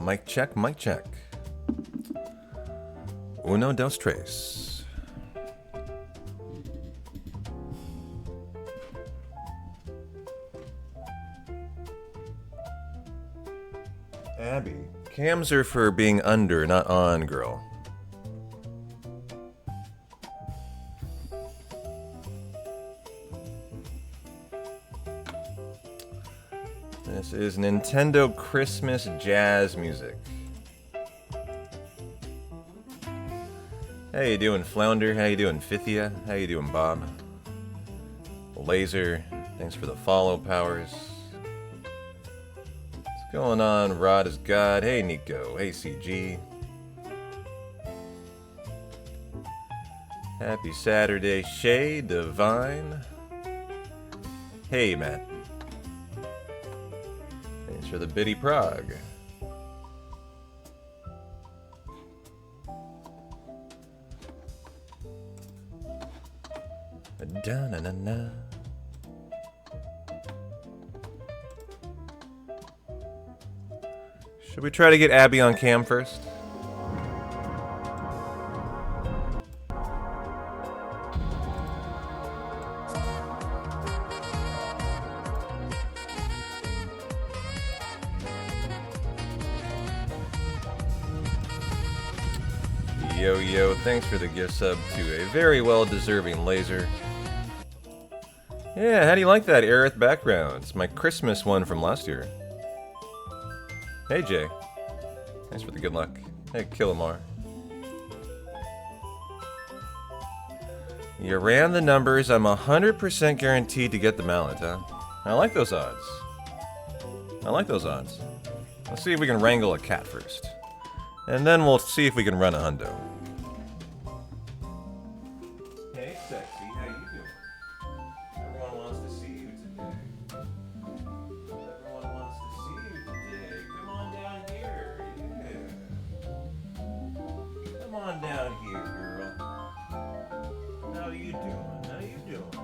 Mic check, mic check. Uno, dos, tres. Abby. Cams are for being under, not on, girl. This is Nintendo Christmas jazz music. How you doing, Flounder? How you doing, Fithia? How you doing, Bob? Laser, thanks for the follow, Powers. What's going on, Rod is God? Hey, Nico. Hey, CG. Happy Saturday, Shay, Divine. Hey, Matt. Thanks for the Biddy Prague. Da-na-na-na. Should we try to get Abby on cam first? Yo, thanks for the gift sub to a very well-deserving Laser. Yeah, how do you like that Aerith background? It's my Christmas one from last year. Hey, Jay. Thanks for the good luck. Hey, Killamar. You ran the numbers. I'm 100% guaranteed to get the mallet, huh? I like those odds. I like those odds. Let's see if we can wrangle a cat first. And then we'll see if we can run a hundo. Hey, sexy, how you doing? Everyone wants to see you today. Everyone wants to see you today. Come on down here. Yeah. Come on down here, girl. How you doing? How you doing, huh?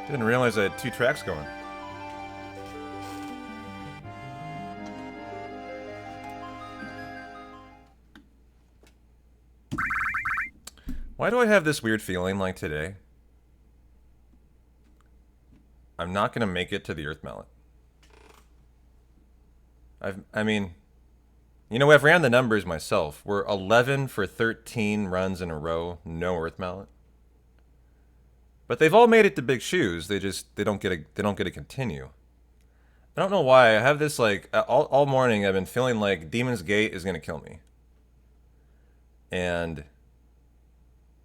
Didn't realize I had 2 tracks going. Why do I have this weird feeling like today? I'm not gonna make it to the Earth Mallet. I mean, you know, I've ran the numbers myself. We're 11 for 13 runs in a row, no Earth Mallet. But they've all made it to big shoes. They don't get to continue. I don't know why. I have this like all morning. I've been feeling like Demon's Gate is gonna kill me, and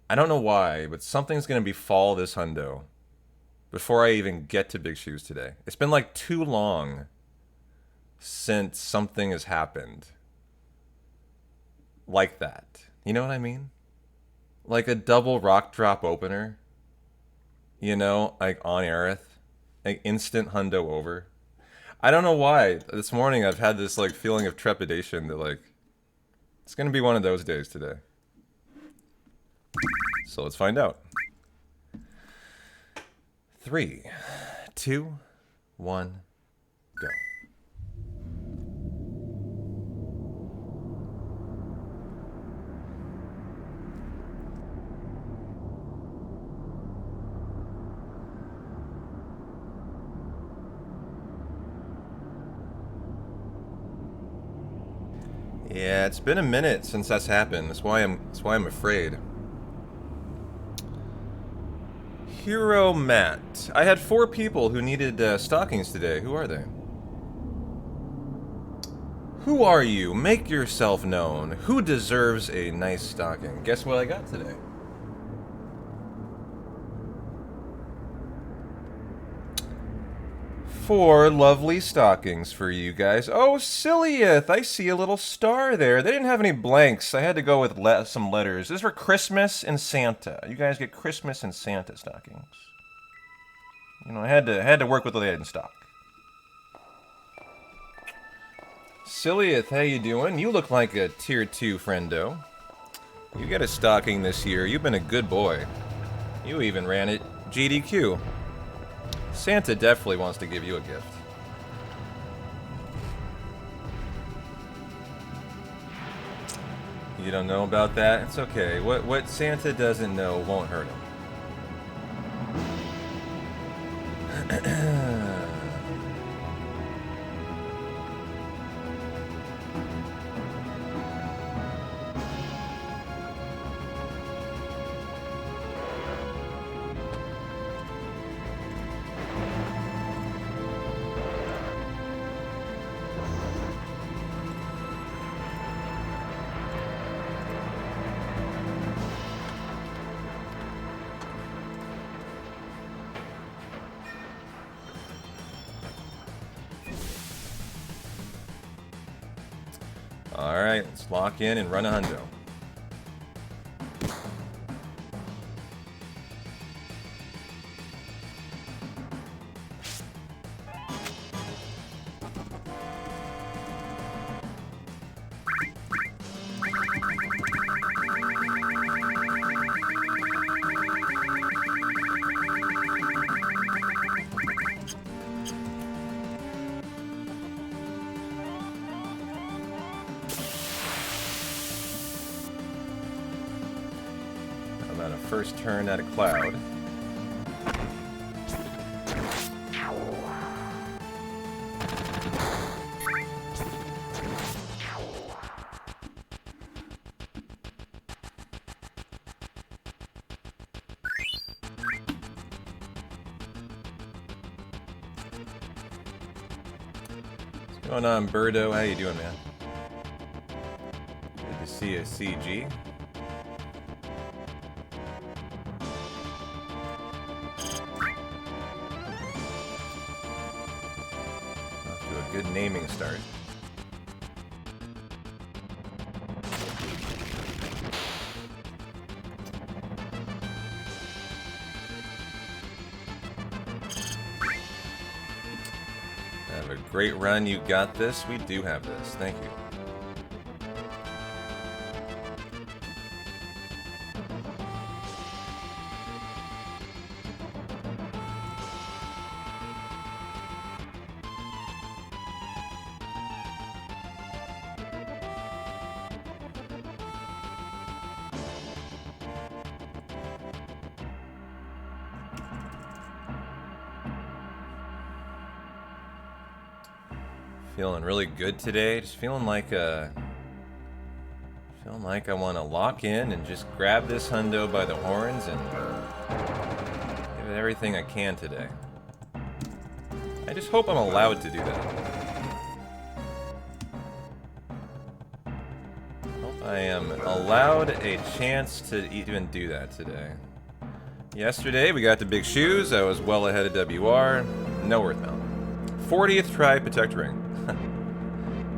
I don't know why, but something's gonna befall this hundo before I even get to big shoes today. It's been like too long since something has happened like that. You know what I mean? Like a double rock drop opener. You know, like on Aerith, like instant hundo over. I don't know why. This morning I've had this like feeling of trepidation that like it's gonna be one of those days today. So let's find out. 3, 2, 1, go. Yeah, it's been a minute since that's happened. That's why I'm afraid. Hero Matt. I had 4 people who needed stockings today. Who are they? Who are you? Make yourself known. Who deserves a nice stocking? Guess what I got today? Four lovely stockings for you guys. Oh, Sillieth, I see a little star there. They didn't have any blanks. I had to go with some letters. This is for Christmas and Santa. You guys get Christmas and Santa stockings. You know, I had to work with what they had in stock. Sillieth, how you doing? You look like a tier 2 friendo. You get a stocking this year. You've been a good boy. You even ran it GDQ. Santa definitely wants to give you a gift. You don't know about that? It's okay. What Santa doesn't know won't hurt him. Alright, let's lock in and run a hundo. First turn at a cloud. What's going on, Birdo? How you doing, man? Good to see a CG. Good naming start. Have a great run. You got this. We do have this. Thank you. Feeling really good today. Just feeling like I want to lock in and just grab this hundo by the horns and give it everything I can today. I just hope I'm allowed to do that. Hope I am allowed a chance to even do that today. Yesterday we got the big shoes. I was well ahead of WR. No Earth Mountain. 40th try Protect Ring.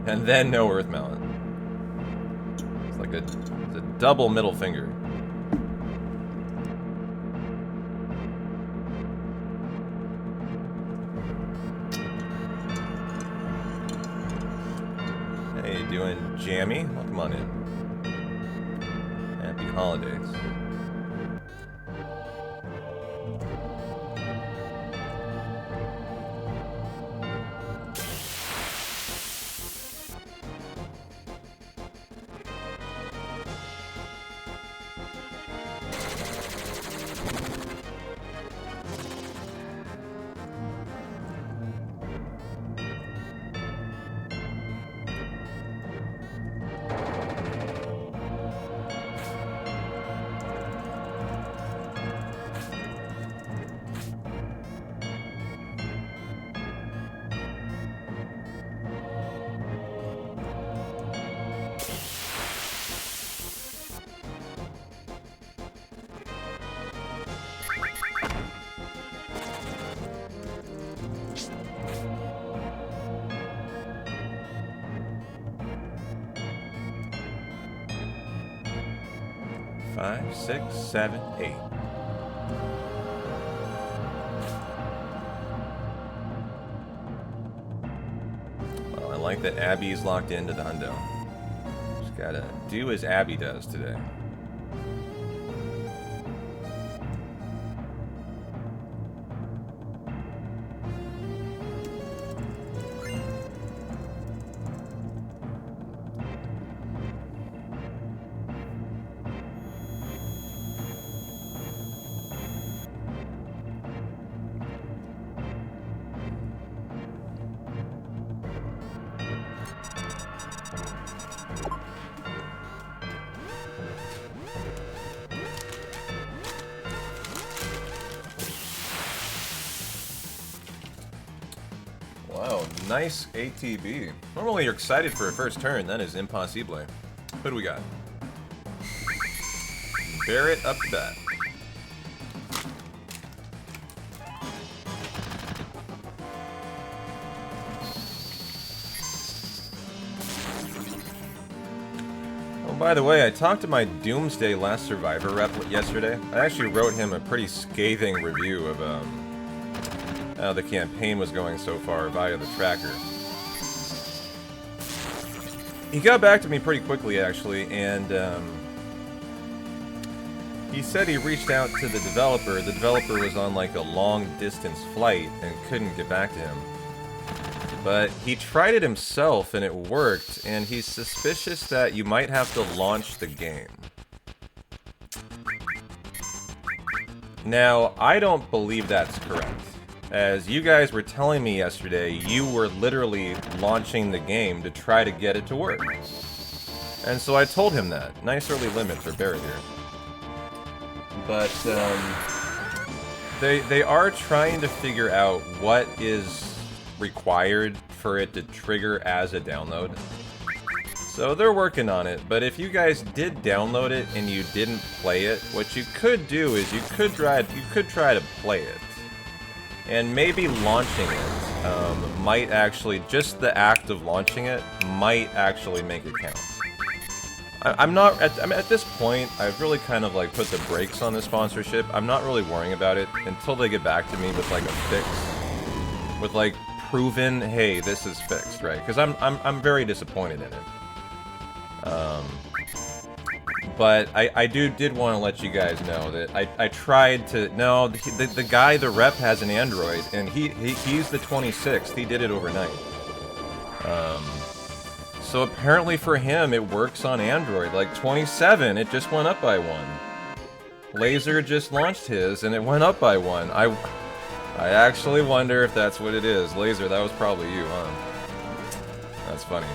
And then no Earth Mountain. It's like it's a double middle finger. How you doing, Jammy? Well, come on in. Happy holidays. 5, 6, 7, 8. Well, I like that Abby's locked into the Hundo. Just gotta do as Abby does today. Wow, nice ATB. Normally you're excited for a first turn, that is impossible. Who do we got? Barrett up to bat. Oh, by the way, I talked to my Doomsday Last Survivor rep yesterday. I actually wrote him a pretty scathing review of how the campaign was going so far via the tracker. He got back to me pretty quickly, actually, and he said he reached out to the developer. The developer was on like a long-distance flight and couldn't get back to him. But he tried it himself and it worked, and he's suspicious that you might have to launch the game. Now, I don't believe that's correct. As you guys were telling me yesterday, you were literally launching the game to try to get it to work. And so I told him that. Nice early limit for Barrett here. But they are trying to figure out what is required for it to trigger as a download. So they're working on it, but if you guys did download it and you didn't play it, what you could do is you could try to play it. And maybe launching it might actually, just the act of launching it might actually make it count. At this point, I've really kind of like put the brakes on the sponsorship. I'm not really worrying about it until they get back to me with like a fix, with like proven, hey, this is fixed, right? Because I'm very disappointed in it. But I did want to let you guys know that I tried to... No, the guy, the rep, has an Android, and he's the 26th. He did it overnight. So apparently for him, it works on Android. Like 27, it just went up by 1. Laser just launched his, and it went up by 1. I actually wonder if that's what it is. Laser, that was probably you, huh? That's funny.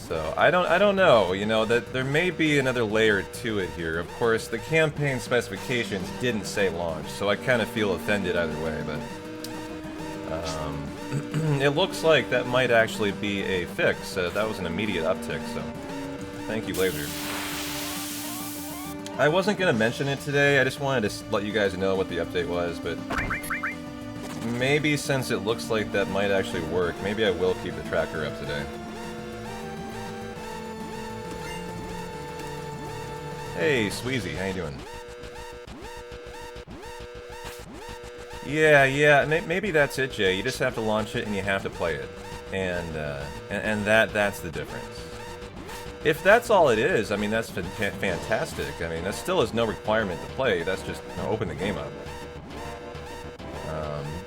So I don't know, you know, that there may be another layer to it here. Of course, the campaign specifications didn't say launch, so I kind of feel offended either way, but it looks like that might actually be a fix. That was an immediate uptick, so thank you, Laser. I wasn't going to mention it today, I just wanted to let you guys know what the update was, but maybe since it looks like that might actually work, maybe I will keep the tracker up today. Hey, Sweezy, how you doing? Yeah, maybe that's it, Jay. You just have to launch it and you have to play it. And that's the difference. If that's all it is, I mean, that's fantastic. I mean, that still is no requirement to play. That's just, you know, open the game up.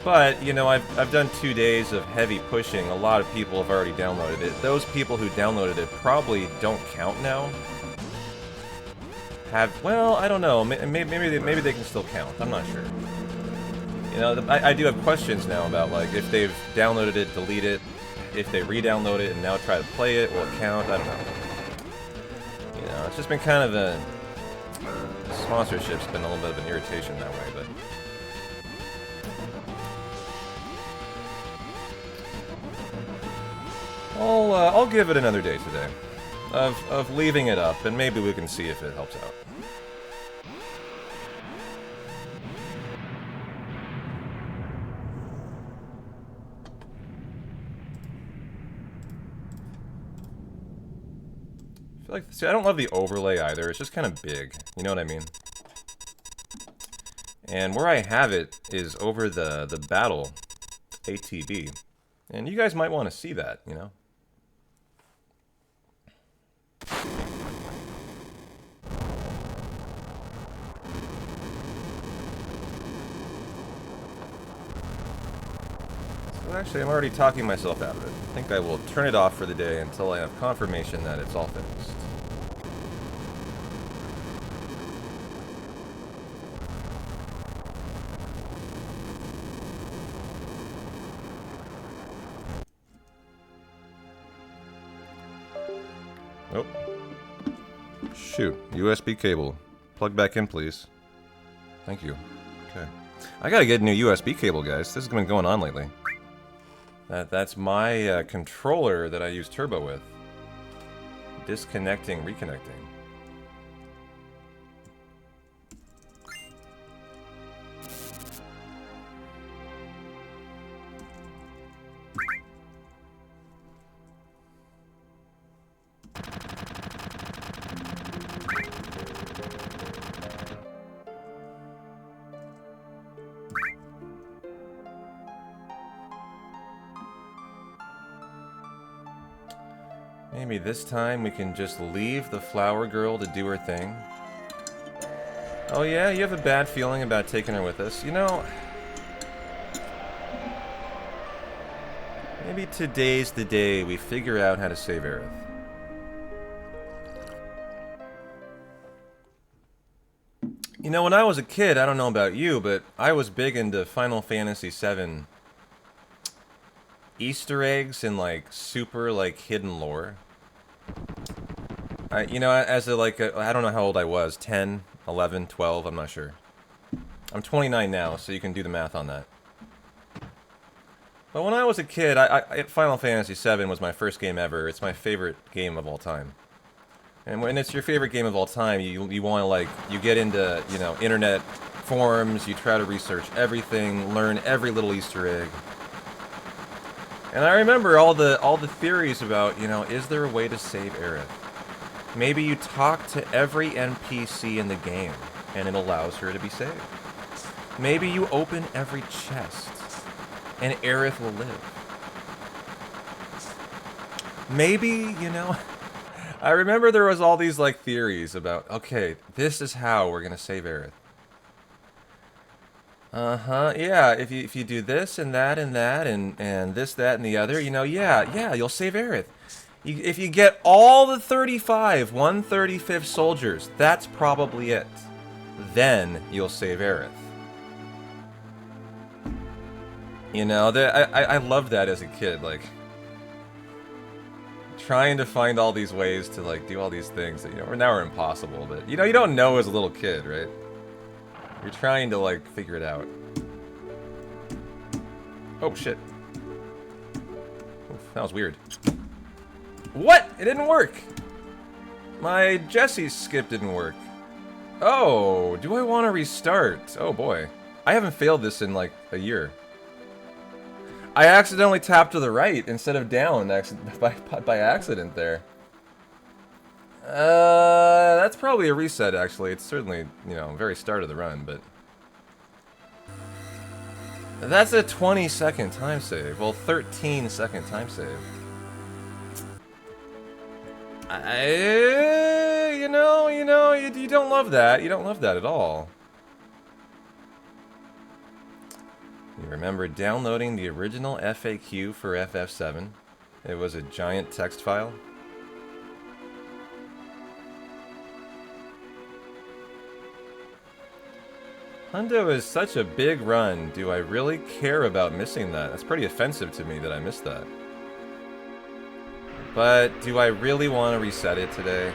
But, you know, I've done 2 days of heavy pushing. A lot of people have already downloaded it. Those people who downloaded it probably don't count now. Well, I don't know. Maybe they can still count. I'm not sure. You know, I do have questions now about, like, if they've downloaded it, delete it, if they re-download it and now try to play it, will it count? I don't know. You know, it's just been kind of a... Sponsorship's been a little bit of an irritation that way, but... I'll give it another day today. Of leaving it up, and maybe we can see if it helps out. like, see, I don't love the overlay either. It's just kind of big. You know what I mean? And where I have it is over the battle ATB. And you guys might want to see that, you know? So actually, I'm already talking myself out of it. I think I will turn it off for the day until I have confirmation that it's all fixed. Oh. Shoot. USB cable. Plug back in, please. Thank you. Okay. I gotta get a new USB cable, guys. This has been going on lately. That's my controller that I use Turbo with. Disconnecting, reconnecting. Maybe this time we can just leave the flower girl to do her thing. Oh yeah, you have a bad feeling about taking her with us. You know, maybe today's the day we figure out how to save Aerith. You know, when I was a kid, I don't know about you, but I was big into Final Fantasy VII Easter eggs and like super like hidden lore. You know, as a like I don't know how old I was, 10, 11, 12, I'm not sure. I'm 29 now, so you can do the math on that. But when I was a kid, Final Fantasy VII was my first game ever. It's my favorite game of all time. And when it's your favorite game of all time, you want to like, you get into, you know, internet forums, you try to research everything, learn every little Easter egg. And I remember all the theories about, you know, is there a way to save Aerith? Maybe you talk to every NPC in the game, and it allows her to be saved. Maybe you open every chest, and Aerith will live. Maybe, you know, I remember there was all these, like, theories about, okay, this is how we're gonna save Aerith. Yeah, if you do this and that and that and this, that, and the other, you know, yeah, you'll save Aerith. If you get all the 35 1/35th soldiers, that's probably it. Then you'll save Aerith. You know, I loved that as a kid, like, trying to find all these ways to, like, do all these things that, you know, now are impossible, but, you know, you don't know as a little kid, right? You're trying to, like, figure it out. Oh, shit. Oof, that was weird. What? It didn't work! My Jesse skip didn't work. Oh, do I want to restart? Oh, boy. I haven't failed this in, like, a year. I accidentally tapped to the right instead of down by accident there. That's probably a reset, actually. It's certainly, you know, very start of the run, but... That's a 20-second time save. Well, 13-second time save. You don't love that. You don't love that at all. You remember downloading the original FAQ for FF7? It was a giant text file. Hundo is such a big run. Do I really care about missing that? That's pretty offensive to me that I missed that. But do I really want to reset it today?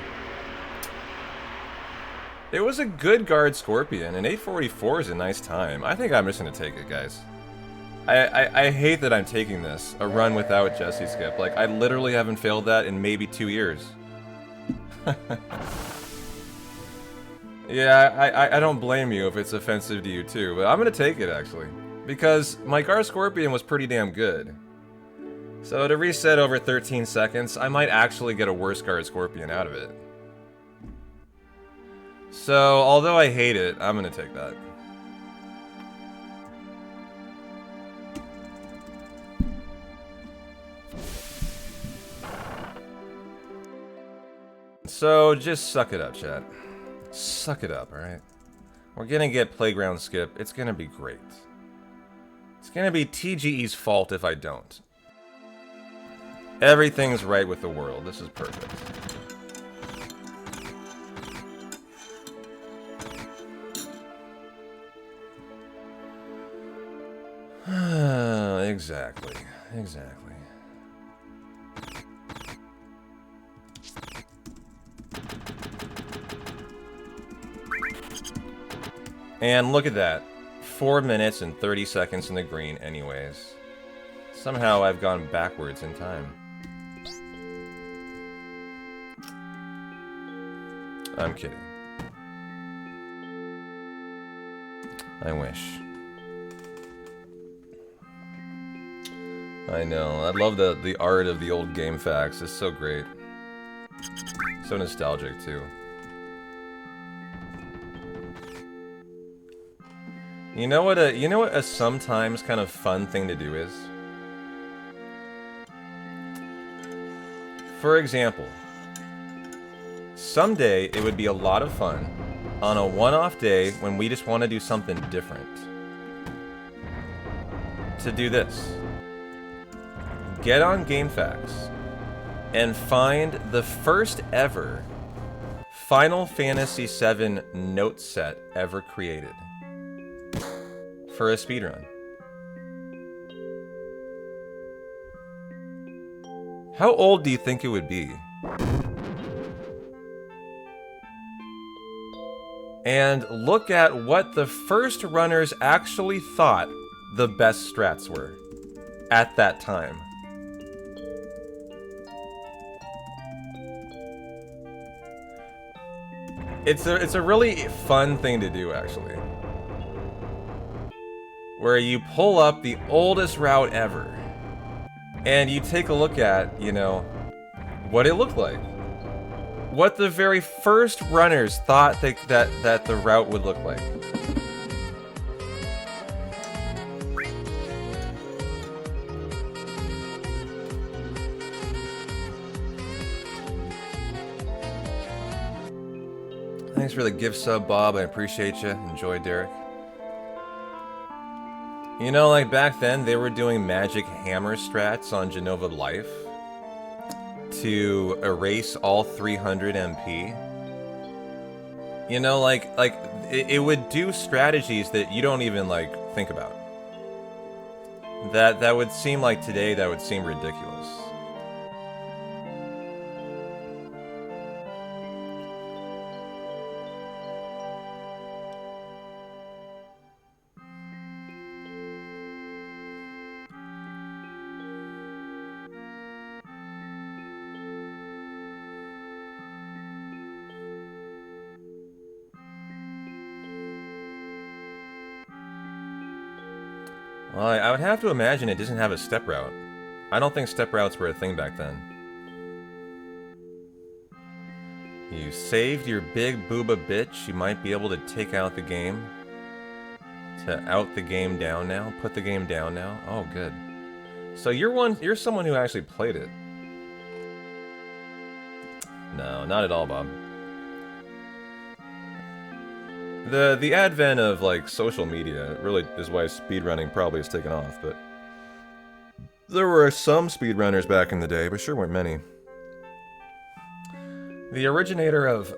It was a good guard Scorpion, and 844 is a nice time. I think I'm just going to take it, guys. I hate that I'm taking this. A run without Jesse skip. Like, I literally haven't failed that in maybe 2 years. Yeah, I don't blame you if it's offensive to you too, but I'm gonna take it actually. Because my Guard Scorpion was pretty damn good. So to reset over 13 seconds, I might actually get a worse Guard Scorpion out of it. So, although I hate it, I'm gonna take that. So, just suck it up, chat. Suck it up, alright? We're gonna get Playground Skip. It's gonna be great. It's gonna be TGE's fault if I don't. Everything's right with the world. This is perfect. Exactly. Exactly. And look at that. 4 minutes and 30 seconds in the green anyways. Somehow I've gone backwards in time. I'm kidding. I wish. I know. I love the art of the old game facts. It's so great. So nostalgic too. You know what a sometimes kind of fun thing to do is? For example, someday it would be a lot of fun on a one-off day when we just want to do something different. To do this. Get on GameFAQs and find the first ever Final Fantasy VII note set ever created for a speedrun. How old do you think it would be? And look at what the first runners actually thought the best strats were at that time. It's a really fun thing to do, actually. Where you pull up the oldest route ever, and you take a look at, you know, what it looked like. What the very first runners thought that the route would look like. Thanks for the gift sub, Bob. I appreciate you. Enjoy, Derek. You know, like back then, they were doing magic hammer strats on Genova Life to erase all 300 MP. You know, like it would do strategies that you don't even like think about. That would seem like today that would seem ridiculous. Well, I would have to imagine it doesn't have a step route. I don't think step routes were a thing back then. You saved your big booba bitch. You might be able to take out the game. To out the game down now? Put the game down now? Oh, good. So you're someone who actually played it. No, not at all, Bob. The advent of, like, social media really is why speedrunning probably has taken off, but... There were some speedrunners back in the day, but sure weren't many. The originator of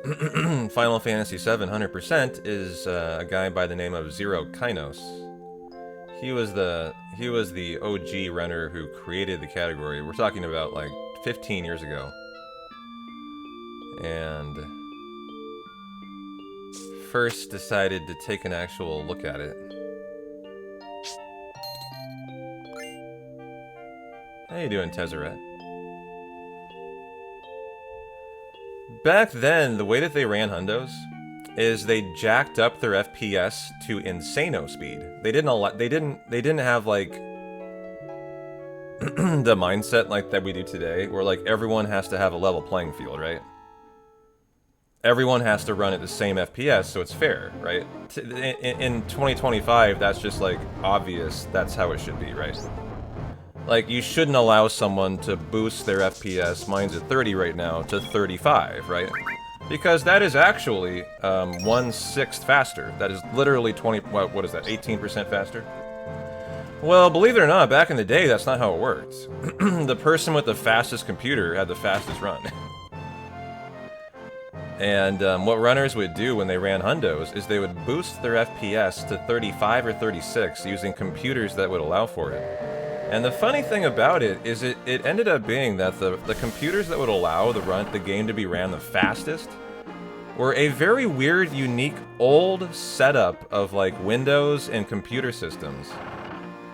Final Fantasy VII 100% is a guy by the name of Zero Kainos. He was the OG runner who created the category. We're talking about, like, 15 years ago. And... first decided to take an actual look at it. How you doing, Tezzeret? Back then, the way that they ran Hundos is they jacked up their FPS to insano speed. They didn't have like the mindset like that we do today, where like everyone has to have a level playing field, right? everyone has to run at the same FPS, so it's fair, right? In 2025, that's just like obvious. That's how it should be, right? Like, you shouldn't allow someone to boost their FPS, mine's at 30 right now, to 35, right? Because that is actually 1/6 faster. That is literally 20, what is that, 18% faster? Well, believe it or not, back in the day, that's not how it worked. The person with the fastest computer had the fastest run. And what runners would do when they ran Hundos is they would boost their FPS to 35 or 36 using computers that would allow for it. And the funny thing about it is it ended up being that the computers that would allow the game to be ran the fastest were a very weird, unique, old setup of like Windows and computer systems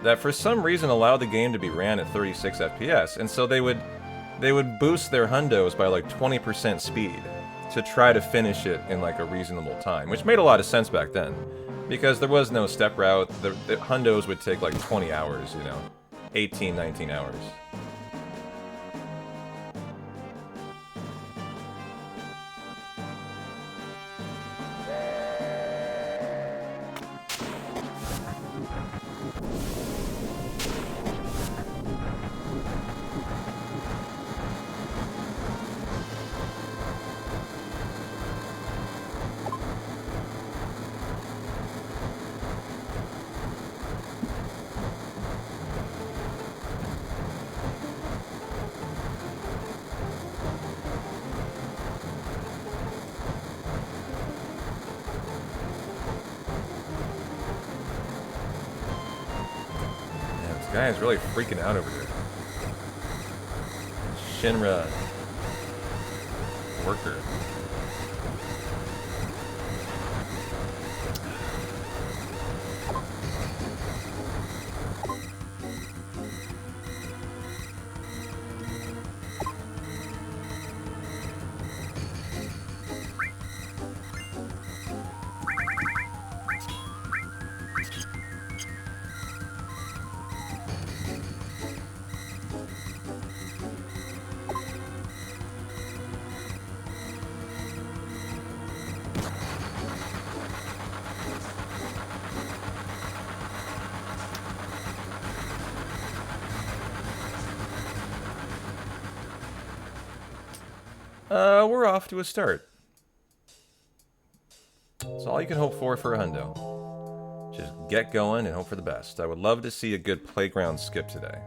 that for some reason allowed the game to be ran at 36 FPS. And so they would boost their Hundos by like 20% speed to try to finish it in like a reasonable time, which made a lot of sense back then because there was no step route. The Hundos would take like 20 hours, you know. 18, 19 hours. This guy is really freaking out over here. Shinra worker. We're off to a start. That's all you can hope for a Hundo. Just get going and hope for the best. I would love to see a good playground skip today.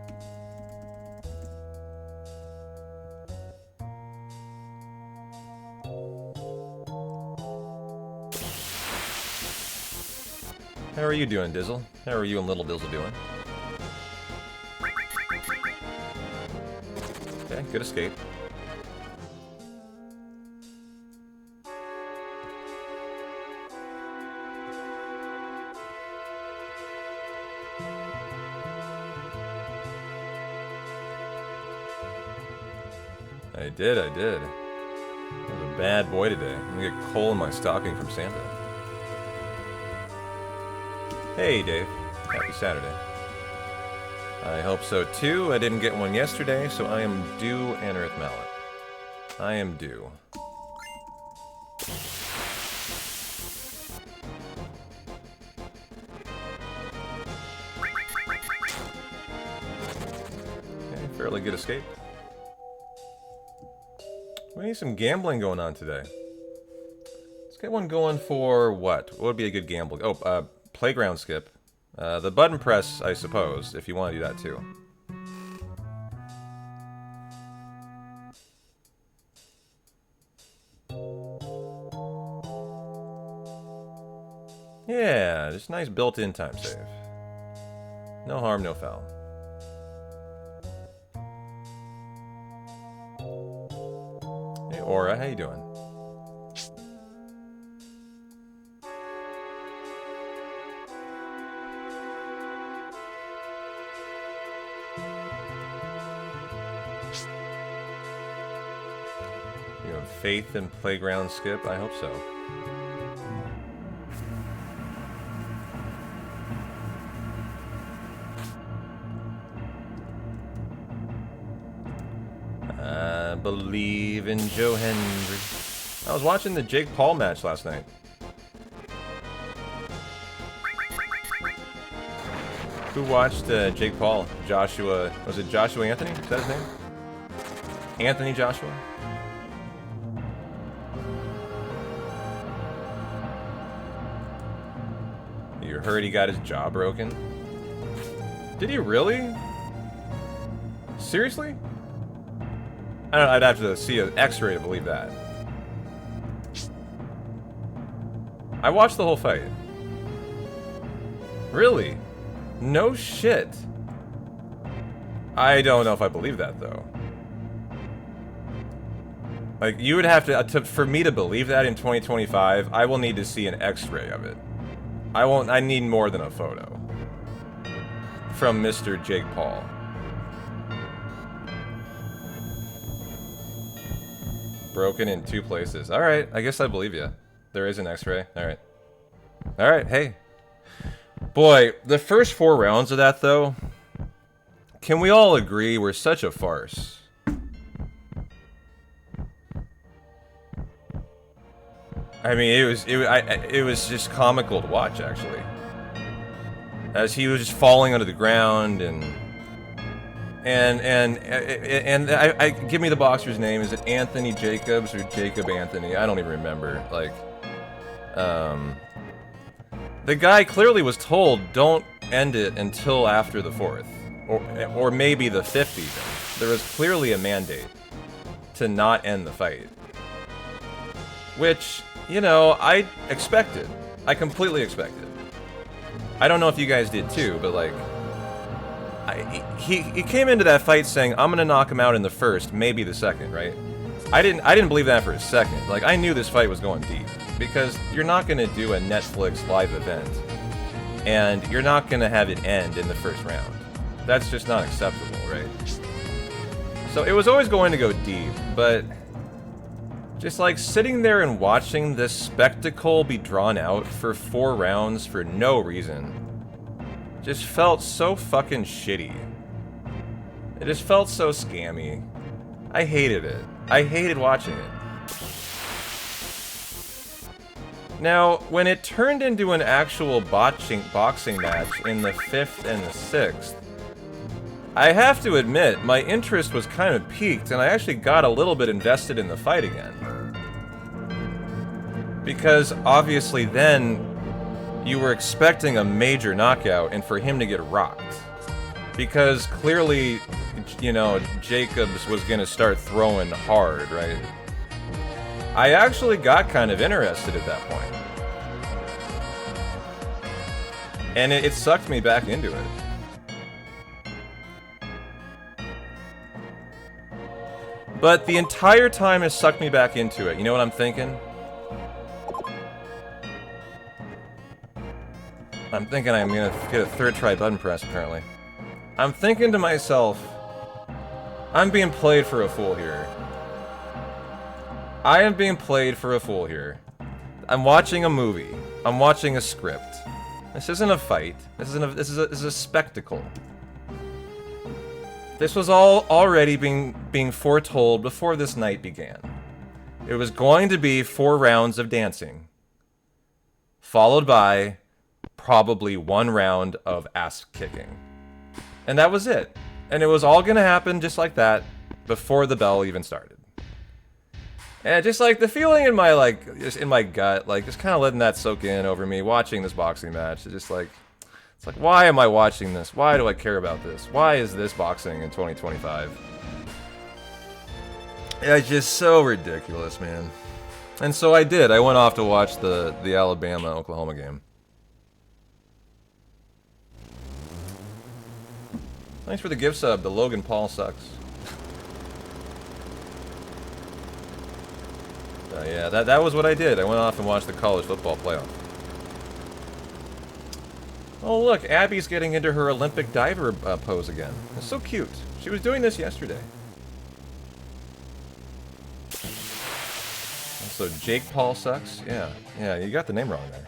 How are you doing, Dizzle? How are you and Little Dizzle doing? Okay, good escape. I did. I was a bad boy today. I'm gonna get coal in my stocking from Santa. Hey, Dave. Happy Saturday. I hope so, too. I didn't get one yesterday, so I am due an Earth Mallet. I am due. Okay, fairly good escape. We need some gambling going on today. Let's get one going for what? What would be a good gamble? Oh, playground skip. The button press, I suppose, if you want to do that too. Yeah, just nice built-in time save. No harm, no foul. Hey, Aura, how you doing? You have faith in playground skip? I hope so. I believe in Joe Henry. I was watching the Jake Paul match last night. Who watched Jake Paul? Joshua, was it Joshua Anthony? Is that his name? Anthony Joshua? You heard he got his jaw broken? Did he really? Seriously? I don't know, I'd have to see an x-ray to believe that. I watched the whole fight. Really? No shit. I don't know if I believe that, though. Like, you would have to for me to believe that in 2025, I will need to see an x-ray of it. I need more than a photo. From Mr. Jake Paul. Broken in 2 places. Alright, I guess I believe you. There is an x-ray. Alright. Alright, hey. Boy, the first 4 rounds of that, though, can we all agree were such a farce? I mean, it was just comical to watch, actually. As he was just falling onto the ground, and give me the boxer's name. Is it Anthony Jacobs or Jacob Anthony? I don't even remember. Like, the guy clearly was told, don't end it until after the 4th. Or maybe the 5th even. There was clearly a mandate to not end the fight. Which, you know, I expected. I completely expected. I don't know if you guys did too, but like... He came into that fight saying, I'm gonna knock him out in the 1st, maybe the 2nd, right? I didn't believe that for a second. Like, I knew this fight was going deep. Because you're not going to do a Netflix live event, and you're not going to have it end in the 1st round. That's just not acceptable, right? So it was always going to go deep, but just like sitting there and watching this spectacle be drawn out for 4 rounds for no reason just felt so fucking shitty. It just felt so scammy. I hated it. I hated watching it. Now, when it turned into an actual boxing match in the 5th and the 6th, I have to admit, my interest was kind of piqued, and I actually got a little bit invested in the fight again. Because, obviously, then, you were expecting a major knockout, and for him to get rocked. Because, clearly, you know, Jacobs was gonna start throwing hard, right? I actually got kind of interested at that point. And it sucked me back into it. But the entire time it sucked me back into it. You know what I'm thinking? I'm thinking I'm gonna get a 3rd try button press, apparently. I'm thinking to myself, I'm being played for a fool here. I am being played for a fool here. I'm watching a movie. I'm watching a script. This isn't a fight. This is a spectacle. This was all already being foretold before this night began. It was going to be 4 rounds of dancing, followed by probably 1 round of ass kicking. And that was it. And it was all gonna happen just like that before the bell even started. And just like the feeling in my just in my gut, like just kind of letting that soak in over me, watching this boxing match. It's just like, it's like, why am I watching this? Why do I care about this? Why is this boxing in 2025? It's just so ridiculous, man. And so I did. I went off to watch the Alabama-Oklahoma game. Thanks for the gift sub. The Logan Paul sucks. Yeah, that was what I did. I went off and watched the college football playoff. Oh look, Abby's getting into her Olympic diver pose again. It's so cute. She was doing this yesterday. So Jake Paul sucks? Yeah, you got the name wrong there.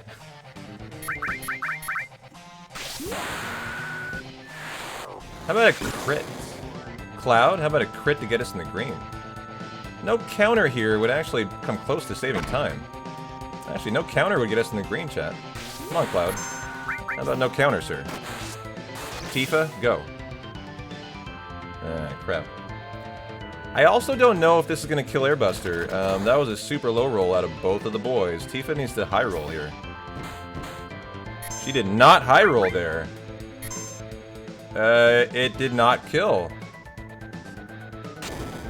How about a crit? Cloud, how about a crit to get us in the green? No counter here would actually come close to saving time. Actually, no counter would get us in the green, chat. Come on, Cloud. How about no counter, sir? Tifa, go. Ah, crap. I also don't know if this is going to kill Airbuster. That was a super low roll out of both of the boys. Tifa needs to high roll here. She did not high roll there. It did not kill.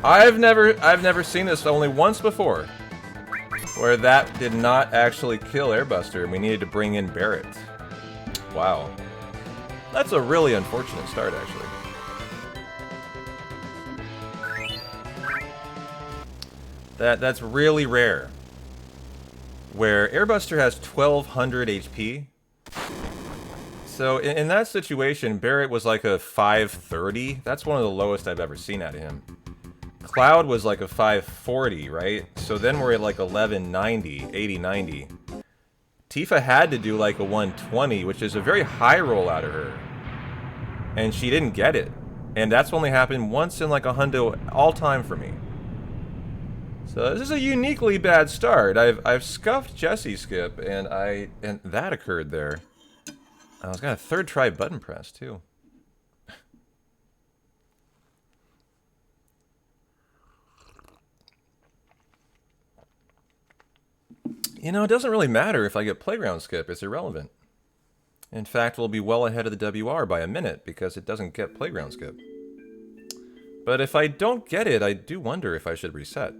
I've never seen this only once before, where that did not actually kill Airbuster, and we needed to bring in Barret. Wow. That's a really unfortunate start, actually. That's really rare. Where Airbuster has 1200 HP. So in that situation, Barret was like a 530. That's one of the lowest I've ever seen out of him. Cloud was like a 540, right? So then we're at like 1190, 8090. Tifa had to do like a 120, which is a very high roll out of her. And she didn't get it. And that's only happened once in like a hundo all time for me. So this is a uniquely bad start. I've scuffed Jessie skip, and that occurred there. I was got a third try button press too. You know, it doesn't really matter if I get playground skip. It's irrelevant. In fact, we'll be well ahead of the WR by a minute because it doesn't get playground skip. But if I don't get it, I do wonder if I should reset.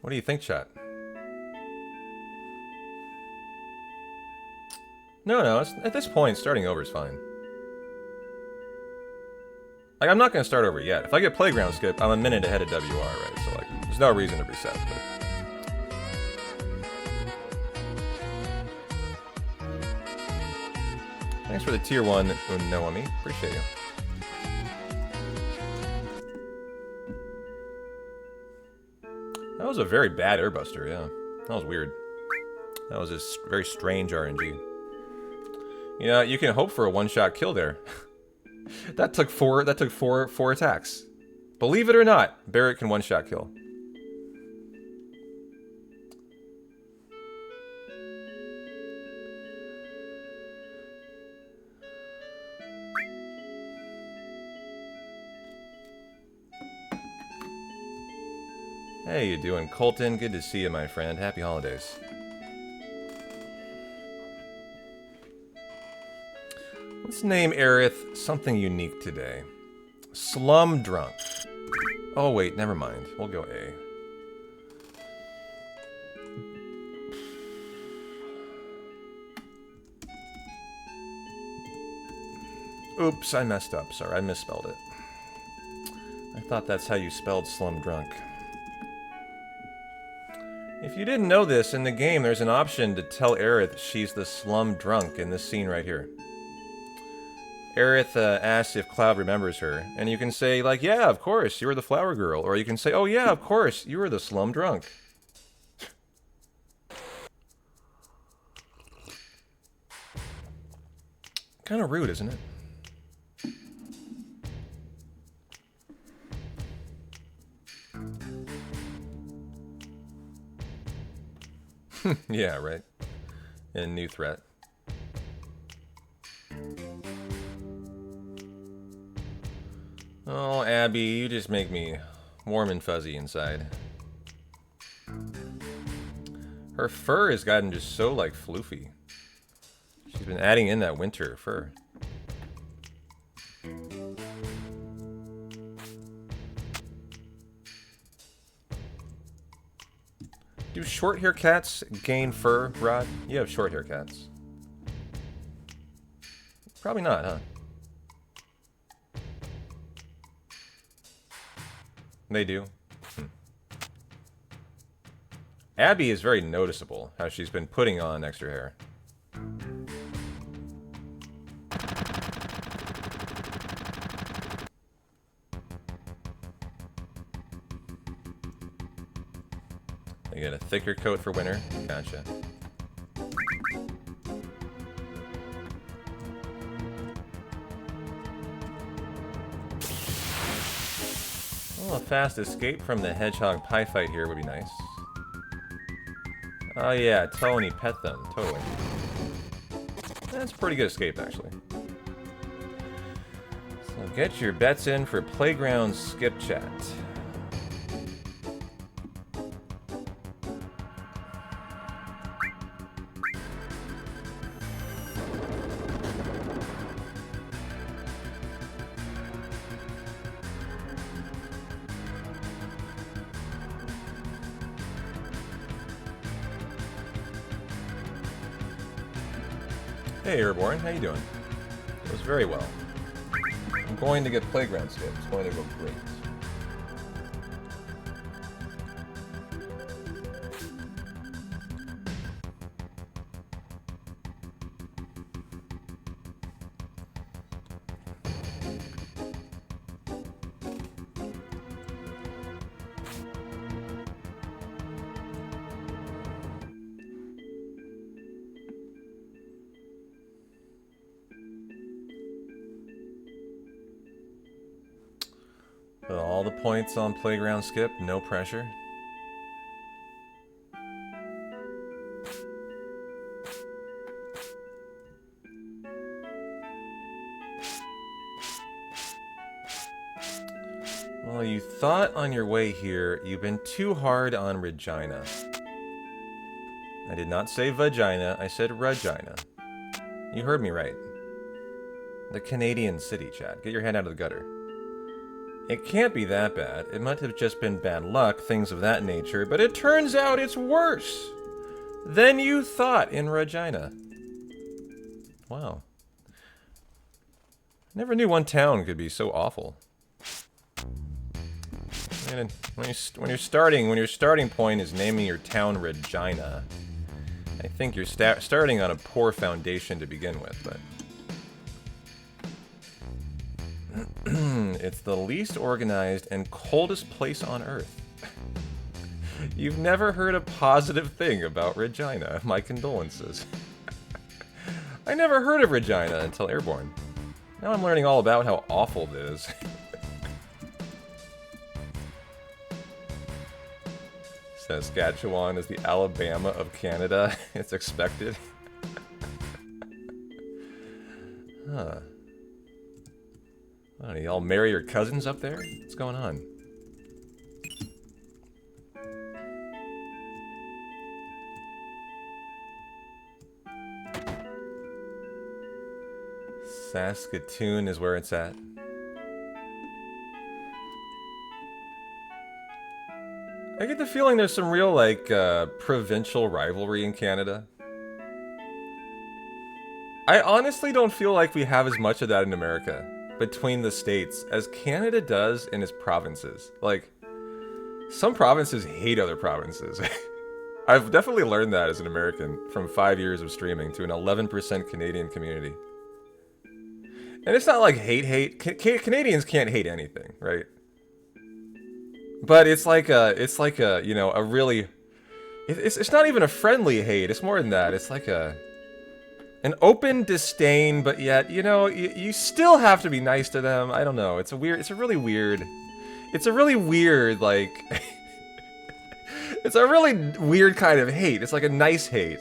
What do you think, chat? No, at this point, starting over is fine. Like, I'm not going to start over yet. If I get playground skip, I'm a minute ahead of WR, right? So, like, there's no reason to reset. But... Thanks for the tier 1, Unoami. Appreciate you. That was a very bad Airbuster, yeah. That was weird. That was just very strange RNG. You know, you can hope for a one-shot kill there. that took four attacks. Believe it or not, Barret can one-shot kill. Hey, you doing, Colton? Good to see you, my friend. Happy holidays. Let's name Aerith something unique today. Slum Drunk. Oh, wait, never mind. We'll go A. Oops, I messed up. Sorry, I misspelled it. I thought that's how you spelled Slum Drunk. If you didn't know this, in the game there's an option to tell Aerith she's the slum drunk in this scene right here. Aerith asks if Cloud remembers her, and you can say, like, yeah, of course, you were the flower girl. Or you can say, oh yeah, of course, you were the slum drunk. Kind of rude, isn't it? Yeah, right. And new threat. Oh, Abby, you just make me warm and fuzzy inside. Her fur has gotten just so, like, floofy. She's been adding in that winter fur. Do short hair cats gain fur, Rod? You have short hair cats. Probably not, huh? They do. Abby is very noticeable, how she's been putting on extra hair. I get a thicker coat for winter. Gotcha. Well, a fast escape from the hedgehog pie fight here would be nice. Oh yeah, Tony, pet them, totally. That's a pretty good escape, actually. So get your bets in for playground skip chat. Hey Airborne, how you doing? It was very well. I'm going to get playground skip. It's going to go great. Put all the points on playground skip, no pressure. Well, you thought on your way here you've been too hard on Regina. I did not say vagina, I said Regina. You heard me right. The Canadian city, chat. Get your head out of the gutter. It can't be that bad. It might have just been bad luck, things of that nature, but it turns out it's worse than you thought in Regina. Wow. Never knew one town could be so awful. And when your starting point is naming your town Regina, I think you're starting on a poor foundation to begin with, but it's the least organized and coldest place on Earth. You've never heard a positive thing about Regina. My condolences. I never heard of Regina until Airborne. Now I'm learning all about how awful it is. Saskatchewan is the Alabama of Canada. It's expected. Huh. What, y'all marry your cousins up there? What's going on? Saskatoon is where it's at. I get the feeling there's some real, like, provincial rivalry in Canada. I honestly don't feel like we have as much of that in America, between the states, as Canada does in its provinces. Like, some provinces hate other provinces. I've definitely learned that as an American from 5 years of streaming to an 11% Canadian community. And it's not like hate. Canadians can't hate anything, right? But it's like a, you know, a really, it's not even a friendly hate. It's more than that. It's like an open disdain, but yet, you know, you still have to be nice to them. I don't know. It's a really weird, like, it's a really weird kind of hate. It's like a nice hate.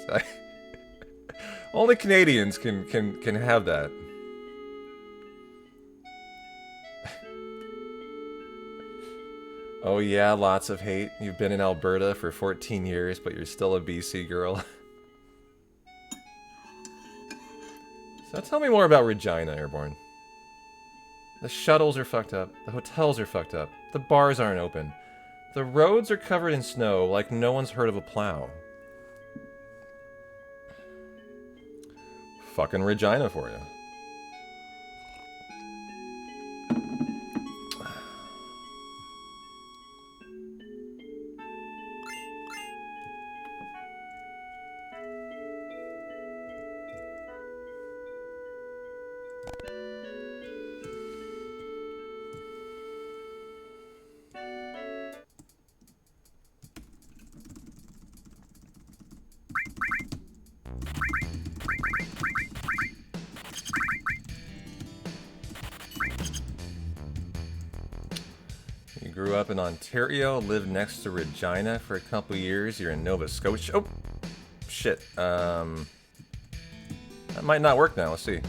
Only Canadians can have that. Oh yeah, lots of hate. You've been in Alberta for 14 years, but you're still a BC girl. So tell me more about Regina, Airborne. The shuttles are fucked up. The hotels are fucked up. The bars aren't open. The roads are covered in snow like no one's heard of a plow. Fucking Regina for you. Grew up in Ontario, lived next to Regina for a couple years. You're in Nova Scotia. Oh, shit. That might not work now. Let's see.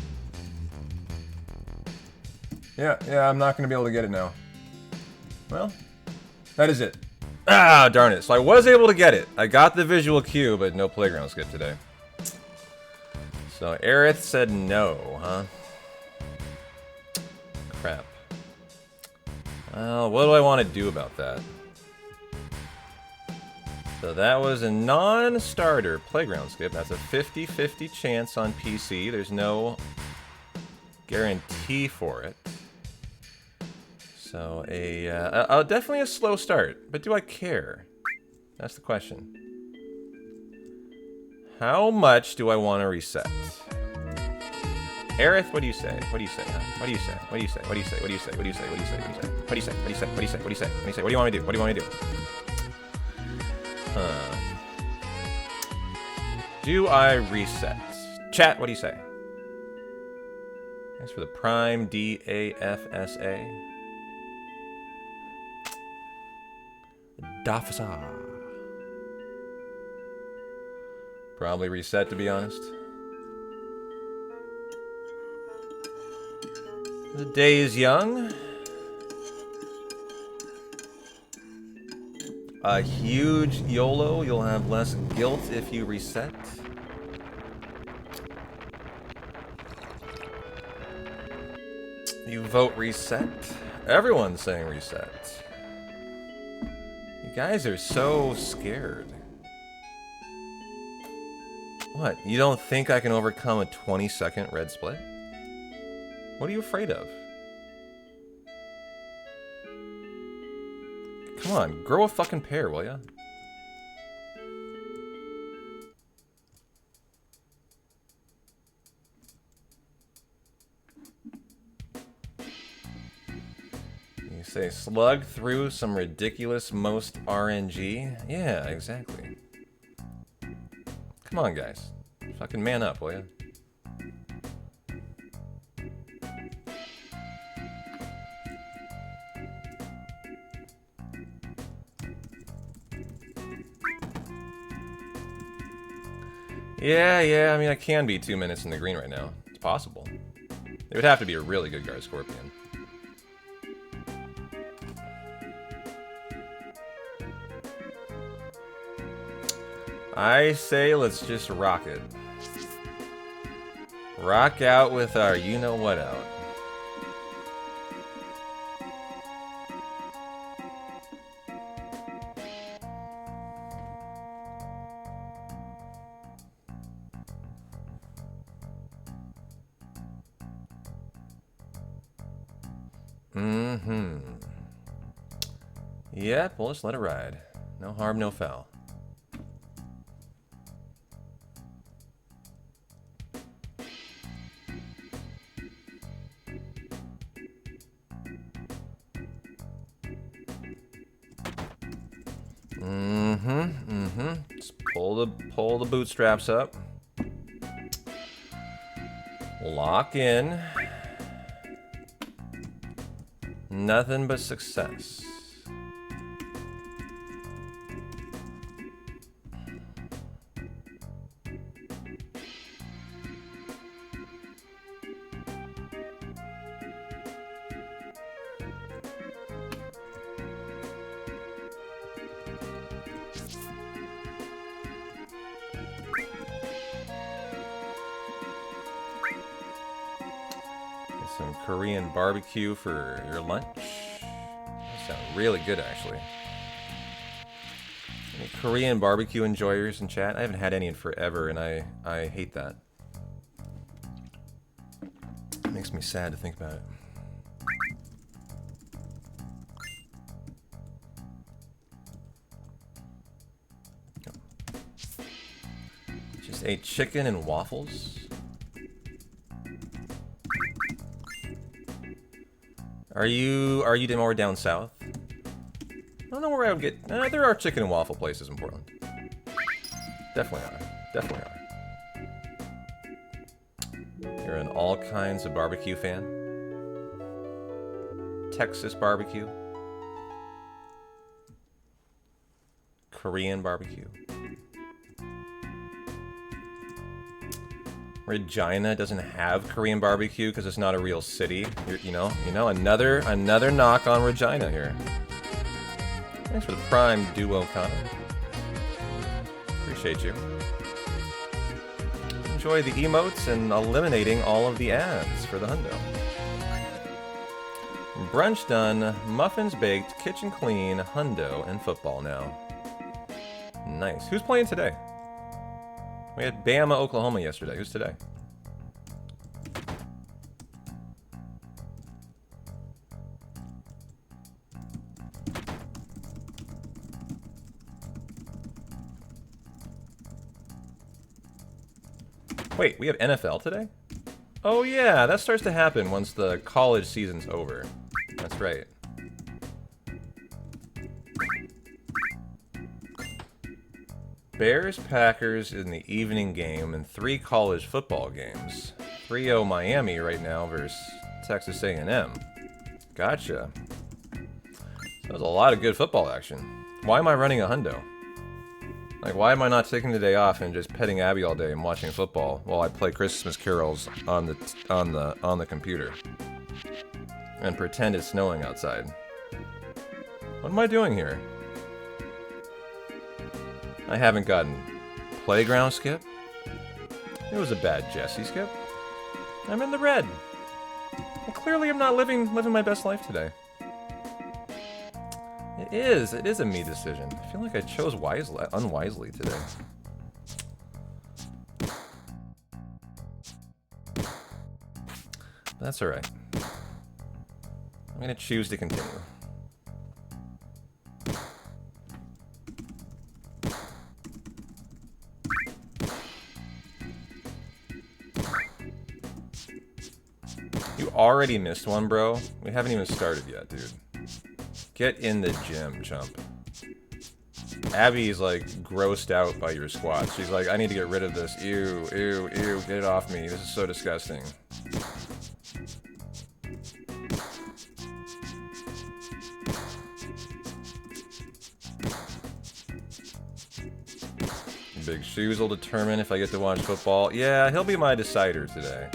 Yeah, I'm not going to be able to get it now. Well, that is it. Ah, darn it. So I was able to get it. I got the visual cue, but no playground skip today. So Aerith said no, huh? Crap. Well, what do I want to do about that? So that was a non-starter playground skip. That's a 50-50 chance on PC. There's no guarantee for it. So definitely a slow start. But do I care? That's the question. How much do I want to reset? Aerith, what do you say? What do you say, huh? What do you say? What do you say? What do you say? What do you say? What do you say? What do you say? What do you say? What do you say? What do you say? What do you say? What do you say? What do you say? What do you want me to do? What do you want me to do? Do I reset? Chat, what do you say? Thanks for the Prime DAFSA. Dafsa. Probably reset, to be honest. The day is young. A huge YOLO. You'll have less guilt if you reset. You vote reset. Everyone's saying reset. You guys are so scared. What? You don't think I can overcome a 20-second red split? What are you afraid of? Come on, grow a fucking pair, will ya? You say slug through some ridiculous most RNG? Yeah, exactly. Come on, guys. Fucking man up, will ya? Yeah, I mean, I can be 2 minutes in the green right now. It's possible. It would have to be a really good guard Scorpion. I say let's just rock it. Rock out with our you-know-what out. Yep, well, just let it ride. No harm, no foul. Just pull the bootstraps up. Lock in. Nothing but success. Some Korean barbecue for your lunch. That sounds really good, actually. Any Korean barbecue enjoyers in chat? I haven't had any in forever, and I hate that. It makes me sad to think about it. Just ate chicken and waffles. Are you more down south? I don't know where I would get. There are chicken and waffle places in Portland. Definitely are. Definitely are. You're an all kinds of barbecue fan. Texas barbecue. Korean barbecue. Regina doesn't have Korean barbecue because it's not a real city. You know, another knock on Regina here. Thanks for the Prime Duo comment. Appreciate you. Enjoy the emotes and eliminating all of the ads for the Hundo. Brunch done, muffins baked, kitchen clean, Hundo, and football now. Nice. Who's playing today? We had Bama, Oklahoma yesterday. Who's today? Wait, we have NFL today? Oh yeah, that starts to happen once the college season's over. That's right. Bears, Packers in the evening game, and 3 college football games. 3-0 Miami right now versus Texas A&M. Gotcha. That was a lot of good football action. Why am I running a Hundo? Like, why am I not taking the day off and just petting Abby all day and watching football while I play Christmas carols on the computer and pretend it's snowing outside? What am I doing here? I haven't gotten playground skip. It was a bad Jesse skip. I'm in the red. I clearly am not living my best life today. It is a me decision. I feel like I chose unwisely today. But that's alright. I'm gonna choose to continue. You already missed one, bro? We haven't even started yet, dude. Get in the gym, chump. Abby's like grossed out by your squats. She's like, I need to get rid of this. Ew, ew, ew, get it off me. This is so disgusting. Big shoes will determine if I get to watch football. Yeah, he'll be my decider today.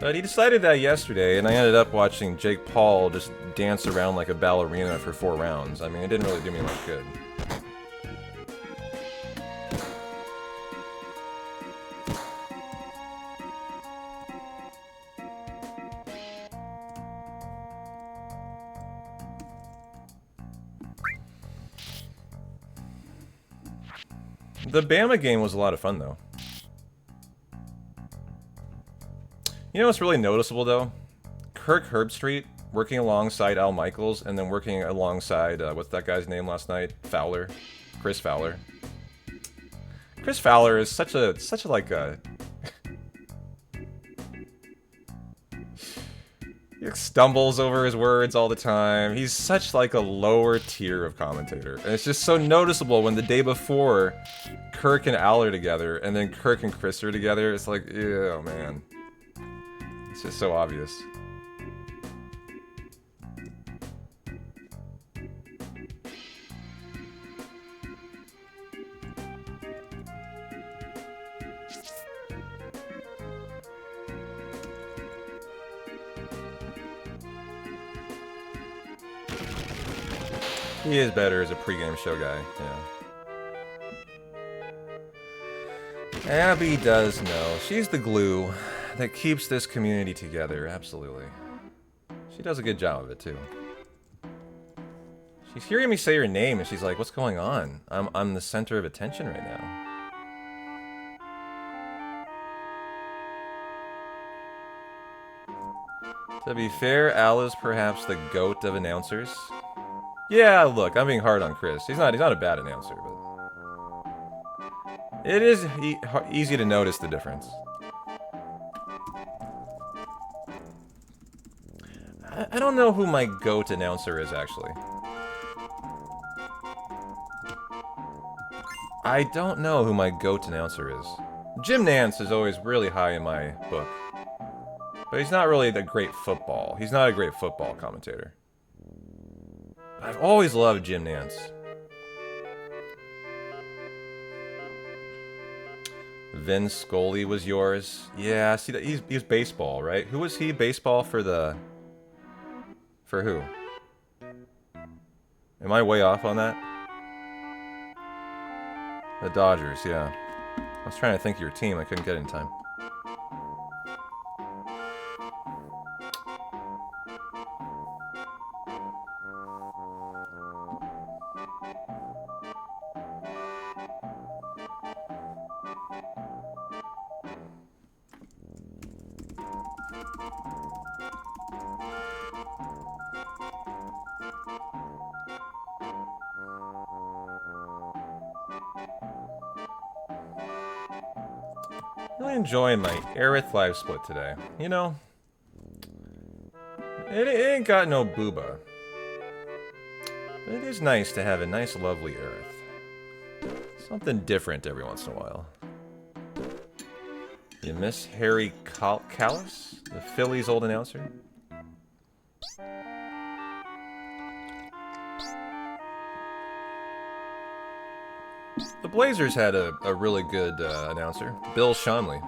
But he decided that yesterday, and I ended up watching Jake Paul just dance around like a ballerina for 4 rounds. I mean, it didn't really do me much good. The Bama game was a lot of fun, though. You know what's really noticeable, though? Kirk Herbstreit working alongside Al Michaels, and then working alongside, what's that guy's name last night? Fowler. Chris Fowler. Chris Fowler is such a like a... He stumbles over his words all the time. He's such like a lower tier of commentator. And it's just so noticeable when the day before Kirk and Al are together, and then Kirk and Chris are together. It's like, ew, man. It's just so obvious. He is better as a pregame show guy, yeah. Abby does know. She's the glue that keeps this community together, absolutely. She does a good job of it, too. She's hearing me say her name, and she's like, what's going on? I'm the center of attention right now. To be fair, Al is perhaps the GOAT of announcers. Yeah, look, I'm being hard on Chris. He's not a bad announcer, but... It is easy to notice the difference. I don't know who my GOAT announcer is, actually. I don't know who my GOAT announcer is. Jim Nance is always really high in my book. But he's not really the great football. He's not a great football commentator. I've always loved Jim Nance. Vin Scully was yours. Yeah, see that he's baseball, right? Who was he? Baseball for the... For who? Am I way off on that? The Dodgers, yeah. I was trying to think of your team. I couldn't get it in time. Really enjoying my Aerith live split today. You know, it ain't got no booba. But it is nice to have a nice, lovely Aerith. Something different every once in a while. You miss Harry Callis, the Phillies' old announcer? The Blazers had a really good announcer, Bill Schonely.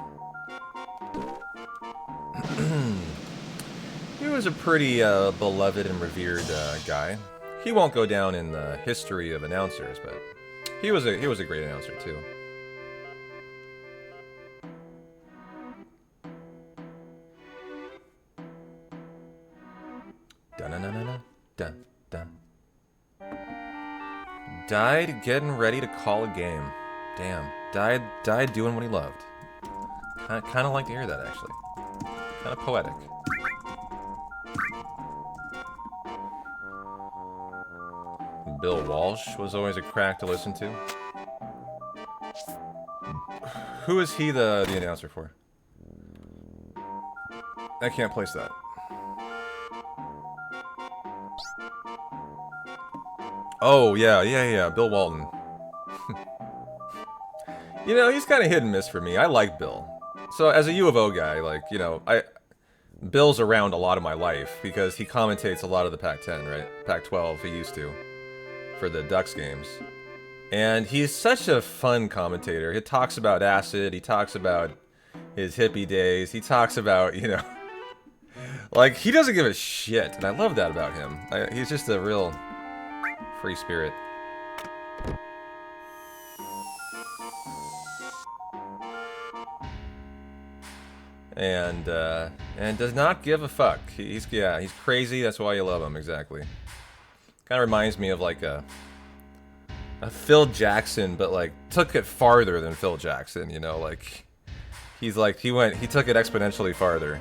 He was a pretty beloved and revered guy. He won't go down in the history of announcers, but he was a great announcer too. Dun-dun-dun-dun-dun. Died getting ready to call a game. Damn. Died doing what he loved. Kind of like to hear that, actually. Kind of poetic. Bill Walsh was always a crack to listen to. Who is he the announcer for? I can't place that. Oh, yeah, Bill Walton. You know, he's kind of hit and miss for me. I like Bill. So, as a U of O guy, like, you know, Bill's around a lot of my life because he commentates a lot of the Pac-10, right? Pac-12, he used to, for the Ducks games. And he's such a fun commentator. He talks about acid, he talks about his hippie days, he talks about, you know, like, he doesn't give a shit, and I love that about him. He's just a real... free spirit. And does not give a fuck. He's crazy. That's why you love him. Exactly. Kind of reminds me of like a Phil Jackson, but like took it farther than Phil Jackson. You know, like he took it exponentially farther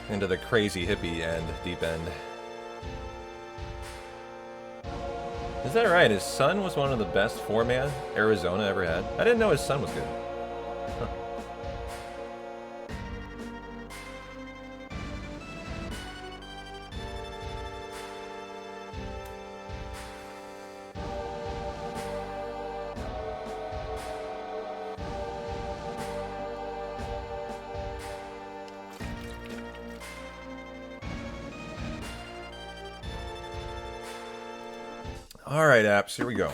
into the crazy hippie end, deep end. Is that right? His son was one of the best four-man Arizona ever had? I didn't know his son was good. Huh. Alright, apps, here we go.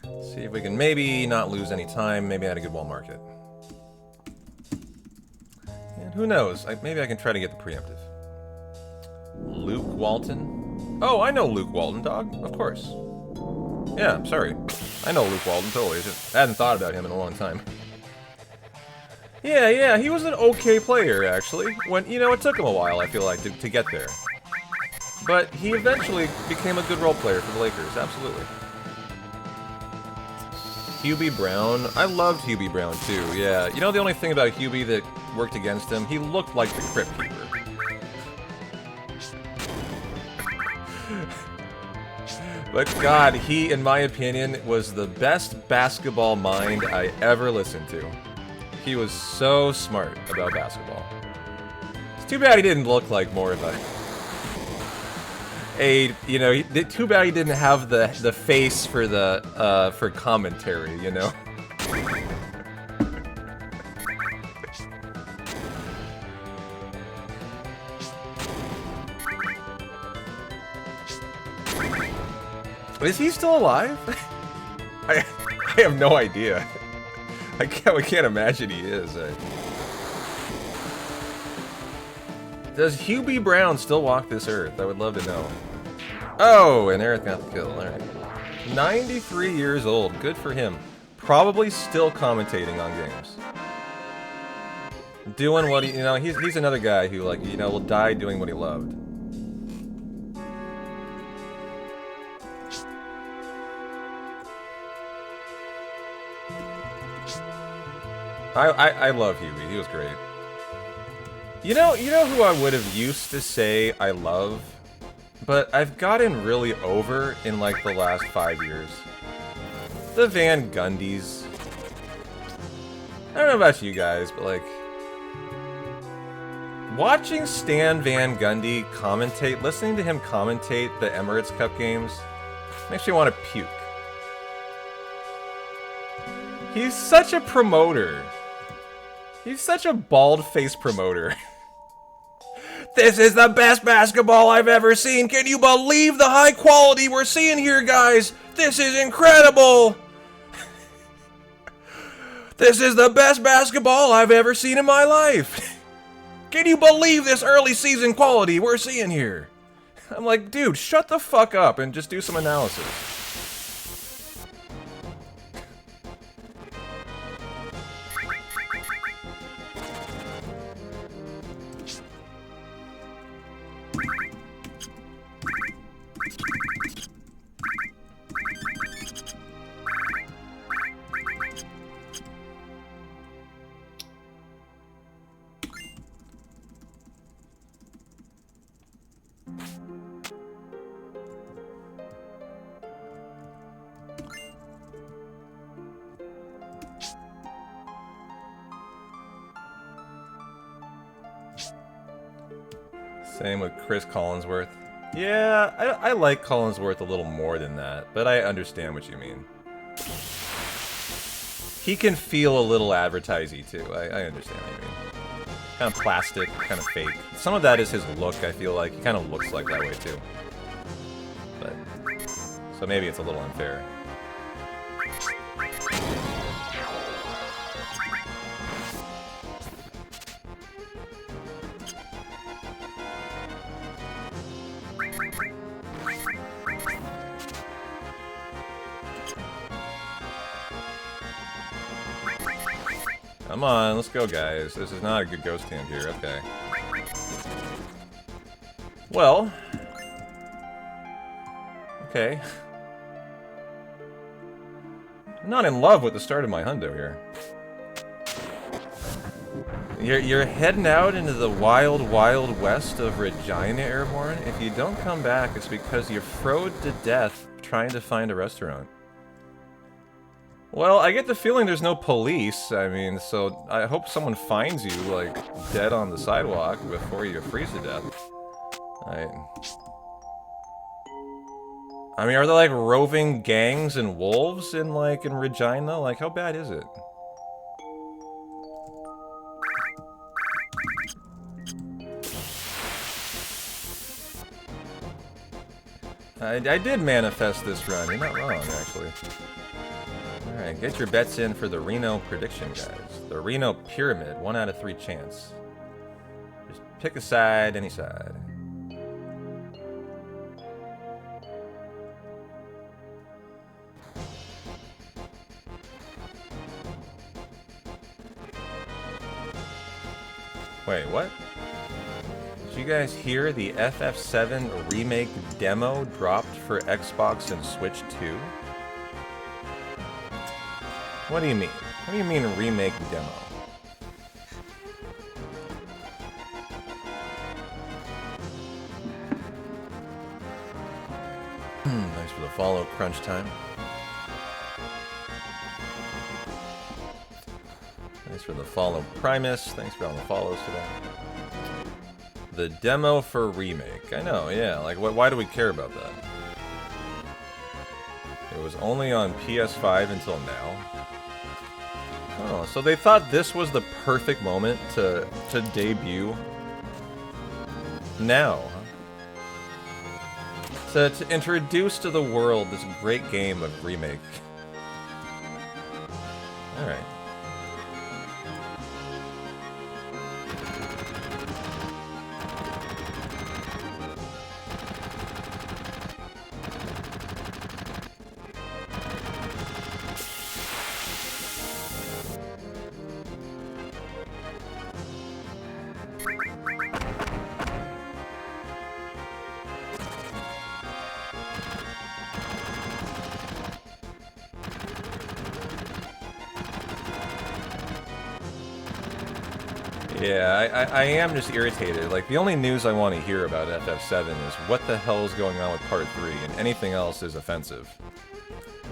See if we can maybe not lose any time, maybe at a good wall market. And who knows, maybe I can try to get the preemptive. Luke Walton? Oh, I know Luke Walton, dog, of course. Yeah, I'm sorry. I know Luke Walton, totally. I hadn't thought about him in a long time. Yeah, he was an okay player, actually. When, you know, it took him a while, I feel like, to get there. But he eventually became a good role player for the Lakers, absolutely. Hubie Brown. I loved Hubie Brown, too, yeah. You know the only thing about Hubie that worked against him? He looked like the Crypt Keeper. But God, he, in my opinion, was the best basketball mind I ever listened to. He was so smart about basketball. It's too bad he didn't look like more of you know, too bad he didn't have the face for for commentary, you know. Is he still alive? I have no idea. we can't imagine he is. Does Hugh B. Brown still walk this earth? I would love to know. Oh, and Eric got the kill. Alright. 93 years old. Good for him. Probably still commentating on games. Doing what he, you know, he's another guy who, like, you know, will die doing what he loved. I love Huey. He was great. You know who I would have used to say I love, but I've gotten really over in like the last 5 years. The Van Gundys. I don't know about you guys, but like watching Stan Van Gundy commentate, listening to him commentate the Emirates Cup games, makes me want to puke. He's such a promoter. He's such a bald-faced promoter. This is the best basketball I've ever seen. Can you believe the high quality we're seeing here, guys? This is incredible. This is the best basketball I've ever seen in my life. Can you believe this early season quality we're seeing here? I'm like, dude, shut the fuck up and just do some analysis. Same with Chris Collinsworth. Yeah, I like Collinsworth a little more than that, but I understand what you mean. He can feel a little advertisey too. I understand what you mean. Kind of plastic, kind of fake. Some of that is his look, I feel like. He kind of looks like that way too. But so maybe it's a little unfair. Come on, let's go, guys. This is not a good ghost hand here. Okay. Well. Okay. I'm not in love with the start of my Hundo here. You're heading out into the wild, wild west of Regina, Airborne. If you don't come back, it's because you're froed to death trying to find a restaurant. Well, I get the feeling there's no police. I mean, so I hope someone finds you, like, dead on the sidewalk before you freeze to death. I mean, are there, like, roving gangs and wolves in Regina? Like, how bad is it? I did manifest this run. You're not wrong, actually. Alright, get your bets in for the Reno prediction, guys. The Reno Pyramid, 1 out of 3 chance. Just pick a side, any side. Wait, what? Did you guys hear the FF7 remake demo dropped for Xbox and Switch 2? What do you mean? What do you mean remake demo? Thanks for the follow, crunch time. Thanks for the follow, Primus. Thanks for all the follows today. The demo for remake. I know, yeah. Like, why do we care about that? It was only on PS5 until now. Oh, so they thought this was the perfect moment to debut now, huh? So to introduce to the world this great game of remake. Alright. Yeah, I am just irritated. Like, the only news I want to hear about FF7 is what the hell is going on with Part 3, and anything else is offensive.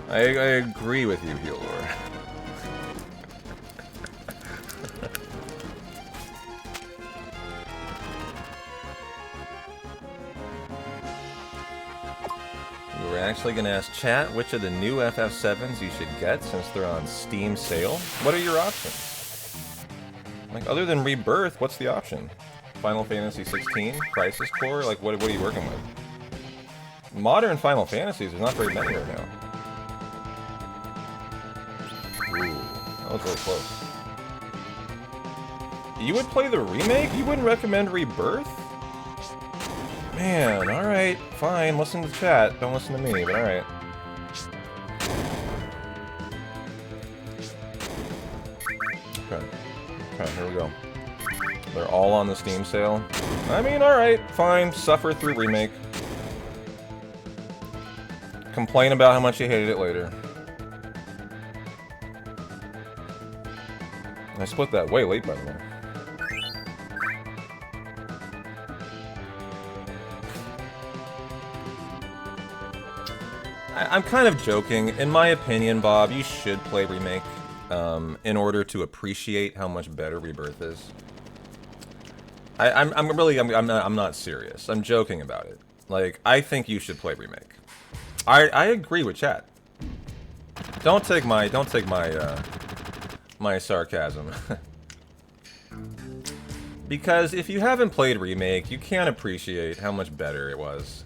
I agree with you, Healor. We were actually going to ask chat which of the new FF7s you should get since they're on Steam sale. What are your options? Like, other than Rebirth, what's the option? Final Fantasy 16? Crisis Core? Like, what are you working with? Modern Final Fantasies, there's not very many right now. Ooh, that was really close. You would play the remake? You wouldn't recommend Rebirth? Man, alright, fine, listen to chat, don't listen to me, but alright. Okay, here we go. They're all on the Steam sale. I mean, alright, fine, suffer through remake. Complain about how much you hated it later. I split that way late, by the way. I'm kind of joking. In my opinion, Bob, you should play Remake in order to appreciate how much better Rebirth is. I'm not serious. I'm joking about it. Like, I think you should play Remake. I agree with chat. Don't take my my sarcasm. Because if you haven't played Remake, you can't appreciate how much better it was.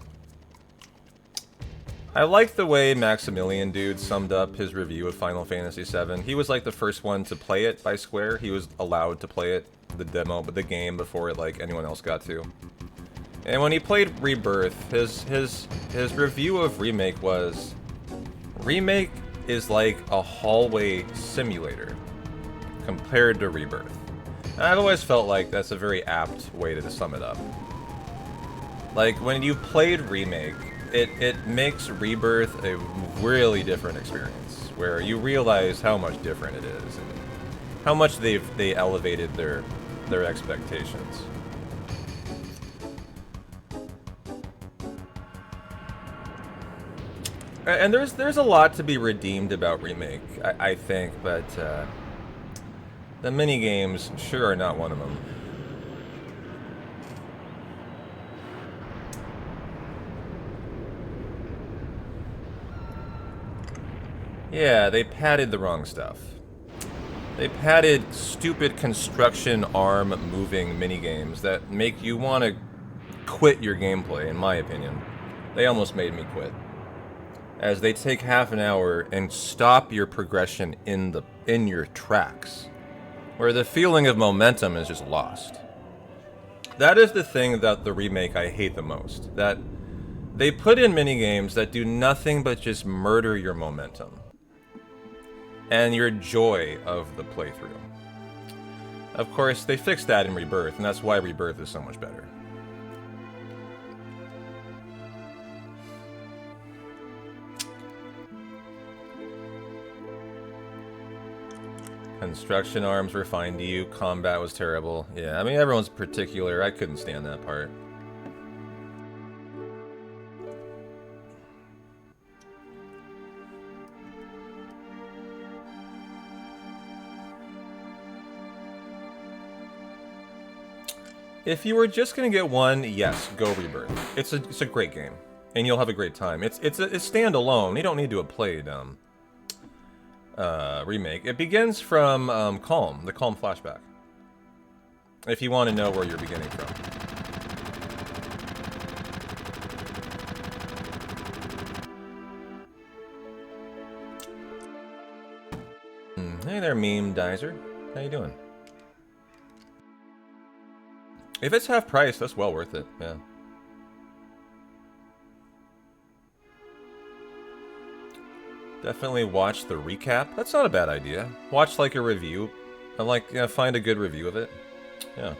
I like the way Maximilian Dude summed up his review of Final Fantasy VII. He was like the first one to play it by Square. He was allowed to play it, the demo, but the game before it like anyone else got to. And when he played Rebirth, his review of Remake was, Remake is like a hallway simulator compared to Rebirth. And I've always felt like that's a very apt way to sum it up. Like, when you played Remake, it makes Rebirth a really different experience, where you realize how much different it is, and how much they elevated their expectations. And there's a lot to be redeemed about Remake, I think, but the mini-games sure are not one of them. Yeah, they padded the wrong stuff. They padded stupid construction arm moving minigames that make you want to quit your gameplay, in my opinion. They almost made me quit. As they take half an hour and stop your progression in your tracks, where the feeling of momentum is just lost. That is the thing about the remake I hate the most. That they put in minigames that do nothing but just murder your momentum and your joy of the playthrough. Of course, they fixed that in Rebirth, and that's why Rebirth is so much better. Construction arms were fine to you, combat was terrible. Yeah, I mean, everyone's particular, I couldn't stand that part. If you were just gonna get one, yes, go Rebirth. It's a great game, and you'll have a great time. It's standalone. You don't need to have played remake. It begins from Calm, the Calm flashback. If you want to know where you're beginning from. Hey there, Meme Dizer. How you doing? If it's half price, that's well worth it, yeah. Definitely watch the recap. That's not a bad idea. Watch like a review. And like, yeah, find a good review of it. Yeah.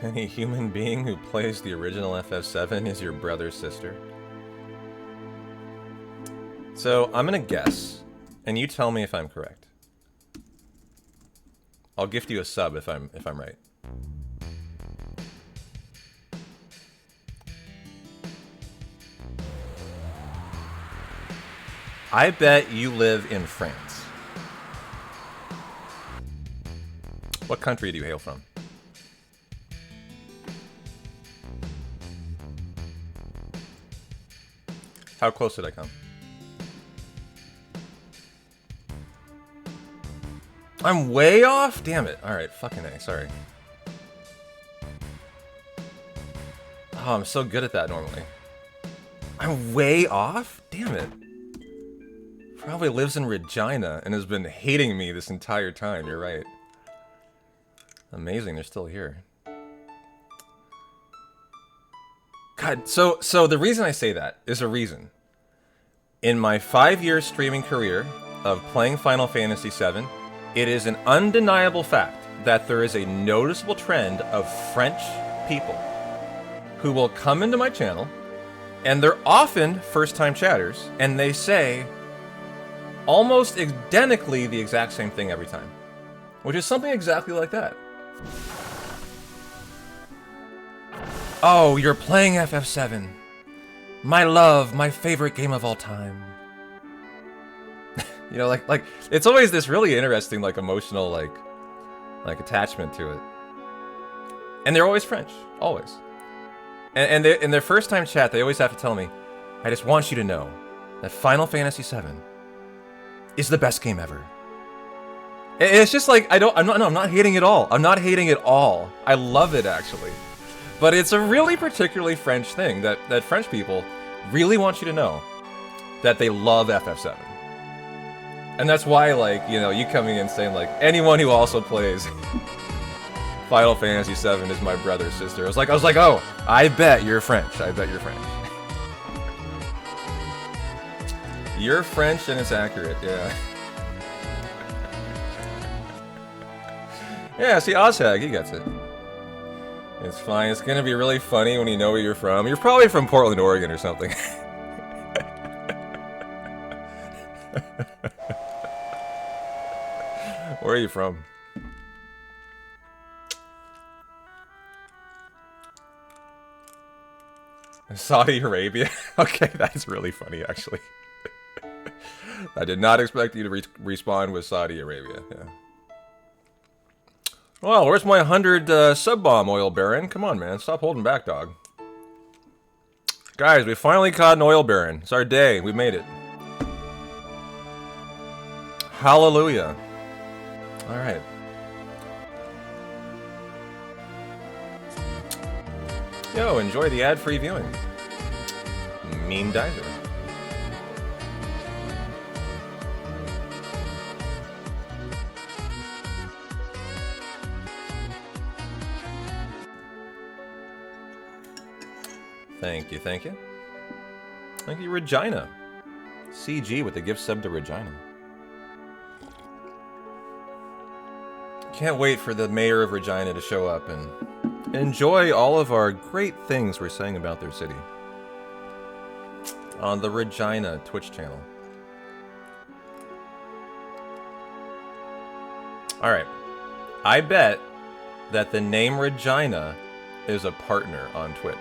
Any human being who plays the original FF7 is your brother's sister. So I'm gonna guess, and you tell me if I'm correct. I'll gift you a sub if I'm right. I bet you live in France. What country do you hail from? How close did I come? I'm way off? Damn it. Alright, fucking A, sorry. Oh, I'm so good at that normally. I'm way off? Damn it. Probably lives in Regina and has been hating me this entire time, you're right. Amazing, they're still here. God, so the reason I say that is a reason. In my 5-year streaming career of playing Final Fantasy VII, it is an undeniable fact that there is a noticeable trend of French people who will come into my channel, and they're often first-time chatters, and they say almost identically the exact same thing every time, which is something exactly like that. Oh, you're playing FF7. My love, my favorite game of all time. You know, like it's always this really interesting, like, emotional, like attachment to it. And they're always French, always. And they, in their first time chat, they always have to tell me, I just want you to know that Final Fantasy VII is the best game ever. It's just like, I'm not hating it all. I'm not hating it all. I love it, actually. But it's a really particularly French thing that French people really want you to know that they love FF7. And that's why, like, you know, you coming in saying, like, anyone who also plays Final Fantasy VII is my brother or sister. I was like, oh, I bet you're French. I bet you're French. You're French and it's accurate, yeah. Yeah, see, Ozhag, he gets it. It's fine. It's gonna be really funny when you know where you're from. You're probably from Portland, Oregon or something. Where are you from? Saudi Arabia? Okay, that's really funny, actually. I did not expect you to respond with Saudi Arabia, yeah. Well, where's my 100 sub-bomb, Oil Baron? Come on, man. Stop holding back, dog. Guys, we finally caught an Oil Baron. It's our day. We made it. Hallelujah. Alright. Yo, enjoy the ad-free viewing. Mean Diver. Thank you, thank you. Thank you, Regina. CG with the gift sub to Regina. Can't wait for the mayor of Regina to show up and enjoy all of our great things we're saying about their city. On the Regina Twitch channel. Alright. I bet that the name Regina is a partner on Twitch.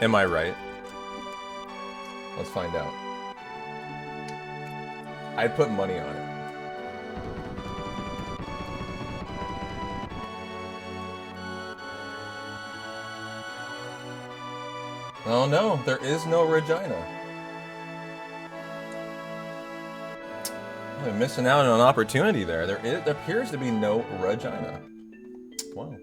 Am I right? Let's find out. I'd put money on it. Oh no, there is no Regina. I'm missing out on an opportunity there. There appears to be no Regina. Wow.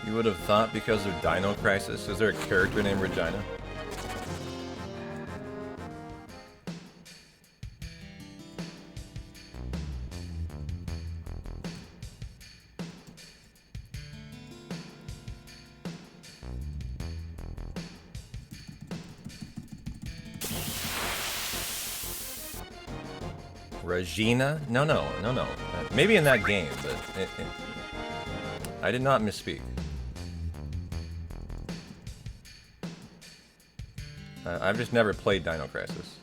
You would have thought because of Dino Crisis. Is there a character named Regina? Regina? No. Maybe in that game, but I did not misspeak. I've just never played Dino Crisis.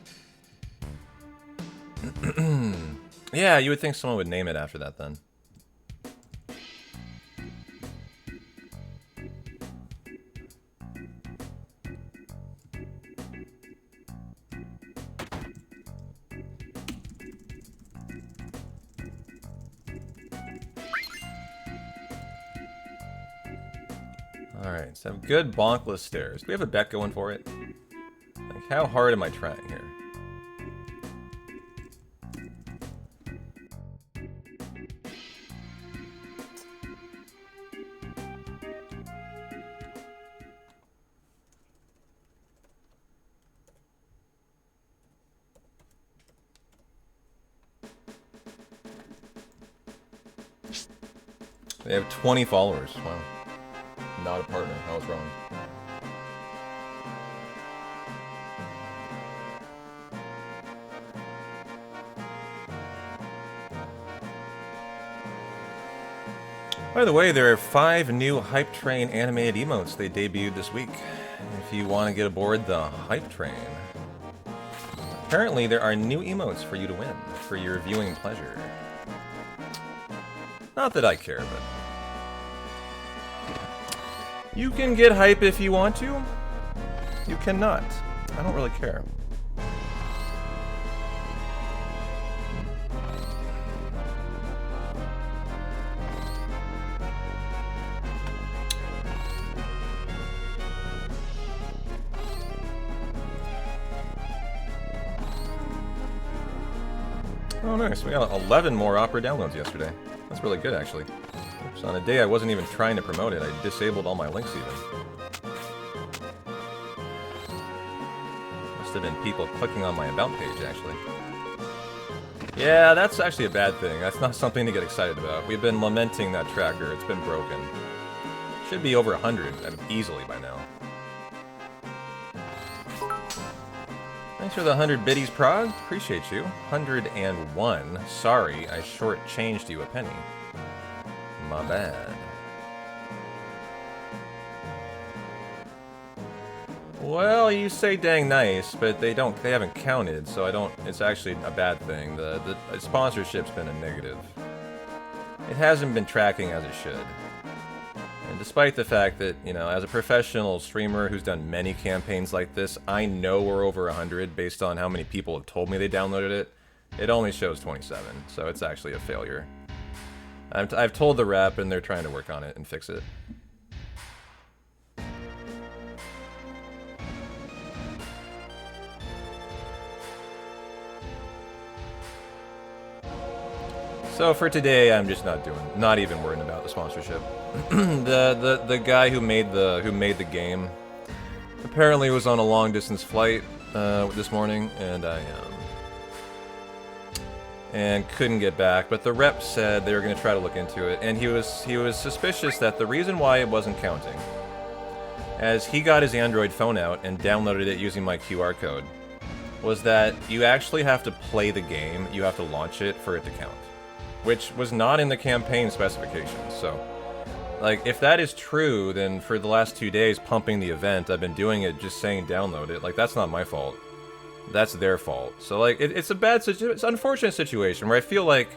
Yeah, you would think someone would name it after that then. Alright, so good bonkless stairs. Do we have a bet going for it? Like, how hard am I trying here? They have 20 followers. Wow. Not a partner. I was wrong. By the way, there are 5 new Hype Train animated emotes they debuted this week. If you want to get aboard the Hype Train. Apparently, there are new emotes for you to win, for your viewing pleasure. Not that I care, but... You can get hype if you want to. You cannot. I don't really care. Oh, nice. We got 11 more opera downloads yesterday. That's really good, actually. So on a day I wasn't even trying to promote it, I disabled all my links even. Must have been people clicking on my About page, actually. Yeah, that's actually a bad thing. That's not something to get excited about. We've been lamenting that tracker. It's been broken. Should be over 100 easily by now. Thanks for the 100 biddies, Prague. Appreciate you. 101. Sorry, I shortchanged you a penny. My bad. Well, you say dang nice, but they haven't counted, so it's actually a bad thing. The sponsorship's been a negative. It hasn't been tracking as it should. And despite the fact that, you know, as a professional streamer who's done many campaigns like this, I know we're over 100 based on how many people have told me they downloaded it. It only shows 27, so it's actually a failure. I've told the rep, and they're trying to work on it and fix it. So for today, I'm just not even worrying about the sponsorship. the guy who made the game apparently was on a long distance flight this morning, and couldn't get back. But the rep said they were going to try to look into it, and he was suspicious that the reason why it wasn't counting, as he got his Android phone out and downloaded it using my QR code, was that you actually have to play the game, you have to launch it for it to count, which was not in the campaign specifications. So, like, if that is true, then for the last 2 days pumping the event, I've been doing it just saying download it. Like, that's not my fault. That's their fault. So, like, it's it's an unfortunate situation where I feel like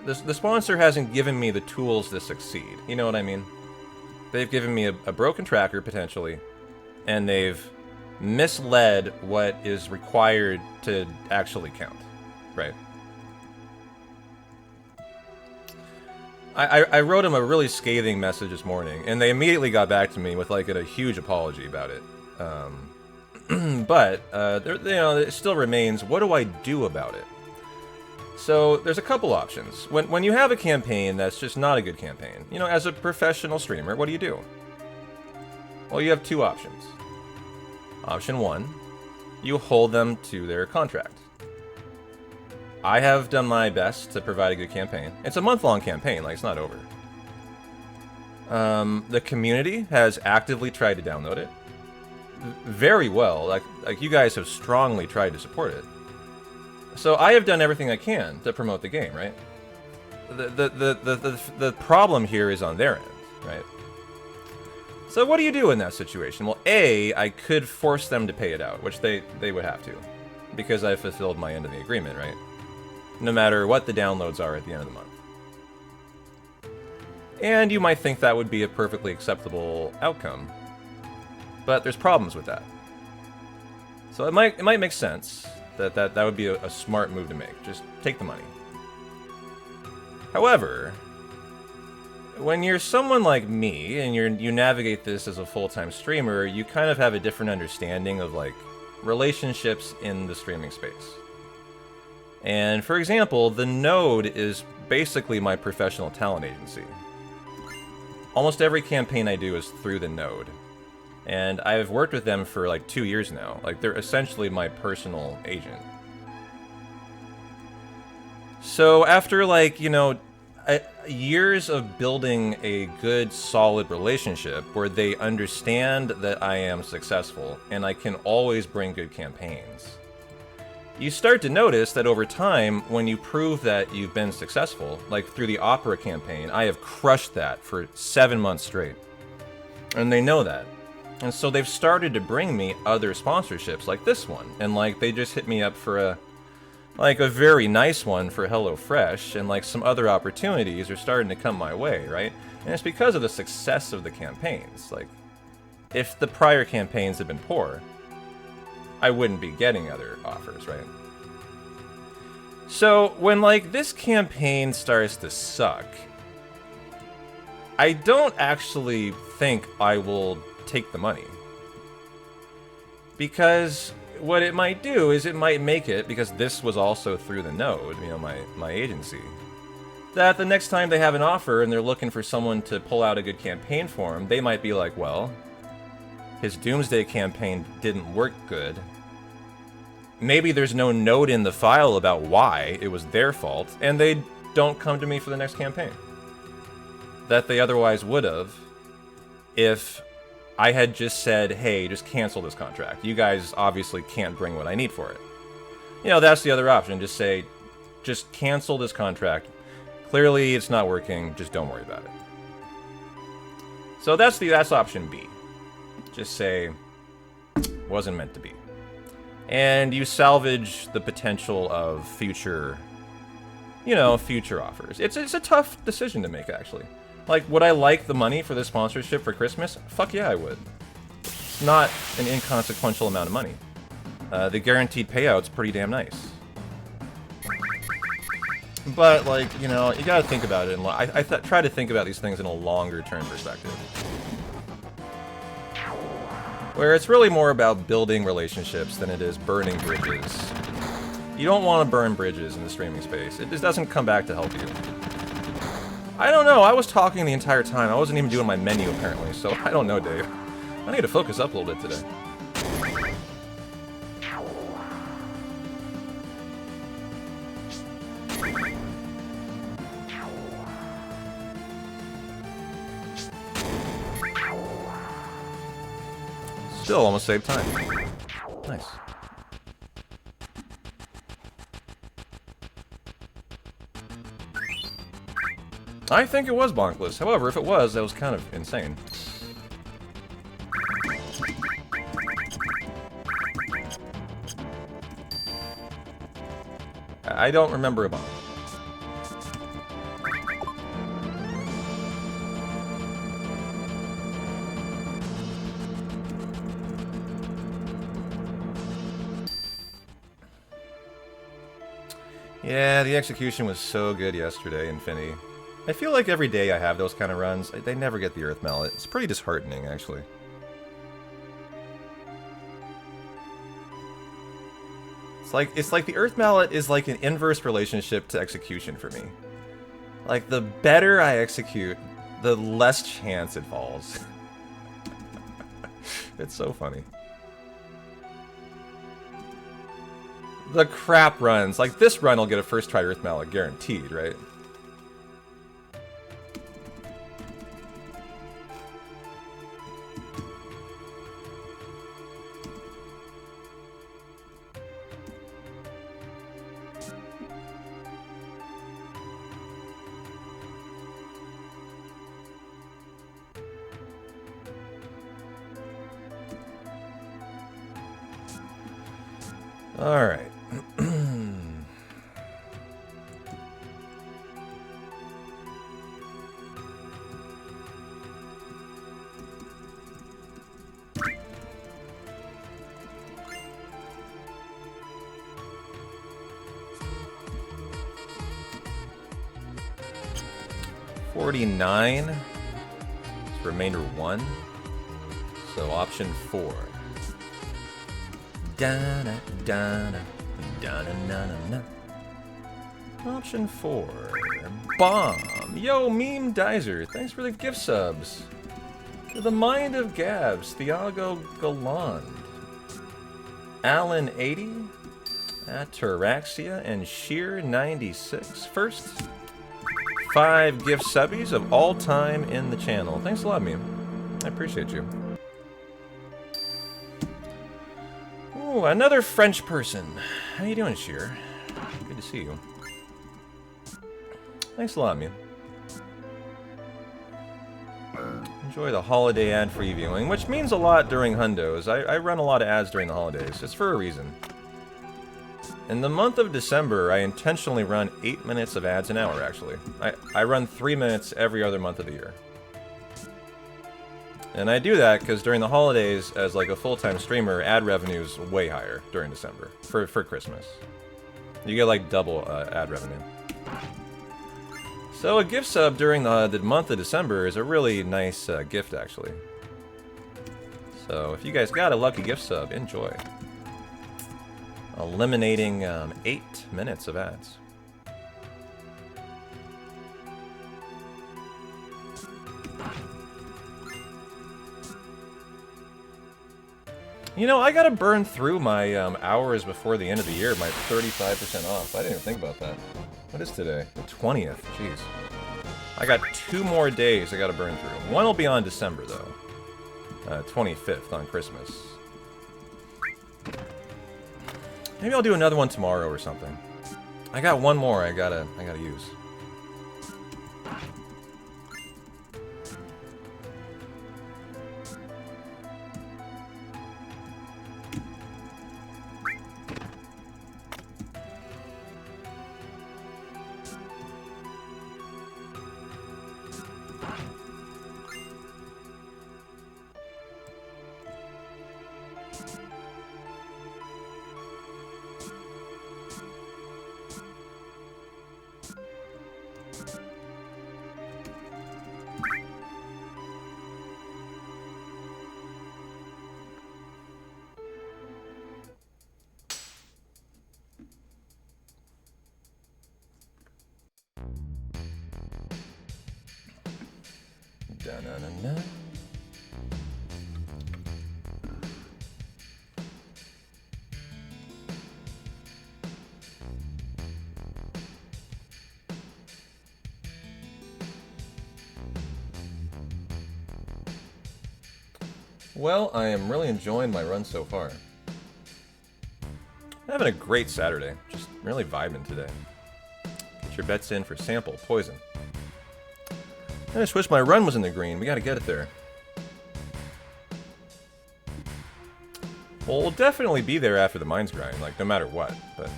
the sponsor hasn't given me the tools to succeed. You know what I mean? They've given me a broken tracker, potentially, and they've misled what is required to actually count, right? I wrote them a really scathing message this morning, and they immediately got back to me with like a huge apology about it. But it still remains, what do I do about it? So there's a couple options. When you have a campaign that's just not a good campaign, you know, as a professional streamer, what do? Well, you have two options. Option one, you hold them to their contract. I have done my best to provide a good campaign. It's a month-long campaign, like, it's not over. The community has actively tried to download it. Very well, like you guys have strongly tried to support it. So I have done everything I can to promote the game, right? The problem here is on their end, right? So what do you do in that situation? Well, A, I could force them to pay it out, which they would have to, because I fulfilled my end of the agreement, right? No matter what the downloads are at the end of the month. And you might think that would be a perfectly acceptable outcome, but there's problems with that. So it might make sense that would be a smart move to make. Just take the money. However, when you're someone like me and you navigate this as a full-time streamer, you kind of have a different understanding of like relationships in the streaming space. And for example, the Node is basically my professional talent agency. Almost every campaign I do is through the Node. And I've worked with them for like 2 years now. Like, they're essentially my personal agent. So after like, you know, years of building a good, solid relationship where they understand that I am successful and I can always bring good campaigns, you start to notice that over time, when you prove that you've been successful, like through the opera campaign, I have crushed that for 7 months straight. And they know that. And so they've started to bring me other sponsorships like this one. And like, they just hit me up for a very nice one for HelloFresh, and like some other opportunities are starting to come my way, right? And it's because of the success of the campaigns. Like, if the prior campaigns had been poor, I wouldn't be getting other offers, right? So when like this campaign starts to suck, I don't actually think I will take the money. Because what it might do is it might make it, because this was also through the Node, you know, my agency, that the next time they have an offer and they're looking for someone to pull out a good campaign for them, they might be like, well, his Doomsday campaign didn't work good. Maybe there's no note in the file about why it was their fault, and they don't come to me for the next campaign that they otherwise would have if I had just said, hey, just cancel this contract. You guys obviously can't bring what I need for it. You know, that's the other option. Just say, just cancel this contract. Clearly it's not working. Just don't worry about it. So that's option B. Just say, wasn't meant to be. And you salvage the potential of future, you know, future offers. It's a tough decision to make, actually. Like, would I like the money for this sponsorship for Christmas? Fuck yeah, I would. It's not an inconsequential amount of money. The guaranteed payout's pretty damn nice. But, like, you know, you gotta think about it. And I try to think about these things in a longer-term perspective. Where it's really more about building relationships than it is burning bridges. You don't want to burn bridges in the streaming space. It just doesn't come back to help you. I don't know, I was talking the entire time. I wasn't even doing my menu, apparently, so I don't know, Dave. I need to focus up a little bit today. Still almost saved time. Nice. I think it was bonkless. However, if it was, that was kind of insane. I don't remember a bonk. Yeah, the execution was so good yesterday, Infinity. I feel like every day I have those kind of runs, they never get the Earth Mallet. It's pretty disheartening, actually. It's like the Earth Mallet is like an inverse relationship to execution for me. Like, the better I execute, the less chance it falls. It's so funny. The crap runs. Like, this run will get a first try Earth Mallet guaranteed, right? All right. $49. It's remainder 1. So option 4. Da-na, da-na, da-na-na-na-na. Option 4. Bomb. Yo, Meme Dizer. Thanks for the gift subs. To the Mind of Gabs, Thiago Galland, Alan 80, Ataraxia, and Sheer 96. First 5 gift subbies of all time in the channel. Thanks a lot, Meme. I appreciate you. Ooh, another French person. How you doing, Sheer? Good to see you. Thanks a lot, Meme. Enjoy the holiday ad-free viewing, which means a lot during Hundos. I run a lot of ads during the holidays. It's for a reason. In the month of December, I intentionally run 8 minutes of ads an hour, actually. I run 3 minutes every other month of the year. And I do that because during the holidays, as like a full-time streamer, ad revenue's way higher during December for Christmas. You get like double ad revenue. So a gift sub during the month of December is a really nice gift, actually. So if you guys got a lucky gift sub, enjoy. Eliminating 8 minutes of ads. You know, I gotta burn through my hours before the end of the year, my 35% off. I didn't even think about that. What is today? The 20th. Jeez. I got 2 more days I gotta burn through. One will be on December, though. 25th on Christmas. Maybe I'll do another one tomorrow or something. I got one more I gotta use. Da-na-na-na. Well, I am really enjoying my run so far. Having a great Saturday. Just really vibing today. Get your bets in for sample, poison. I just wish my run was in the green. We gotta get it there. Well, we'll definitely be there after the mines grind, like, no matter what, but...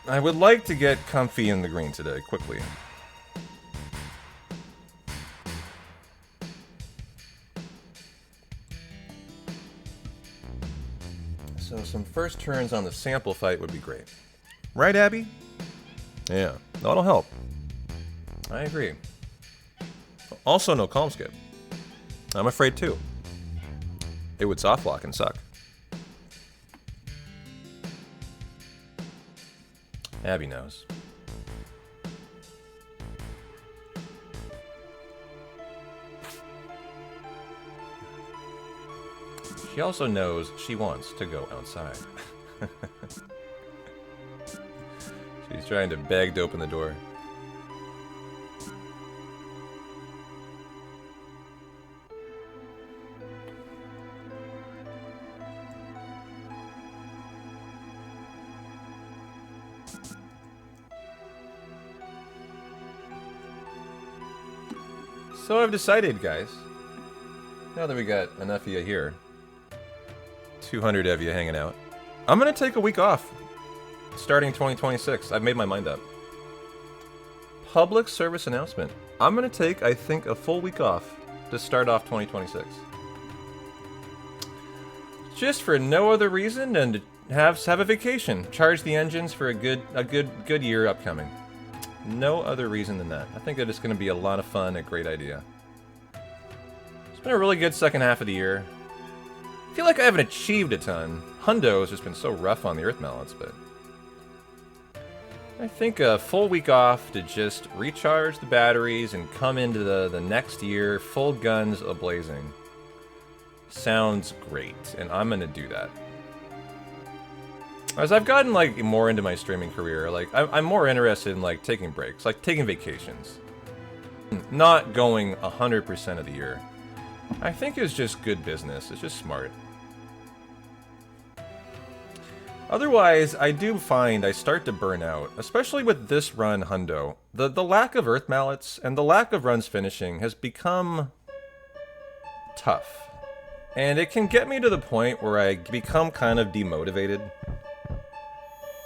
I would like to get comfy in the green today, quickly. So some first turns on the sample fight would be great. Right, Abby? Yeah, that'll help. I agree. Also, no calm skip. I'm afraid too. It would soft lock and suck. Abby knows. She also knows she wants to go outside. She's trying to beg to open the door. So I've decided, guys, now that we got enough of you here, 200 of you hanging out, I'm gonna take a week off. Starting 2026. I've made my mind up. Public service announcement. I'm gonna take, I think, a full week off to start off 2026. Just for no other reason than to have a vacation. Charge the engines for a good year upcoming. No other reason than that. I think that it's gonna be a lot of fun, a great idea. It's been a really good second half of the year. I feel like I haven't achieved a ton. Hundo has just been so rough on the Earth Mallets, but I think a full week off to just recharge the batteries and come into the next year full guns a-blazing sounds great, and I'm gonna do that. As I've gotten like more into my streaming career, like I'm more interested in like taking breaks, like taking vacations, not going 100% of the year. I think it's just good business. It's just smart. Otherwise, I do find I start to burn out, especially with this run Hundo. The lack of Earth Mallets and the lack of runs finishing has become tough. And it can get me to the point where I become kind of demotivated.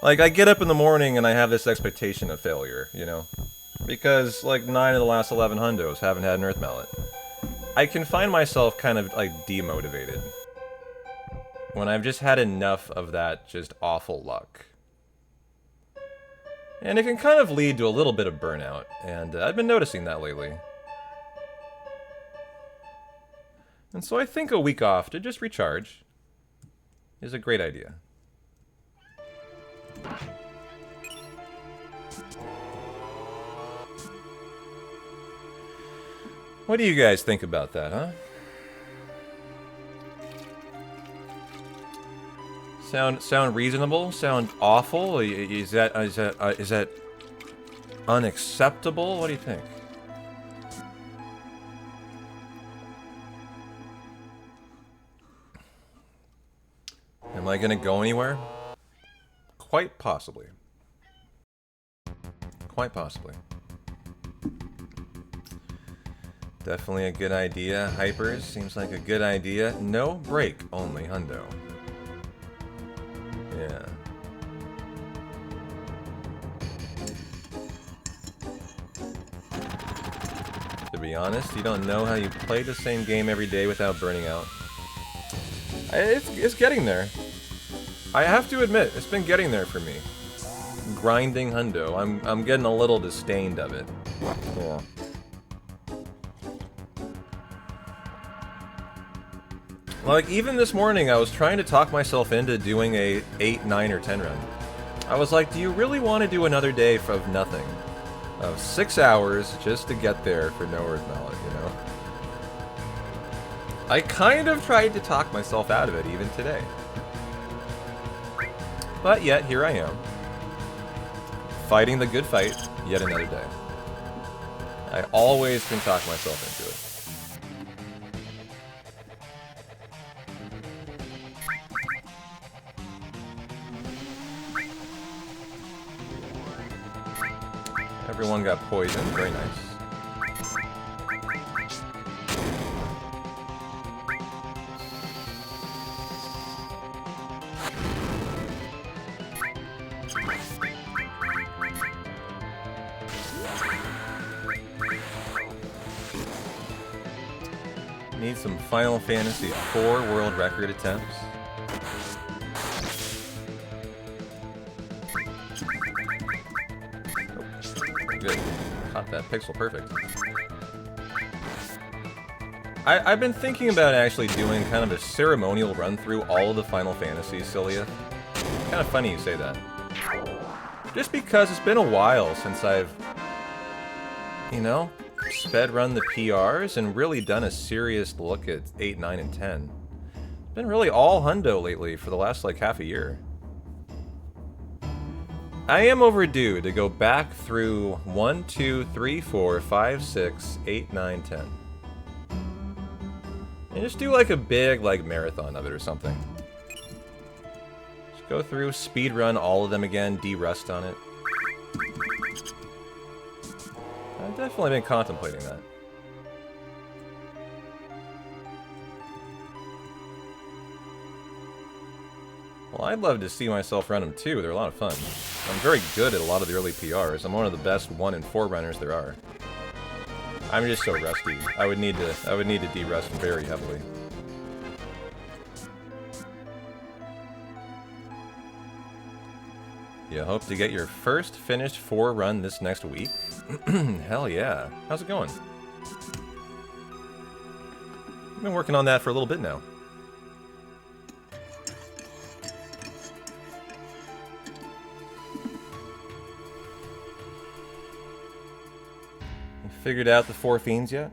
Like, I get up in the morning and I have this expectation of failure, you know? Because, like, 9 of the last 11 Hundos haven't had an Earth Mallet. I can find myself kind of, like, demotivated when I've just had enough of that just awful luck. And it can kind of lead to a little bit of burnout, and I've been noticing that lately. And so I think a week off to just recharge is a great idea. What do you guys think about that, huh? Sound reasonable? Sound awful? Is that unacceptable? What do you think? Am I gonna go anywhere? Quite possibly. Quite possibly. Definitely a good idea. Hypers seems like a good idea. No break, only Hundo. Yeah. To be honest, you don't know how you play the same game every day without burning out. It's getting there. I have to admit, it's been getting there for me. Grinding Hundo. I'm getting a little disdained of it. Yeah. Like, even this morning, I was trying to talk myself into doing a 8, 9, or 10 run. I was like, do you really want to do another day of nothing? Of 6 hours just to get there for no Earth Mallet, you know? I kind of tried to talk myself out of it even today. But yet, here I am. Fighting the good fight, yet another day. I always can talk myself into it. Everyone got poisoned. Very nice. Need some Final Fantasy IV world record attempts. Good. Caught that pixel perfect. I've been thinking about actually doing kind of a ceremonial run through all of the Final Fantasies, Cilia. Kind of funny you say that. Just because it's been a while since I've, you know, sped run the PRs and really done a serious look at 8, 9, and 10. It's been really all Hundo lately for the last like half a year. I am overdue to go back through 1, 2, 3, 4, 5, 6, 8, 9, 10. And just do like a big like marathon of it or something. Just go through, speed run all of them again, de-rust on it. I've definitely been contemplating that. Well, Well, I'd love to see myself run them too. They're a lot of fun. I'm very good at a lot of the early PRs. I'm one of the best 1 and 4 runners there are. I'm just so rusty. I would need to de-rust very heavily. You hope to get your first finished 4 run this next week? Hell yeah. How's it going? I've been working on that for a little bit now. You figured out the 4 fiends yet?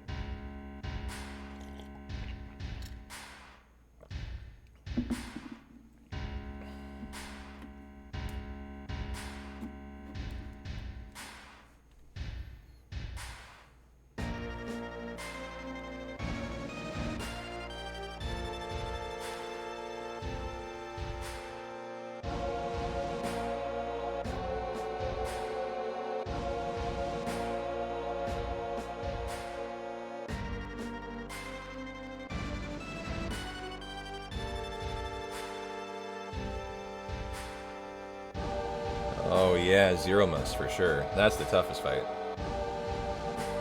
Oh yeah, Zero Mus for sure. That's the toughest fight.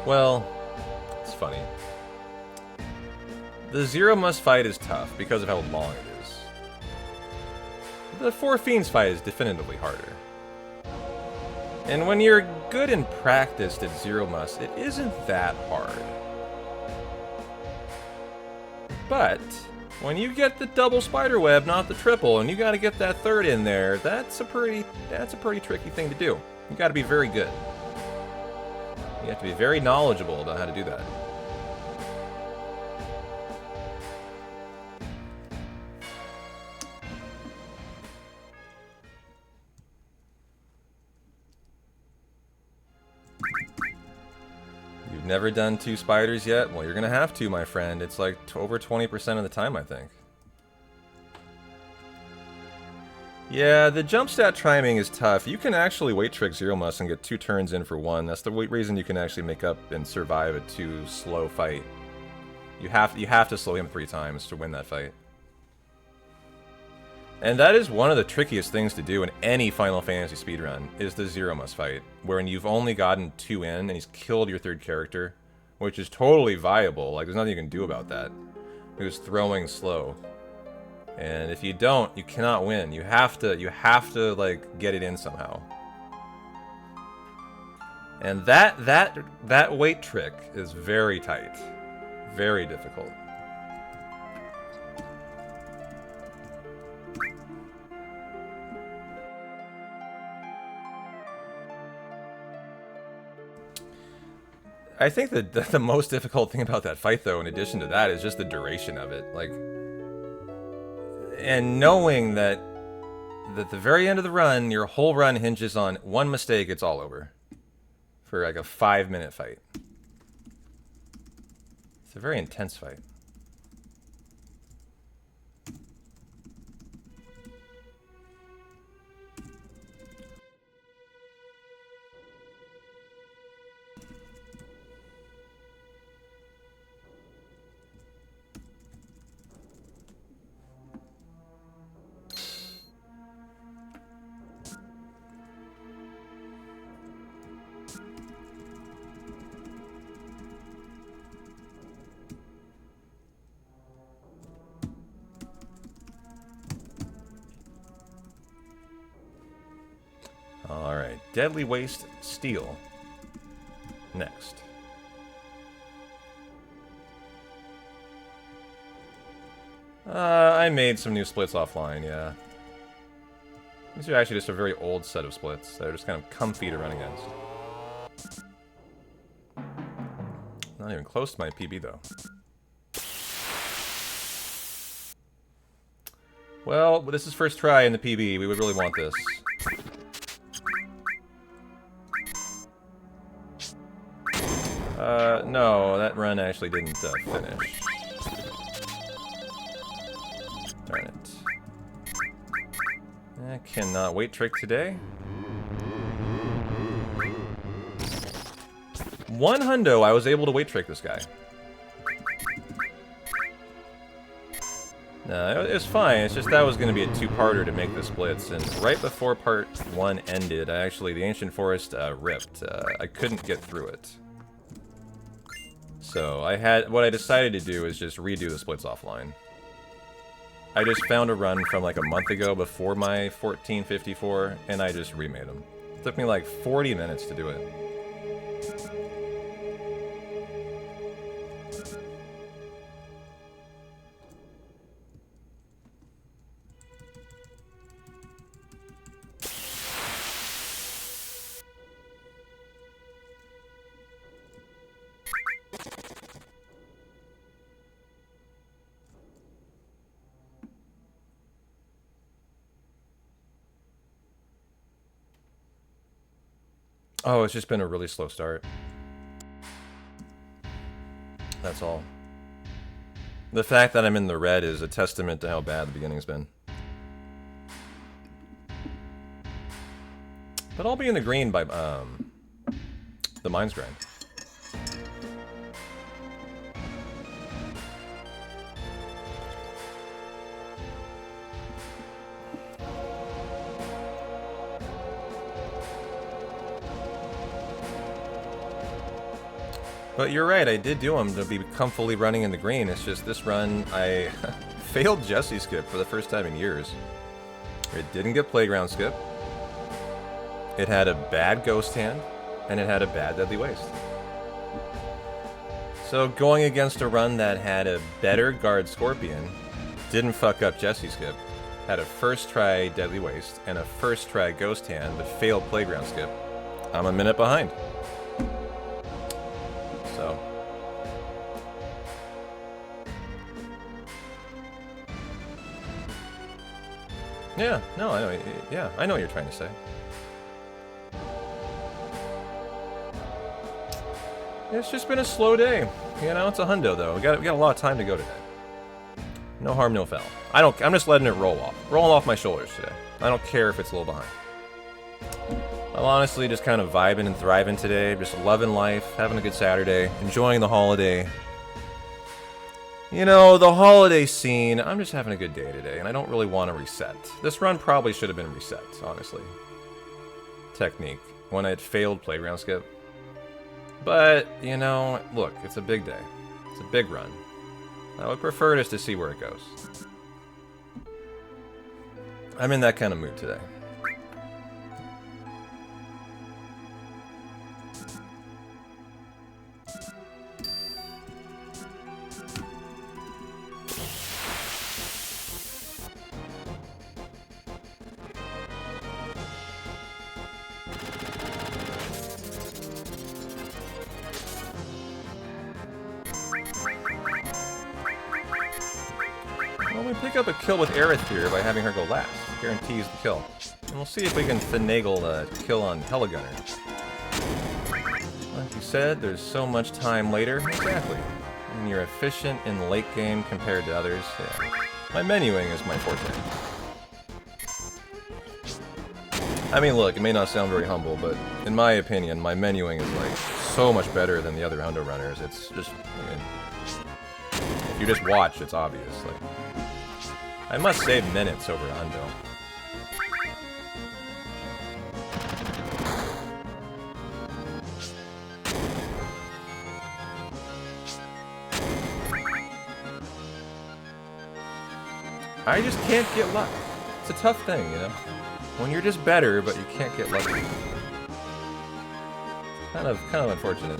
Well, it's funny. The Zero Mus fight is tough because of how long it is. The 4 Fiends fight is definitively harder. And when you're good and practiced at Zero Mus, it isn't that hard. But when you get the double spiderweb, not the triple, and you got to get that 3rd in there, that's a pretty tricky thing to do. You got to be very good. You have to be very knowledgeable about how to do that. You've never done 2 spiders yet? Well, you're gonna have to, my friend. It's like over 20% of the time, I think. Yeah, the jump stat timing is tough. You can actually weight trick Zero Mus and get 2 turns in for 1. That's the reason you can actually make up and survive a 2 slow fight. You have to slow him 3 times to win that fight. And that is one of the trickiest things to do in any Final Fantasy speedrun, is the Zero Mus fight, wherein you've only gotten 2 in, and he's killed your 3rd character, which is totally viable. Like, there's nothing you can do about that. He was throwing slow. And if you don't, you cannot win. You have to like, get it in somehow. And that weight trick is very tight. Very difficult. I think that the most difficult thing about that fight, though, in addition to that, is just the duration of it. Like, and knowing that at the very end of the run, your whole run hinges on one mistake, it's all over. For like a 5-minute fight. It's a very intense fight. Alright, Deadly Waste Steel. Next. I made some new splits offline, yeah. These are actually just a very old set of splits. They're just kind of comfy to run against. Not even close to my PB, though. Well, this is first try in the PB. We would really want this. No, that run actually didn't finish. Darn it. I cannot weight trick today. 1 hundo, I was able to weight trick this guy. No, it was fine. It's just that was going to be a two-parter to make the splits, and right before part 1 ended, the Ancient Forest ripped. I couldn't get through it. So what I decided to do is just redo the splits offline. I just found a run from like a month ago before my 1454, and I just remade them. It took me like 40 minutes to do it. Oh, it's just been a really slow start. That's all. The fact that I'm in the red is a testament to how bad the beginning's been. But I'll be in the green by the Mines Grind. But you're right, I did do them to be comfortably running in the green. It's just this run, I failed Jesse skip for the first time in years. It didn't get playground skip. It had a bad ghost hand, and it had a bad deadly waste. So going against a run that had a better guard scorpion, didn't fuck up Jesse skip, had a first try deadly waste, and a first try ghost hand, but failed playground skip, I'm a minute behind. So. Yeah, no, I know. Yeah, I know what you're trying to say. It's just been a slow day. You know, it's a hundo though. We got a lot of time to go today. No harm, no foul. I'm just letting it roll off. Rolling off my shoulders today. I don't care if it's a little behind. I'm honestly just kind of vibing and thriving today, just loving life, having a good Saturday, enjoying the holiday. You know, the holiday scene, I'm just having a good day today, and I don't really want to reset. This run probably should have been reset, honestly. Technique, when I had failed playground skip. But, you know, look, it's a big day. It's a big run. I would prefer just to see where it goes. I'm in that kind of mood today. Well, we pick up a kill with Aerith here by having her go last. Guarantees the kill. And we'll see if we can finagle the kill on Heligunner. Like you said, there's so much time later. Exactly. And you're efficient in the late game compared to others. Yeah. My menuing is my forte. I mean, look, it may not sound very humble, but in my opinion, my menuing is like so much better than the other Hundo runners. It's just, I mean, if you just watch, it's obvious. Like, I must save minutes over Hundo. I just can't get luck. It's a tough thing, you know? When you're just better, but you can't get lucky. Kind of unfortunate.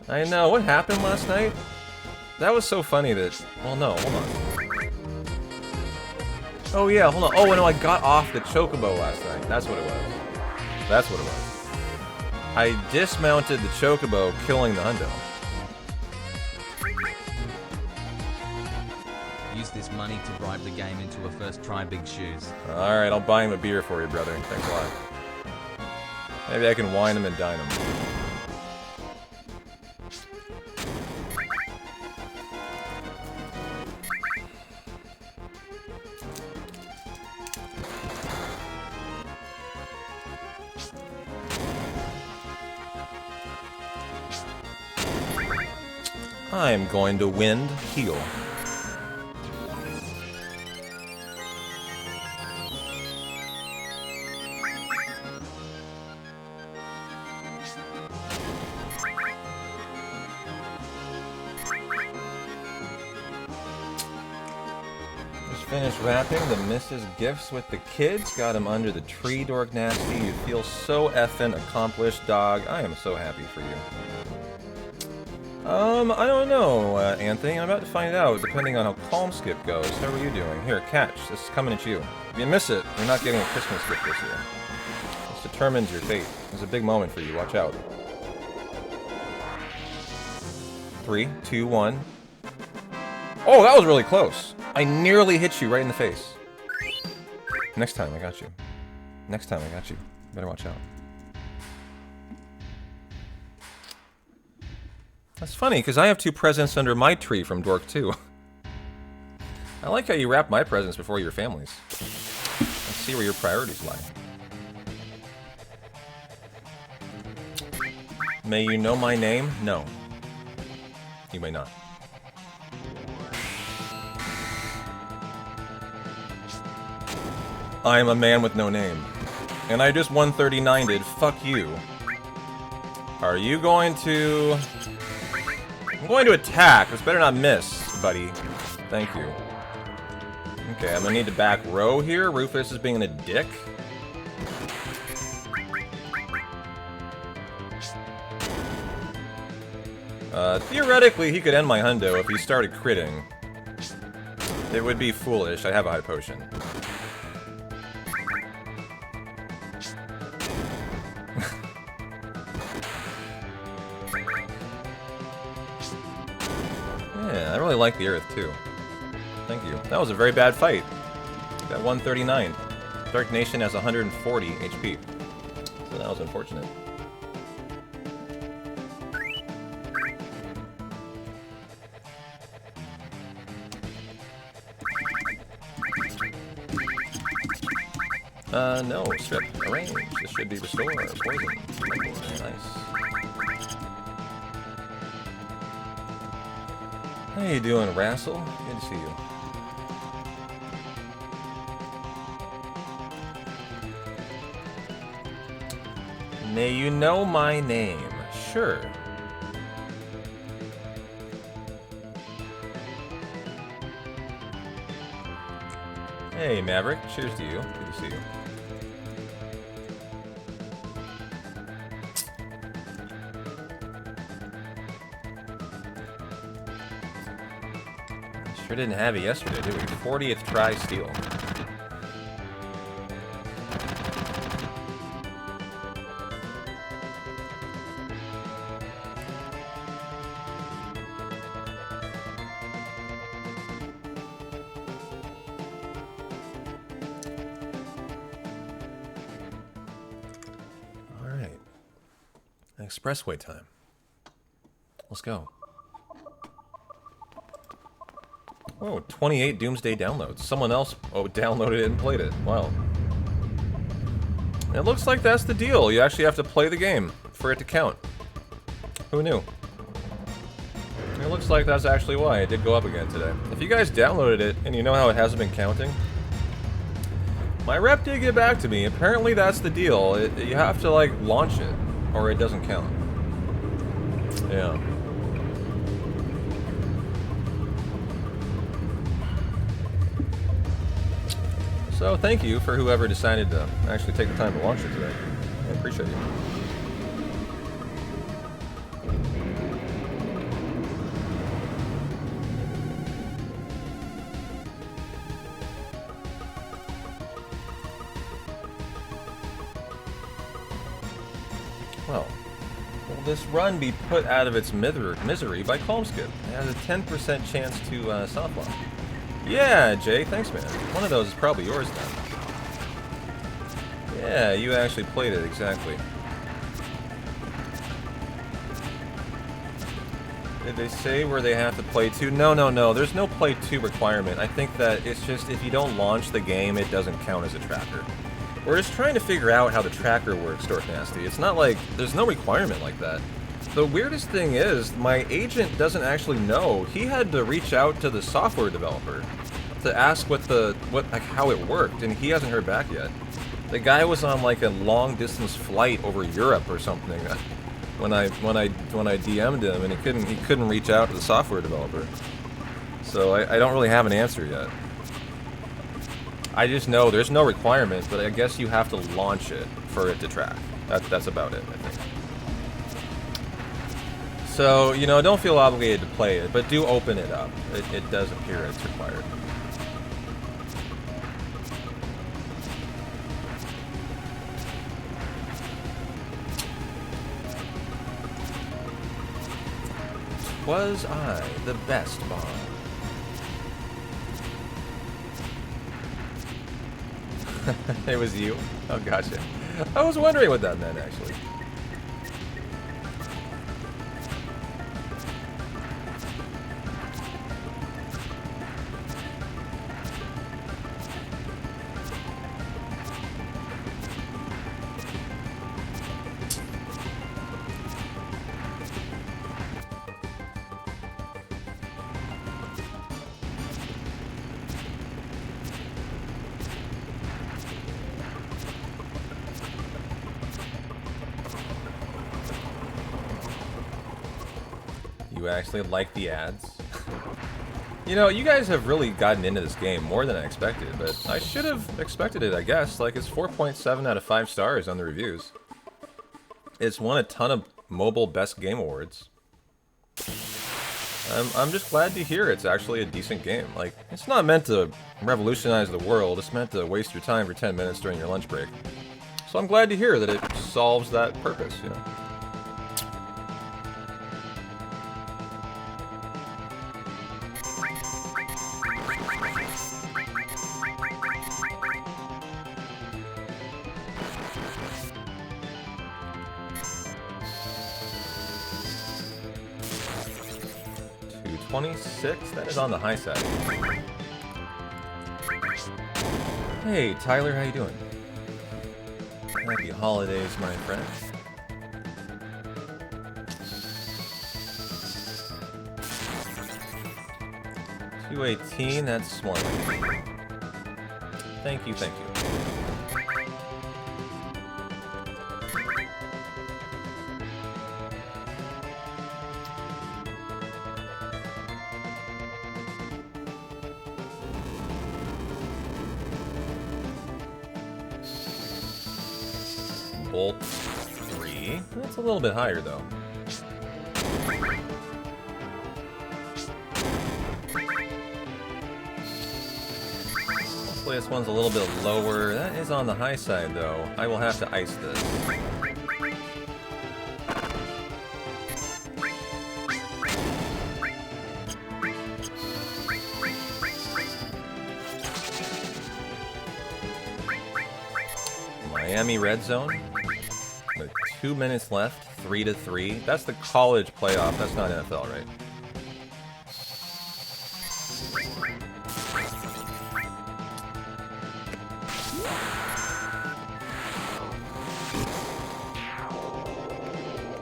I know, what happened last night? That was so funny that... Well, no, hold on. Oh yeah, hold on. Oh, no, I got off the Chocobo last night. That's what it was. That's what it was. I dismounted the Chocobo, killing the Hundo. Use this money to bribe the game into a first try big shoes. Alright, I'll buy him a beer for you, brother. Thanks a lot. Maybe I can wine him and dine him. I'm going to wind heal. Finished wrapping the Mrs. Gifts with the kids. Got him under the tree, Dork Nasty. You feel so effing accomplished, dog. I am so happy for you. I don't know, Anthony. I'm about to find out, depending on how Calm Skip goes. How are you doing? Here, catch. This is coming at you. If you miss it, you're not getting a Christmas gift this year. This determines your fate. It's a big moment for you. Watch out. 3, 2, 1. Oh, that was really close. I nearly hit you right in the face. Next time, I got you. Next time, I got you. Better watch out. That's funny, because I have 2 presents under my tree from Dork 2. I like how you wrap my presents before your family's. Let's see where your priorities lie. May you know my name? No. You may not. I am a man with no name. And I just 139'd. Fuck you. Are you going to... I'm going to attack. This better not miss, buddy. Thank you. Okay, I'm gonna need to back row here. Rufus is being a dick. Theoretically, he could end my hundo if he started critting. It would be foolish. I have a high potion. Yeah, I really like the earth too. Thank you. That was a very bad fight. Got 139. Dark Nation has 140 HP. So that was unfortunate. No, strip, arrange. This should be restore, poison. Nice. How you doing, Rassel? Good to see you. May you know my name? Sure. Hey, Maverick. Cheers to you. Good to see you. Sure didn't have it yesterday, did we? 40th try steal. Alright. Expressway time. Let's go. Oh, 28 Doomsday downloads. Someone else downloaded it and played it. Wow. It looks like that's the deal. You actually have to play the game for it to count. Who knew? It looks like that's actually why it did go up again today. If you guys downloaded it and you know how it hasn't been counting, my rep did get back to me. Apparently that's the deal. You have to, like, launch it or it doesn't count. Yeah. So thank you for whoever decided to actually take the time to launch it today. I appreciate you. Well, will this run be put out of its misery by Calm Skip? It has a 10% chance to soft lock. Yeah, Jay, thanks, man. One of those is probably yours, then. Yeah, you actually played it, exactly. Did they say where they have to play to? No. There's no play to requirement. I think that it's just if you don't launch the game, it doesn't count as a tracker. We're just trying to figure out how the tracker works, Dork Nasty. It's not like... There's no requirement like that. The weirdest thing is, my agent doesn't actually know. He had to reach out to the software developer to ask like how it worked, and he hasn't heard back yet. The guy was on like a long distance flight over Europe or something when I DM'd him, and he couldn't reach out to the software developer. So I don't really have an answer yet. I just know there's no requirement, but I guess you have to launch it for it to track. That's about it, I think. So, you know, don't feel obligated to play it, but do open it up. It does appear it's required. Was I the best Bob? It was you? Oh, gotcha. I was wondering what that meant, actually. You actually like the ads? You know, you guys have really gotten into this game more than I expected, but I should have expected it, I guess. Like, it's 4.7 out of 5 stars on the reviews. It's won a ton of mobile best game awards. I'm just glad to hear it's actually a decent game. Like, it's not meant to revolutionize the world, it's meant to waste your time for 10 minutes during your lunch break. So I'm glad to hear that it solves that purpose, you know. $26? That is on the high side. Hey, Tyler, how you doing? Happy holidays, my friend. $218, that's one. Thank you, thank you. Bolt 3. That's a little bit higher, though. Hopefully this one's a little bit lower. That is on the high side, though. I will have to ice this. Miami Red Zone. With 2 minutes left, 3-3. That's the college playoff. That's not NFL, right?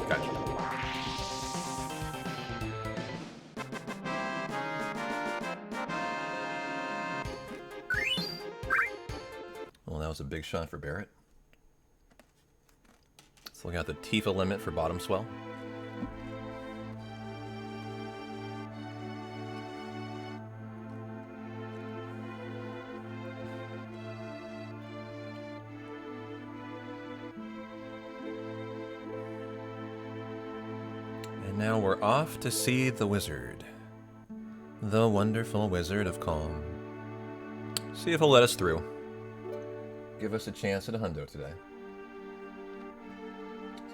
Gotcha. Well, that was a big shot for Barrett. So we got the Tifa limit for bottom swell. And now we're off to see the wizard. The wonderful Wizard of Calm. See if he'll let us through. Give us a chance at a hundo today.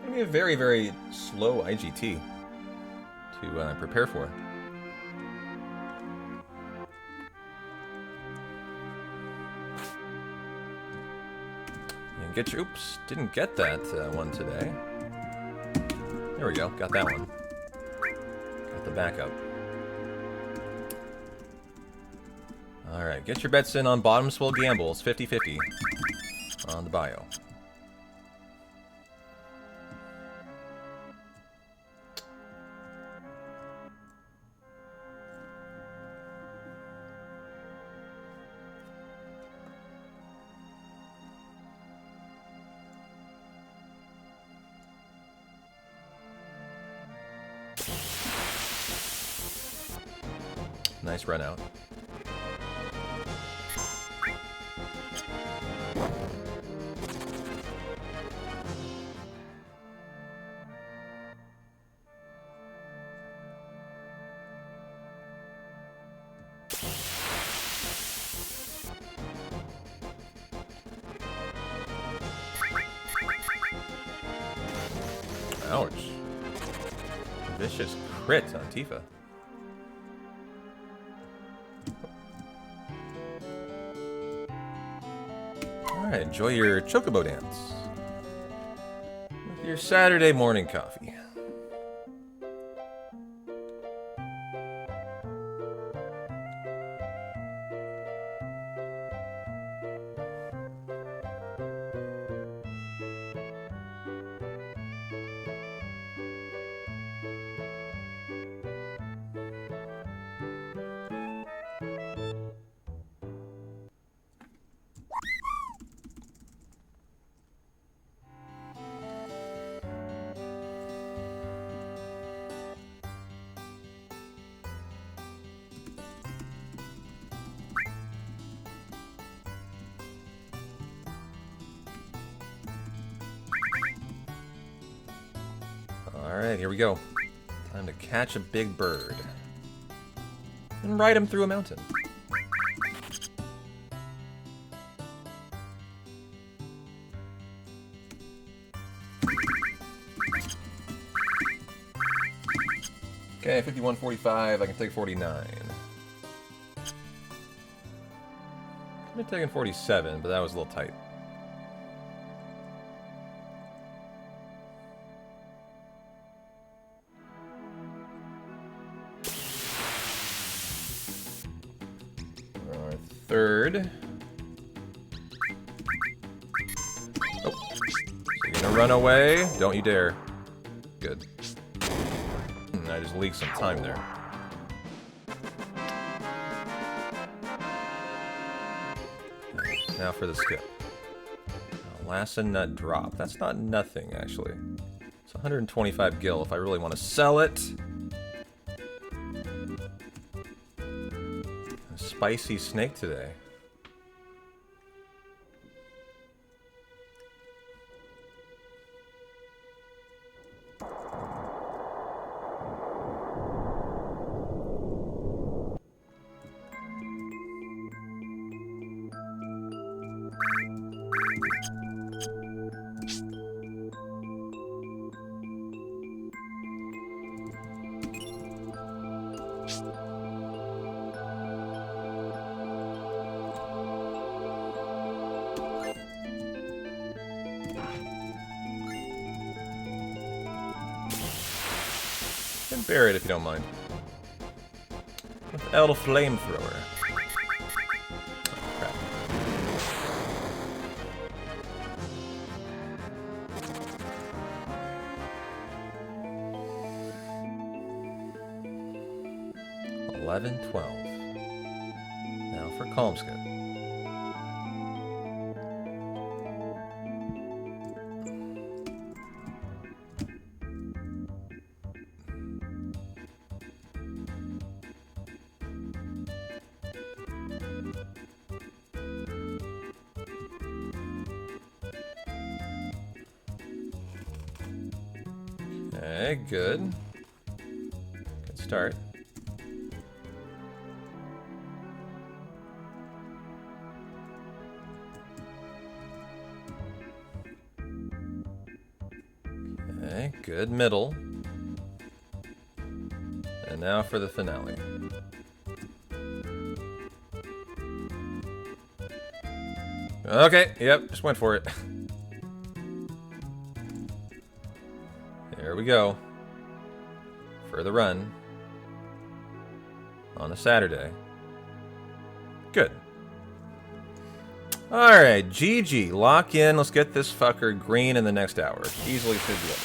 It's going to be a very, very slow IGT to prepare for. And get your... Oops, didn't get that one today. There we go, got that one. Got the backup. Alright, get your bets in on bottom swell gambles, 50-50 on the bio. Nice run out. Ouch. Vicious crit on Tifa. Alright, enjoy your chocobo dance. With your Saturday morning coffee. Alright, here we go. Time to catch a big bird. And ride him through a mountain. Okay, 51.45, I can take 49. Could have taken 47, but that was a little tight. Our third. Oh, so you're gonna run away? Don't you dare. Good. I just leaked some time there. Now for the skip. Lassa nut drop. That's not nothing, actually. It's 125 gil if I really want to sell it. A spicy snake today. And bear it if you don't mind. With L flamethrower. Oh, crap. $11, $12. Now for Calm Skip. Okay, good. Good start. Okay, good middle. And now for the finale. Okay, yep, just went for it. There we go. For the run. On a Saturday. Good. Alright, GG. Lock in. Let's get this fucker green in the next hour. Easily should be able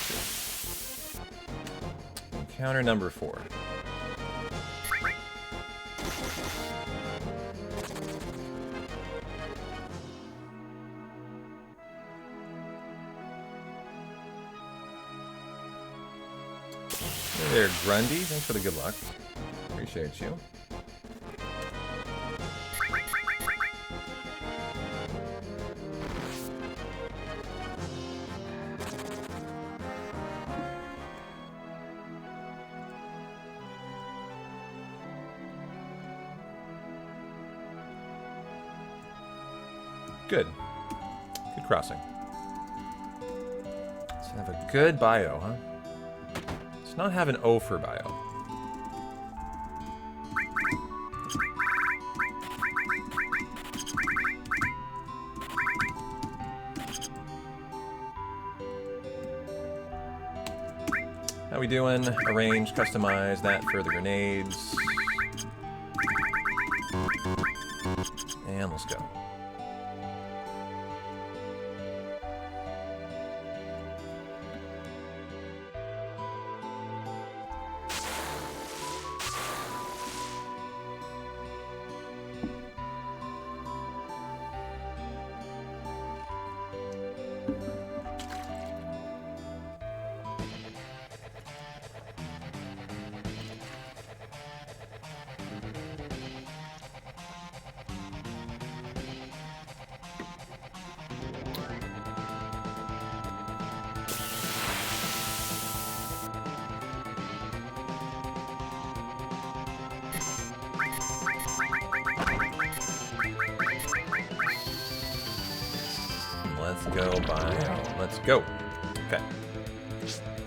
to. Encounter number 4. Hey there, Grundy. Thanks for the good luck. Appreciate you. Good. Good crossing. Let's have a good bio, huh? Let's not have an O for bio. How we doing? Arrange, customize that for the grenades. And let's go. Let's go, bio. Let's go. Okay.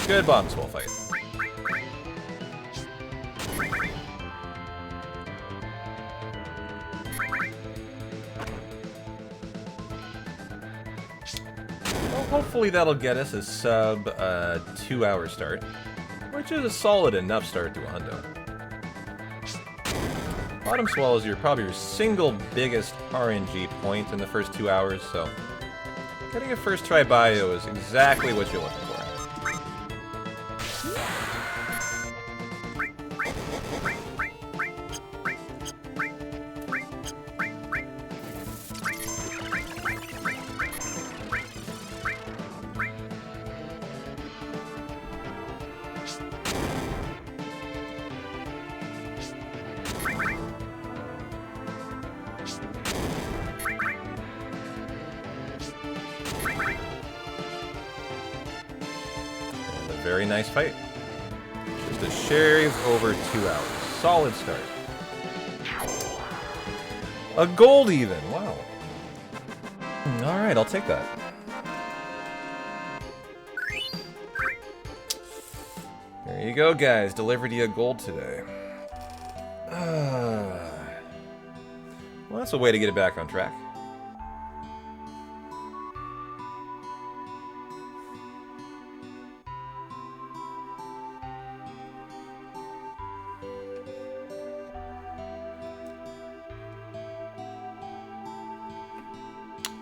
Good bottom swell fight. Well, hopefully that'll get us a sub 2-hour start, which is a solid enough start to a hundo. Bottom swell is probably your single biggest RNG point in the first 2 hours, so getting a first try bio is exactly what you're looking for. Very nice fight. Just a shave over 2 hours. Solid start. A gold even. Wow. Alright, I'll take that. There you go, guys. Delivered you a gold today. Well, that's a way to get it back on track.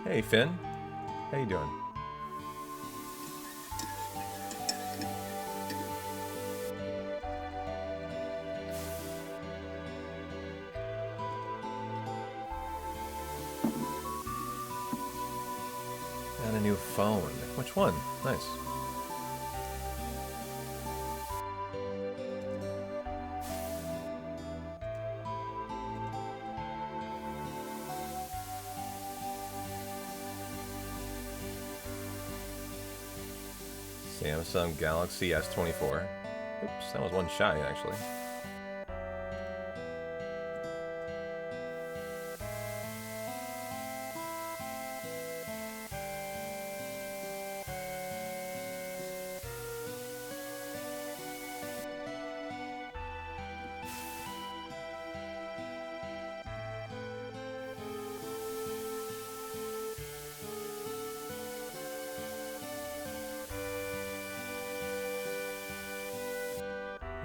Hey, Finn. How you doing? Got a new phone. Which one? Nice. Samsung Galaxy S24. Oops, that was one shy, actually.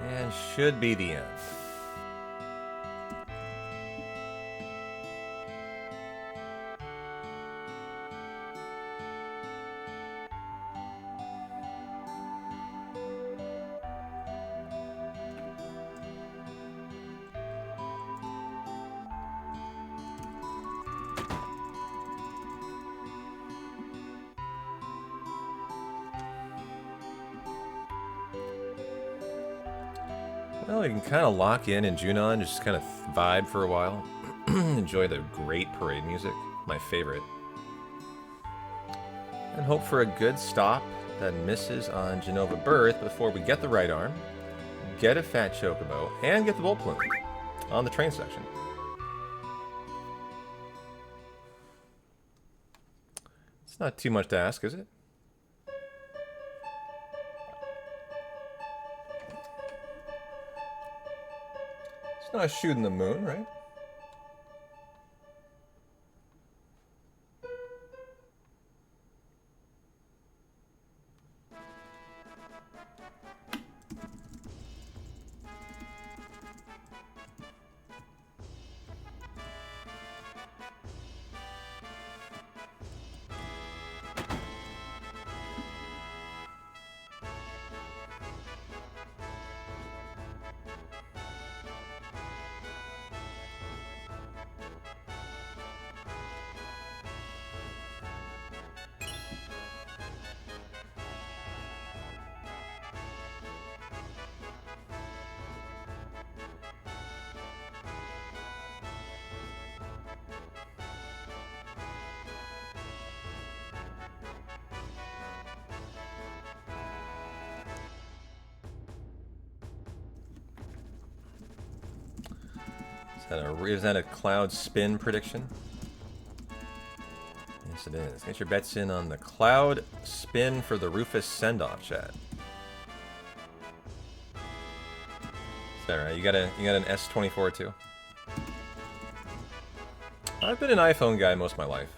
And should be the end. Well, you can kind of lock in Junon, just kind of vibe for a while. Enjoy the great parade music, my favorite. And hope for a good stop that misses on Genova Birth before we get the right arm, get a fat chocobo, and get the bolt plume on the train section. not too much to ask, is it? It's not shooting the moon, right? Is that a cloud spin prediction? Yes, it is. Get your bets in on the cloud spin for the Rufus send-off, chat. Is that right? You got an S24 too? I've been an iPhone guy most of my life.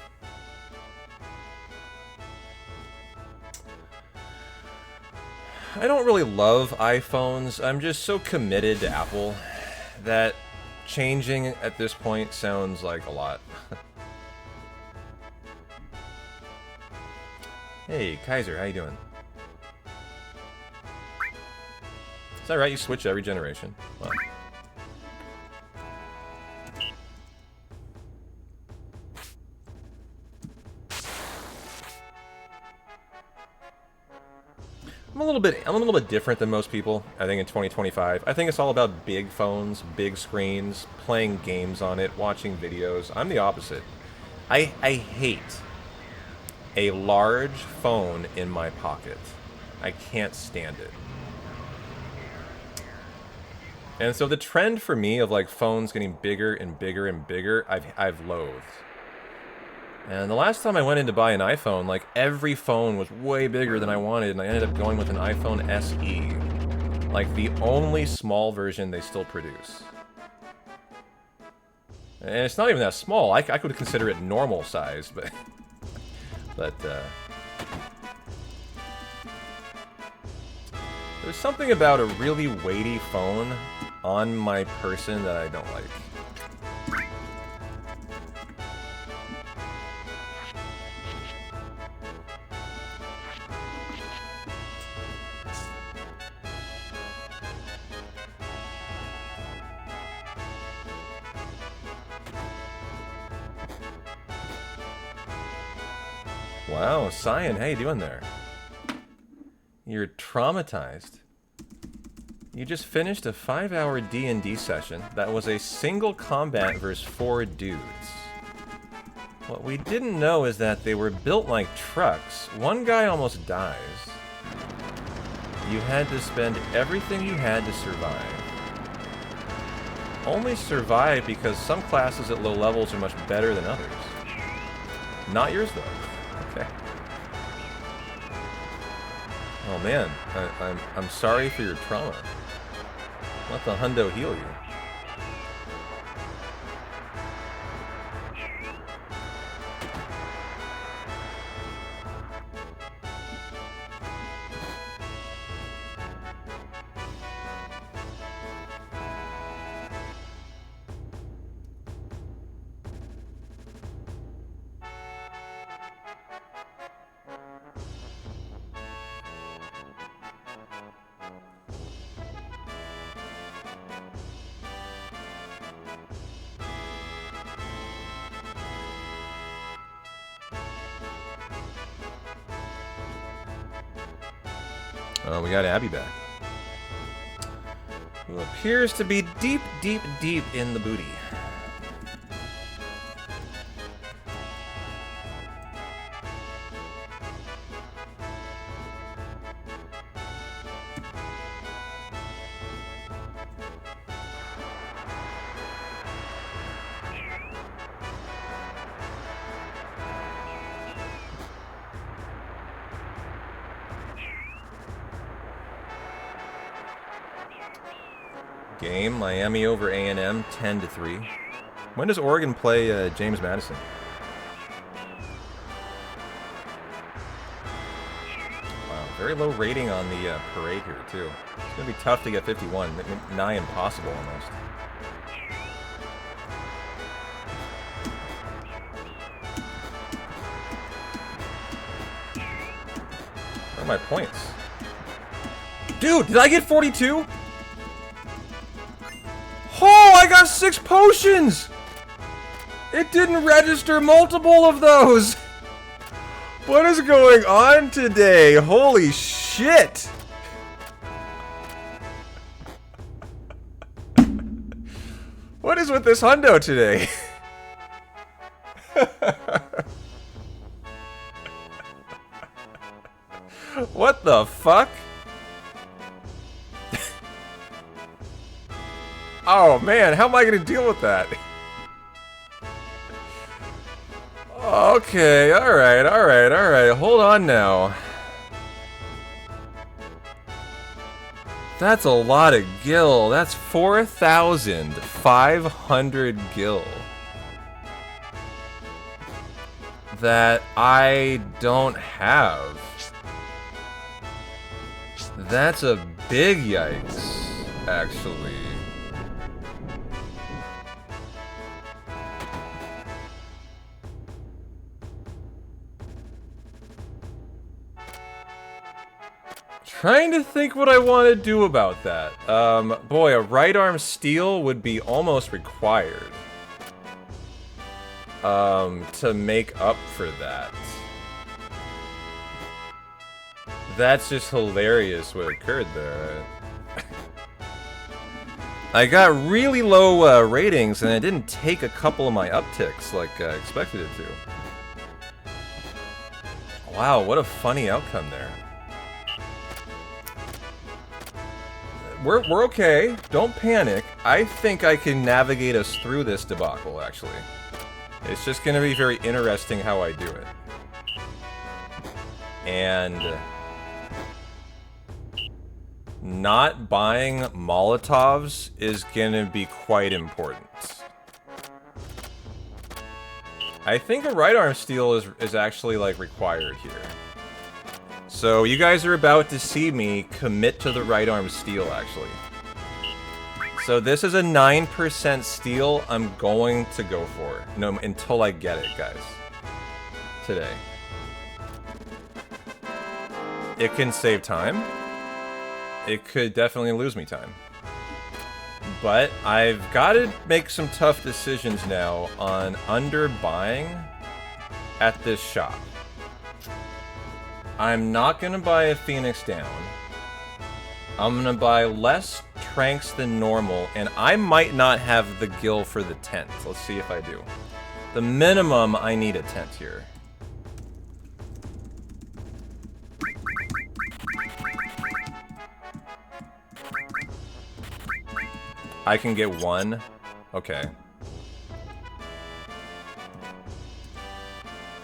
I don't really love iPhones. I'm just so committed to Apple that changing at this point sounds like a lot. Hey, Kaiser, how you doing? Is that right? You switch every generation? Wow. I'm a little bit different than most people, I think, in 2025. I think it's all about big phones, big screens, playing games on it, watching videos. I'm the opposite. I hate a large phone in my pocket. I can't stand it. And so the trend for me of like phones getting bigger and bigger and bigger, I've loathed. And the last time I went in to buy an iPhone, like every phone was way bigger than I wanted, and I ended up going with an iPhone SE. Like the only small version they still produce. And it's not even that small. I could consider it normal size, but there's something about a really weighty phone on my person that I don't like. Wow, Cyan, how you doing there? You're traumatized. You just finished a 5-hour D&D session that was a single combat versus 4 dudes. What we didn't know is that they were built like trucks. One guy almost dies. You had to spend everything you had to survive. Only survive because some classes at low levels are much better than others. Not yours, though. Okay. Oh man, I'm sorry for your trauma. Let the Hundo heal you. Oh, we got Abby back. Who appears to be deep, deep, deep in the booty. game. Miami over A&M, 10-3. When does Oregon play James Madison? Wow, very low rating on the parade here, too. It's going to be tough to get 51. Nigh impossible, almost. Where are my points? Dude, did I get 42? Oh, I got 6 potions! It didn't register multiple of those! What is going on today? Holy shit! What is with this hundo today? What the fuck? Oh man, how am I gonna deal with that? Okay, alright. Hold on now. That's a lot of gil. That's 4,500 gil. That I don't have. That's a big yikes, actually. Trying to think what I want to do about that. Boy, a right arm steal would be almost required. To make up for that. That's just hilarious what occurred there. I got really low ratings and it didn't take a couple of my upticks like I expected it to. Wow, what a funny outcome there. We're okay. Don't panic. I think I can navigate us through this debacle, actually. It's just going to be very interesting how I do it. And not buying Molotovs is going to be quite important. I think a right arm steal is actually, like, required here. So you guys are about to see me commit to the right arm steal, actually. So this is a 9% steal I'm going to go for. No, until I get it, guys. Today. It can save time. It could definitely lose me time. But I've got to make some tough decisions now on underbuying at this shop. I'm not going to buy a Phoenix down. I'm going to buy less Tranks than normal, and I might not have the gil for the tent. Let's see if I do. The minimum, I need a tent here. I can get one? Okay.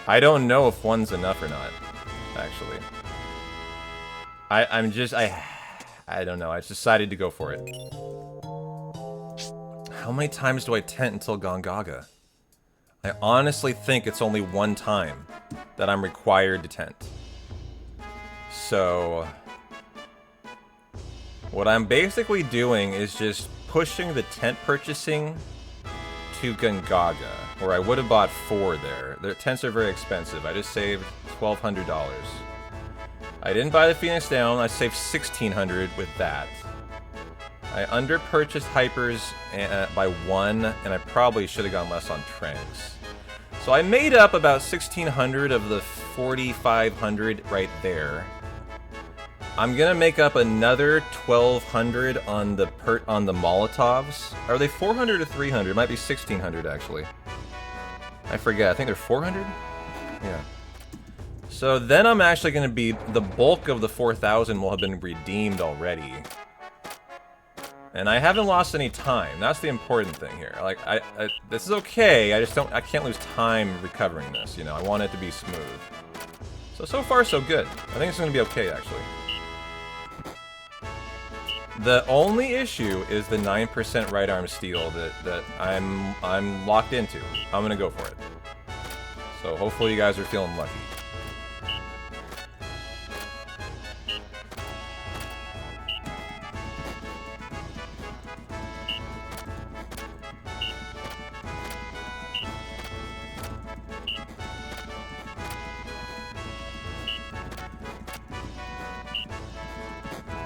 I don't know if one's enough or not. Actually, I don't know. I decided to go for it. How many times do I tent until Gongaga? I honestly think it's only one time that I'm required to tent. So what I'm basically doing is just pushing the tent purchasing to Gongaga, where I would have bought 4 there. Their tents are very expensive. I just saved $1,200. I didn't buy the Phoenix down. I saved $1,600 with that. I under-purchased Hypers by 1, and I probably should have gone less on Tranks. So I made up about $1,600 of the $4,500 right there. I'm gonna make up another $1,200 on the Molotovs. Are they 400 or 300? It might be 1,600 actually. I forget. I think they're 400. Yeah. So then I'm actually gonna be the bulk of the 4,000 will have been redeemed already, and I haven't lost any time. That's the important thing here. Like this is okay. I can't lose time recovering this. You know, I want it to be smooth. So far so good. I think it's gonna be okay actually. The only issue is the 9% right arm steal that I'm locked into. I'm gonna go for it. So hopefully you guys are feeling lucky.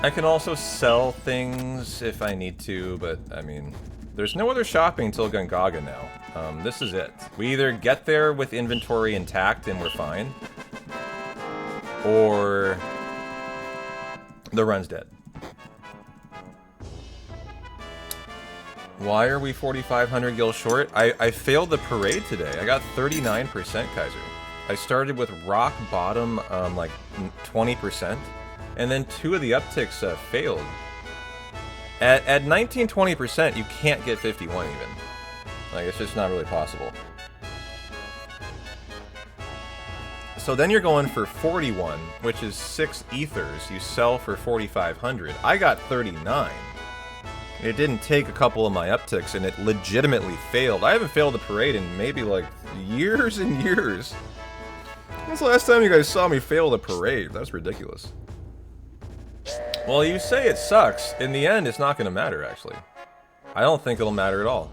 I can also sell things if I need to, but I mean, there's no other shopping until Gungaga now. This is it. We either get there with inventory intact and we're fine, or the run's dead. Why are we 4,500 gil short? I failed the parade today. I got 39% Kaiser. I started with rock bottom, like 20%, and then 2 of the upticks failed. At 19-20%, you can't get 51 even. Like, it's just not really possible. So then you're going for 41, which is 6 ethers. You sell for 4,500. I got 39. It didn't take a couple of my upticks, and it legitimately failed. I haven't failed a parade in maybe, like, years and years. When's the last time you guys saw me fail the parade? That's ridiculous. Well, you say it sucks. In the end, it's not going to matter, actually. I don't think it'll matter at all.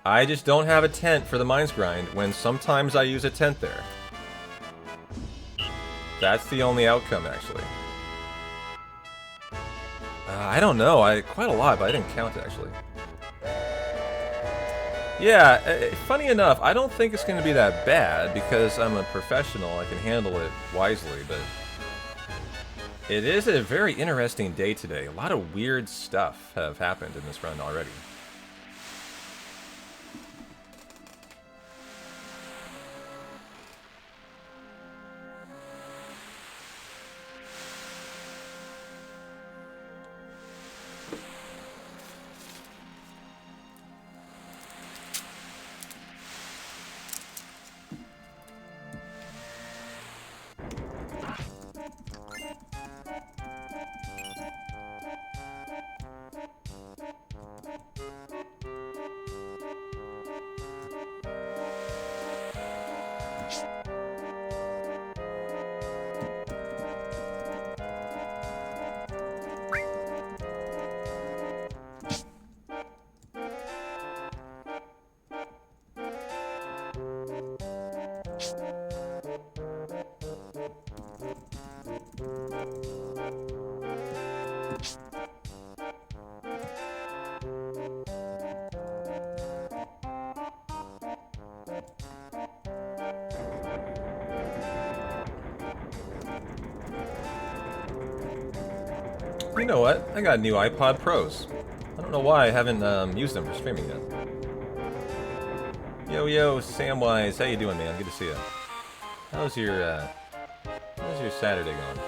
I just don't have a tent for the mines grind when sometimes I use a tent there. That's the only outcome, actually. I don't know. Quite a lot, but I didn't count, actually. Yeah, funny enough, I don't think it's going to be that bad because I'm a professional. I can handle it wisely, but it is a very interesting day today. A lot of weird stuff have happened in this run already. You know what? I got new iPod Pros. I don't know why I haven't used them for streaming yet. Yo, Samwise, how you doing, man? Good to see you. How's your Saturday going?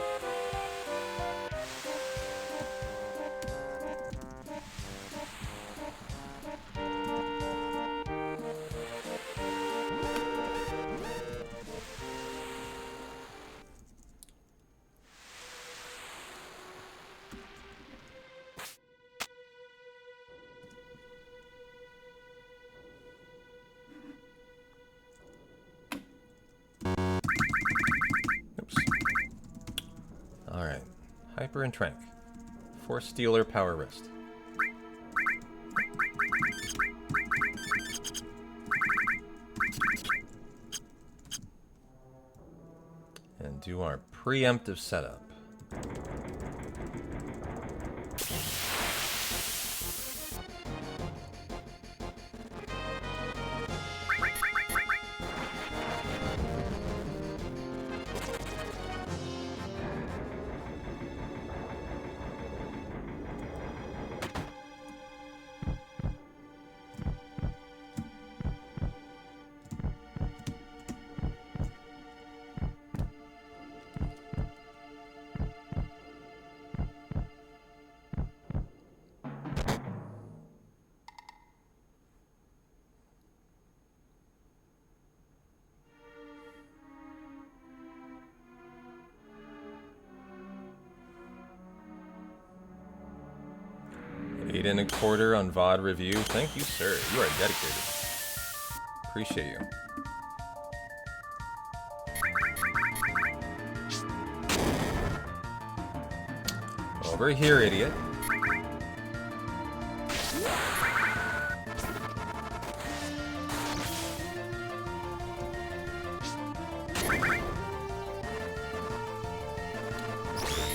Alright. Hyper and Trank. Force Stealer, Power Wrist. And do our preemptive setup. 8.25 on VOD review. Thank you, sir. You are dedicated. Appreciate you. Over here, idiot.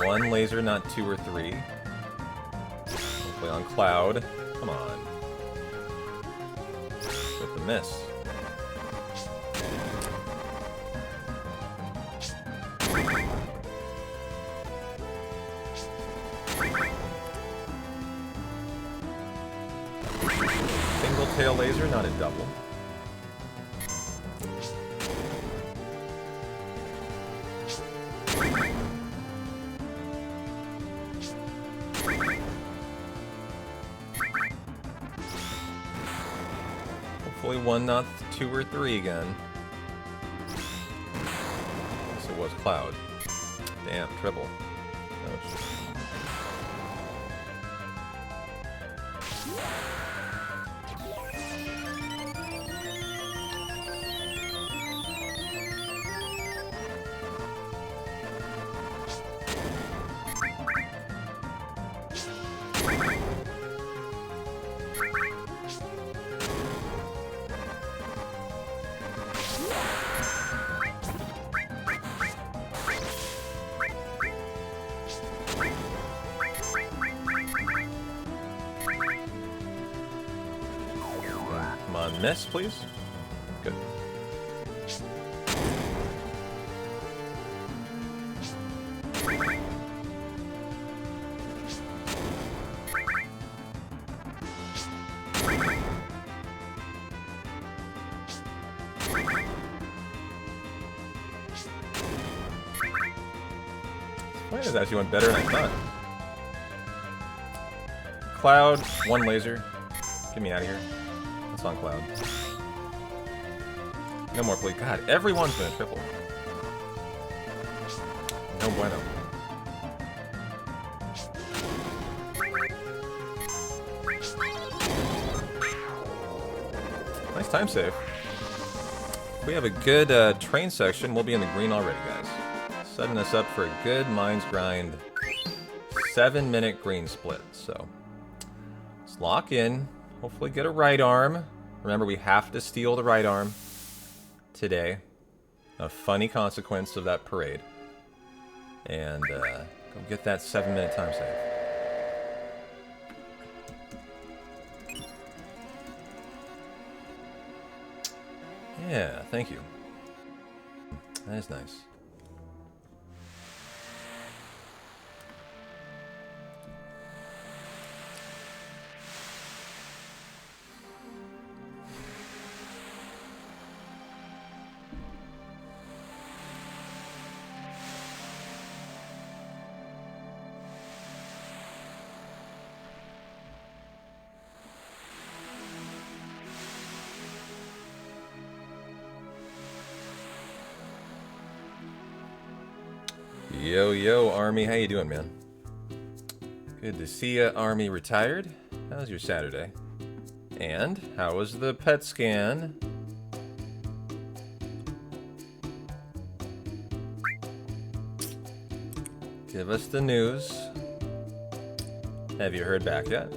One laser, not 2 or 3. Hopefully on Cloud. Come on. With the miss. Single tail laser, not a double. Hopefully 1, not 2 or 3 again. Guess it was Cloud. Damn, triple. Ouch. Come on, miss, please. Good. This actually went better than I thought. Cloud, 1 laser. Get me out of here. That's on Cloud. No more, please. God, everyone's been a triple. No bueno. Nice time save. If we have a good train section, we'll be in the green already, guys. Setting us up for a good Mines Grind 7-minute green split. So let's lock in. Hopefully get a right arm. Remember, we have to steal the right arm today. A funny consequence of that parade. And go get that 7-minute time save. Yeah, thank you. That is nice. Yo, yo, Army. How you doing, man? Good to see ya, Army retired. How was your Saturday? And how was the PET scan? Give us the news. Have you heard back yet?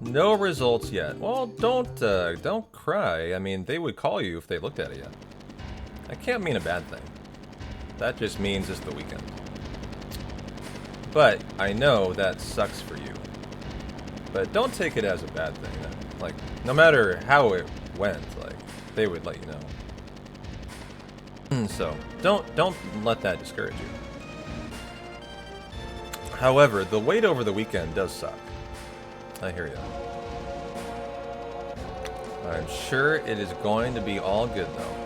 No results yet. Well, don't cry. I mean, they would call you if they looked at it yet. That can't mean a bad thing. That just means it's the weekend. But I know that sucks for you. But don't take it as a bad thing. Like, no matter how it went, like, they would let you know. So don't let that discourage you. However, the wait over the weekend does suck. I hear you. I'm sure it is going to be all good, though.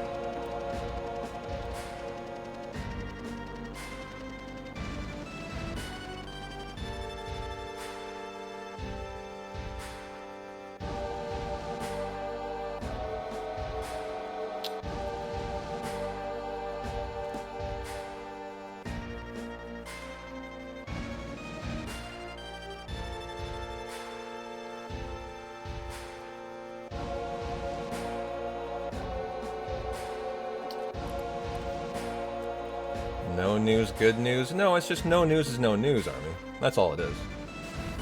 No news, good news. No, it's just no news is no news, Army. That's all it is.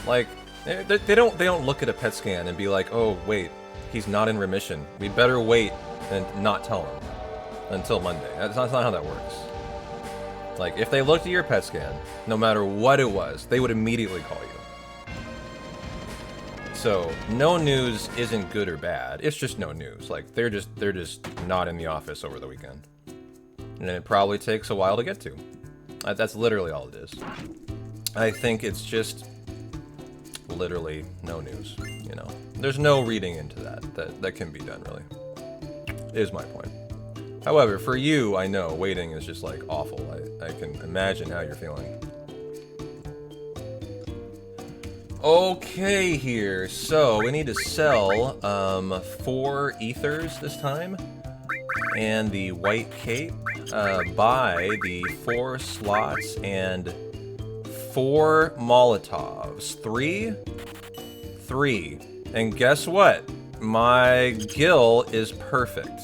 Like, they don't look at a PET scan and be like, oh wait, he's not in remission. We better wait and not tell him until Monday. That's not how that works. Like, if they looked at your PET scan, no matter what it was, they would immediately call you. So, no news isn't good or bad. It's just no news. Like, they're just not in the office over the weekend. And it probably takes a while to get to. That's literally all it is. I think it's just literally no news, you know. There's no reading into that can be done, really. Is my point. However, for you, I know waiting is just like awful. I can imagine how you're feeling. Okay, here. So we need to sell 4 ethers this time, and the white cape. Buy the 4 slots and 4 Molotovs. 3. And guess what? My gill is perfect.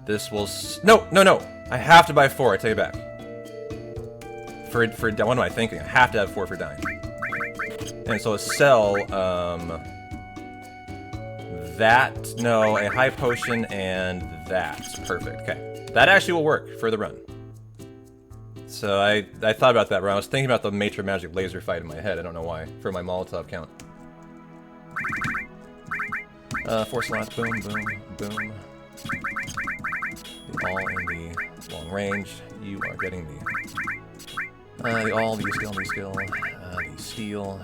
This will no. I have to buy 4. I take it back. For what am I thinking? I have to have 4 for dying. And so sell that. No, a high potion and that. Perfect. Okay, that actually will work for the run. So I thought about that, but I was thinking about the Maître Magic laser fight in my head. I don't know why. For my Molotov count. 4 slots. Boom, boom, boom. All in the long range. You are getting the skill, the steel.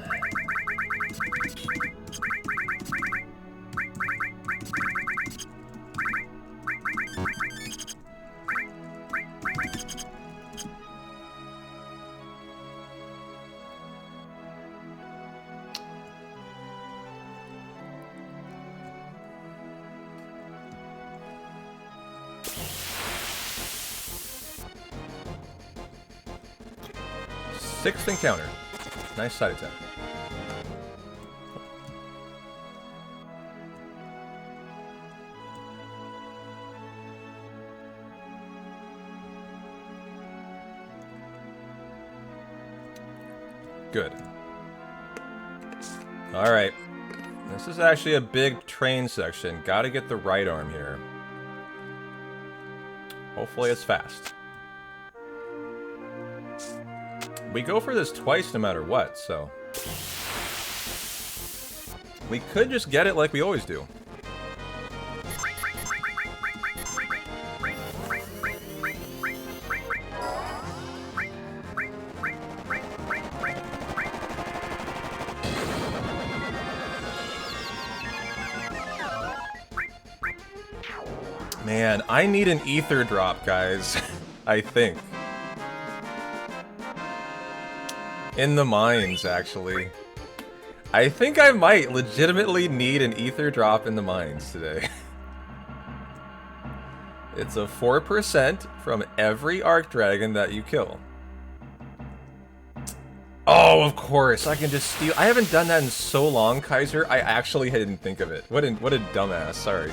Sixth encounter. Nice side attack. Good. Alright. This is actually a big train section. Gotta get the right arm here. Hopefully it's fast. We go for this twice no matter what, so... we could just get it like we always do. Man, I need an ether drop, guys. I think. In the mines, actually. I think I might legitimately need an ether drop in the mines today. It's a 4% from every Arc Dragon that you kill. Oh, of course, I can just steal. I haven't done that in so long, Kaiser. I actually didn't think of it. What a dumbass, sorry.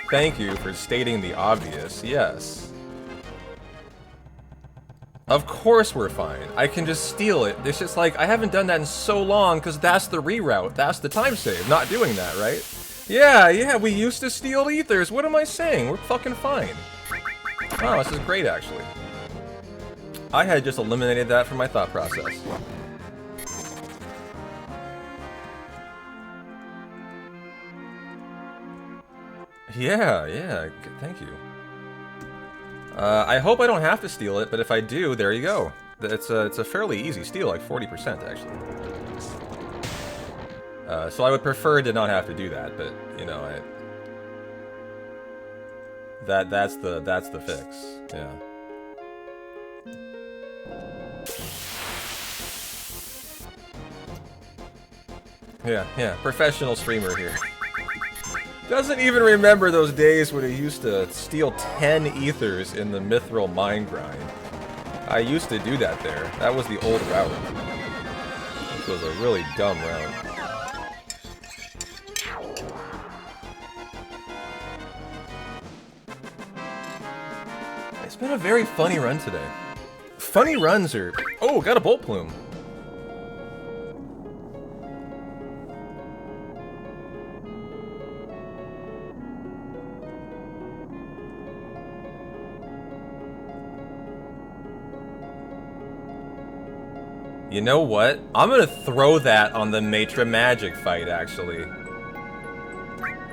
Thank you for stating the obvious, yes. Of course we're fine. I can just steal it. It's just like, I haven't done that in so long because that's the reroute. That's the time save. Not doing that, right? Yeah, we used to steal ethers. What am I saying? We're fucking fine. Wow, this is great, actually. I had just eliminated that from my thought process. Yeah, thank you. I hope I don't have to steal it, but if I do, there you go. It's a fairly easy steal, like 40% actually. So I would prefer to not have to do that, but you know, that's the fix. Yeah, professional streamer here. Doesn't even remember those days when he used to steal 10 ethers in the Mithril mine grind. I used to do that there. That was the old route. Which was a really dumb route. It's been a very funny run today. Funny runs are... Oh, got a bolt plume. You know what? I'm gonna throw that on the Matra Magic fight, actually.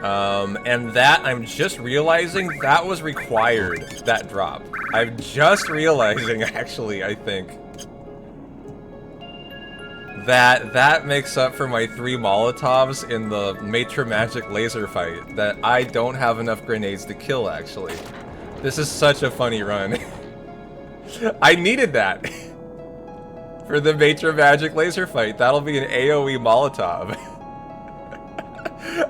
And that, I'm just realizing that was required, that drop. I'm just realizing, actually, I think, that that makes up for my 3 Molotovs in the Matra Magic laser fight, that I don't have enough grenades to kill, actually. This is such a funny run. I needed that. For the Matra Magic laser fight, that'll be an AoE Molotov.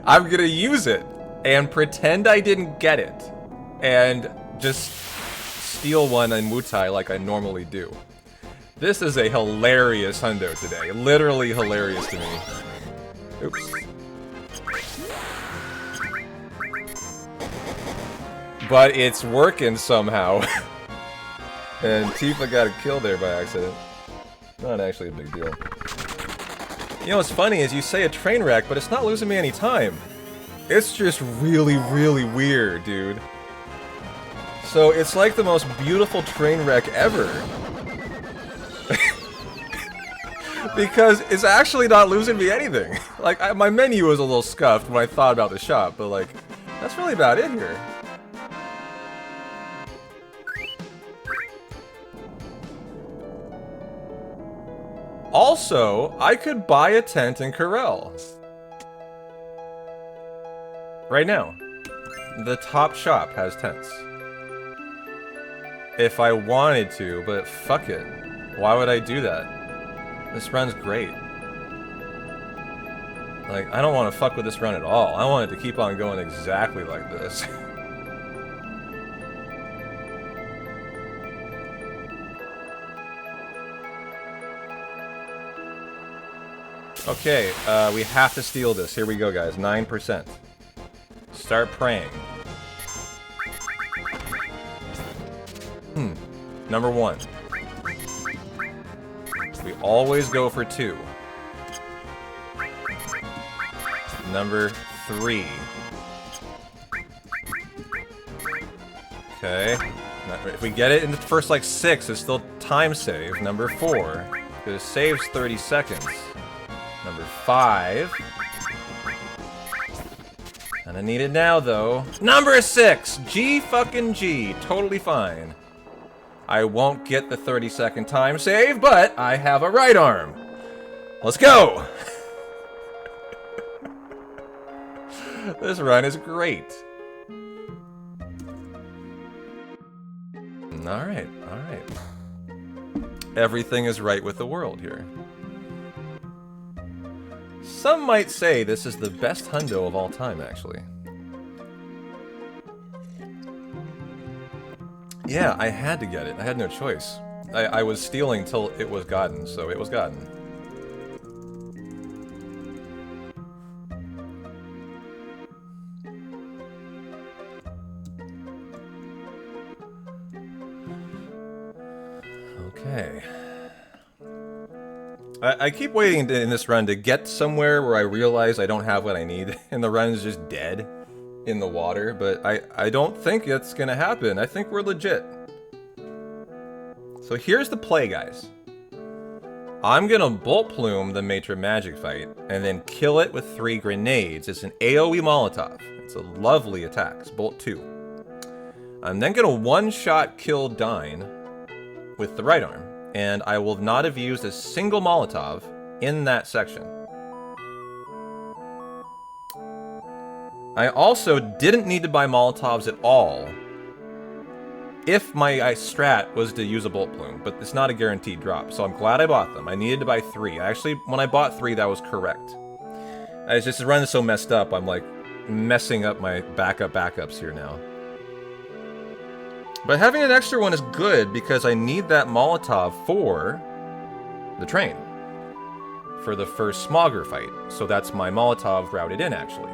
I'm gonna use it and pretend I didn't get it and just steal one in Mutai like I normally do. This is a hilarious hundo today. Literally hilarious to me. Oops. But it's working somehow. And Tifa got a kill there by accident. Not actually a big deal. You know what's funny is you say a train wreck, but it's not losing me any time. It's just really, really weird, dude. So it's like the most beautiful train wreck ever. Because it's actually not losing me anything. Like, my menu was a little scuffed when I thought about the shop, but like, that's really about it here. Also, I could buy a tent in Corel. Right now. The top shop has tents. If I wanted to, but fuck it. Why would I do that? This run's great. Like, I don't want to fuck with this run at all. I want it to keep on going exactly like this. Okay, we have to steal this. Here we go, guys. 9%. Start praying. Number 1. We always go for 2. Number 3. Okay. If we get it in the first, like, 6, it's still time save. Number 4. It saves 30 seconds. Number 5. And I need it now, though. Number 6! G fucking G. Totally fine. I won't get the 30-second time save, but I have a right arm. Let's go! This run is great. Alright, alright. Everything is right with the world here. Some might say this is the best hundo of all time, actually. Yeah, I had to get it. I had no choice. I was stealing till it was gotten, so it was gotten. Okay. I keep waiting in this run to get somewhere where I realize I don't have what I need, and the run is just dead in the water, but I don't think it's gonna happen. I think we're legit. So here's the play, guys. I'm gonna bolt plume the Matra Magic fight, and then kill it with 3 grenades. It's an AoE Molotov. It's a lovely attack. It's bolt 2. I'm then gonna one-shot kill Dine with the right arm. And I will not have used a single Molotov in that section. I also didn't need to buy Molotovs at all if my strat was to use a bolt plume, but it's not a guaranteed drop, so I'm glad I bought them. I needed to buy 3. Actually, when I bought 3, that was correct. It's just running so messed up, I'm like messing up my backups here now. But having an extra one is good because I need that Molotov for the train. For the first Smogger fight. So that's my Molotov routed in, actually.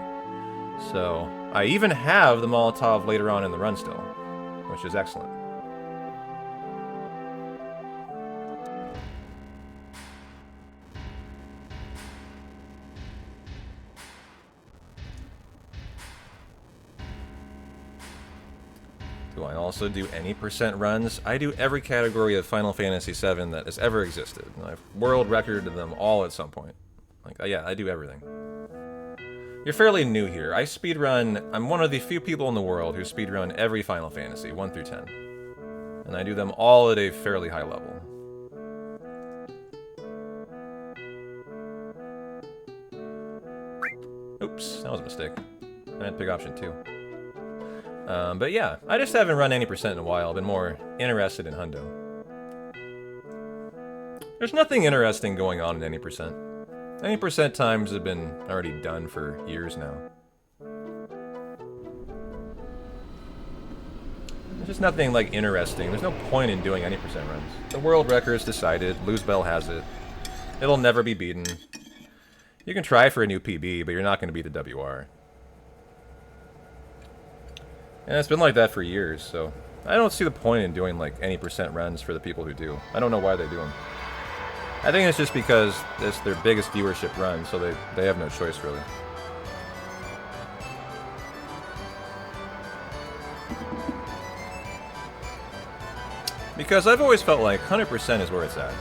So I even have the Molotov later on in the run still, which is excellent. Do I also do any percent runs? I do every category of Final Fantasy VII that has ever existed. I've world recorded them all at some point. Like, yeah, I do everything. You're fairly new here. I speedrun. I'm one of the few people in the world who speedrun every Final Fantasy, 1 through 10. And I do them all at a fairly high level. Oops, that was a mistake. I had pick option 2. But yeah, I just haven't run any percent in a while. I've been more interested in Hundo. There's nothing interesting going on in any percent. Any percent times have been already done for years now. There's just nothing like interesting. There's no point in doing any percent runs. The world record's decided. Luzbel has it. It'll never be beaten. You can try for a new PB, but you're not going to beat the WR. And it's been like that for years, so I don't see the point in doing like any percent runs for the people who do. I don't know why they do them. I think it's just because it's their biggest viewership run, so they have no choice really. Because I've always felt like 100% is where it's at.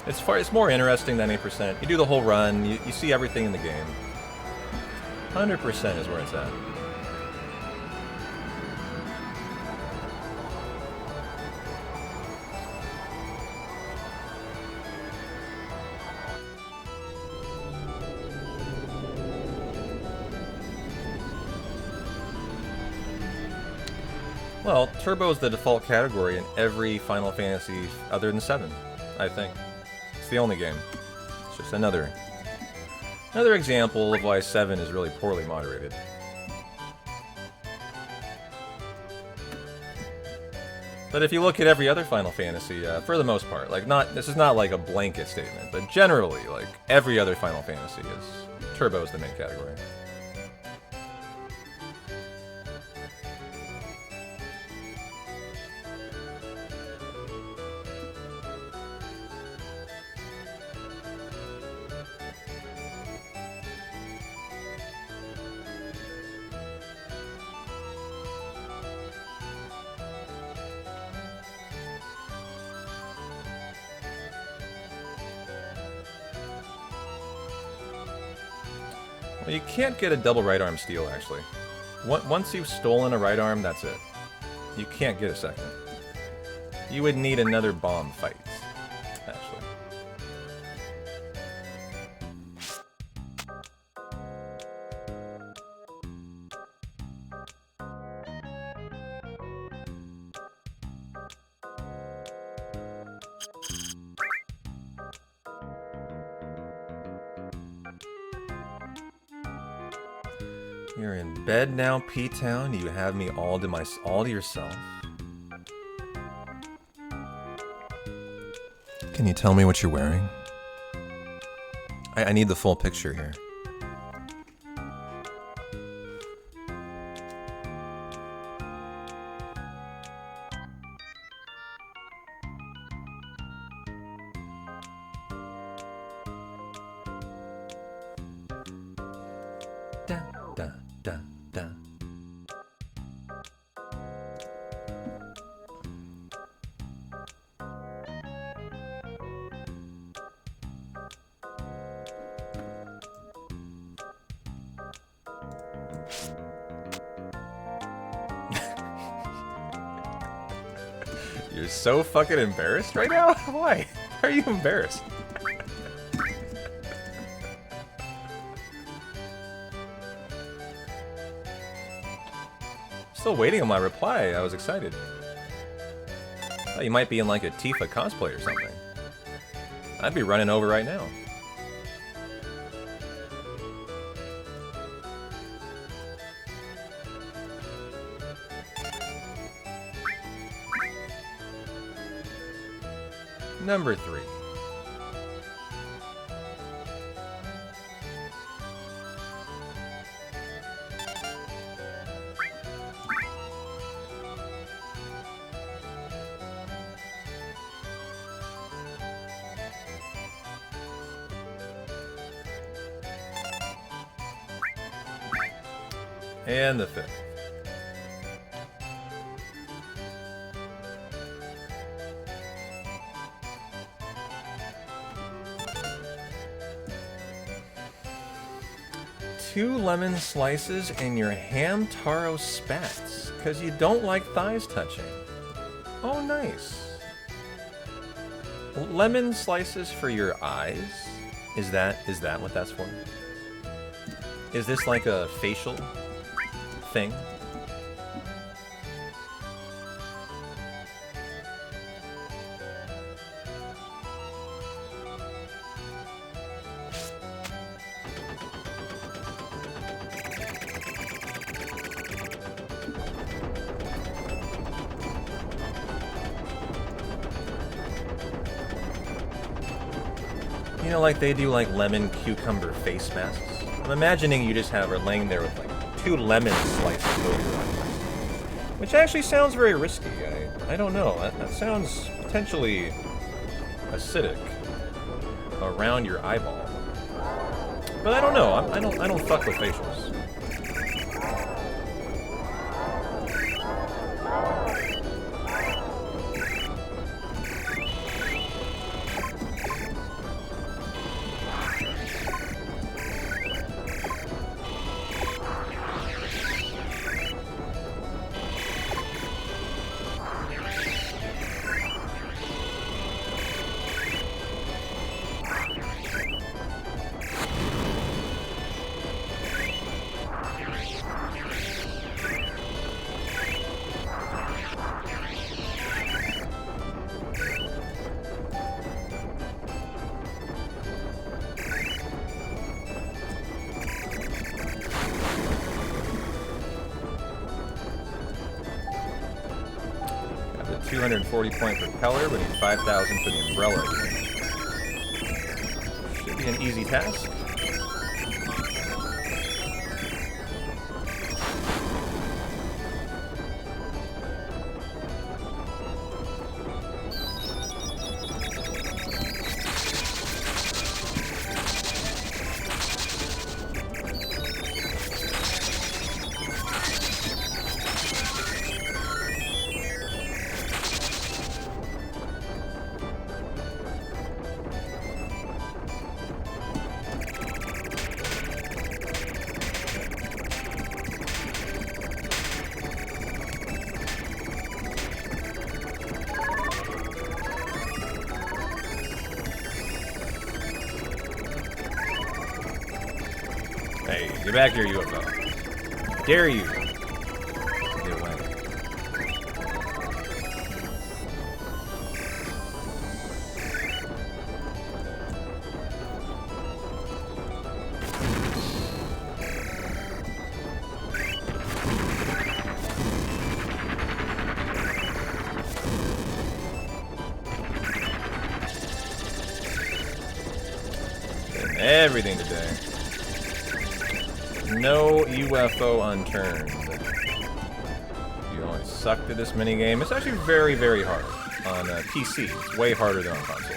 It's more interesting than 8%. You do the whole run, you see everything in the game. 100% is where it's at. Well, Turbo is the default category in every Final Fantasy other than 7, I think. It's the only game. It's just another example of why 7 is really poorly moderated. But if you look at every other Final Fantasy, for the most part, like this is not like a blanket statement, but generally, like every other Final Fantasy is Turbo is the main category. Well, you can't get a double right arm steal, actually. Once you've stolen a right arm, that's it. You can't get a second. You would need another bomb fight, actually. You're in bed now, P-Town. You have me all to yourself. Can you tell me what you're wearing? I need the full picture here. Da, da, da, da. You're so fucking embarrassed right now? Why? Why are you embarrassed? Still waiting on my reply. I was excited. Oh, you might be in like a Tifa cosplay or something. I'd be running over right now. Number 3. And the 5th. 2 lemon slices in your ham taro spats, because you don't like thighs touching. Oh, nice. Lemon slices for your eyes? Is that what that's for? Is this like a facial thing? You know, like they do like lemon cucumber face masks. I'm imagining you just are laying there with like 2 lemon slices over your eyes. Which actually sounds very risky. I don't know. That sounds potentially acidic around your eyeball. But I don't know. I don't fuck with facials. Got the 240-point propeller, we need 5,000 for the umbrella. Should be an easy task. Hey, get back here, UFO. Dare you? Get away. Getting everything today. No UFO unturned. You always sucked at this minigame. It's actually very, very hard on PC. It's way harder than on console.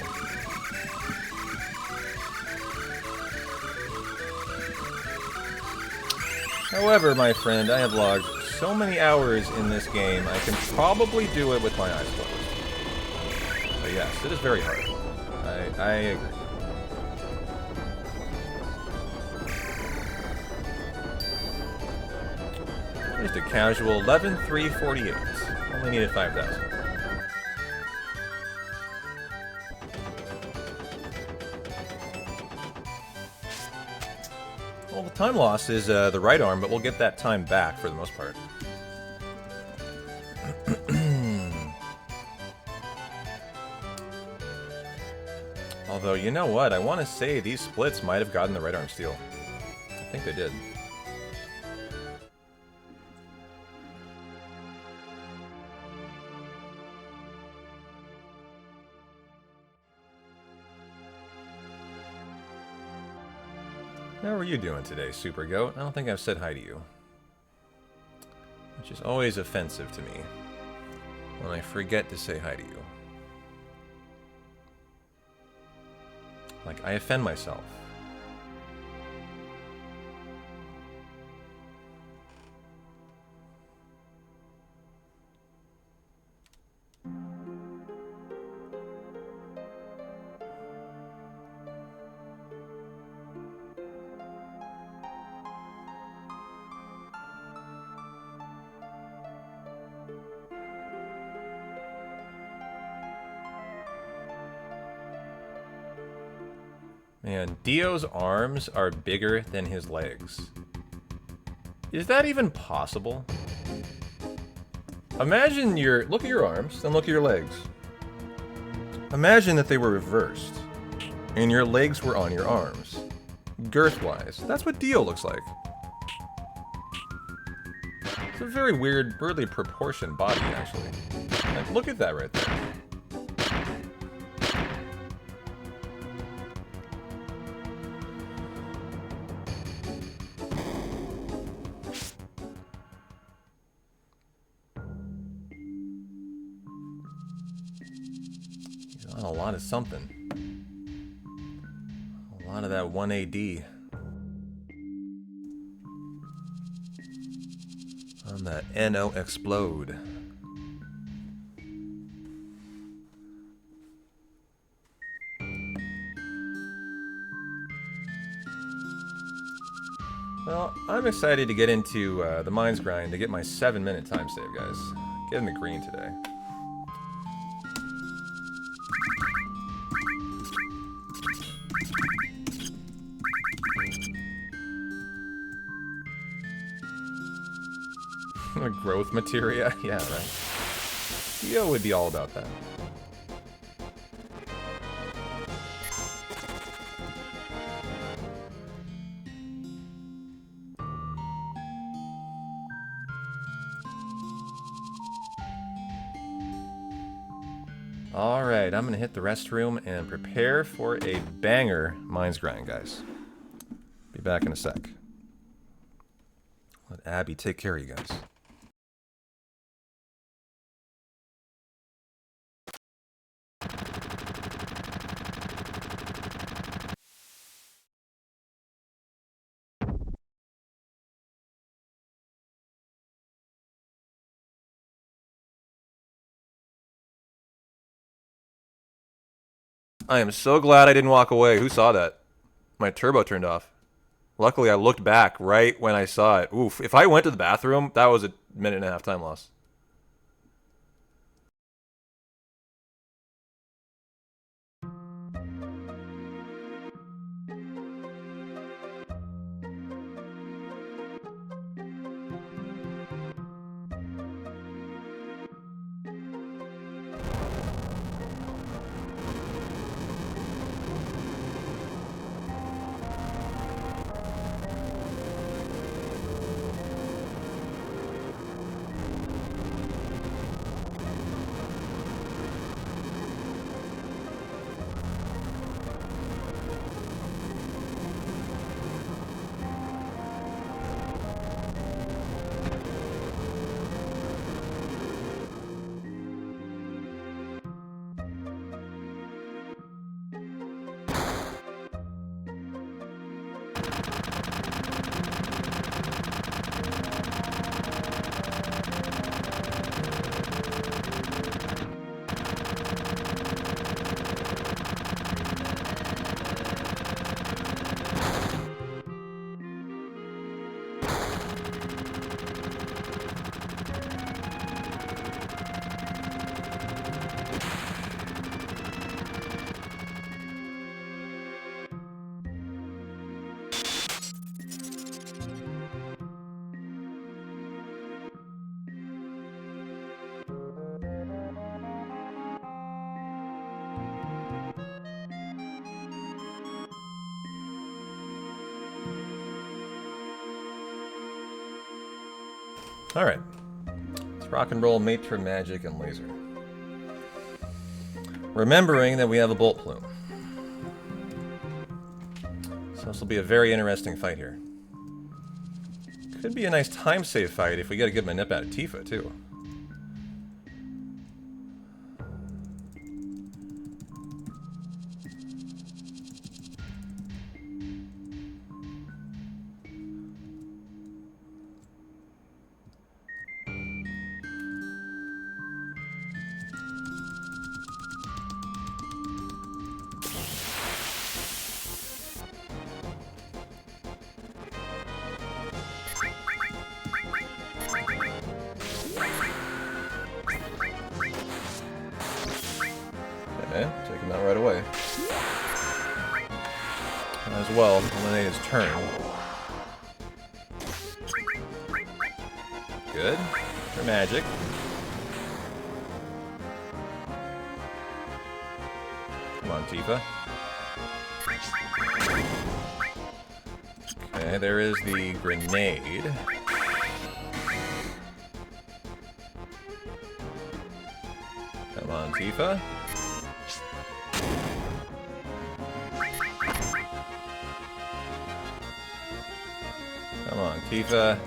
However, my friend, I have logged so many hours in this game, I can probably do it with my eyes closed. But yes, it is very hard. I agree. Just a casual 11,348. Only needed 5,000. Well, the time loss is the right arm, but we'll get that time back for the most part. Although, you know what? I want to say these splits might have gotten the right arm steal. I think they did. How are you doing today, Super Goat? I don't think I've said hi to you. Which is always offensive to me when I forget to say hi to you. Like, I offend myself. Man, Dio's arms are bigger than his legs. Is that even possible? Imagine look at your arms, then look at your legs. Imagine that they were reversed, and your legs were on your arms. Girth-wise, that's what Dio looks like. It's a very weirdly proportioned body, actually. Like, look at that right there. He's on a lot of something. A lot of that 1 AD. On that NO explode. Well, I'm excited to get into the Mines Grind to get my 7-minute time save, guys. Get in the green today. Growth materia? Yeah, right. Dio would be all about that. Alright, I'm gonna hit the restroom and prepare for a banger Mines Grind, guys. Be back in a sec. Let Abby take care of you guys. I am so glad I didn't walk away. Who saw that? My turbo turned off. Luckily, I looked back right when I saw it. Oof. If I went to the bathroom, that was a 1.5-minute time loss. Alright. Let's rock and roll Matra, Magic, and Laser. Remembering that we have a Bolt Plume. So this will be a very interesting fight here. Could be a nice time save fight if we get a good manip out of Tifa, too. Okay, take him out right away. as well eliminate his turn. Good. For magic. Come on, Tifa. Okay, there is the grenade. Come on, Tifa. Come on, Tifa.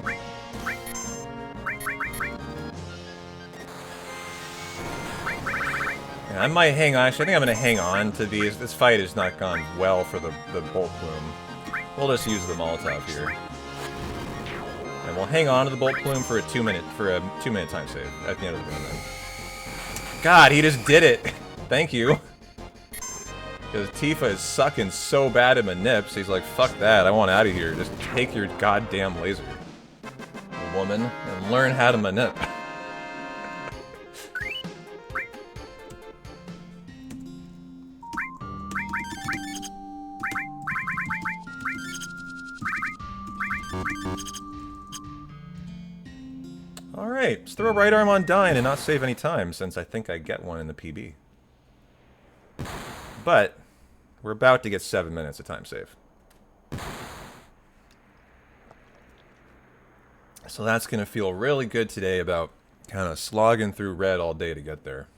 Yeah, I might hang on. Actually, I think I'm going to hang on to these. This fight has not gone well for the Bolt Plume. We'll just use the Molotov here. And we'll hang on to the Bolt Plume for a 2-minute time save at the end of the run then. God, he just did it! Thank you. Because Tifa is sucking so bad at Manips, he's like, fuck that, I want out of here. Just take your goddamn laser, woman, and learn how to Manip. Alright, let's throw right arm on Dyne and not save any time, since I think I get one in the PB. But we're about to get 7 minutes of time save. So that's going to feel really good today about kind of slogging through red all day to get there.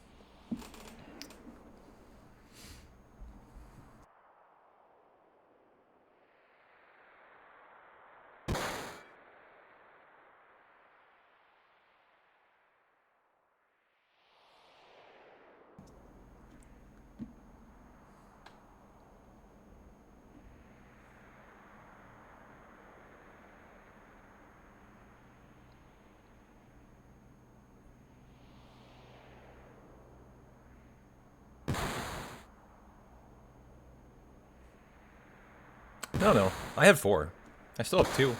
No, I have 4. I still have 2.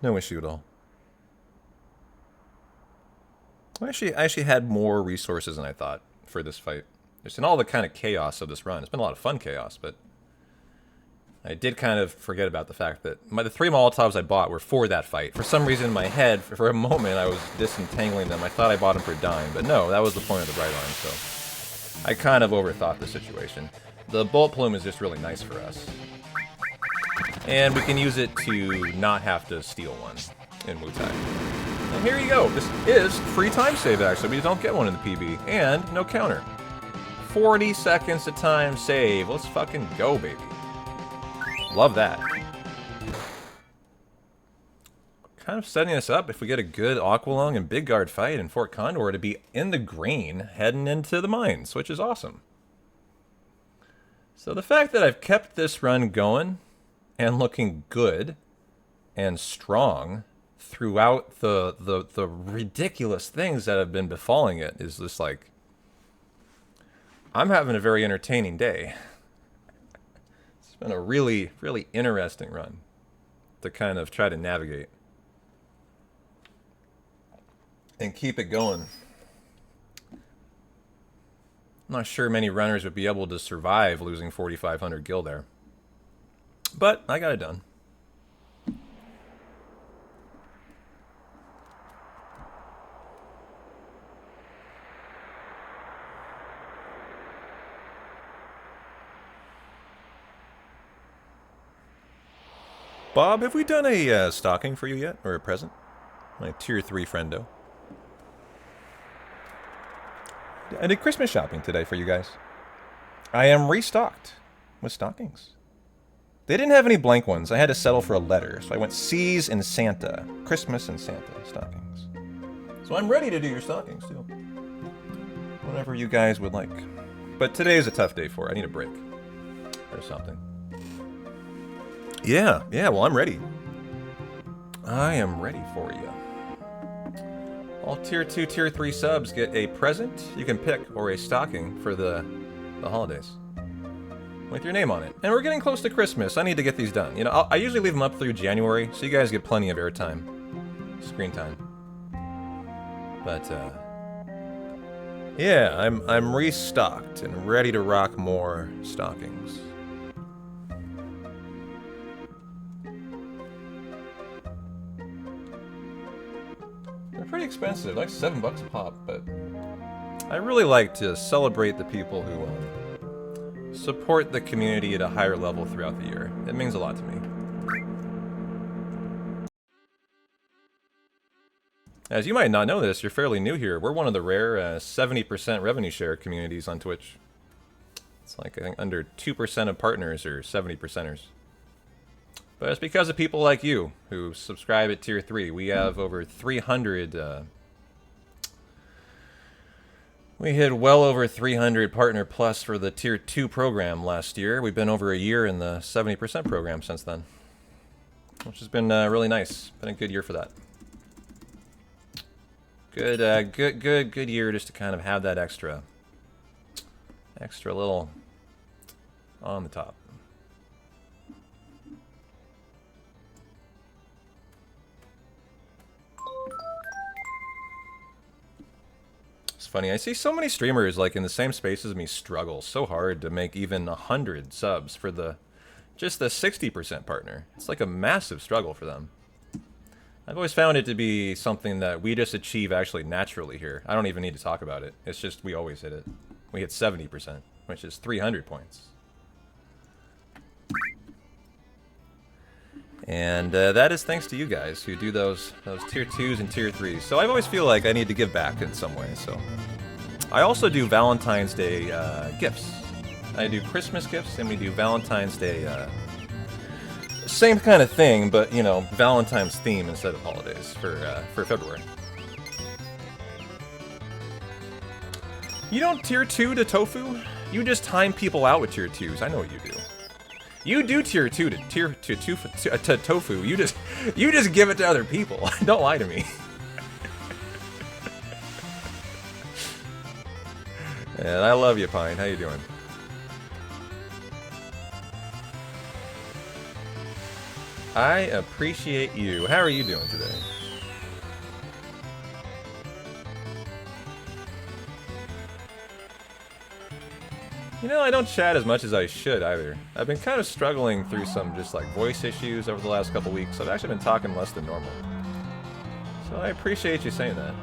No issue at all. I actually had more resources than I thought for this fight. Just in all the kind of chaos of this run. It's been a lot of fun chaos, but I did kind of forget about the fact that the 3 Molotovs I bought were for that fight. For some reason in my head, for a moment, I was disentangling them. I thought I bought them for Dyne, but no, that was the point of the Bright Arm, so I kind of overthought the situation. The Bolt Plume is just really nice for us. And we can use it to not have to steal one in Wu-Tai. And here you go. This is free time save, actually. We don't get one in the PB. And no counter. 40 seconds to time save. Let's fucking go, baby. Love that. Kind of setting us up if we get a good Aqualung and Big Guard fight in Fort Condor to be in the green heading into the mines, which is awesome. So the fact that I've kept this run going and looking good and strong throughout the ridiculous things that have been befalling it is just like, I'm having a very entertaining day. It's been a really, really interesting run to kind of try to navigate and keep it going. I'm not sure many runners would be able to survive losing 4,500 gil there. But I got it done. Bob, have we done a stocking for you yet? Or a present? My tier 3 friendo. I did Christmas shopping today for you guys. I am restocked with stockings. They didn't have any blank ones. I had to settle for a letter. So I went C's and Santa. Christmas and Santa stockings. So I'm ready to do your stockings too. Whatever you guys would like. But today is a tough day for it. I need a break. Or something. Yeah, well, I'm ready. I am ready for you. All tier 2, tier 3 subs get a present you can pick or a stocking for the holidays with your name on it. And we're getting close to Christmas. I need to get these done. You know, I usually leave them up through January, so you guys get plenty of airtime, screen time. But Yeah, I'm restocked and ready to rock more stockings. They're pretty expensive, like $7 a pop, but I really like to celebrate the people who support the community at a higher level throughout the year. It means a lot to me. As you might not know this, you're fairly new here. We're one of the rare 70% revenue share communities on Twitch. It's like, I think, under 2% of partners are 70%ers. But it's because of people like you who subscribe at Tier 3. We have over 300... we hit well over 300 Partner Plus for the Tier 2 program last year. We've been over a year in the 70% program since then. Which has been really nice. Been a good year for that. Good year just to kind of have that extra little on the top. It's funny, I see so many streamers like in the same space as me struggle so hard to make even 100 subs for just the 60% partner. It's like a massive struggle for them. I've always found it to be something that we just achieve actually naturally here. I don't even need to talk about it. It's just we always hit it. We hit 70%, which is 300 points. And that is thanks to you guys who do those Tier 2s and Tier 3s. So I always feel like I need to give back in some way. So I also do Valentine's Day gifts. I do Christmas gifts and we do Valentine's Day same kind of thing, but, you know, Valentine's theme instead of holidays for February. You don't Tier 2 to tofu? You just time people out with Tier 2s. I know what you do. You do Tier 2 to tofu. You just give it to other people. Don't lie to me. And I love you, Pine. How you doing? I appreciate you. How are you doing today? You know, I don't chat as much as I should either. I've been kind of struggling through some just like voice issues over the last couple weeks. I've actually been talking less than normal. So I appreciate you saying that.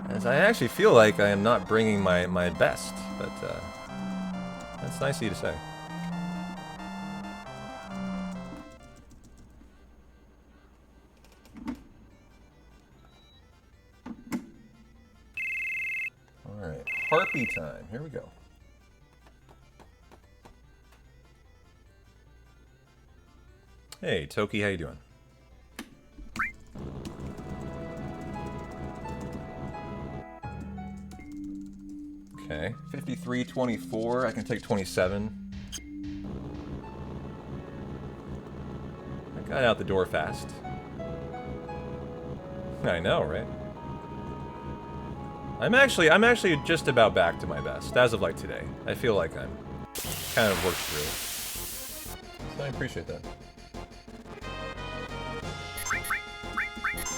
As I actually feel like I am not bringing my best, but that's nice of you to say. Alright, Harpy time. Here we go. Hey, Toki, how you doing? Okay, 53-24. I can take 27. I got out the door fast. I know, right? I'm actually just about back to my best as of like today. I feel like I'm kind of worked through it. So I appreciate that.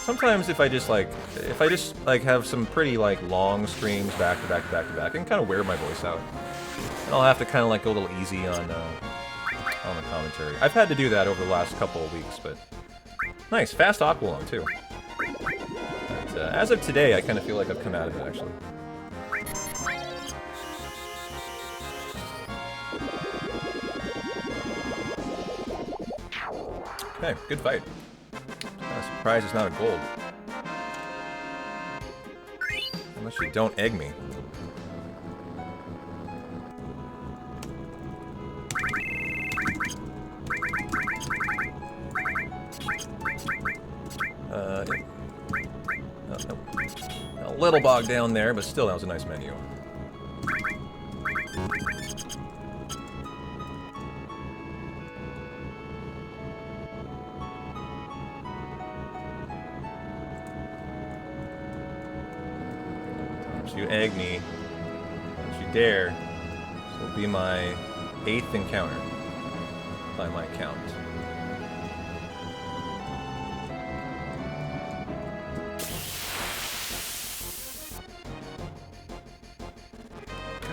Sometimes if I just have some pretty like long streams back to back to back to back, I can kind of wear my voice out. And I'll have to kind of like go a little easy on the commentary. I've had to do that over the last couple of weeks, but nice, fast Aqualung too. But, as of today, I kind of feel like I've come out of it actually. Okay, good fight. I'm surprised it's not a gold. Unless you don't egg me. A little bogged down there, but still, that was a nice menu. You egg me. Don't you dare. This will be my 8th encounter by my count.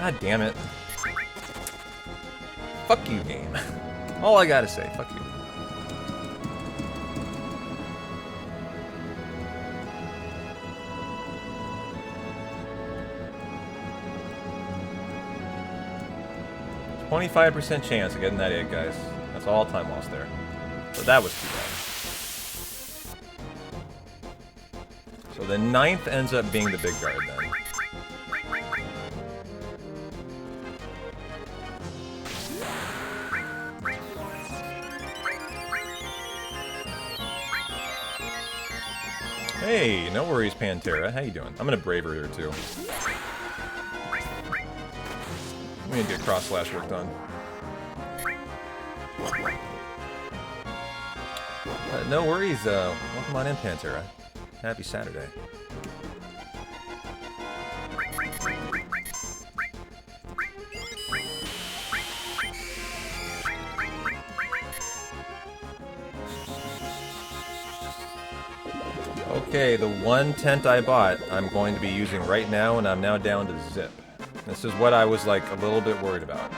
God damn it. Fuck you, game. All I gotta say, fuck you. %25% chance of getting that egg, guys. That's all time lost there. So that was too bad. So the 9th ends up being the big guard then. Hey, no worries, Pantera. How you doing? I'm gonna Braver here too. We need to get cross slash work done. No worries. Welcome on in, Pantera. Happy Saturday. Okay, the one tent I bought, I'm going to be using right now, and I'm now down to zip. This is what I was, like, a little bit worried about.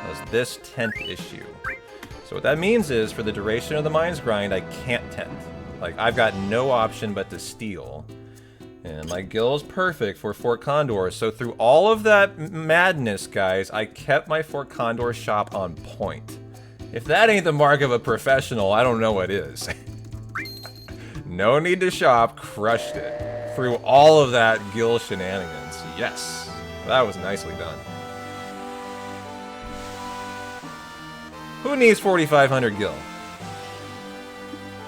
Was this tent issue. So what that means is, for the duration of the mines grind, I can't tent. Like, I've got no option but to steal. And my guild is perfect for Fort Condor, so through all of that madness, guys, I kept my Fort Condor shop on point. If that ain't the mark of a professional, I don't know what is. No need to shop, crushed it. Through all of that guild shenanigans. Yes, that was nicely done. Who needs 4,500 gil?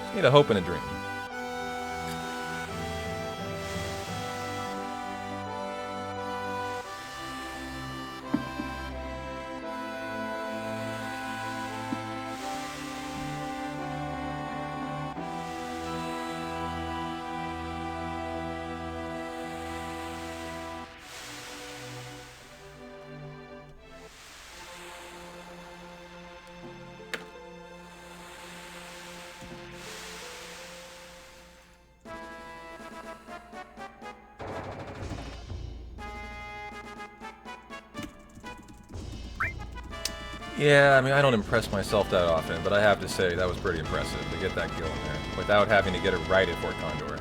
Just need a hope and a dream. Yeah, I mean, I don't impress myself that often, but I have to say that was pretty impressive to get that kill in there without having to get it right at Fort Condor.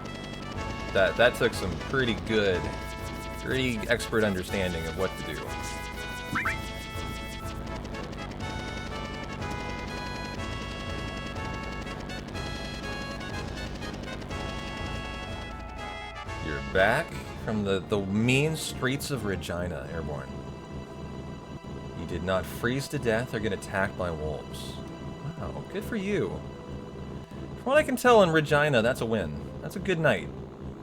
That took some pretty good, pretty expert understanding of what to do. You're back from the mean streets of Regina, Airborne. You did not freeze to death or get attacked by wolves. Wow, good for you. From what I can tell in Regina, that's a win. That's a good night.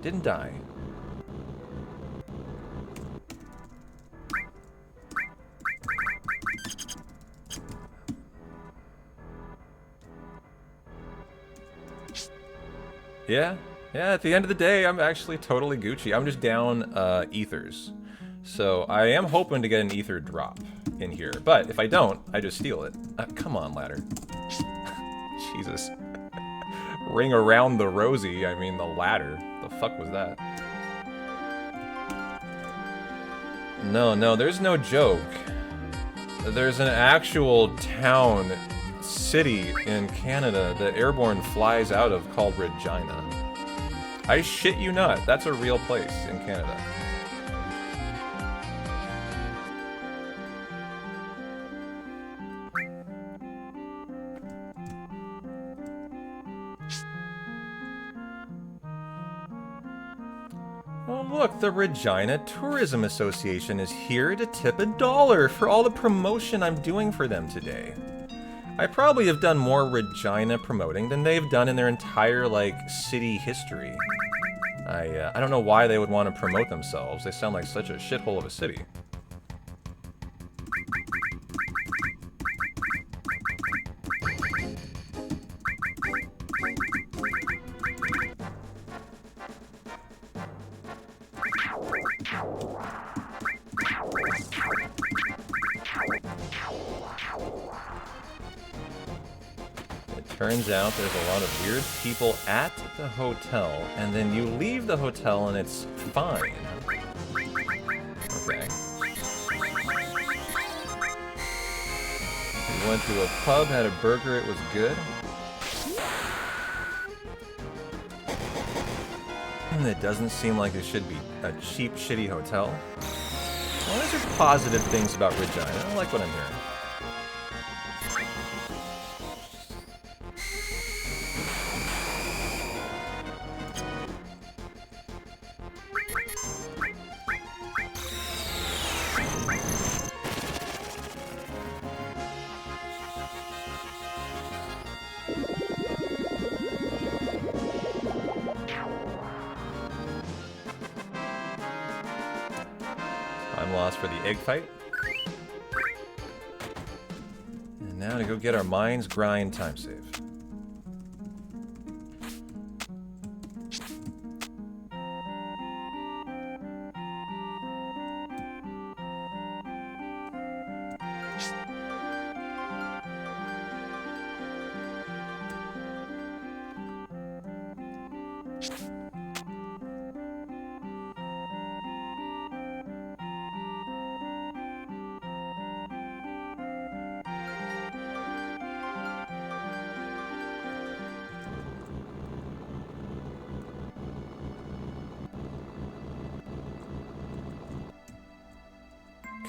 Didn't die. Yeah, at the end of the day, I'm actually totally Gucci. I'm just down ethers. So I am hoping to get an ether drop in here. But if I don't, I just steal it. Come on, ladder. Jesus. Ring around the rosy, I mean the ladder. The fuck was that? No, there's no joke. There's an actual town, city in Canada that Airborne flies out of called Regina. I shit you not, that's a real place in Canada. Oh look, the Regina Tourism Association is here to tip $1 for all the promotion I'm doing for them today. I probably have done more Regina promoting than they've done in their entire, like, city history. I don't know why they would want to promote themselves. They sound like such a shithole of a city. Turns out there's a lot of weird people at the hotel, and then you leave the hotel and it's fine. Okay. Went to a pub, had a burger, it was good. It doesn't seem like it should be a cheap, shitty hotel. Well, there's just positive things about Regina. I like what I'm hearing. I'm lost for the egg fight. And now to go get our Mines Grind time save.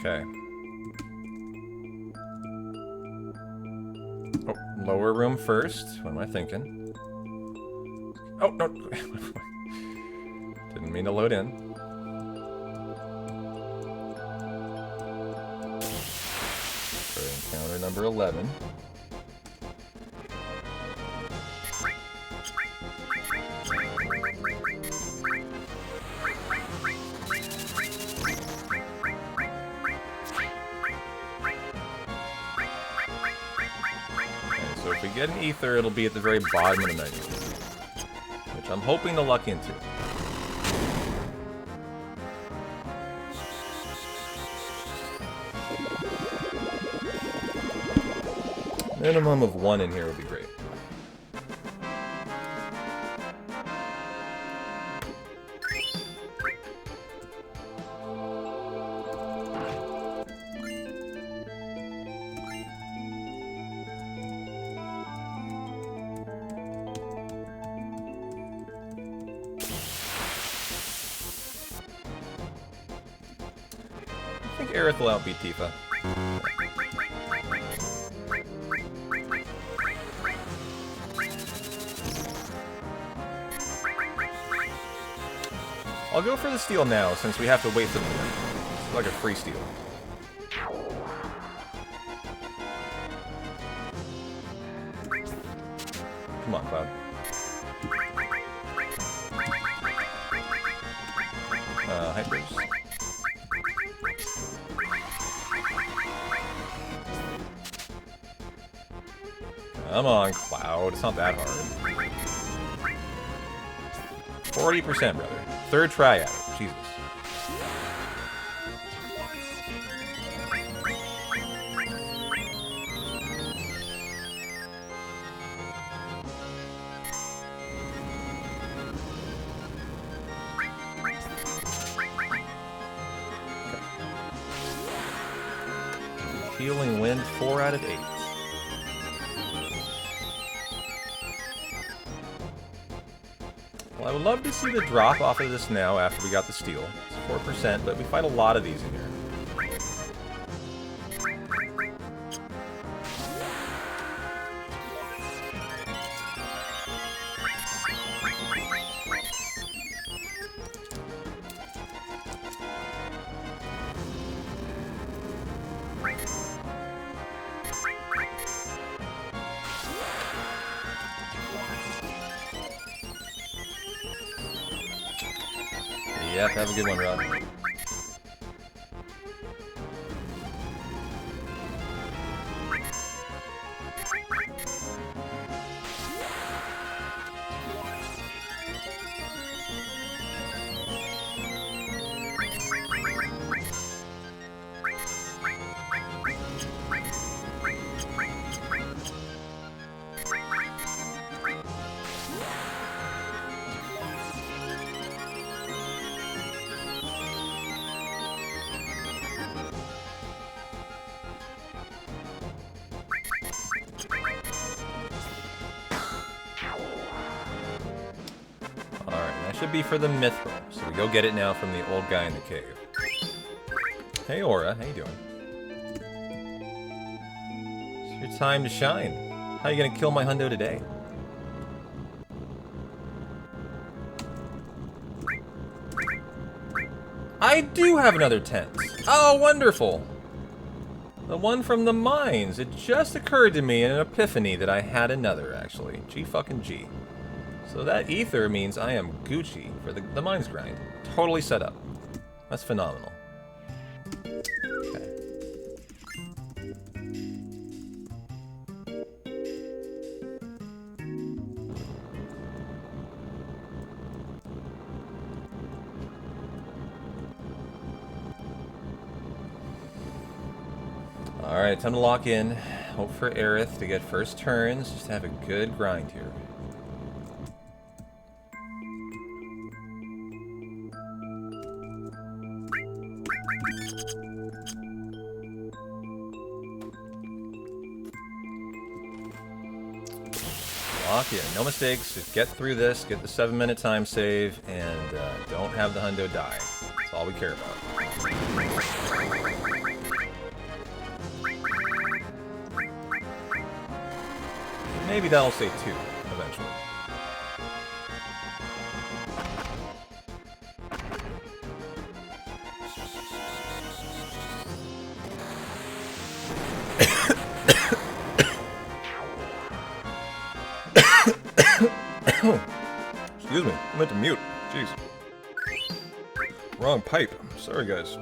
Okay. Oh, lower room first. What am I thinking? Oh, no. Didn't mean to load in. For encounter number 11. So if we get an ether, it'll be at the very bottom of the menu, which I'm hoping to luck into. Minimum of 1 in here would be great. I think Aerith will outbeat Tifa. I'll go for the steal now, since we have to wait for the turn. It's like a free steal. Come on, Cloud. Hypers. Come on, Cloud. It's not that hard. 40%, brother. Third try at it. Jesus. Healing Wind, 4 out of 8. Well, I would love to see the drop off of this now after we got the steal. It's 4%, but we fight a lot of these in here. Yep, have a good one, Rod. should be for the mithril. So we go get it now from the old guy in the cave. Hey Aura, how you doing? It's your time to shine. How you gonna kill my hundo today? I do have another tent. Oh, wonderful. The one from the mines. It just occurred to me in an epiphany that I had another, actually. G fucking G. So that ether means I am Gucci for the mines grind. Totally set up. That's phenomenal. Okay. Alright, time to lock in. Hope for Aerith to get first turns. Just have a good grind here. Lock in. No mistakes. Just get through this, get the 7-minute time save, and don't have the hundo die. That's all we care about. Maybe that'll say 2, eventually. Excuse me, I meant to mute. Jeez. Wrong pipe. Sorry, guys.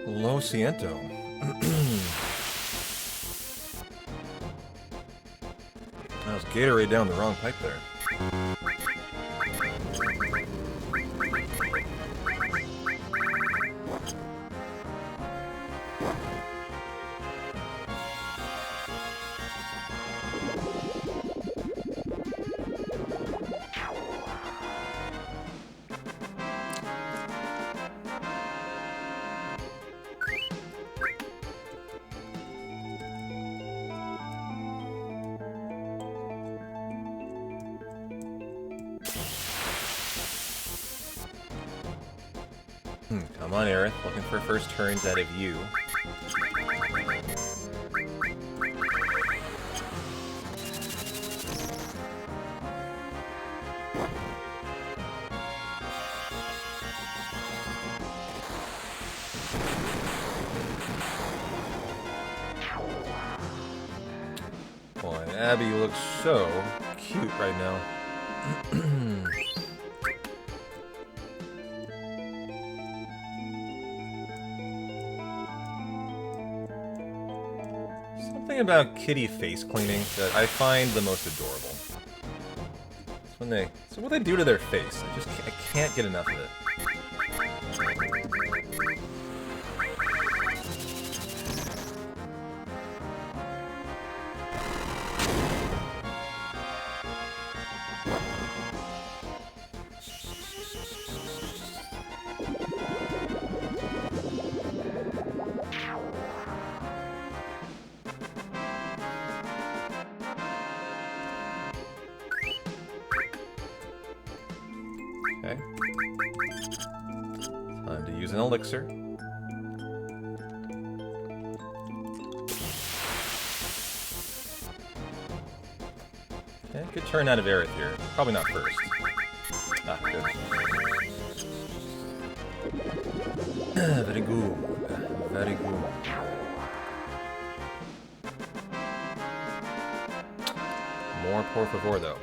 Lo siento. That was Gatorade down the wrong pipe there. Come on, Aerith. Looking for first turns out of you. Boy, Abby looks so cute right now. Something about kitty face cleaning that I find the most adorable. It's what they do to their face. I can't get enough of it. Okay. Time to use an elixir. Okay, good turn out of Aerith here. Probably not first. Ah, good. Very good. Very good. More por favor, though.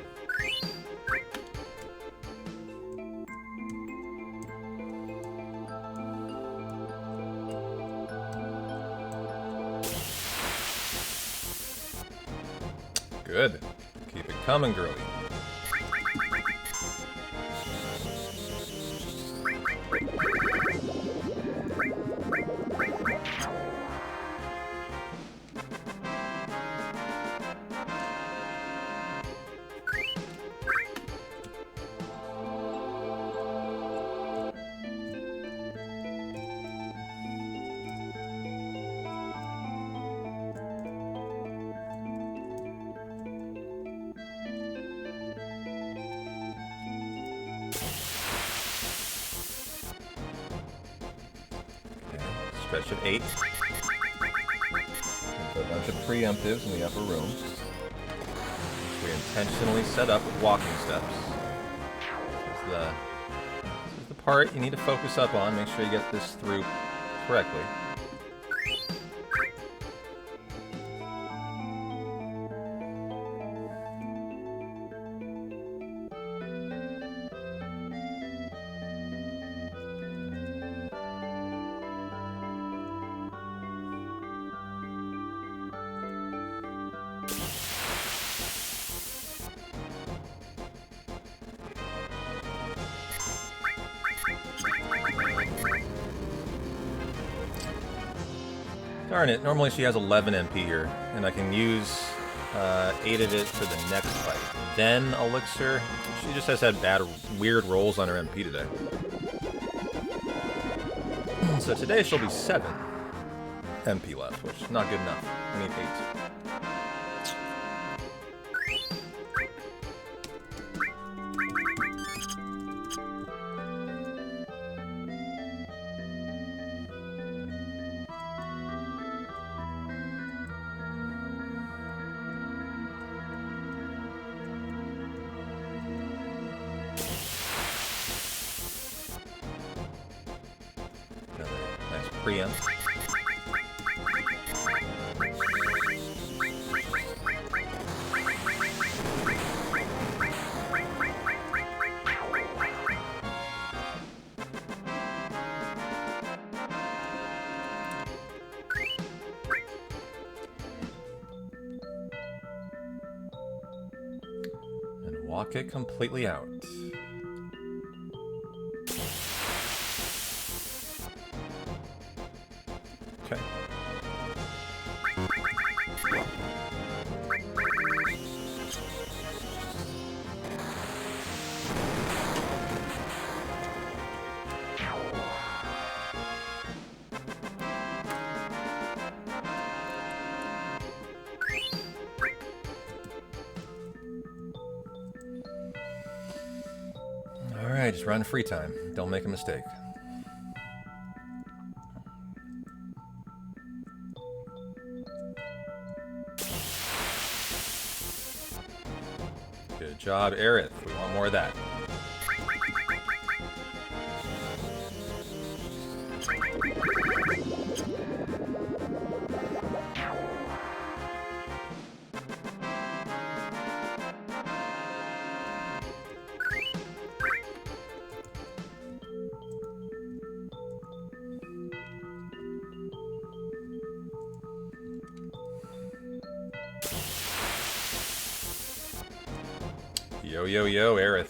Good. Keep it coming, girlie. Stretch of 8. Put a bunch of preemptives in the upper room. We intentionally set up with walking steps. This is the part you need to focus up on. Make sure you get this through correctly. Darn it, normally she has 11 MP here, and I can use 8 of it for the next fight. Then Elixir, she just has had bad, weird rolls on her MP today. So today she'll be 7 MP left, which is not good enough. I need 8. Nice preempt. And walk it completely out. Okay. Alright, just run free time. Don't make a mistake. Good job, Aerith. We want more of that. Yo, yo, yo, Aerith.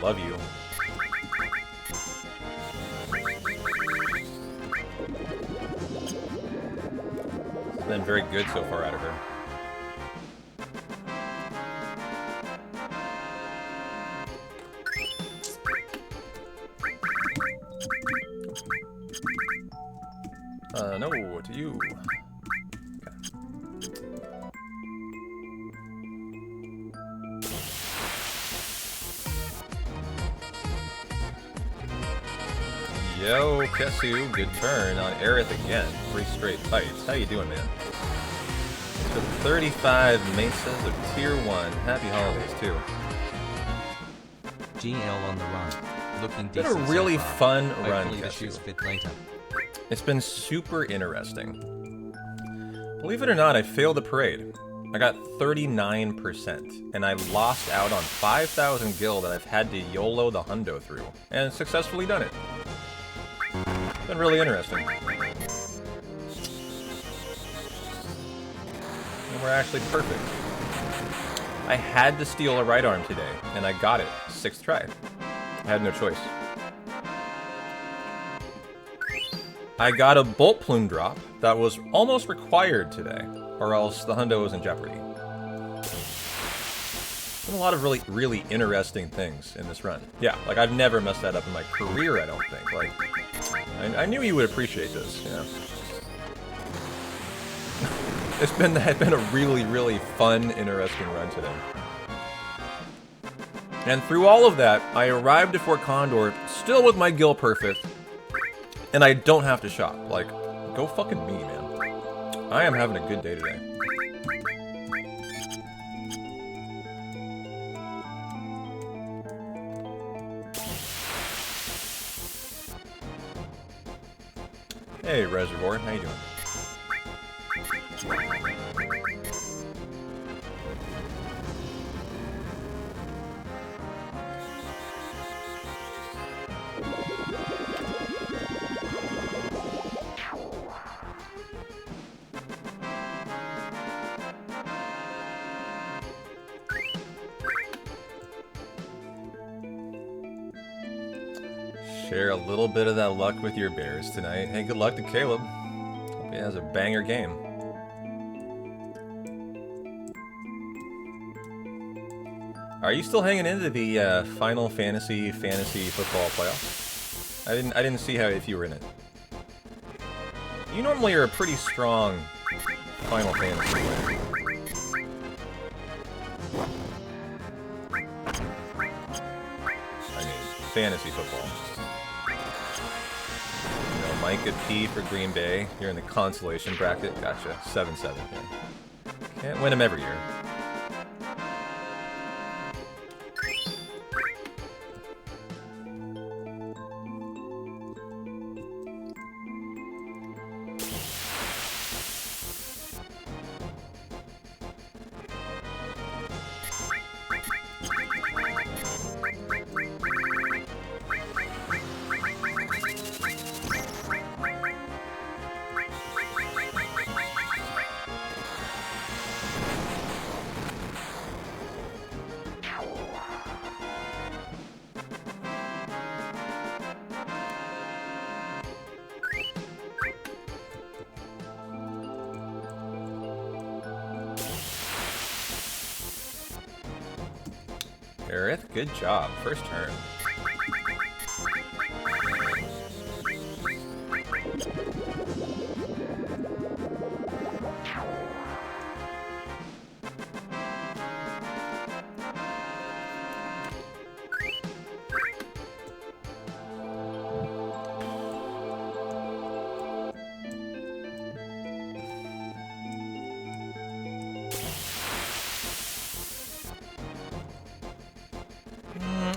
Love you. It's been very good so far out of her. No, to you. Yo, Kesu, good turn on Aerith again. 3 straight fights. How you doing, man? So 35 Mesas of Tier 1. Happy holidays, too. GL on the run. Looking It's been decent a really so far. fun run, Hopefully the Kesu. shoes fit later. It's been super interesting. Believe it or not, I failed the parade. I got 39%, and I lost out on 5,000 gil that I've had to YOLO the Hundo through, and successfully done it. It's been really interesting. And we're actually perfect. I had to steal a right arm today, and I got it. 6th try. I had no choice. I got a bolt plume drop that was almost required today, or else the Hundo was in jeopardy. Been a lot of really interesting things in this run. Yeah, like I've never messed that up in my career, I don't think. Like, I knew you would appreciate this, you know. It's been a really fun, interesting run today. And through all of that, I arrived at Fort Condor still with my gil perfect, and I don't have to shop. Like, Go fucking me, man. I am having a good day today. Hey, Reservoir, how you doing? Share a little bit of that luck with your Bears tonight. Hey, good luck to Caleb. Hope he has a banger game. Are you still hanging into the Final Fantasy football playoffs? I didn't see how if you were in it. You normally are a pretty strong Final Fantasy player. I mean, fantasy football. You know, Micah P for Green Bay. You're in the consolation bracket. Gotcha. 7-7. Yeah. Can't win them every year. Aerith, good job. First turn.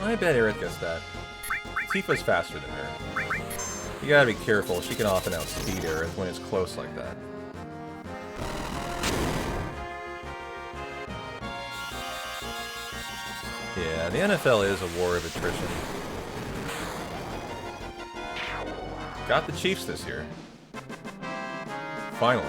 I bet Aerith gets that. Tifa's faster than her. You gotta be careful. She can often outspeed Aerith when it's close like that. Yeah, the NFL is a war of attrition. Got the Chiefs this year. Finally.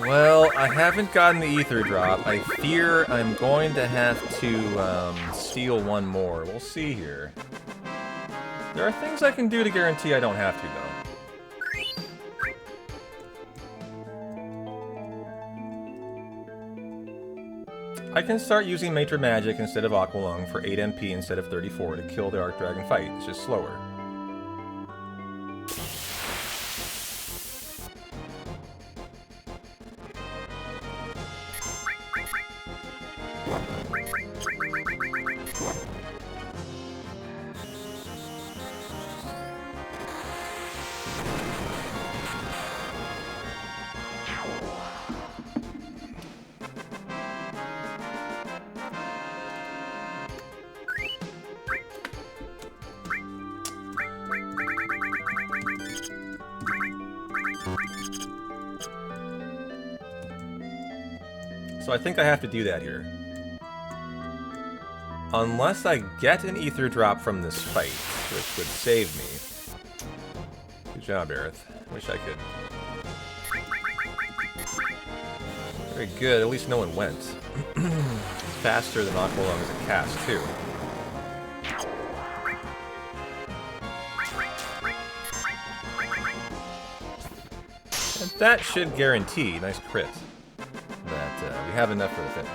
Well, I haven't gotten the ether drop. I fear I'm going to have to steal one more. We'll see here. There are things I can do to guarantee I don't have to, though. I can start using Matra Magic instead of Aqualung for 8 MP instead of 34 to kill the Arc Dragon fight. It's just slower. So I think I have to do that here. Unless I get an ether drop from this fight, which would save me. Good job, Aerith. Wish I could. Very good, at least no one went. Faster than Aqualung as a cast, too. And that should guarantee nice crit. we have enough for the finish.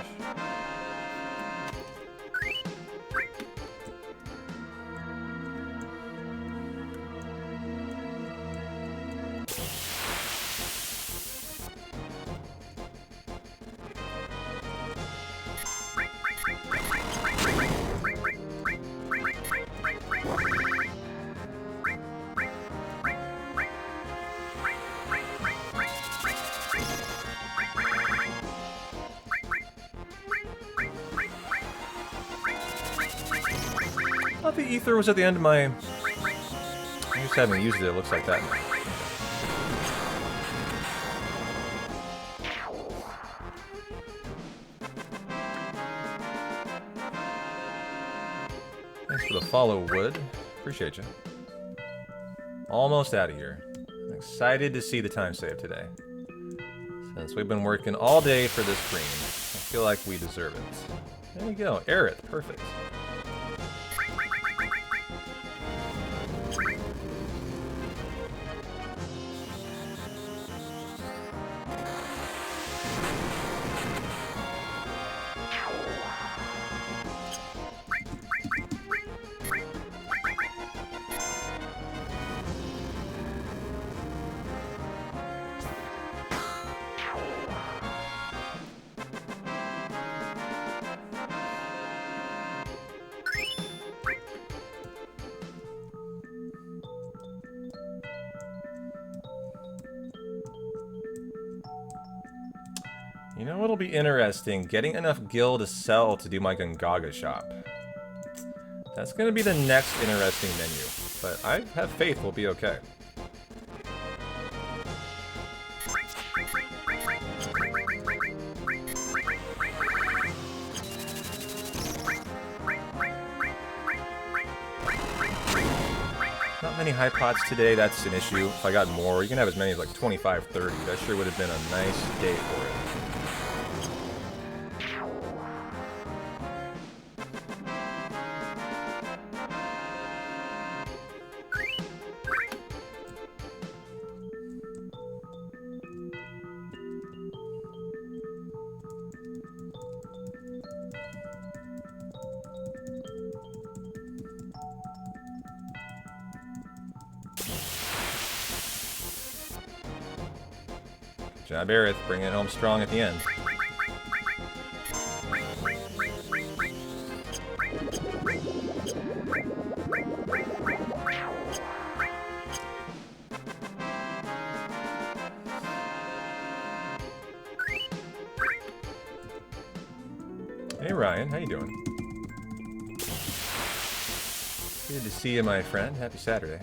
I thought the ether was at the end of my... I just haven't used it, it looks like that now. Thanks for the follow, Wood. Appreciate you. Almost out of here. I'm excited to see the time save today. Since we've been working all day for this stream, I feel like we deserve it. There you go, Aerith, perfect. You know what'll be interesting? Getting enough gil to sell to do my Gungaga shop. That's gonna be the next interesting menu. But I have faith we'll be okay. Not many high pots today, that's an issue. If I got more, you can have as many as like 25, 30. That sure would have been a nice day for it. Job, Aerith, bringing it home strong at the end. Hey Ryan, how you doing? Good to see you, my friend. Happy Saturday.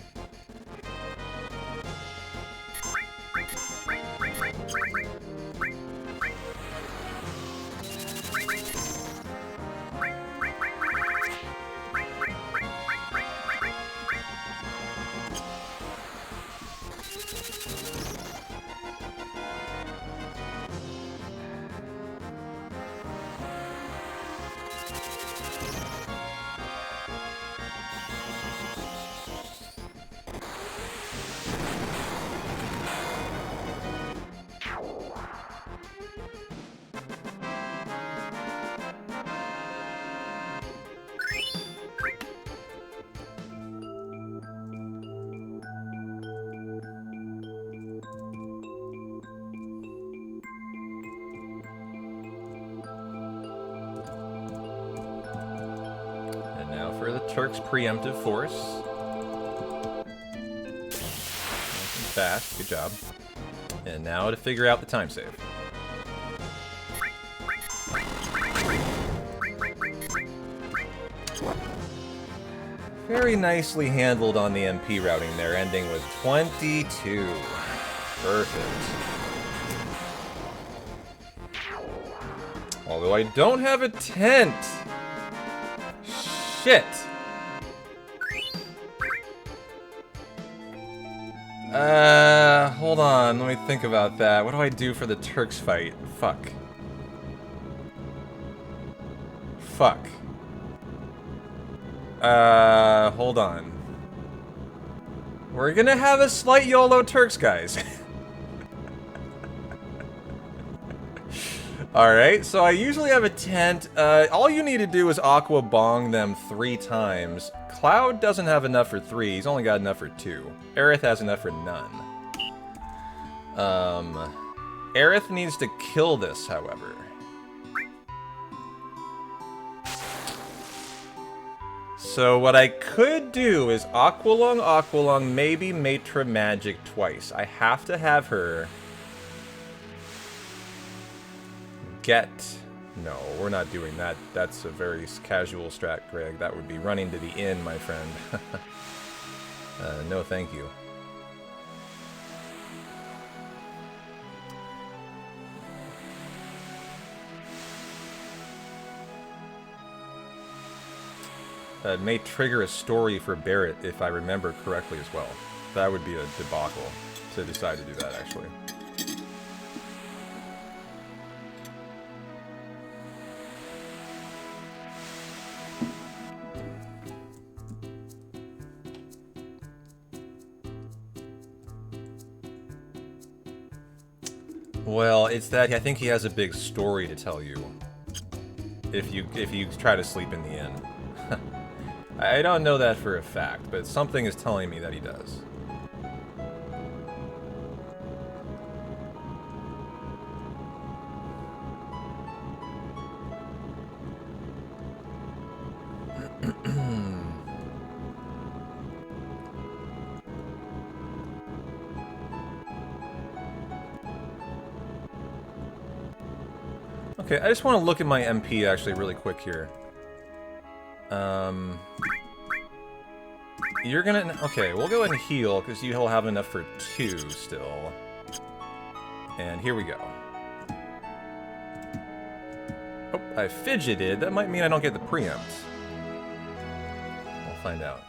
Turk's preemptive force. Nice and fast, good job. And now to figure out the time save. Very nicely handled on the MP routing there, ending with 22. Perfect. Although I don't have a tent. Shit. Hold on, let me think about that. What do I do for the Turks fight? Fuck. Fuck. Hold on. We're gonna have a slight YOLO Turks, guys. Alright, so I usually have a tent. All you need to do is Aqua Bong them 3 times. Cloud doesn't have enough for 3, he's only got enough for 2. Aerith has enough for none. Aerith needs to kill this, however. So what I could do is Aqualung, maybe Matra Magic twice. I have to have her get... No, we're not doing that. That's a very casual strat, Greg. That would be running to the inn, my friend. No thank you. It may trigger a story for Barrett, if I remember correctly as well. That would be a debacle to decide to do that, actually. Well, it's that I think he has a big story to tell you. If you try to sleep in the inn. I don't know that for a fact, but something is telling me that he does. Okay, I just want to look at my MP actually really quick here. You're gonna... Okay, we'll go ahead and heal, because you'll have enough for 2 still. And here we go. Oh, I fidgeted. That might mean I don't get the preempt. We'll find out.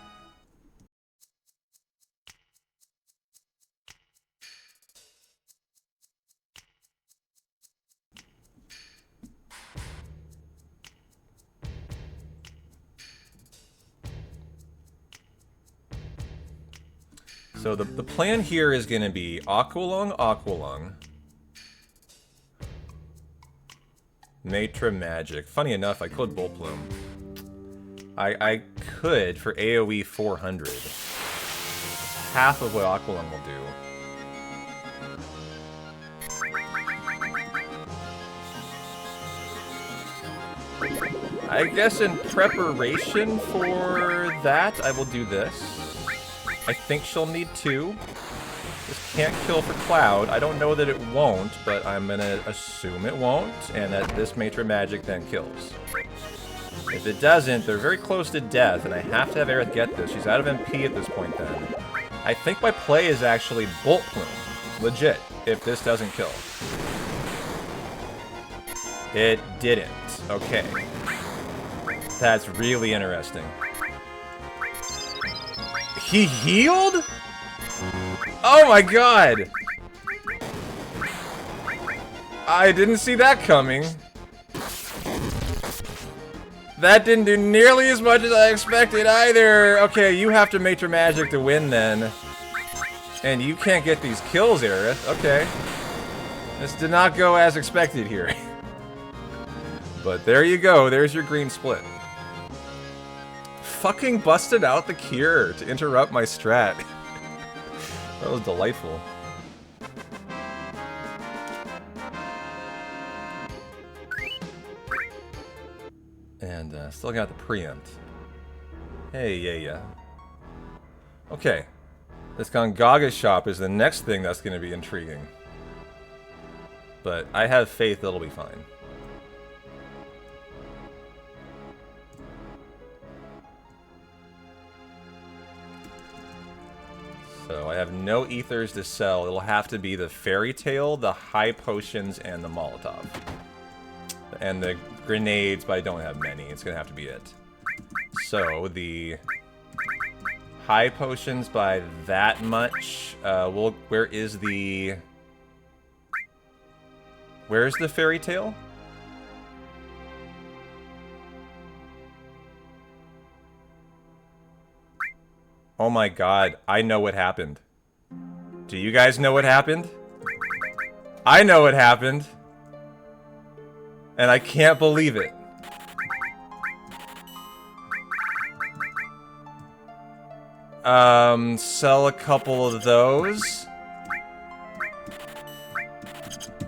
So the plan here is going to be Aqualung, Matra Magic. Funny enough, I could Bolt Plume. I could for AoE 400. Half of what Aqualung will do. I guess in preparation for that, I will do this. I think she'll need 2. This can't kill for Cloud. I don't know that it won't, but I'm gonna assume it won't, and that this Matra Magic then kills. If it doesn't, they're very close to death, and I have to have Aerith get this. She's out of MP at this point then. I think my play is actually Bolt Plume. Legit, if this doesn't kill. It didn't. Okay. That's really interesting. He healed? Oh my god! I didn't see that coming. That didn't do nearly as much as I expected either. Okay, you have to Matra Magic to win then. And you can't get these kills, Aerith. Okay. This did not go as expected here. But there you go. There's your green split. Fucking busted out the cure to interrupt my strat. That was delightful. And still got the preempt. Hey, yeah. Okay. This Gongaga shop is the next thing that's going to be intriguing. But I have faith it'll be fine. So I have no ethers to sell. It'll have to be the Fairy Tale, the High Potions, and the Molotov. And the grenades, but I don't have many. It's going to have to be it. So the High Potions by that much. Where is the... Where's the Fairy Tale? Oh my god, I know what happened. Do you guys know what happened? I know what happened. And I can't believe it. Sell a couple of those.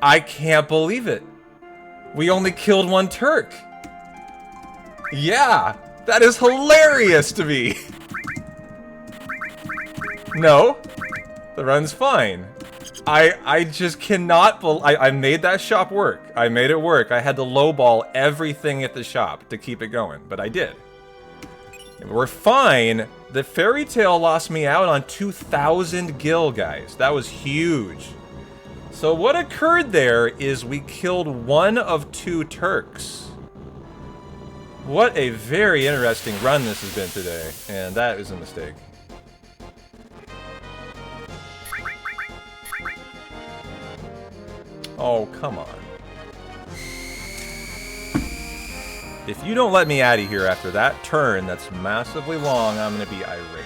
I can't believe it. We only killed one Turk. Yeah, that is hilarious to me. No, the run's fine. I just cannot I made that shop work. I made it work. I had to lowball everything at the shop to keep it going, but I did. We're fine. The fairy tale lost me out on 2,000 gil, guys. That was huge. So what occurred there is we killed one of 2 Turks. What a very interesting run this has been today, and that is a mistake. Oh, come on. If you don't let me out of here after that turn that's massively long, I'm gonna be irate.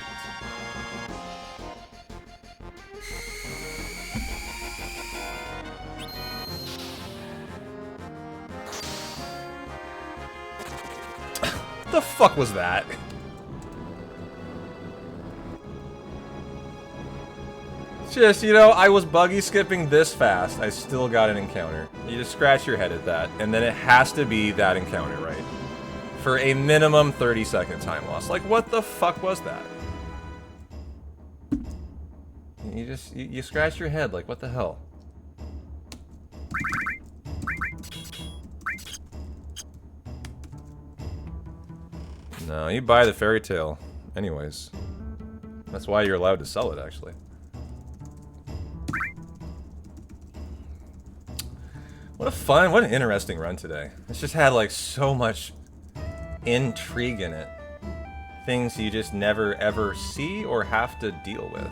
What the fuck was that? Just, you know, I was buggy skipping this fast. I still got an encounter. You just scratch your head at that, and then it has to be that encounter, right? For a minimum 30-second time loss. Like, what the fuck was that? You scratch your head, like, what the hell? No, you buy the fairy tale. Anyways. That's why you're allowed to sell it, actually. What an interesting run today. It's just had, like, so much intrigue in it. Things you just never, ever see or have to deal with.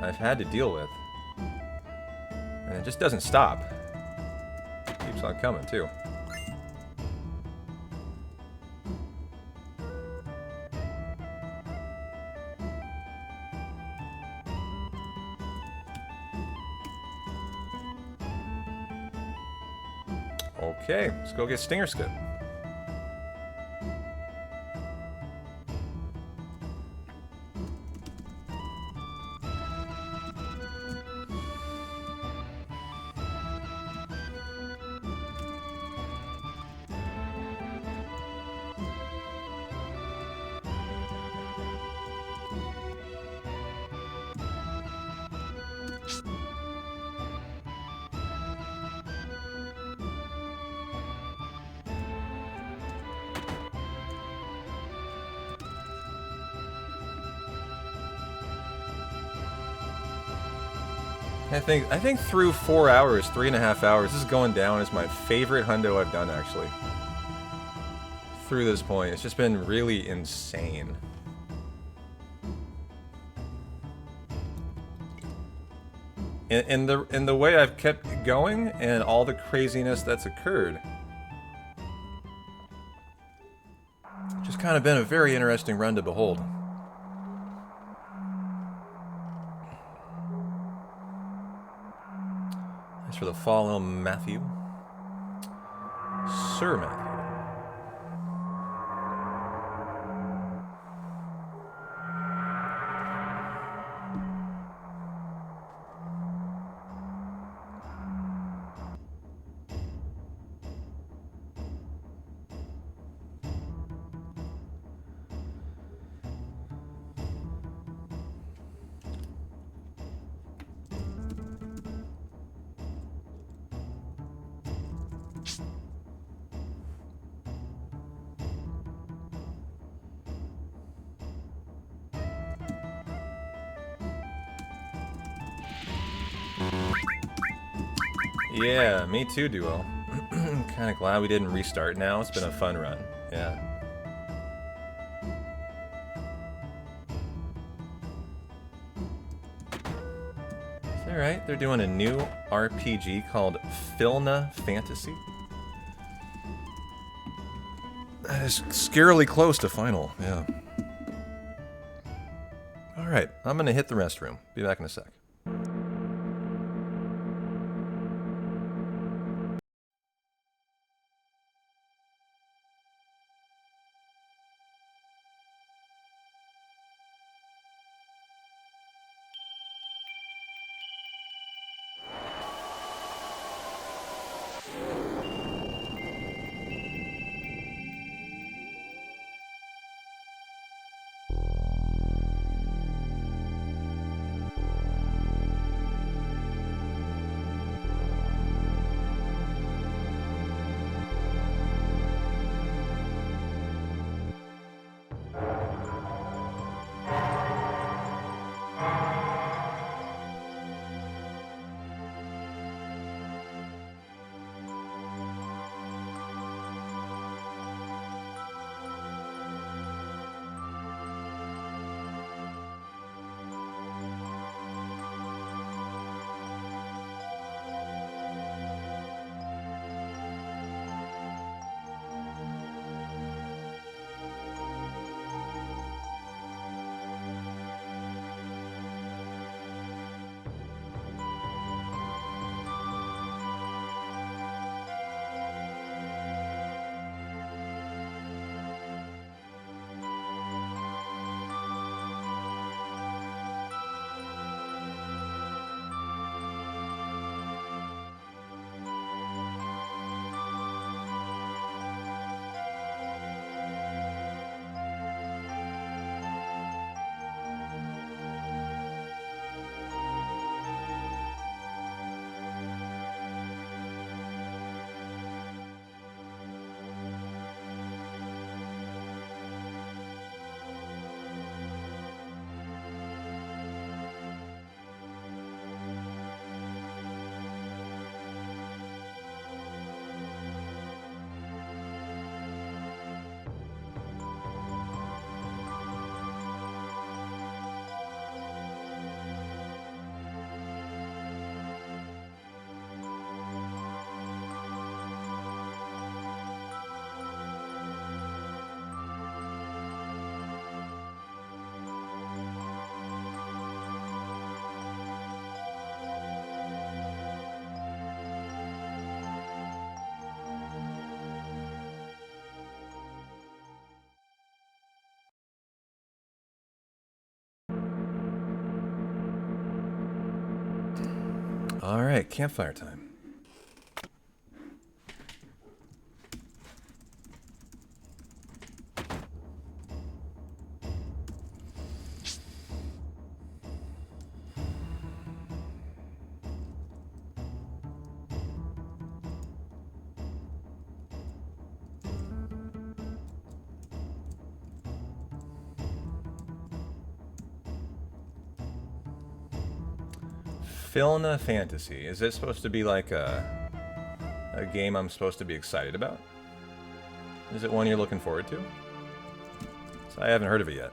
I've had to deal with. And it just doesn't stop. Keeps on coming, too. Okay, let's go get Stinger Skip. I think through 4 hours, 3.5 hours, this is going down as my favorite hundo I've done, actually. Through this point, it's just been really insane. In the way I've kept going and all the craziness that's occurred. Just kind of been a very interesting run to behold. Thanks for the follow, Matthew. Sir Matthew. Yeah, me too, Duo. Kind of glad we didn't restart now. It's been a fun run. Yeah. Is that right? They're doing a new RPG called Filna Fantasy. That is scarily close to final, yeah. Alright, I'm gonna hit the restroom. Be back in a sec. Alright, campfire time. Filna Fantasy. Is it supposed to be like a game I'm supposed to be excited about? Is it one you're looking forward to? So I haven't heard of it yet.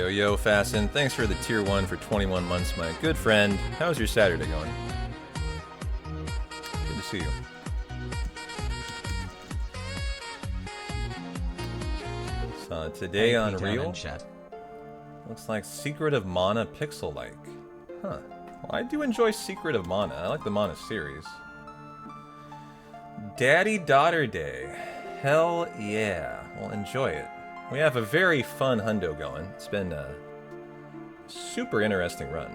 Yo, Fasten. Thanks for the tier 1 for 21 months, my good friend. How's your Saturday going? Good to see you. So today on Real, looks like Secret of Mana Pixel-like. Huh. Well, I do enjoy Secret of Mana. I like the Mana series. Daddy-Daughter Day. Hell yeah. Well, enjoy it. We have a very fun hundo going. It's been a super interesting run.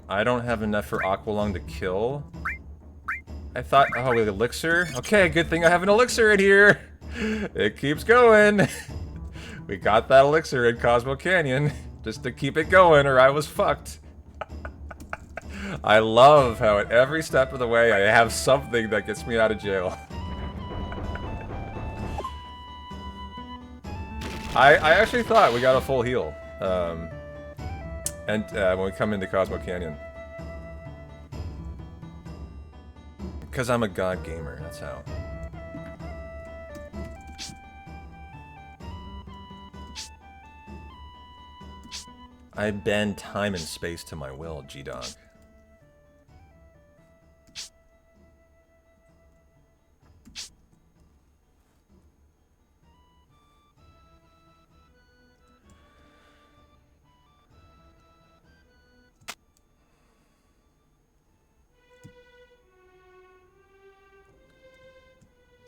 I don't have enough for Aqualung to kill. I thought, oh, with elixir? Okay, good thing I have an elixir in here. It keeps going. We got that elixir in Cosmo Canyon just to keep it going, or I was fucked. I love how at every step of the way I have something that gets me out of jail. I actually thought we got a full heal. When we come into Cosmo Canyon. Because I'm a god gamer, that's how. I bend time and space to my will, G-Dog.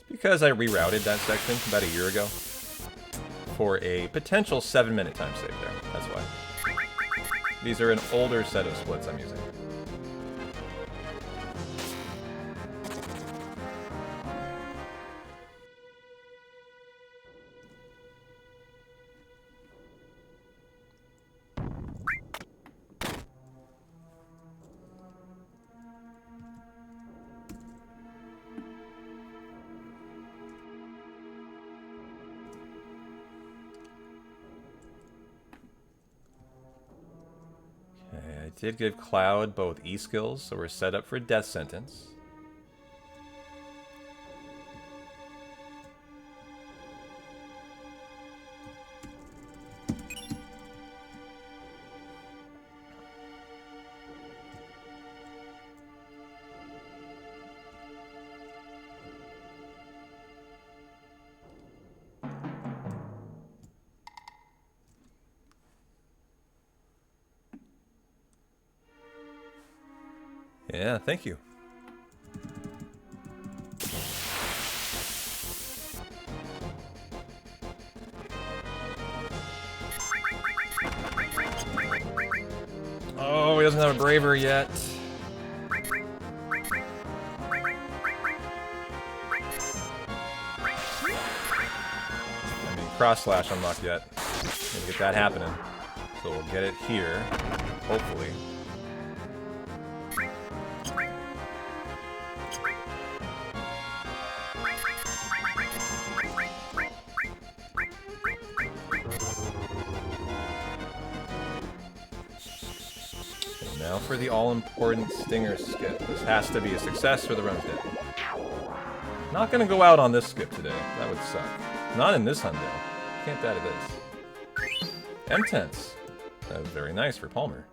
Because I rerouted that section about a year ago for a potential 7-minute time save there. That's why. These are an older set of splits I'm using. Did give Cloud both E-skills, so we're set up for death sentence. Yeah, thank you. Oh, he doesn't have a braver yet. I mean, cross slash unlocked yet. Gonna get that happening. So we'll get it here, hopefully. For the all-important Stinger skip. This has to be a success for the run's dead. Not gonna go out on this skip today. That would suck. Not in this hundo. Can't die to this. M-tenths. That was very nice for Palmer.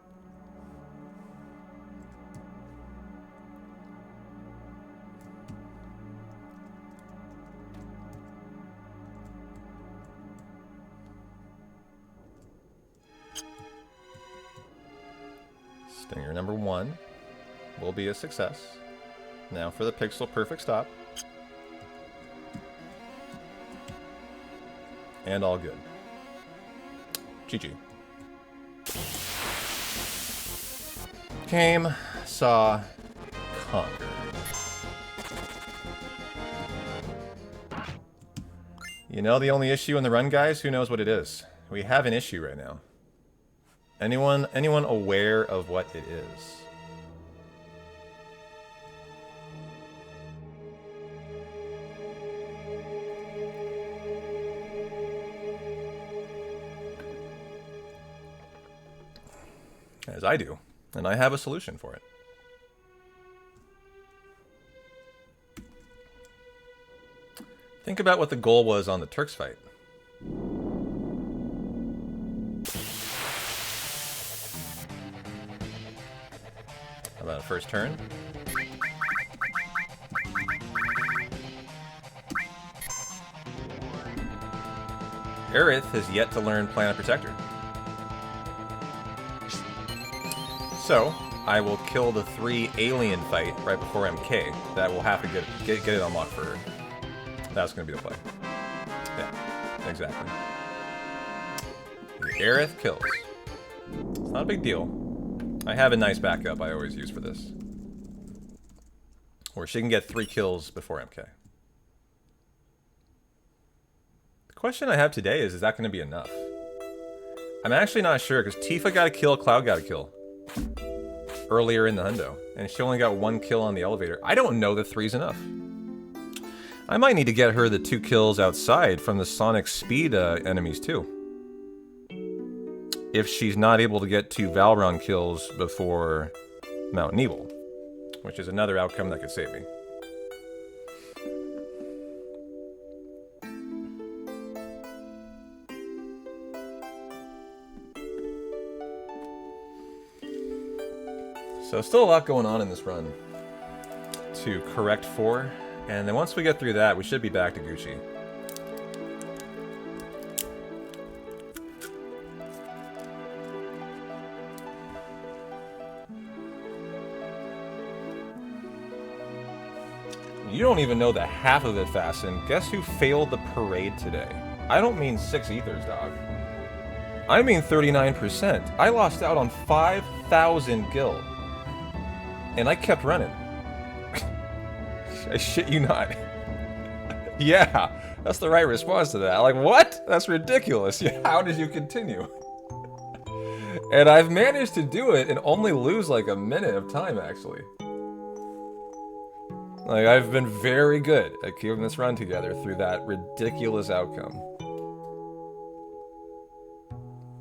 Stinger number 1 will be a success. Now for the pixel perfect stop. And all good. GG. Came, saw, conquered. You know the only issue in the run, guys? Who knows what it is? We have an issue right now. Anyone aware of what it is? As I do, and I have a solution for it. Think about what the goal was on the Turks fight. How about a first turn? Aerith has yet to learn Planet Protector. So, I will kill the 3 alien fight right before MK. That will have to get it unlocked for her. That's going to be the play. Yeah, exactly. The Aerith kills. It's not a big deal. I have a nice backup I always use for this. Where she can get 3 kills before MK. The question I have today is that going to be enough? I'm actually not sure, because Tifa got a kill, Cloud got a kill. Earlier in the Hundo. And she only got 1 kill on the elevator. I don't know that 3's enough. I might need to get her the 2 kills outside from the Sonic Speed enemies too. If she's not able to get 2 Valron kills before Mount Evil. Which is another outcome that could save me. So still a lot going on in this run to correct for, and then once we get through that, we should be back to Gucci. You don't even know the half of it, Fasten. Guess who failed the parade today? I don't mean 6 ethers, dog. I mean 39%. I lost out on 5,000 gil. And I kept running. I shit you not. Yeah, that's the right response to that. Like, what? That's ridiculous. How did you continue? And I've managed to do it and only lose like a minute of time, actually. Like, I've been very good at keeping this run together through that ridiculous outcome.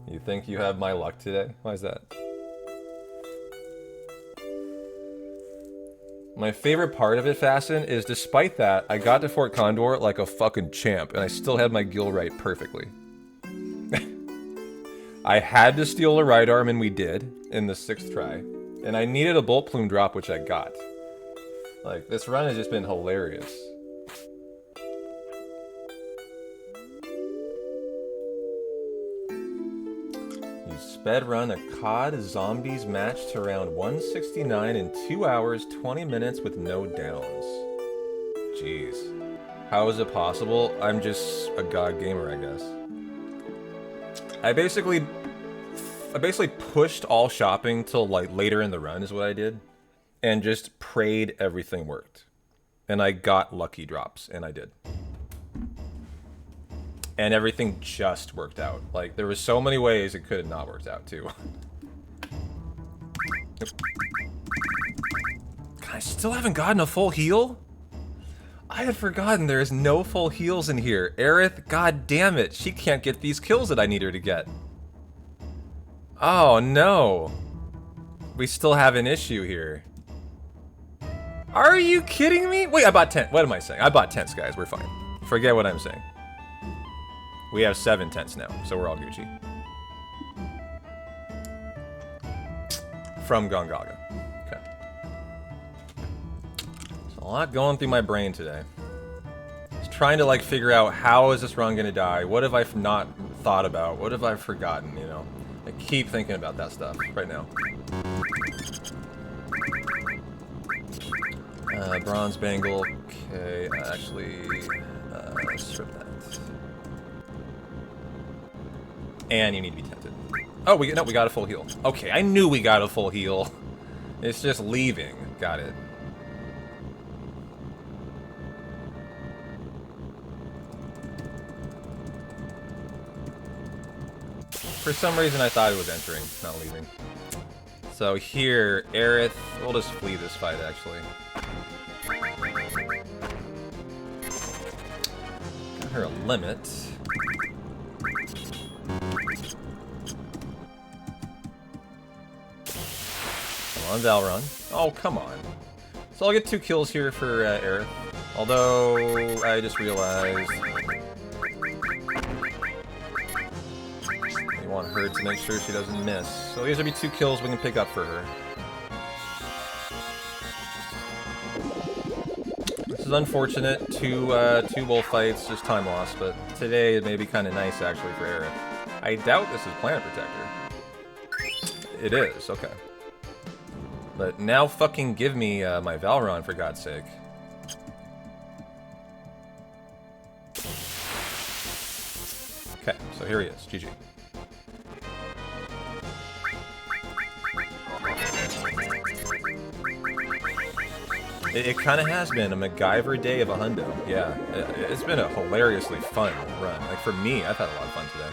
You think you have my luck today? Why is that? My favorite part of it, Fasten, is despite that, I got to Fort Condor like a fucking champ, and I still had my gil right perfectly. I had to steal a right arm, and we did, in the 6th try. And I needed a bolt plume drop, which I got. Like, this run has just been hilarious. Sped run a COD Zombies match to round 169 in 2 hours, 20 minutes with no downs. Jeez. How is it possible? I'm just a god gamer, I guess. I basically pushed all shopping till like later in the run is what I did. And just prayed everything worked. And I got lucky drops, and I did. And everything just worked out. Like, there were so many ways it could have not worked out, too. God, I still haven't gotten a full heal? I had forgotten there is no full heals in here. Aerith, god damn it, she can't get these kills that I need her to get. Oh, no. We still have an issue here. Are you kidding me? Wait, I bought 10. What am I saying? I bought tents, guys. We're fine. Forget what I'm saying. We have 7 tents now, so we're all Gucci. from Gongaga. Okay. There's a lot going through my brain today. Just trying to like figure out how is this run gonna die? What have I not thought about? What have I forgotten? You know, I keep thinking about that stuff right now. Bronze bangle. Okay, actually, strip that. And you need to be tempted. Oh, we got a full heal. Okay, I knew we got a full heal. It's just leaving. Got it. For some reason, I thought it was entering, not leaving. So here, Aerith, we'll just flee this fight, actually. Got her a limit. Come on, Valron. Oh, come on. So I'll get 2 kills here for Aerith. Although, I just realized... I want her to make sure she doesn't miss. So these will be 2 kills we can pick up for her. This is unfortunate. Two bullfights, just time loss, but today it may be kind of nice actually for Aerith. I doubt this is Planet Protector. It is, okay. But now fucking give me my Valron for God's sake. Okay, so here he is, GG. It kind of has been a MacGyver day of a Hundo. Yeah, it's been a hilariously fun run. Like for me, I've had a lot of fun today.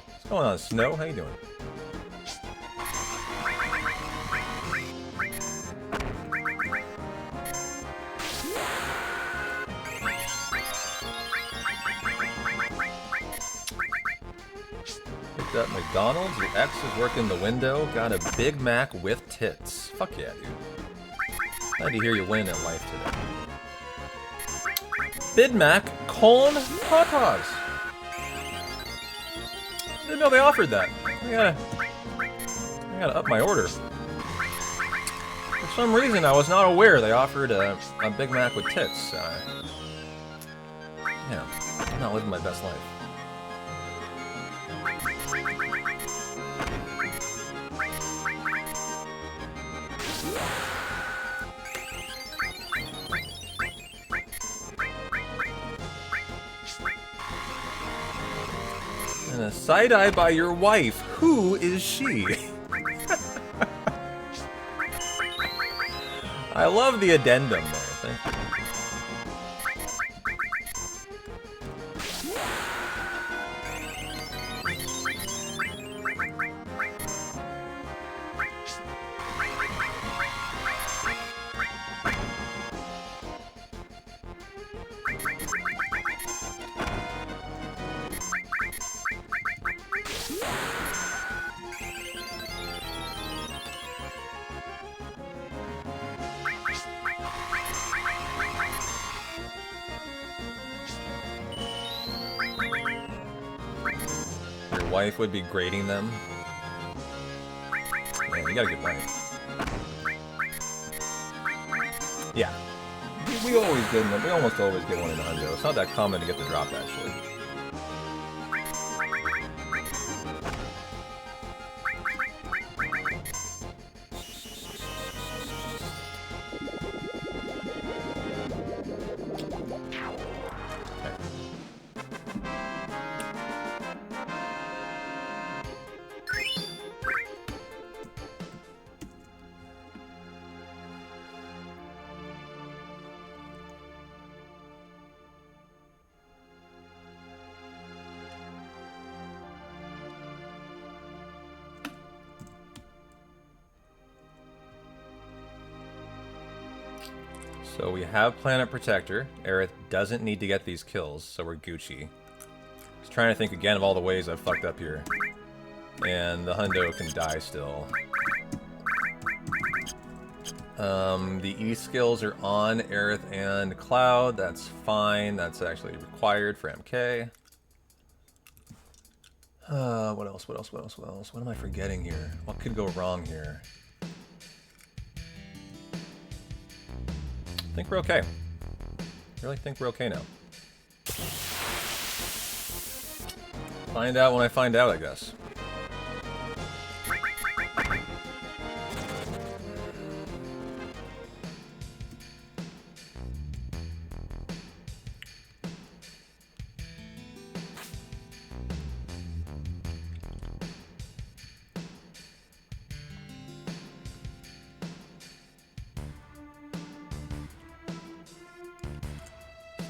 What's going on, Snow? How you doing? Picked up McDonald's. Your ex is working the window. Got a Big Mac with tits. Fuck yeah, dude. Glad to hear you're winning at life today. Big Mac, colon, tatas. Didn't know they offered that. I gotta up my order. For some reason, I was not aware they offered a Big Mac with tits. Yeah, I'm not living my best life. And a side-eye by your wife. Who is she? I love the addendum there. Thank you. Wife would be grading them. Yeah, you got a good wife. Yeah. We always get one. We almost always get one in Hundo. It's not that common to get the drop, actually. So we have Planet Protector. Aerith doesn't need to get these kills, so we're Gucci. Just trying to think again of all the ways I've fucked up here. And the Hundo can die still. The E skills are on Aerith and Cloud. That's fine. That's actually required for MK. What else? What else? What else? What else? What am I forgetting here? What could go wrong here? I think we're okay. Really think we're okay now. Find out when I find out, I guess.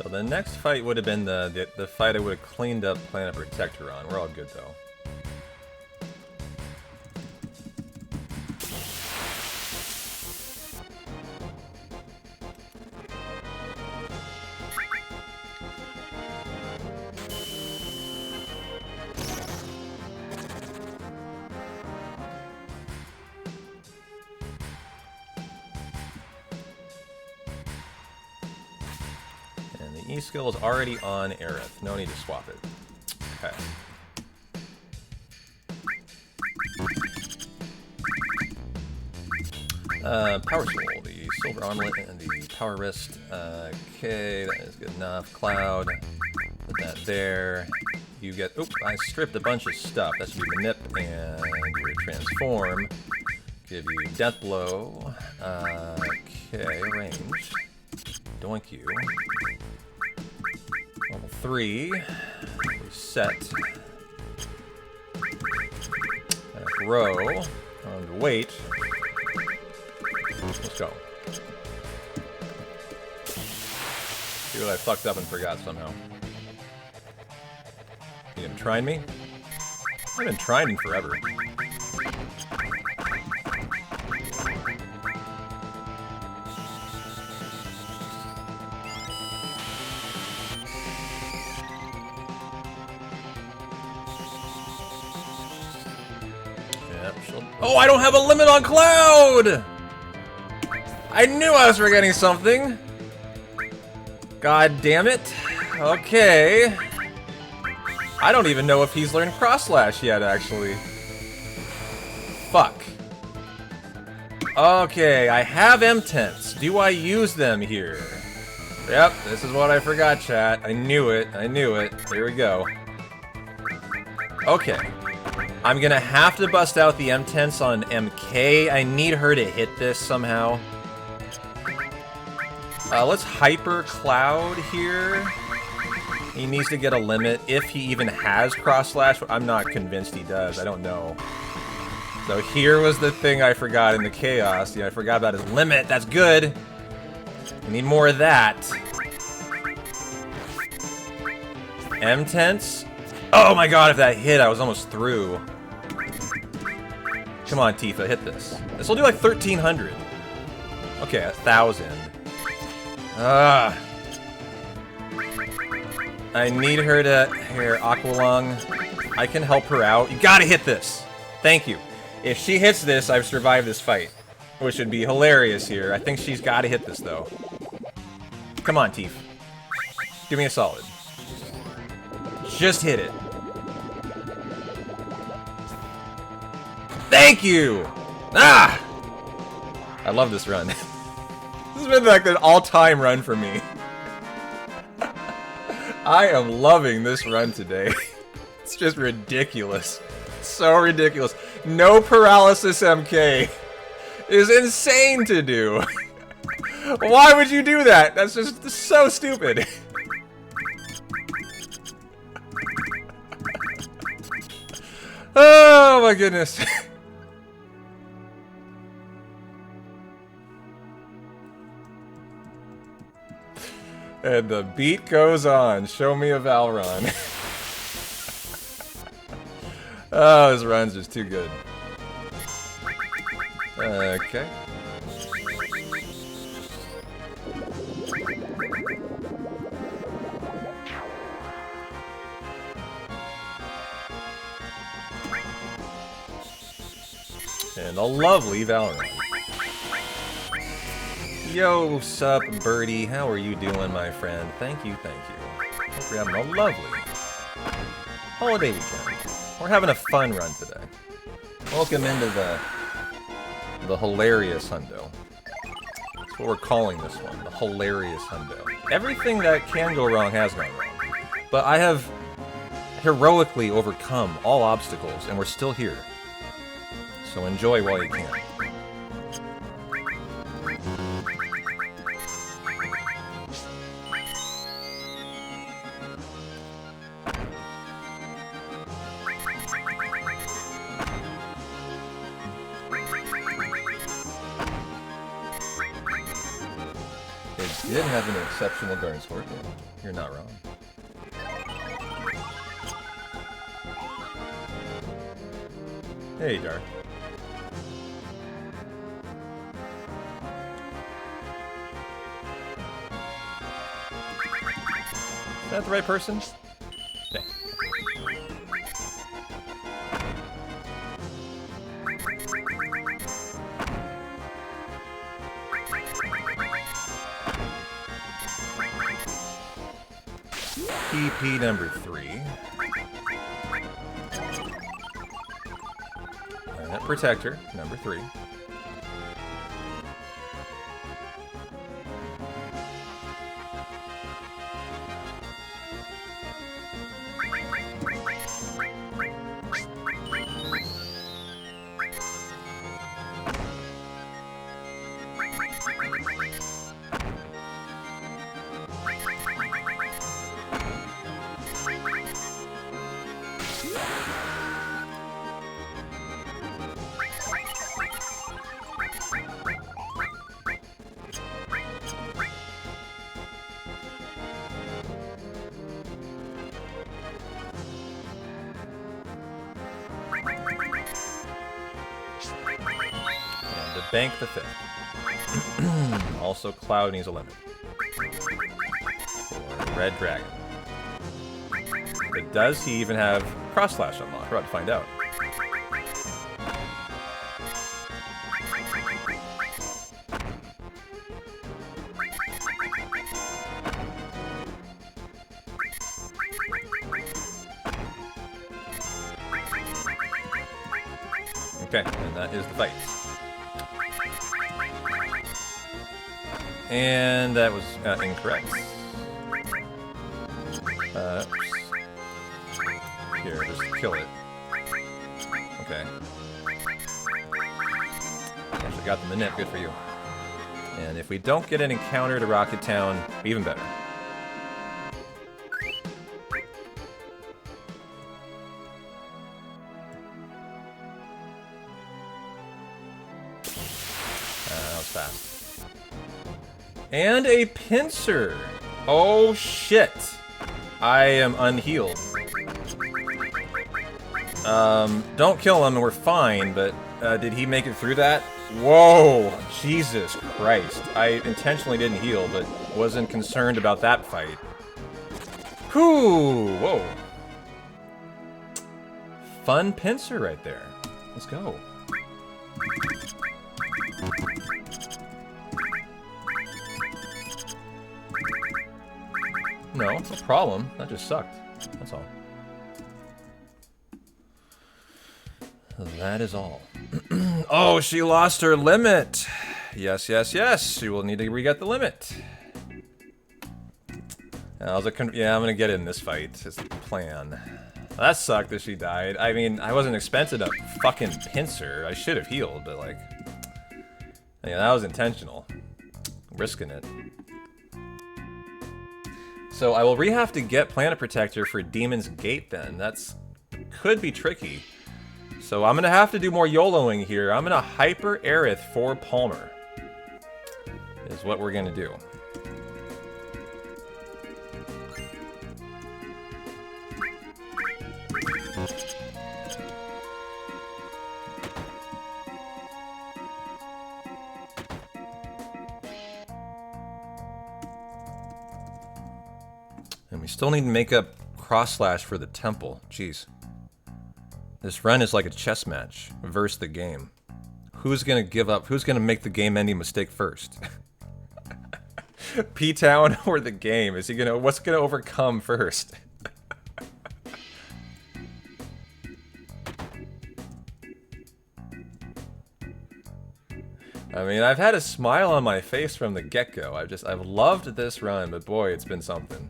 So the next fight would have been the fight I would have cleaned up Planet Protector on. We're all good though. E skill is already on Aerith. No need to swap it. Okay. Power Soul, the Silver Armlet, and the Power Wrist. Okay, that is good enough. Cloud, put that there. You get. Oop! I stripped a bunch of stuff. That should be Manip and your Transform. Give you Death Blow. Okay, range. Doink you. Level 3. Reset. Row. And wait. Let's go. See what I fucked up and forgot somehow. You gonna try me? I've been trying forever. Oh, I don't have a limit on Cloud! I knew I was forgetting something. God damn it. Okay. I don't even know if he's learned Cross Slash yet, actually. Fuck. Okay, I have M-Tents. Do I use them here? Yep, this is what I forgot, chat. I knew it. I knew it. Here we go. Okay. I'm gonna have to bust out the M-Tents on MK. I need her to hit this somehow. Let's Hyper Cloud here. He needs to get a limit, if he even has Cross Slash. I'm not convinced he does. I don't know. So here was the thing I forgot in the Chaos. Yeah, I forgot about his limit. That's good. I need more of that. M-Tents. Oh my god, if that hit, I was almost through. Come on, Tifa, hit this. This will do like 1,300. Okay, 1,000. I need her to... Here, Aqualung. I can help her out. You gotta hit this! Thank you. If she hits this, I've survived this fight. Which would be hilarious here. I think she's gotta hit this, though. Come on, Tifa. Do me a solid. Just hit it. Thank you! Ah! I love this run. This has been like an all-time run for me. I am loving this run today. It's just ridiculous. So ridiculous. No paralysis MK is insane to do. Why would you do that? That's just so stupid. Oh my goodness. And the beat goes on. Show me a Valron. Oh, this run's just too good. Okay. And a lovely Valron. Yo, sup, Birdie? How are you doing, my friend? Thank you, thank you. Hope you're having a lovely holiday weekend. We're having a fun run today. Welcome into the hilarious Hundo. That's what we're calling this one, the hilarious Hundo. Everything that can go wrong has gone wrong. But I have heroically overcome all obstacles, and we're still here. So enjoy while you can. It did have an exceptional guard scorpion. You're not wrong. Hey, Dar. Is that the right person? Okay. PP number 3. Planet Protector number 3. Bank the 5th. Also, Cloud needs a limit. For Red Dragon. But does he even have Cross Slash unlocked? We're about to find out. Okay, and that is the fight. And that was incorrect. Oops. Here, just kill it. Okay. Actually got the minute, good for you. And if we don't get an encounter to Rocket Town, even better. That was fast. And a pincer. Oh shit. I am unhealed. Don't kill him and we're fine, but did he make it through that? Whoa, Jesus Christ. I intentionally didn't heal, but wasn't concerned about that fight. Whew, whoa. Fun pincer right there. Let's go. No, no problem. That just sucked. That's all. That is all. Oh, she lost her limit. Yes, yes, yes. She will need to re-get the limit. Yeah, I'm gonna get in this fight. Is the plan. That sucked that she died. I mean, I wasn't expecting a fucking pincer. I should have healed, but like, yeah, that was intentional. Risking it. So I will have to get Planet Protector for Demon's Gate then. That's could be tricky. So I'm gonna have to do more YOLOing here. I'm gonna Hyper Aerith for Palmer. Is what we're gonna do. And we still need to make up Cross Slash for the temple. Jeez. This run is like a chess match versus the game. Who's gonna give up? Who's gonna make the game-ending mistake first? P-Town or the game? Is he gonna? What's gonna overcome first? I mean, I've had a smile on my face from the get-go. I've loved this run, but boy, it's been something.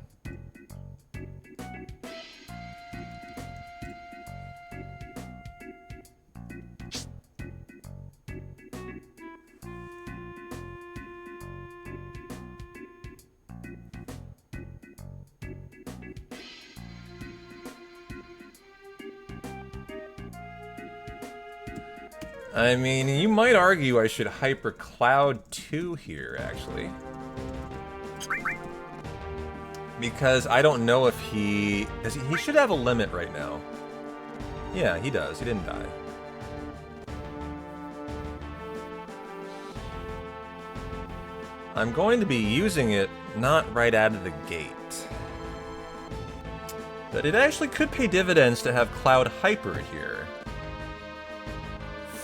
I mean, you might argue I should Hyper Cloud 2 here, actually. Because I don't know if he should have a limit right now. Yeah, he does. He didn't die. I'm going to be using it not right out of the gate. But it actually could pay dividends to have Cloud Hyper here.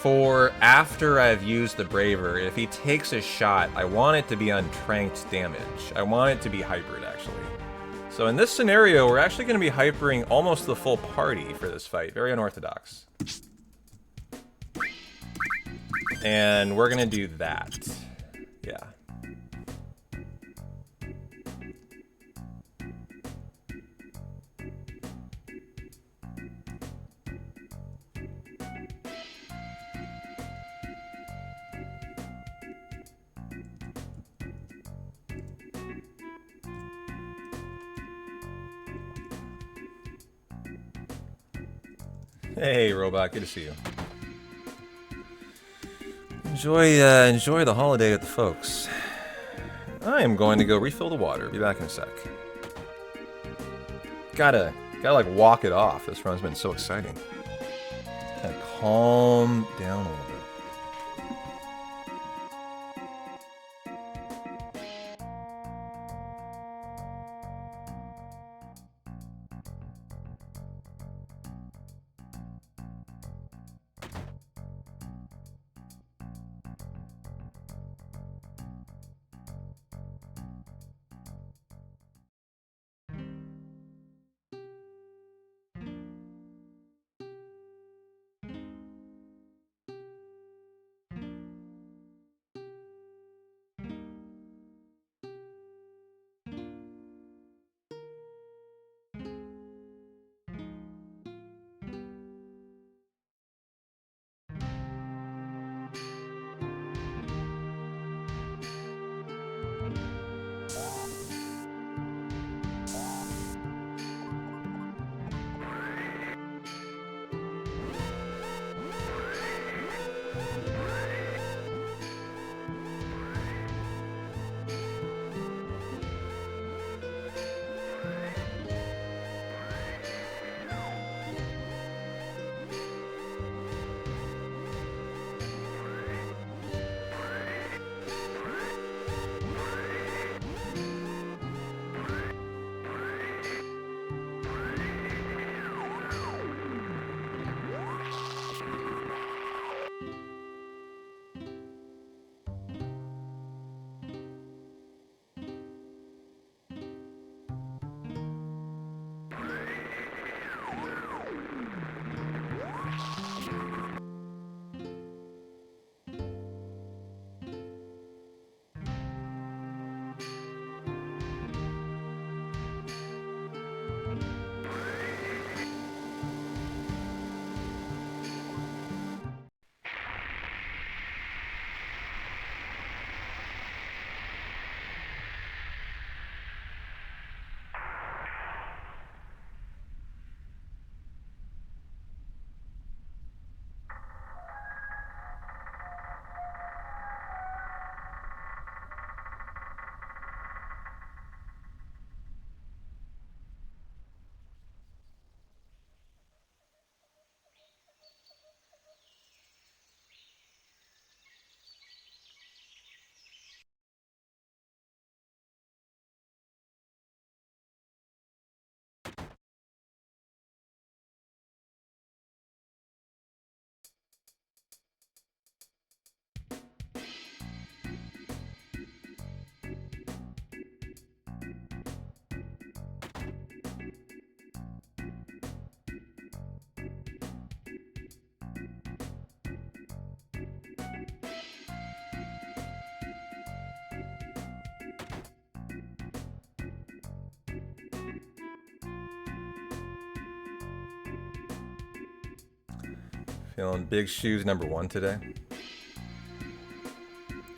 For after I've used the Braver, if he takes a shot, I want it to be on tranked damage. I want it to be hypered, actually. So in this scenario, we're actually going to be hypering almost the full party for this fight. Very unorthodox. And we're going to do that. Yeah. Hey, Robot, good to see you. Enjoy the holiday with the folks. I am going to go refill the water. Be back in a sec. Gotta like walk it off. This run's been so exciting. Gotta calm down a little bit. Feeling big shoes #1 today.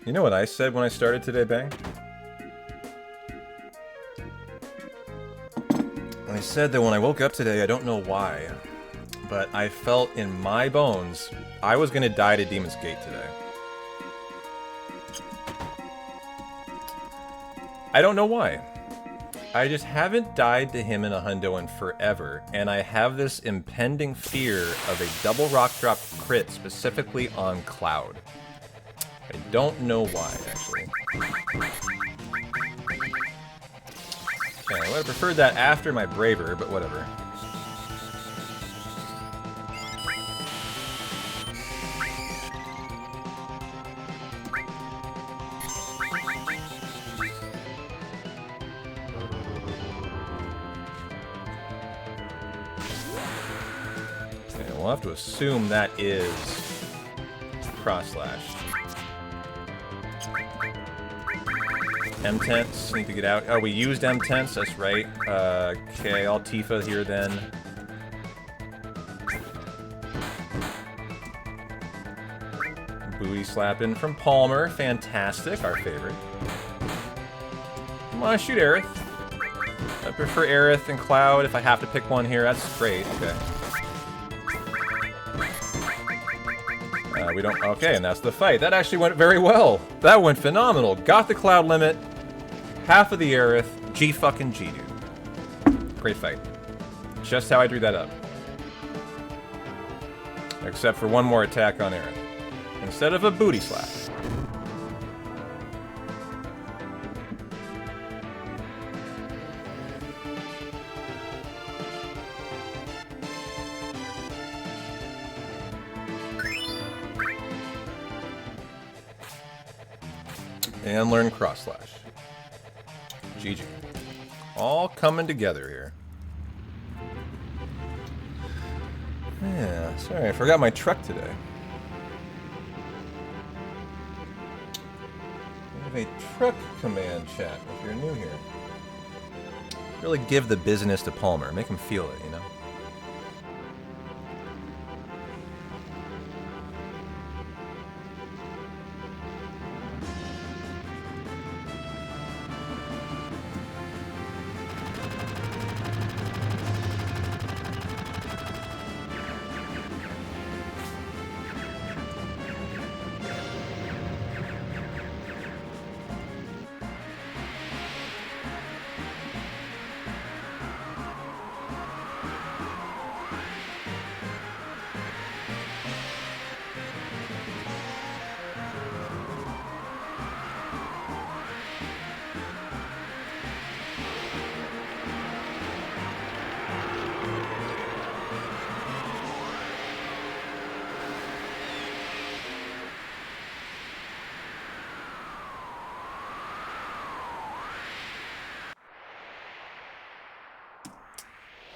You know what I said when I started today, Bang? I said that when I woke up today, I don't know why, but I felt in my bones I was gonna die to Demon's Gate today. I don't know why. I just haven't died to him in a hundo in forever, and I have this impending fear of a double rock drop crit, specifically on Cloud. I don't know why, actually. Okay, I would have preferred that after my Braver, but whatever. Okay, we'll have to assume that is cross slash. M-Tense, need to get out. Oh, we used M-Tense, that's right. Okay, I'll Tifa here then. Booty slapping from Palmer, fantastic, our favorite. Come on, shoot Aerith. I prefer Aerith and Cloud if I have to pick one here, that's great, okay. We don't, okay, and that's the fight. That actually went very well. That went phenomenal. Got the Cloud limit, half of the Aerith, G-fucking-G, dude. Great fight. Just how I drew that up. Except for one more attack on Aerith. Instead of a booty slap. And learn cross slash. GG. All coming together here. Yeah, sorry, I forgot my truck today. We have a truck command chat if you're new here. Really give the business to Palmer. Make him feel it, you know?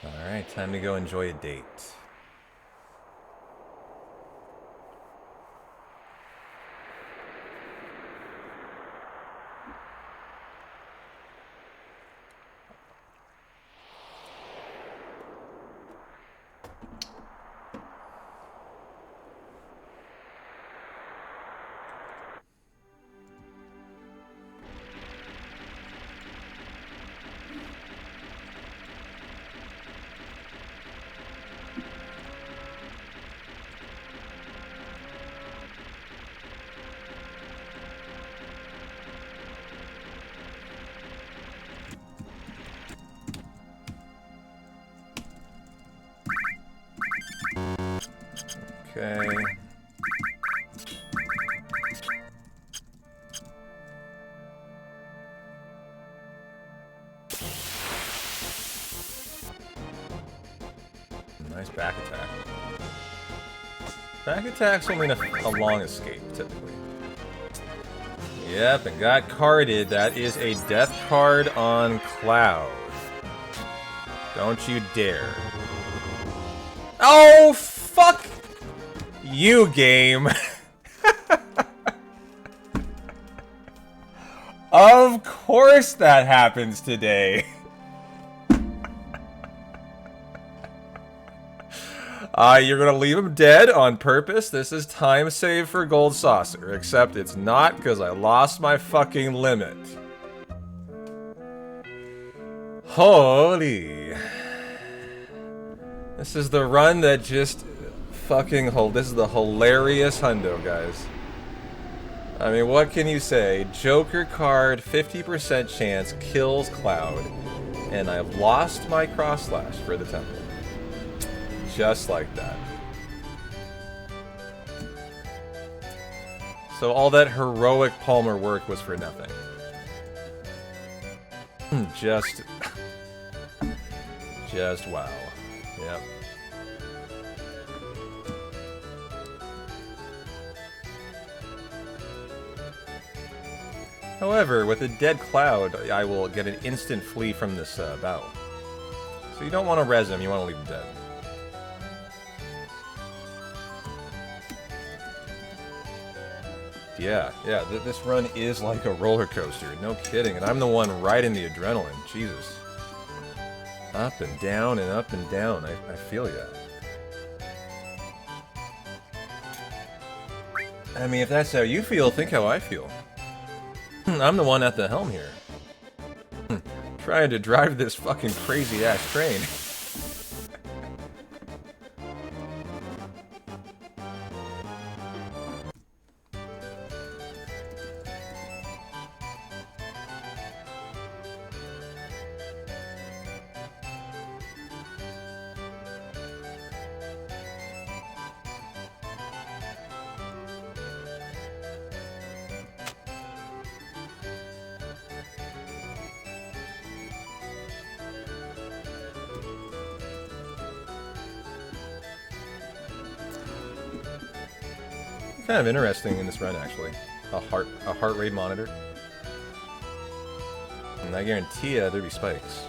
Alright, time to go enjoy a date. Okay. Nice back attack. Back attack's only a long escape, typically. Yep, and got carded. That is a death card on Cloud. Don't you dare. Oh, fuck you, game. Of course that happens today. You're gonna leave him dead on purpose? This is time save for Gold Saucer, except it's not because I lost my fucking limit. Holy. This is the run that just fucking this is the hilarious hundo, guys. I mean, what can you say? Joker card, 50% chance, kills Cloud, and I've lost my cross slash for the temple. Just like that. So all that heroic Palmer work was for nothing. Just wow. Yep. However, with a dead Cloud, I will get an instant flee from this battle. So you don't want to res him, you want to leave him dead. Yeah, this run is like a roller coaster, no kidding, and I'm the one riding the adrenaline, Jesus. Up and down and up and down, I feel ya. I mean, if that's how you feel, think how I feel. I'm the one at the helm here. Trying to drive this fucking crazy-ass train. Kind of interesting in this run, actually. A heart rate monitor. And I guarantee there'll be spikes.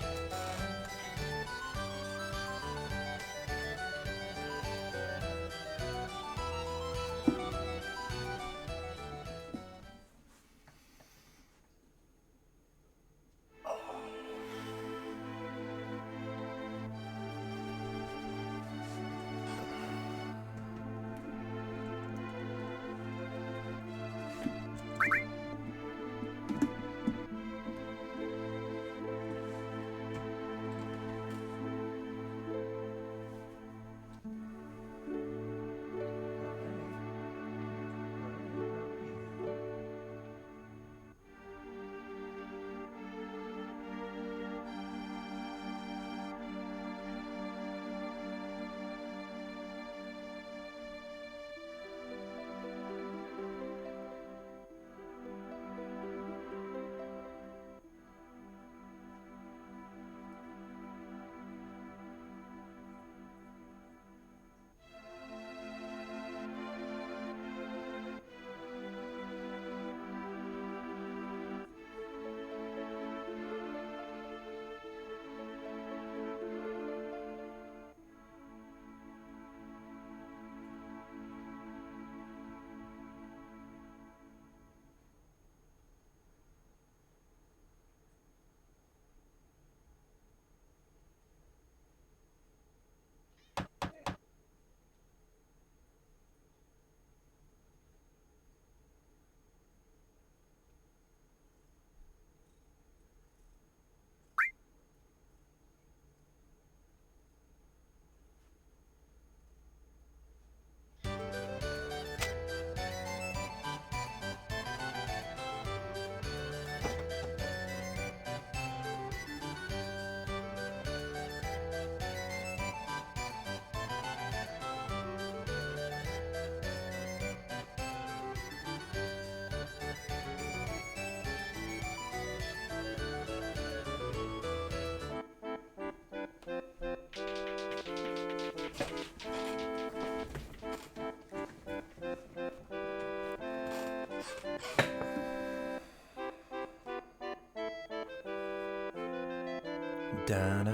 Da da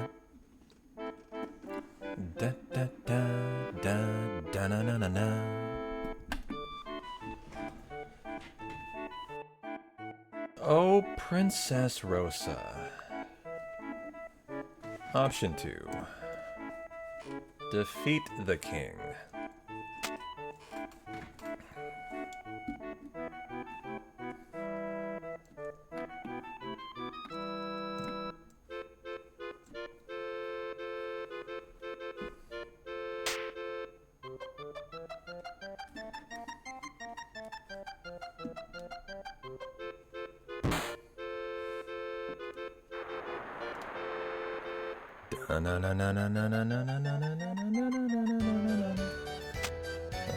da da da da na na na na. Oh, Princess Rosa. Option 2. Defeat the king.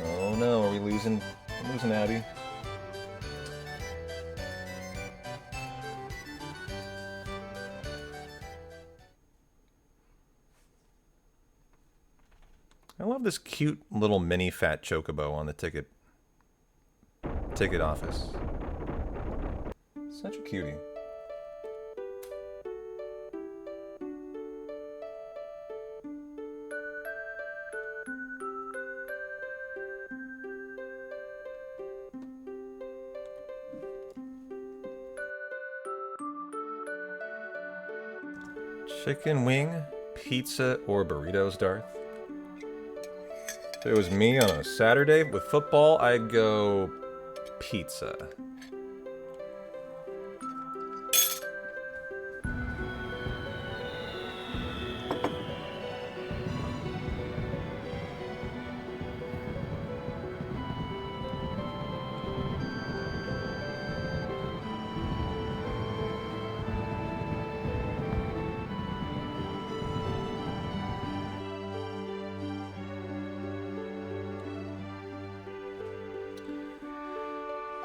Oh no, are we losing? I'm losing Abby. I love this cute little mini fat chocobo on the ticket office. Such a cutie. Chicken wing, pizza, or burritos, Darth? If it was me on a Saturday with football, I'd go pizza.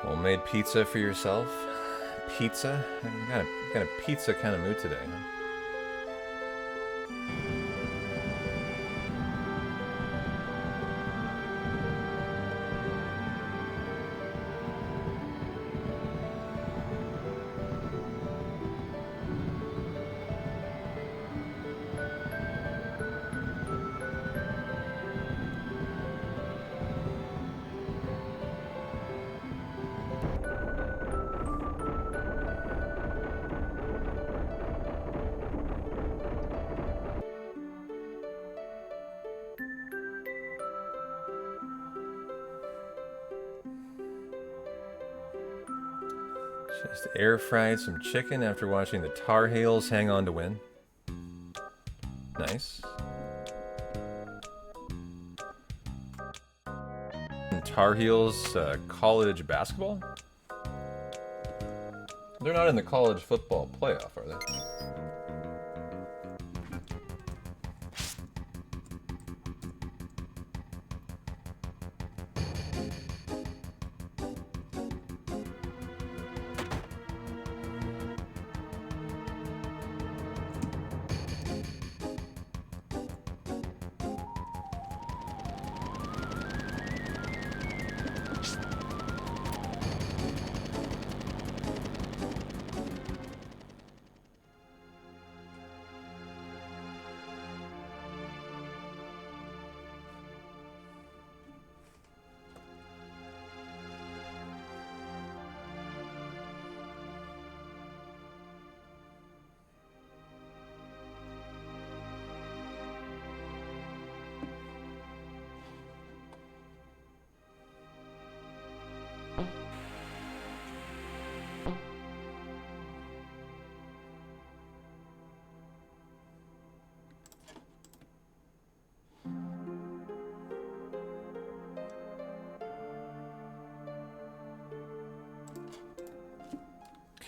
Homemade pizza for yourself? Pizza? I got a pizza kind of mood today, huh? Just air fried some chicken after watching the Tar Heels hang on to win. Nice. And Tar Heels college basketball? They're not in the college football playoff, are they?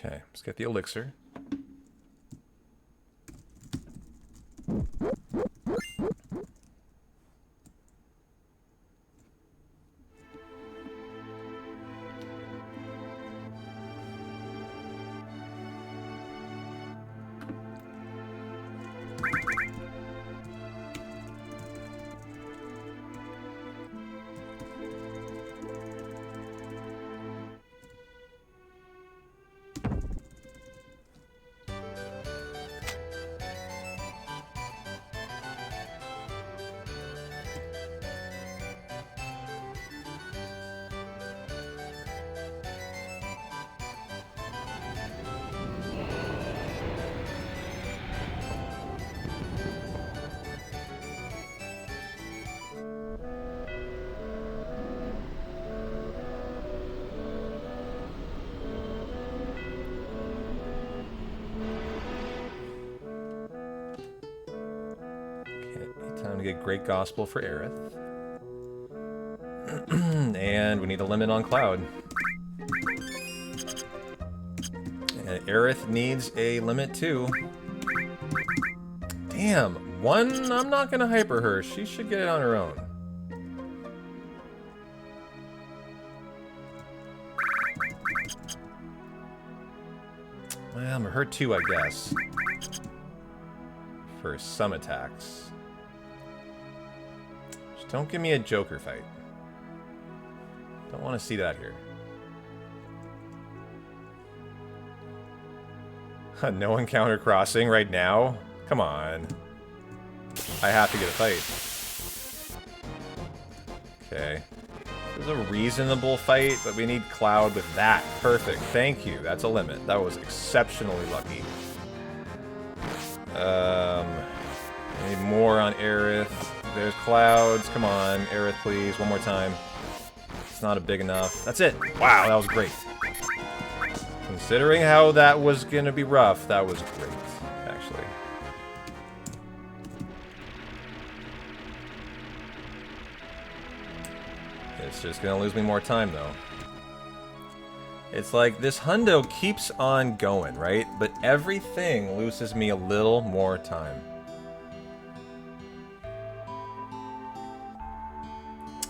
Okay, let's get the elixir. gonna get Great Gospel for Aerith. And we need a limit on Cloud. And Aerith needs a limit too. Damn, one, I'm not gonna hyper her. She should get it on her own. Well, I'm gonna hurt two, I guess. For some attacks. Just don't give me a Joker fight. Don't want to see that here. No encounter crossing right now? Come on. I have to get a fight. Okay. This is a reasonable fight, but we need Cloud with that. Perfect. Thank you. That's a limit. That was exceptionally lucky. I need more on Aerith. There's Clouds. Come on, Aerith, please. One more time. It's not a big enough. That's it. Wow, that was great. Considering how that was going to be rough, that was great, actually. It's just going to lose me more time, though. It's like, this Hundo keeps on going, right? But everything loses me a little more time.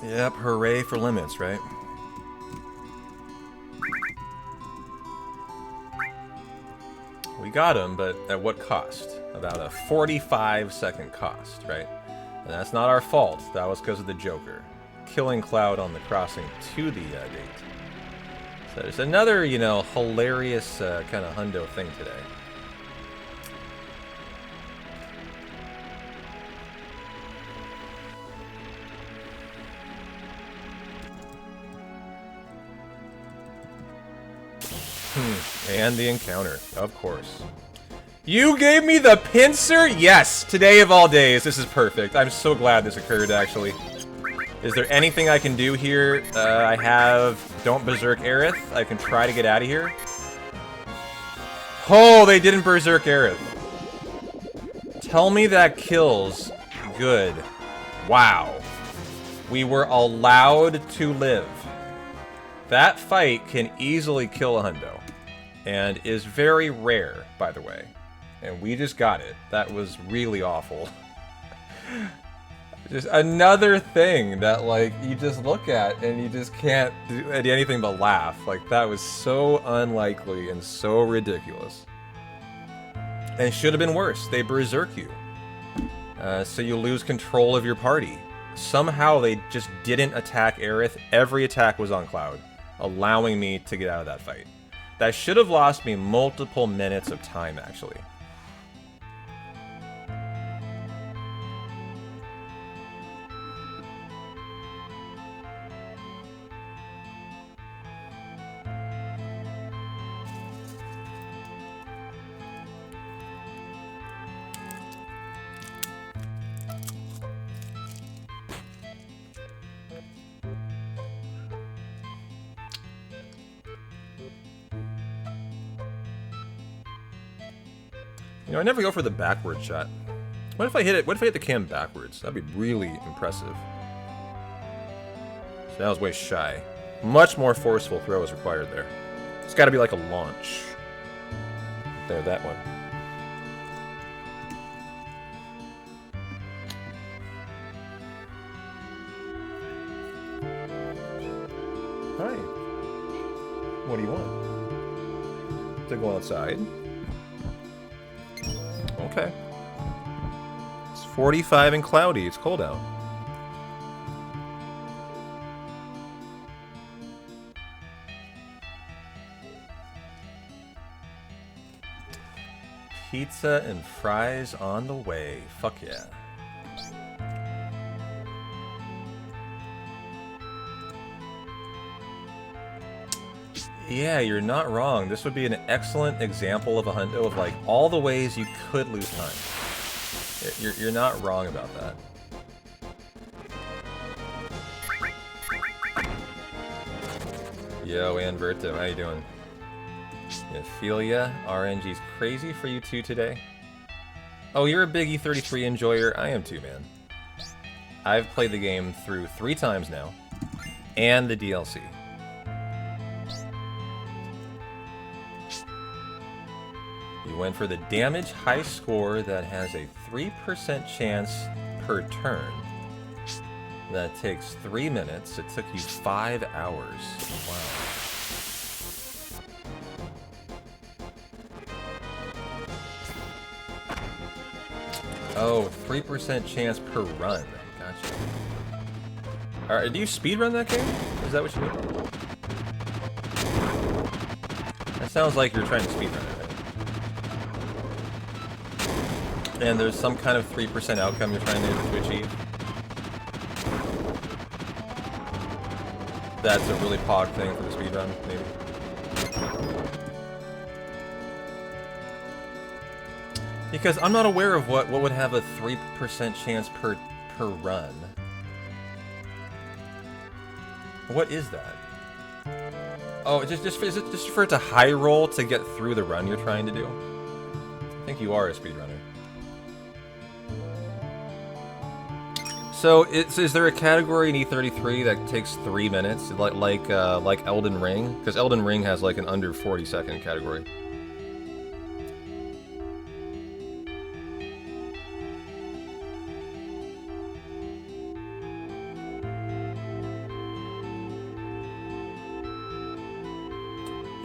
Yep, hooray for limits, right? We got him, but at what cost? About a 45-second cost, right? And that's not our fault. That was because of the Joker. Killing Cloud on the crossing to the date. So there's another, you know, hilarious kind of Hundo thing today. And the encounter, of course. You gave me the pincer? Yes! Today of all days, this is perfect. I'm so glad this occurred, actually. Is there anything I can do here? I have... Don't Berserk Aerith. I can try to get out of here. Oh, they didn't Berserk Aerith. Tell me that kills. Good. Wow. We were allowed to live. That fight can easily kill a Hundo. And is very rare, by the way. And we just got it. That was really awful. Just another thing that, like, you just look at and you just can't do anything but laugh. Like, that was so unlikely and so ridiculous. And it should have been worse. They berserk you. So you lose control of your party. Somehow they just didn't attack Aerith. Every attack was on Cloud, allowing me to get out of that fight. That should have lost me multiple minutes of time, actually. You know, I never go for the backward shot. What if I hit it? What if I hit the cam backwards? That'd be really impressive. So that was way shy. Much more forceful throw is required there. It's got to be like a launch. There, that one. Hi. What do you want? To go outside? Okay. It's 45 and cloudy. It's cold out. Pizza and fries on the way. Fuck yeah. Yeah, you're not wrong. This would be an excellent example of a Hundo of, like, all the ways you could lose time. You're not wrong about that. Yo, Anverto, how you doing? Ophelia, RNG's crazy for you too today. Oh, you're a big E33 enjoyer? I am too, man. I've played the game through 3 times now, and the DLC. You went for the damage high score that has a 3% chance per turn. That takes 3 minutes. It took you 5 hours. Wow. Oh, 3% chance per run. Gotcha. Alright, do you speedrun that game? Is that what you mean? That sounds like you're trying to speedrun it, right? And there's some kind of 3% outcome you're trying to achieve? That's a really pog thing for the speedrun, maybe? Because I'm not aware of what would have a 3% chance per run. What is that? Oh, is it just for it to high roll to get through the run you're trying to do? I think you are a speedrunner. So, is there a category in E33 that takes 3 minutes, like Elden Ring? Because Elden Ring has like an under 40-second category.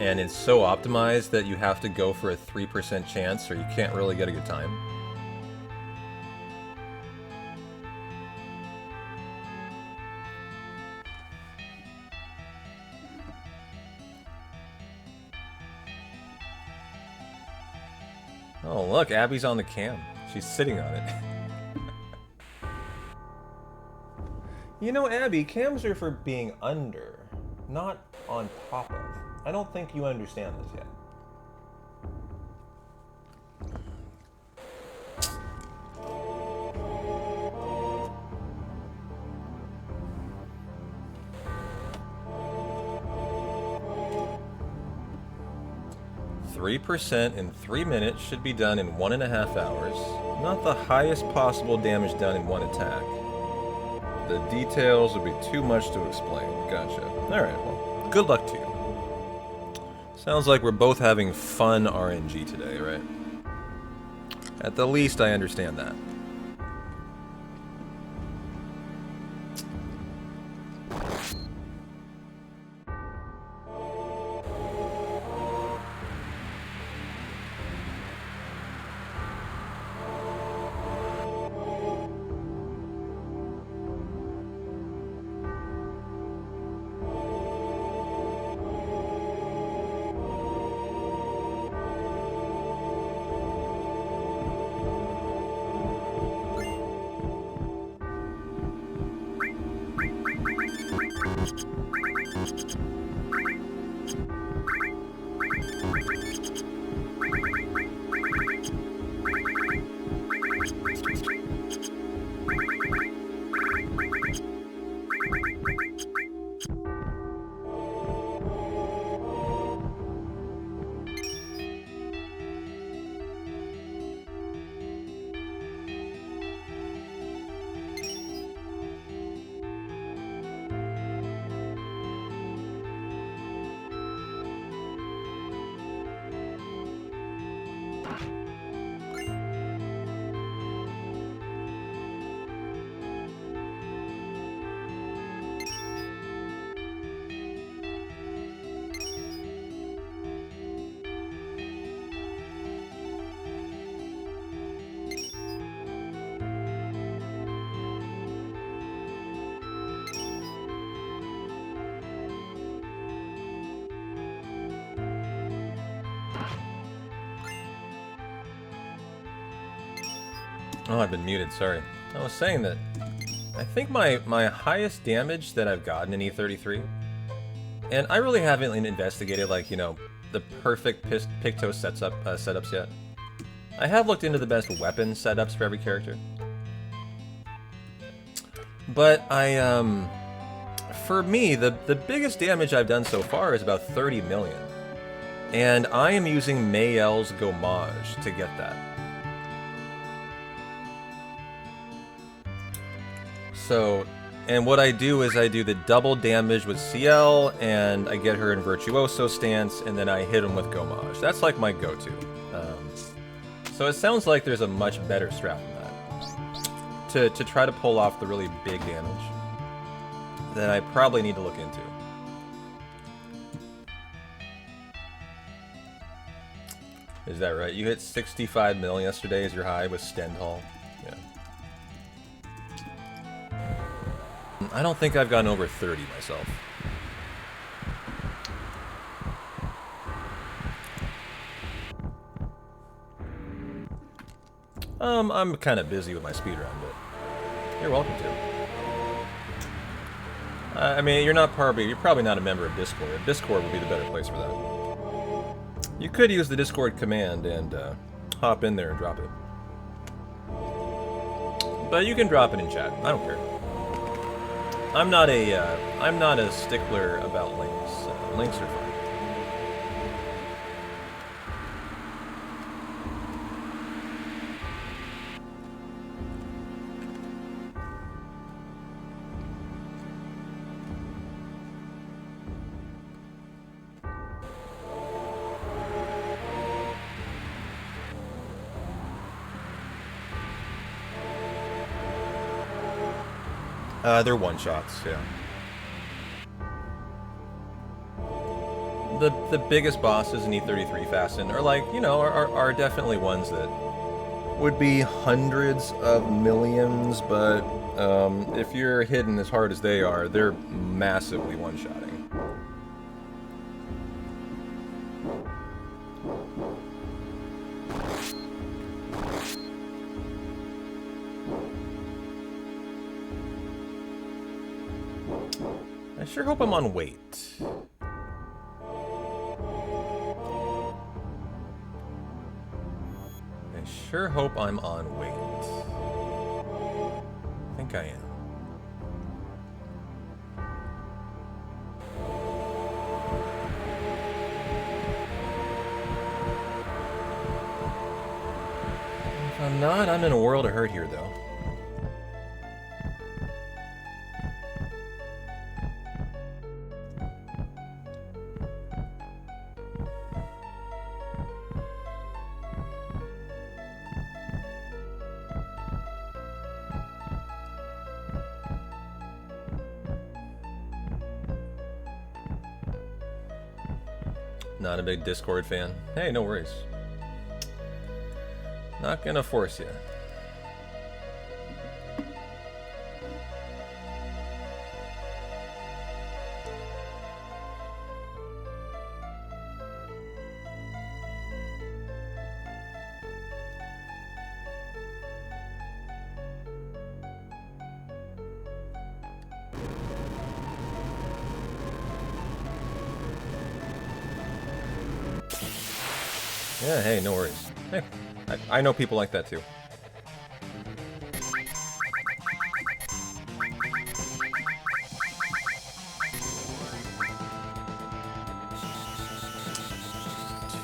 And it's so optimized that you have to go for a 3% chance or you can't really get a good time. Oh, look, Abby's on the cam. She's sitting on it. You know, Abby, cams are for being under, not on top of. I don't think you understand this yet. 3% in 3 minutes should be done in 1.5 hours. Not the highest possible damage done in one attack. The details would be too much to explain. Gotcha. Alright, well, good luck to you. Sounds like we're both having fun RNG today, right? At the least, I understand that. Oh, I've been muted, sorry. I was saying that I think my highest damage that I've gotten in E33, and I really haven't investigated, like, you know, the perfect Picto setups yet. I have looked into the best weapon setups for every character. But for me, the biggest damage I've done so far is about 30 million. And I am using Mayel's Gommage to get that. So, and what I do is I do the double damage with CL, and I get her in Virtuoso stance, and then I hit him with Gomage. That's like my go-to. So it sounds like there's a much better strat than that. To try to pull off the really big damage that I probably need to look into. Is that right? You hit 65 mil yesterday as your high with Stendhal? Yeah. I don't think I've gone over 30 myself. I'm kind of busy with my speedrun, but you're welcome to. I mean, you're probably not a member of Discord. Discord would be the better place for that. You could use the Discord command and hop in there and drop it. But you can drop it in chat. I don't care. I'm not a stickler about links. Links are fine. They're one-shots, yeah. The biggest bosses in E33 Fasten are like, you know, are definitely ones that would be hundreds of millions, but if you're hidden as hard as they are, they're massively one-shotting. I sure hope I'm on weight. I sure hope I'm on weight. I think I am. If I'm not, I'm in a world of hurt here, though. Not a big Discord fan. Hey, no worries. Not gonna force you. Yeah, hey, no worries. Hey, I know people like that too.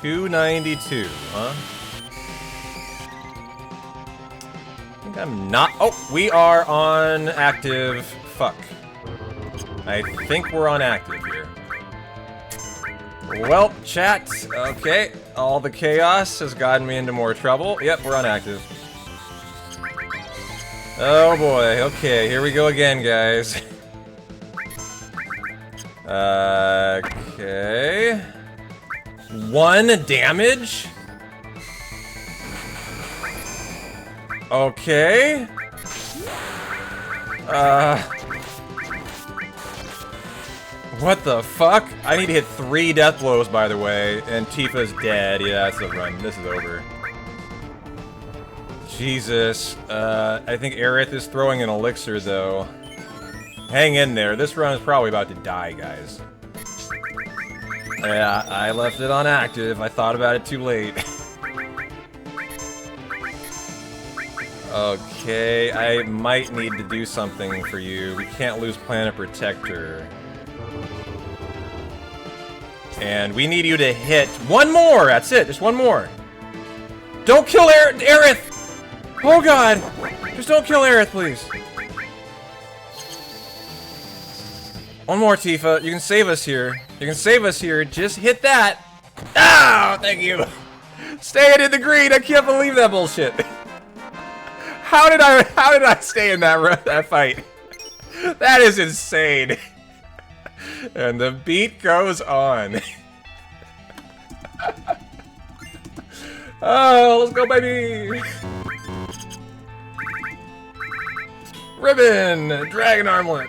$292, huh? I think I'm not. Oh, we are on active. Fuck. I think we're on active here. Well, chat. Okay. All the chaos has gotten me into more trouble. Yep, we're on active. Oh boy. Okay, here we go again, guys. Okay. 1 damage? Okay. What the fuck? I need to hit 3 death blows, by the way, and Tifa's dead. Yeah, that's the run. This is over. Jesus. I think Aerith is throwing an elixir, though. Hang in there. This run is probably about to die, guys. Yeah, I left it on active. I thought about it too late. Okay, I might need to do something for you. We can't lose Planet Protector. And we need you to hit 1 more! That's it, just 1 more. Don't kill Aerith! Oh god! Just don't kill Aerith, please. One more, Tifa. You can save us here. You can save us here. Just hit that. Ah, thank you. Staying in the green. I can't believe that bullshit. How did I stay in that fight? That is insane. And the beat goes on. Oh, let's go, baby. Ribbon, dragon armlet,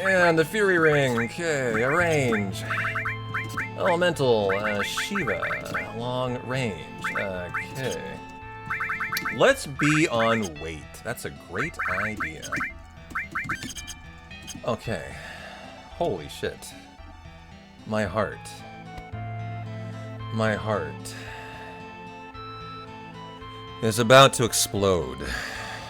and the fury ring. Okay, arrange. Elemental, Shiva, long range. Okay. Let's be on weight. That's a great idea. Okay. Holy shit. My heart. My heart is about to explode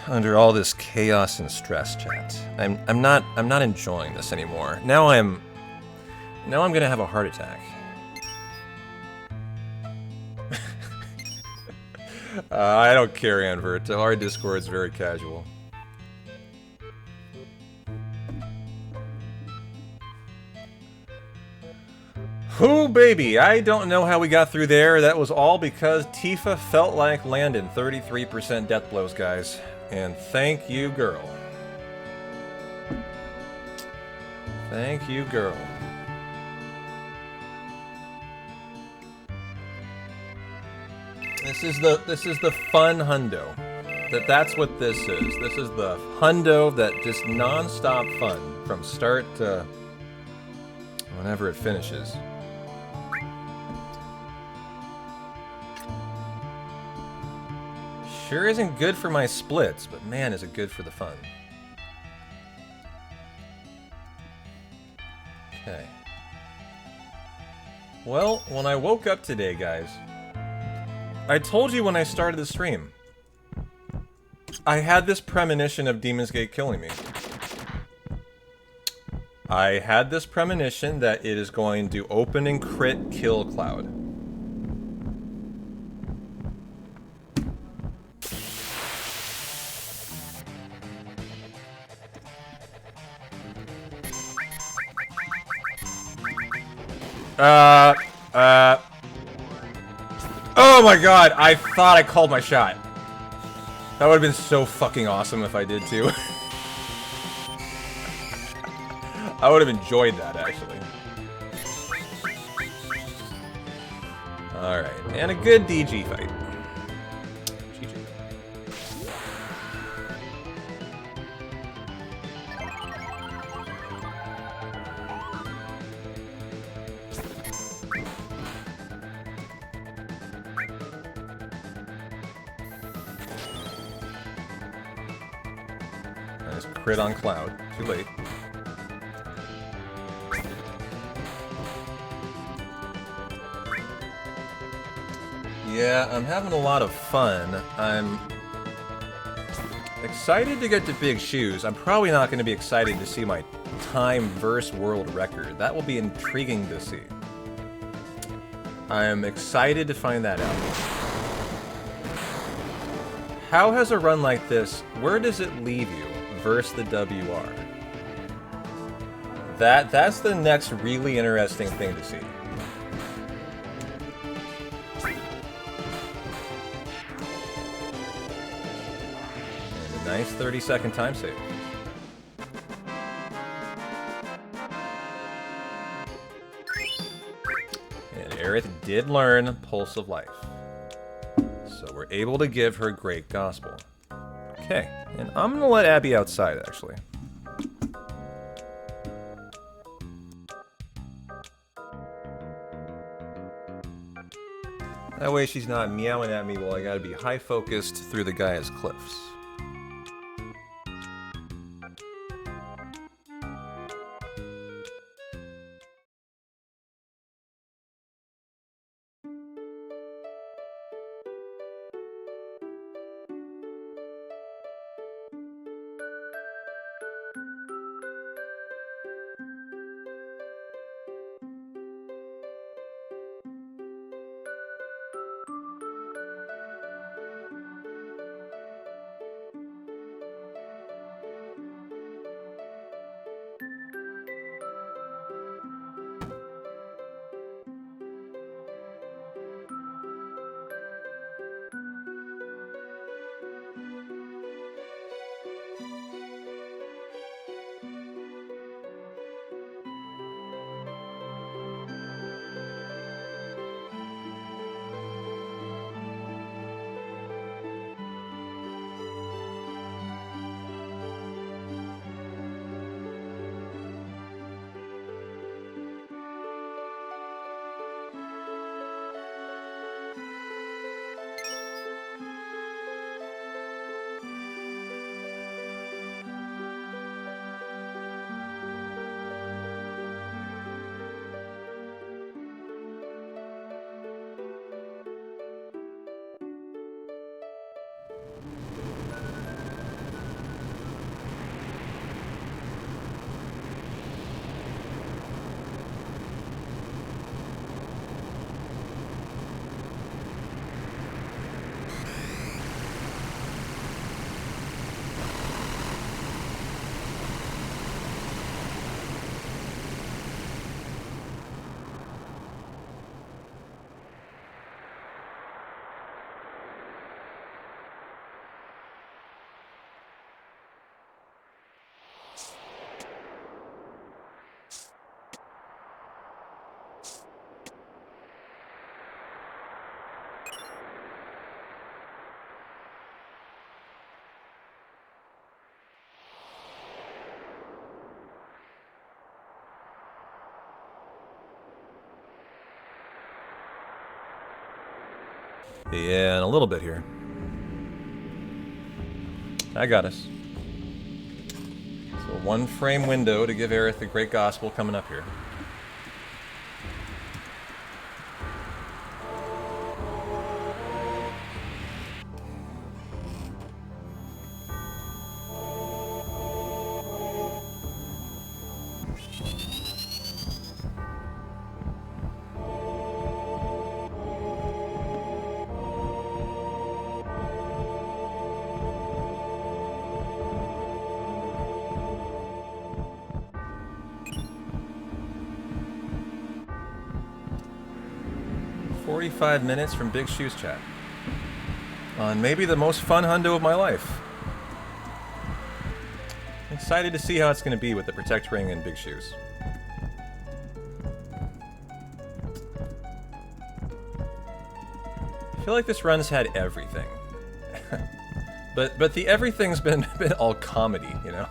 under all this chaos and stress, chat. I'm not enjoying this anymore. Now I'm gonna have a heart attack. I don't care, Anvert. Our Discord's very casual. Ooh, baby, I don't know how we got through there. That was all because Tifa felt like landing 33% death blows, guys. And thank you, girl. Thank you, girl. This is the fun hundo. That's what this is. This is the hundo that just non-stop fun from start to whenever it finishes. Sure isn't good for my splits, but man, is it good for the fun. Okay. Well, when I woke up today, guys, I told you when I started the stream, I had this premonition of Demon's Gate killing me. I had this premonition that it is going to open and crit kill Cloud. Oh my god, I thought I called my shot. That would have been so fucking awesome if I did too. I would have enjoyed that, actually. Alright, and a good DG fight. GG. Nice crit on Cloud. Too late. Yeah, I'm having a lot of fun. I'm excited to get to Big Shoes. I'm probably not going to be excited to see my time verse world record. That will be intriguing to see. I'm excited to find that out. How has a run like this, where does it leave you versus the WR? That's the next really interesting thing to see. Nice 30-second time save. And Aerith did learn Pulse of Life. So we're able to give her Great Gospel. Okay, and I'm gonna let Abby outside, actually. That way she's not meowing at me while I gotta be high focused through the Gaia's cliffs. Yeah, and a little bit here. I got us. So 1 frame window to give Aerith the great gospel coming up here. Minutes from Big Shoes chat on maybe the most fun hundo of my life. I'm excited to see how it's going to be with the Protect Ring and Big Shoes. I feel like this run's had everything. but the everything's been all comedy, you know?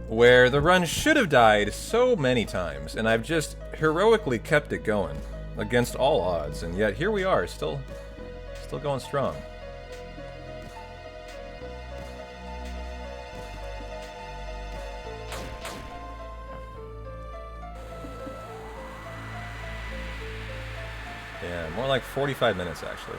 Where the run should have died so many times, and I've just heroically kept it going against all odds, and yet here we are, still going strong. Yeah, more like 45 minutes actually.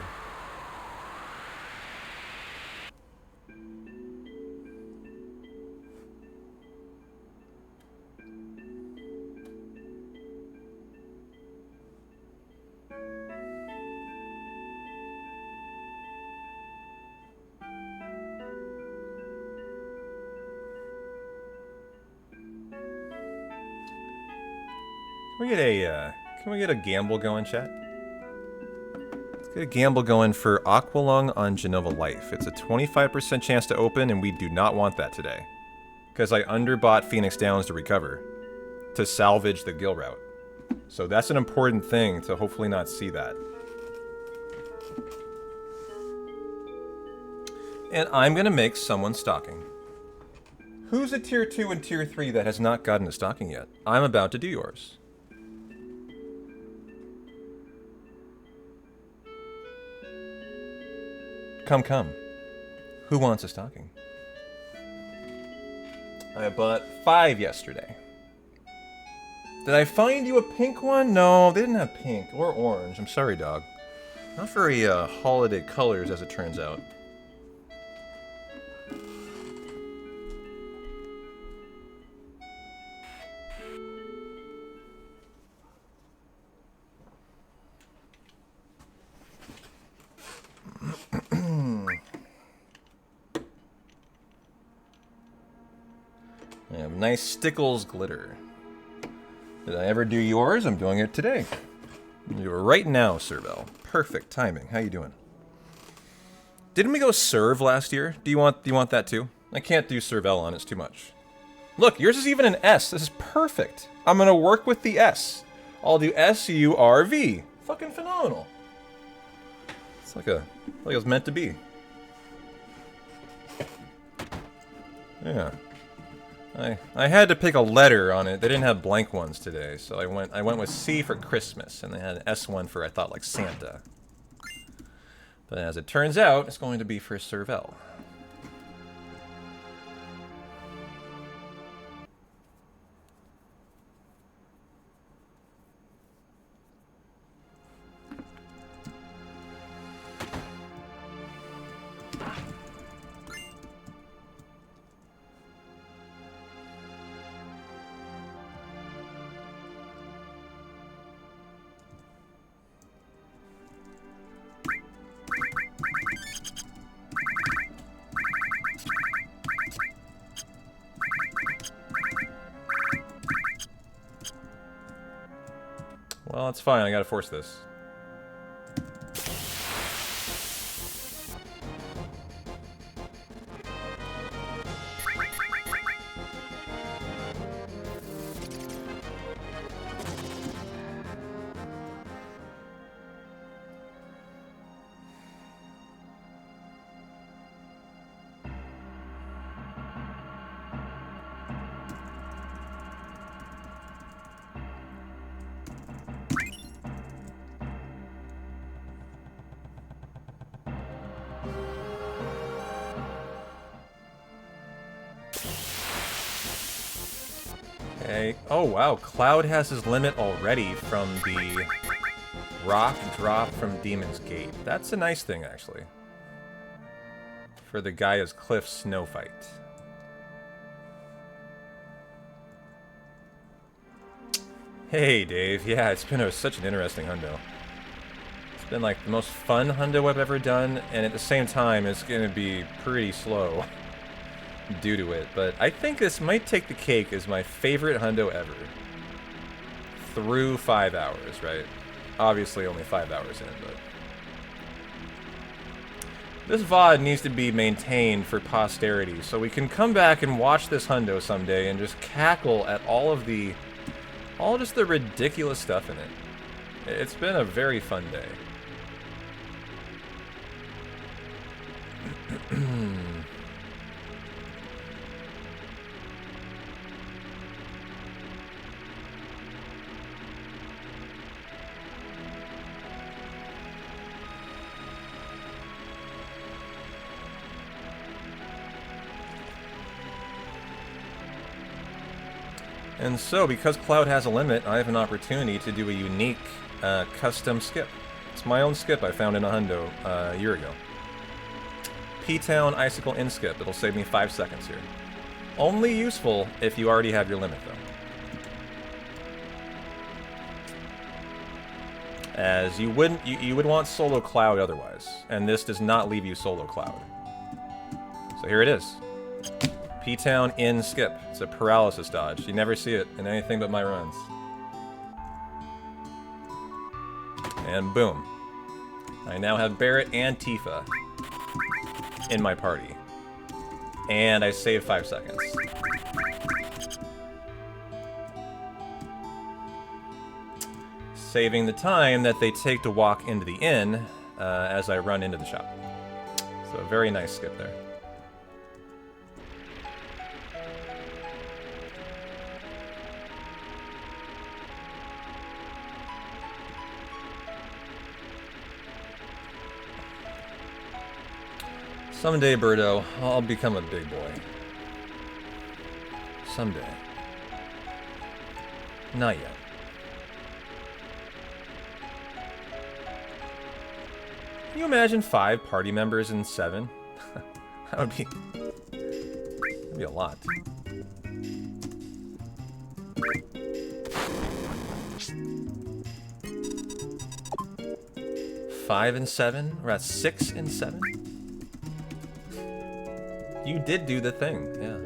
Can we get a gamble going, chat? Let's get a gamble going for Aqualung on Genova Life. It's a 25% chance to open, and we do not want that today. Because I underbought Phoenix Downs to recover, to salvage the Gill route. So that's an important thing to hopefully not see that. And I'm going to make someone stocking. Who's a tier 2 and tier 3 that has not gotten a stocking yet? I'm about to do yours. Come. Who wants a stocking? I bought 5 yesterday. Did I find you a pink one? No, they didn't have pink or orange. I'm sorry, dog. Not very holiday colors, as it turns out. I have nice Stickles glitter. Did I ever do yours? I'm doing it today. I'm doing it right now, Serval. Perfect timing. How you doing? Didn't we go serve last year? Do you want that too? I can't do Serval on, it's too much. Look, yours is even an S. This is perfect. I'm gonna work with the S. I'll do SURV. Fucking phenomenal. It's like it was meant to be. Yeah. I had to pick a letter on it. They didn't have blank ones today, so I went with C for Christmas, and they had an S one for, I thought, like Santa. But as it turns out, it's going to be for Serval. Well, it's fine. I gotta force this. Okay. Oh, wow. Cloud has his limit already from the rock drop from Demon's Gate. That's a nice thing, actually. For the Gaia's Cliff snow fight. Hey, Dave. Yeah, it's been such an interesting hundo. It's been like the most fun hundo I've ever done, and at the same time, it's going to be pretty slow due to it. But I think this might take the cake as my favorite hundo ever. Through 5 hours, right? Obviously only 5 hours in, but... This VOD needs to be maintained for posterity, so we can come back and watch this hundo someday and just cackle at all just the ridiculous stuff in it. It's been a very fun day. And so, because Cloud has a limit, I have an opportunity to do a unique custom skip. It's my own skip I found in a hundo a year ago. P-Town Icicle In skip. It'll save me 5 seconds here. Only useful if you already have your limit, though. As you would want solo Cloud otherwise, and this does not leave you solo Cloud. So here it is. P-Town In skip. It's a paralysis dodge. You never see it in anything but my runs. And boom. I now have Barret and Tifa in my party. And I saved 5 seconds. Saving the time that they take to walk into the inn as I run into the shop. So a very nice skip there. Someday, Birdo, I'll become a big boy. Someday. Not yet. Can you imagine 5 party members in 7? That'd be a lot. Five and 7? We're at 6 and 7? You did do the thing, yeah.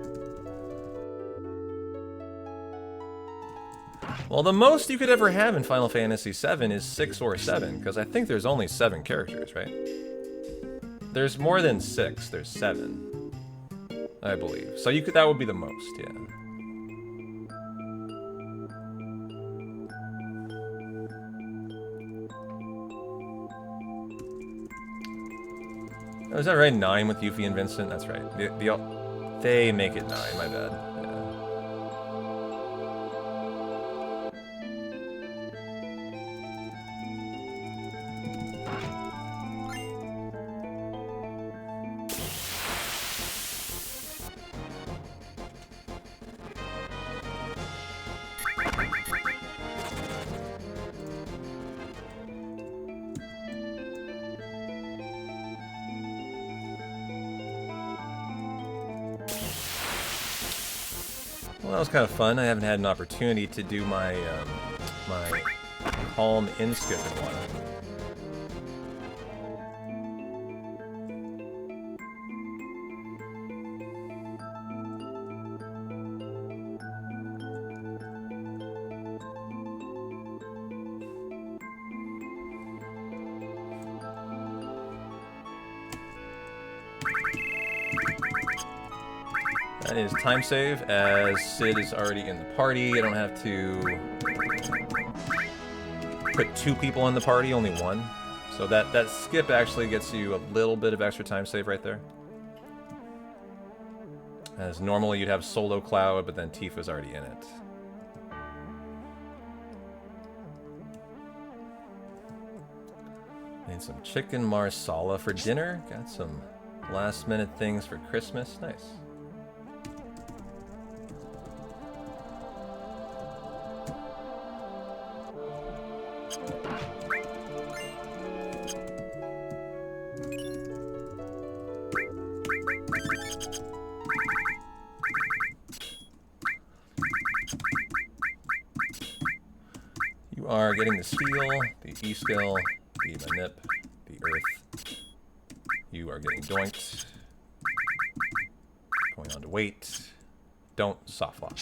Well, the most you could ever have in Final Fantasy VII is 6 or 7, because I think there's only 7 characters, right? There's more than 6, there's 7, I believe. So that would be the most, yeah. Oh, is that right? 9 with Yuffie and Vincent? That's right. They make it 9, my bad. Yeah. Well, that was kind of fun. I haven't had an opportunity to do my my calm in skip in a while. That is time save, as Sid is already in the party. I don't have to put 2 people in the party, only 1. So that skip actually gets you a little bit of extra time save right there. As normally you'd have solo Cloud, but then Tifa's already in it. Made some chicken marsala for dinner. Got some last minute things for Christmas. Nice. are getting the steel, the E-skill, the manip, the earth. You are getting doinked. Going on to wait. Don't soft lock.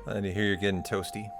Glad to hear you're getting toasty.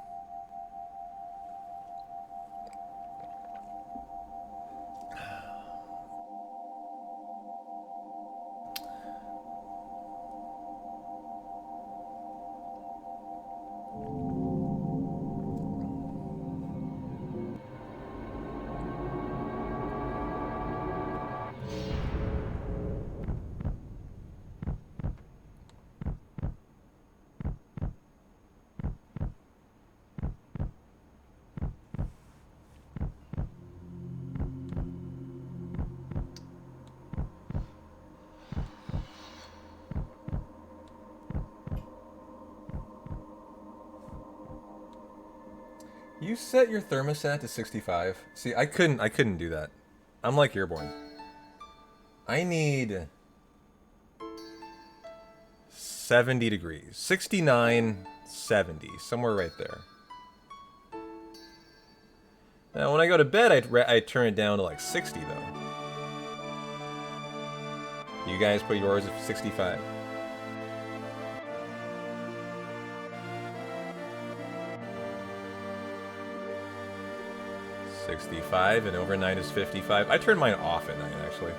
You set your thermostat to 65. See, I couldn't do that. I'm like Airborne. I need 70 degrees. 69, 70, somewhere right there. Now, when I go to bed, I turn it down to like 60, though. You guys put yours at 65. $65 and overnight is $55. I turn mine off at night, actually.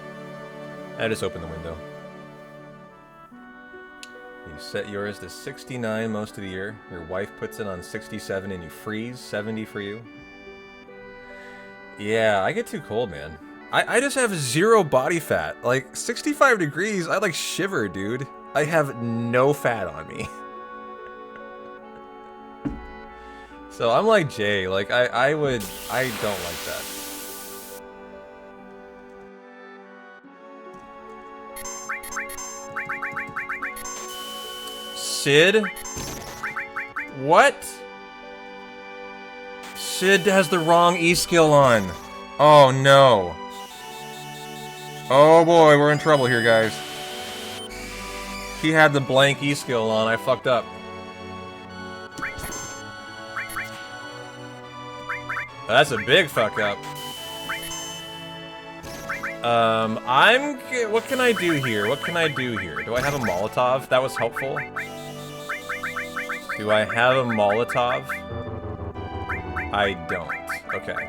I just open the window. You set yours to 69 most of the year. Your wife puts it on 67 and you freeze. 70 for you. Yeah, I get too cold, man. I just have zero body fat. Like, 65 degrees, I like shiver, dude. I have no fat on me. So I'm like Jay, like I don't like that. Sid? What? Sid has the wrong E-skill on. Oh no. Oh boy, we're in trouble here, guys. He had the blank E-skill on, I fucked up. That's a big fuck up. What can I do here? What can I do here? Do I have a Molotov? That was helpful. Do I have a Molotov? I don't. Okay.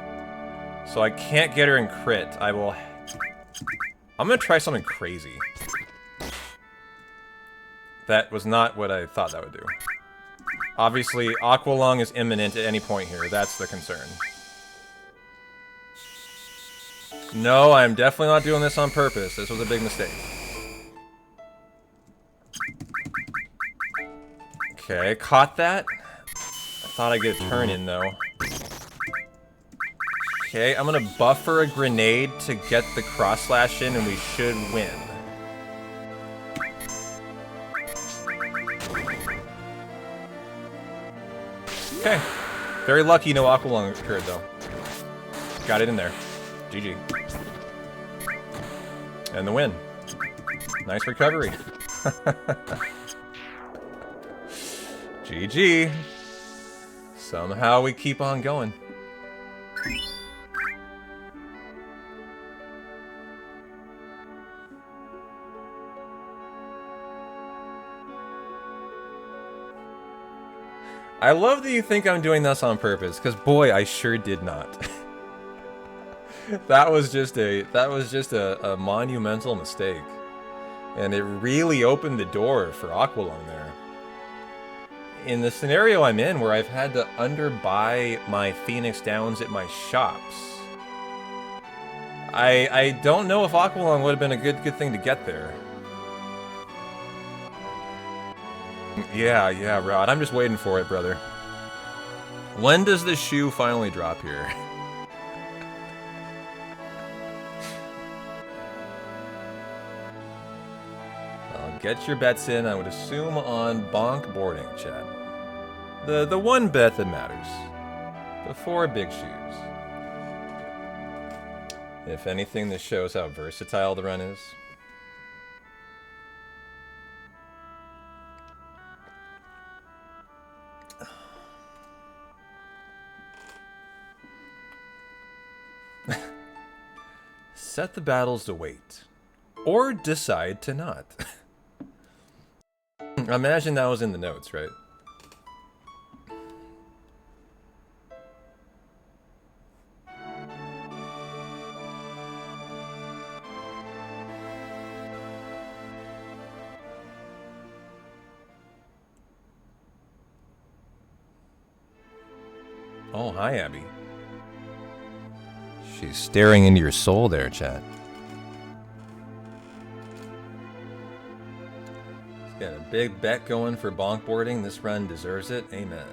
So I can't get her in crit. I'm gonna try something crazy. That was not what I thought that would do. Obviously, Aqualung is imminent at any point here. That's the concern. No, I'm definitely not doing this on purpose. This was a big mistake. Okay, caught that. I thought I'd get a turn in, though. Okay, I'm gonna buffer a grenade to get the cross slash in, and we should win. Okay. Very lucky no Aqualung occurred, though. Got it in there. GG. And the win. Nice recovery. GG. Somehow we keep on going. I love that you think I'm doing this on purpose, because boy, I sure did not. That was just a monumental mistake. And it really opened the door for Aqualung there. In the scenario I'm in, where I've had to underbuy my Phoenix Downs at my shops, I don't know if Aqualung would have been a good thing to get there. Yeah, Rod. I'm just waiting for it, brother. When does the shoe finally drop here? Get your bets in, I would assume, on bonk boarding, chat. The one bet that matters. The 4 big shoes. If anything, this shows how versatile the run is. Set the battles to wait. Or decide to not. I imagine that was in the notes, right? Oh, hi, Abby. She's staring into your soul there, chat. Got a big bet going for bonk boarding. This run deserves it. Amen.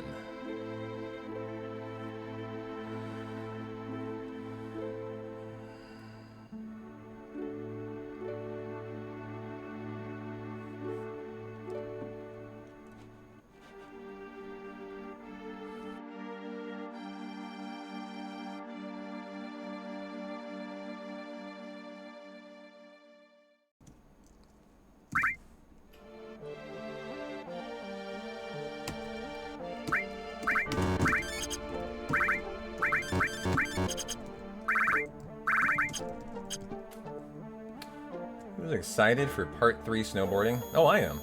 Excited for part 3 snowboarding? Oh, I am.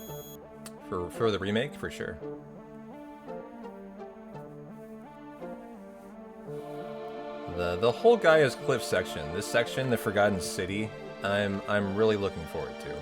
For the remake, for sure. The whole Gaia's Cliff section, this section, the Forgotten City, I'm really looking forward to.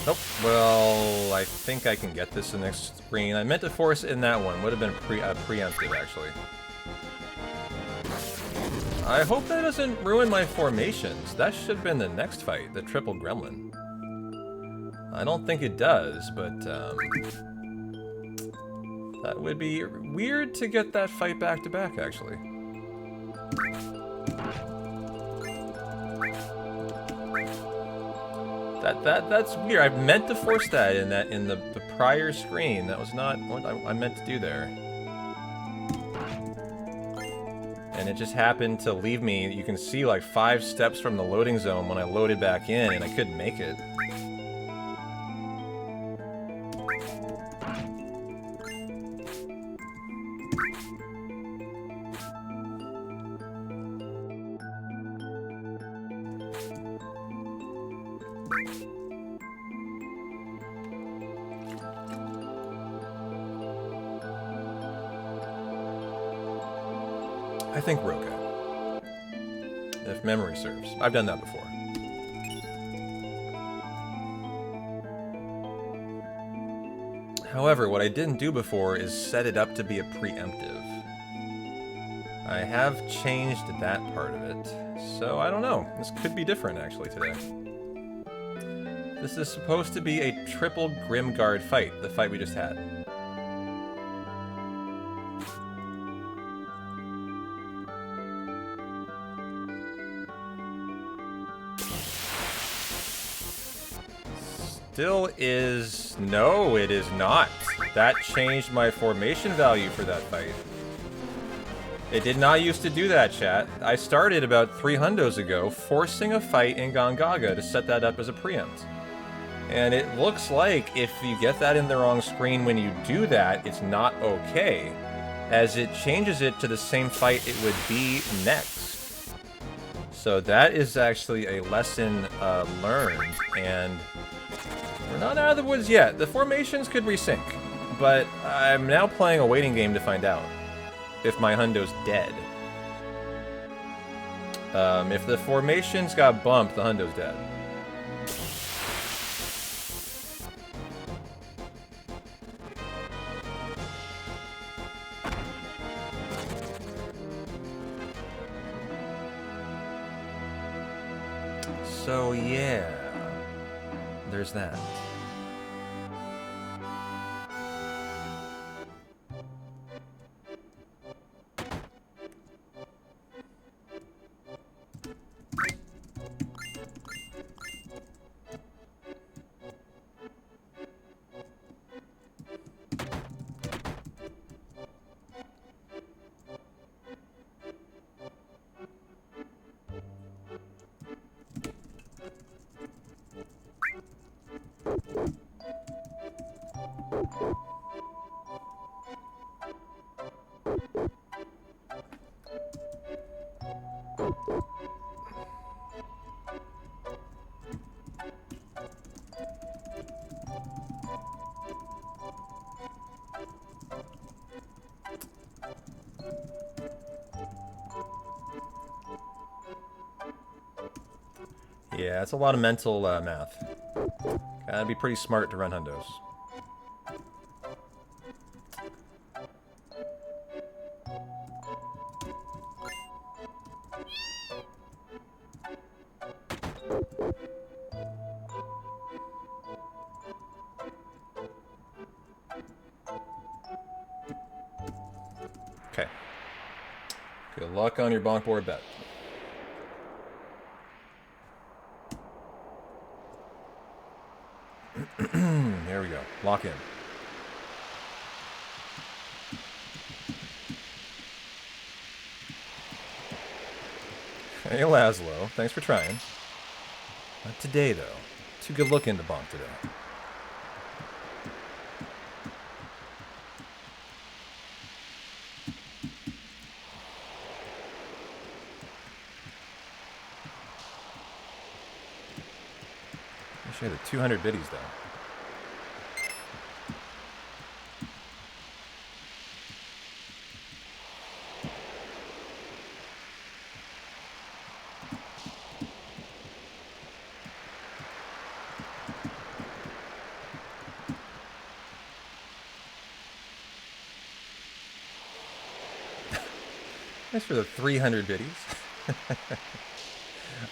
Oh, well, I think I can get this in the next screen. I meant to force it in that one. Would have been preemptive, actually. I hope that doesn't ruin my formations. That should have been the next fight, the triple gremlin. I don't think it does, but that would be weird to get that fight back to back, actually. That's weird. I meant to force that in the prior screen. That was not what I meant to do there. And it just happened to leave me, you can see, like 5 steps from the loading zone when I loaded back in, and I couldn't make it. I think Roka. If memory serves. I've done that before. However, what I didn't do before is set it up to be a preemptive. I have changed that part of it, so I don't know. This could be different, actually, today. This is supposed to be a triple Grimguard fight, the fight we just had. Still is... No, it is not. That changed my formation value for that fight. It did not used to do that, chat. I started about 3 hundos ago forcing a fight in Gongaga to set that up as a preempt. And it looks like if you get that in the wrong screen when you do that, it's not okay, as it changes it to the same fight it would be next. So that is actually a lesson learned, and we're not out of the woods yet. The formations could resync, but I'm now playing a waiting game to find out if my Hundo's dead. If the formations got bumped, the Hundo's dead. So yeah, there's that. Yeah, it's a lot of mental math. Gotta be pretty smart to run hundos. Okay. Good luck on your bonk board bet. There we go. Lock in. Hey, Laszlo. Thanks for trying. Not today, though. Too good looking to bonk today. I should have the 200 biddies, though. Thanks for the 300 biddies.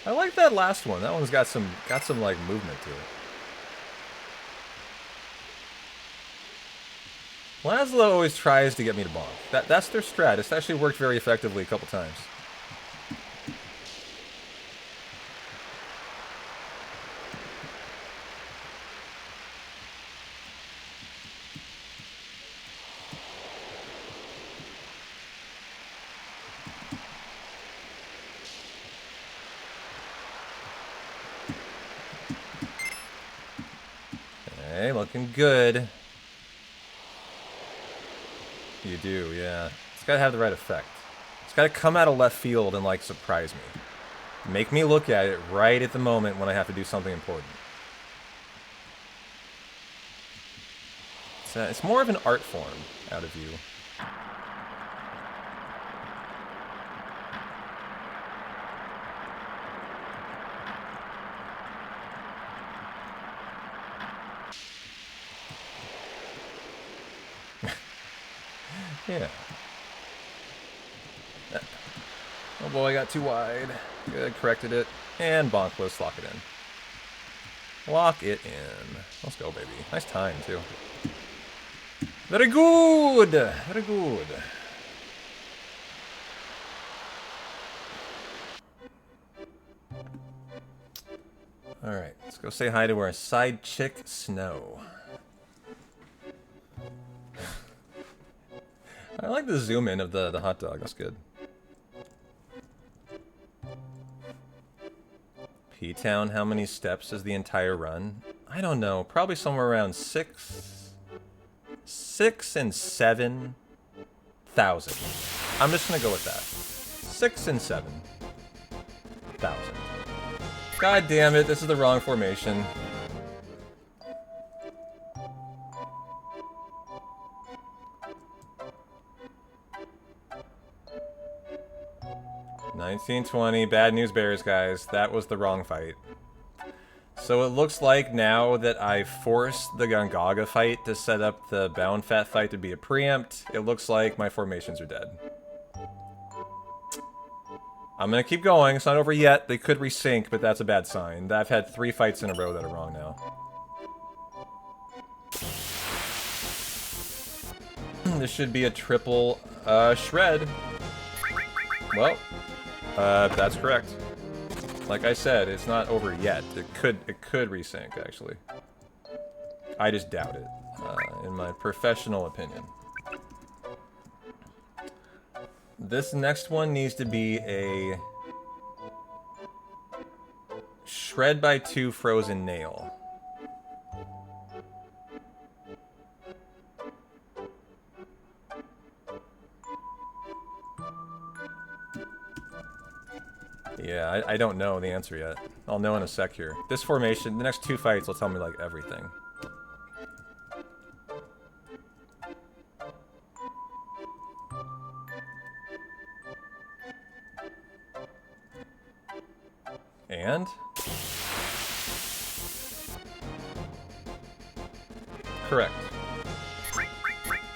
I like that last one. That one's got some like movement to it. Laszlo always tries to get me to bonk. That's their strat. It's actually worked very effectively a couple times. Okay, looking good. You do, yeah. It's gotta have the right effect. It's gotta come out of left field and, like, surprise me. Make me look at it right at the moment when I have to do something important. It's more of an art form out of you. Yeah. Oh boy, I got too wide. Good, corrected it. And bonkless, lock it in. Lock it in. Let's go, baby. Nice time, too. Very good! Very good. Alright, let's go say hi to our side chick, Snow. I like the zoom in of the hot dog. That's good. P-Town, how many steps is the entire run? I don't know. Probably somewhere around 6 and 7,000. I'm just gonna go with that. 6 and 7,000. God damn it, this is the wrong formation. $19.20, bad news bears, guys. That was the wrong fight. So it looks like now that I forced the Gongaga fight to set up the Bound Fat fight to be a preempt, it looks like my formations are dead. I'm gonna keep going. It's not over yet. They could resync, but that's a bad sign. I've had 3 fights in a row that are wrong now. This should be a triple shred. Well, that's correct. Like I said, it's not over yet. It could resync, actually. I just doubt it, in my professional opinion. This next one needs to be a shred by 2 frozen nail. Yeah, I don't know the answer yet. I'll know in a sec here. This formation, the next 2 fights will tell me, like, everything. And? Correct.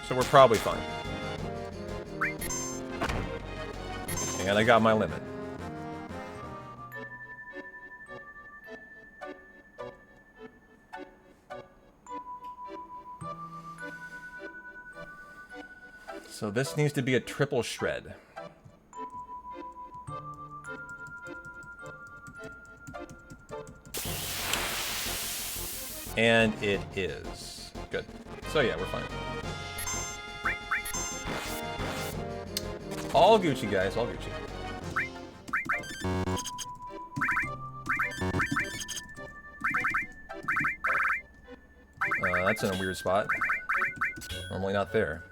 So we're probably fine. And I got my limit. So this needs to be a triple shred. And it is. Good. So yeah, we're fine. All Gucci, guys. All Gucci. That's in a weird spot. Normally not there.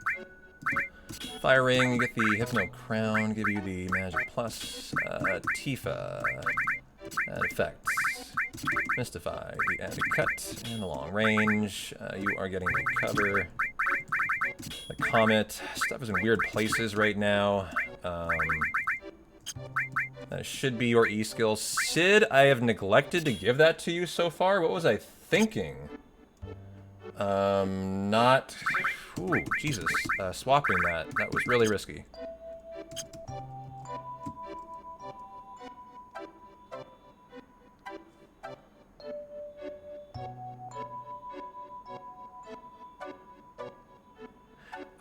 Firing, get the Hypno Crown, give you the Magic Plus, Tifa, add effects, Mystify, the added cut, and the long range. You are getting the cover. The Comet, stuff is in weird places right now. That should be your E-skill. Sid, I have neglected to give that to you so far. What was I thinking? Not... Ooh, Jesus. Swapping that. That was really risky.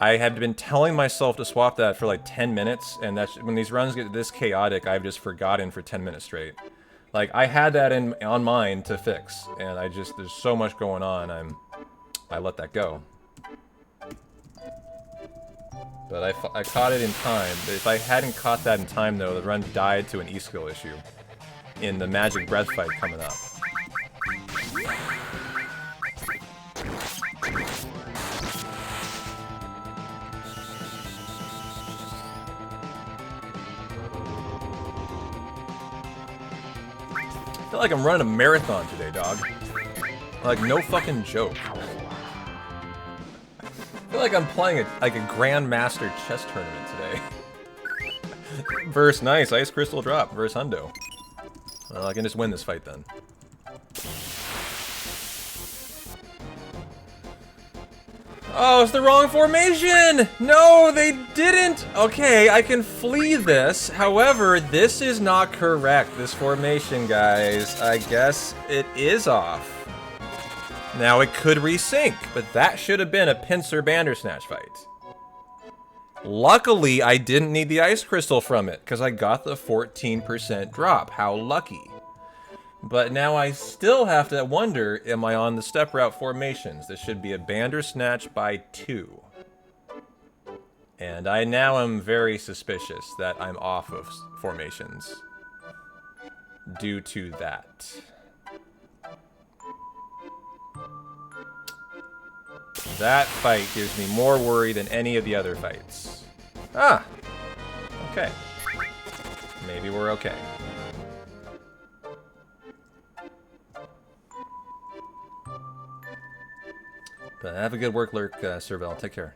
I had been telling myself to swap that for like 10 minutes, and that's when these runs get this chaotic, I've just forgotten for 10 minutes straight. Like, I had that on mine to fix, and there's so much going on, I let that go. But I caught it in time. If I hadn't caught that in time, though, the run died to an E-skill issue in the Magic Breath fight coming up. I feel like I'm running a marathon today, dog. Like, no fucking joke. I feel like I'm playing a Grandmaster chess tournament today. Versus nice, Ice Crystal Drop versus Hundo. Well, I can just win this fight then. Oh, it's the wrong formation! No, they didn't! Okay, I can flee this. However, this is not correct, this formation, guys. I guess it is off. Now it could resync, but that should have been a pincer Bandersnatch fight. Luckily, I didn't need the ice crystal from it, because I got the 14% drop. How lucky. But now I still have to wonder, am I on the step route formations? This should be a Bandersnatch by 2. And I now am very suspicious that I'm off of formations due to that. That fight gives me more worry than any of the other fights. Ah! Okay. Maybe we're okay. But have a good work lurk, Serval. Take care.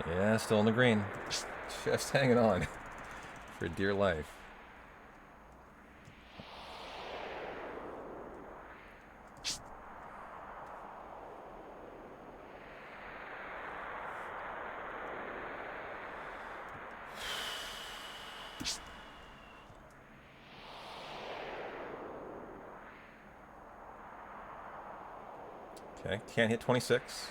Yeah, still in the green. Just hanging on for dear life. Okay, can't hit 26.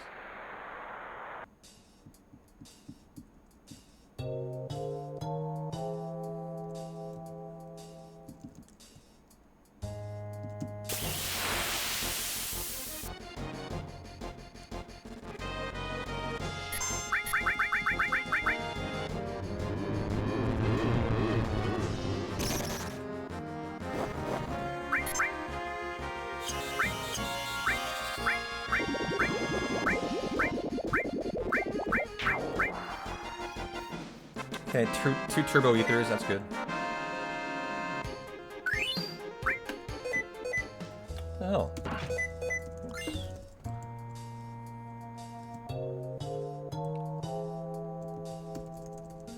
Okay, two turbo ethers, that's good. Oh.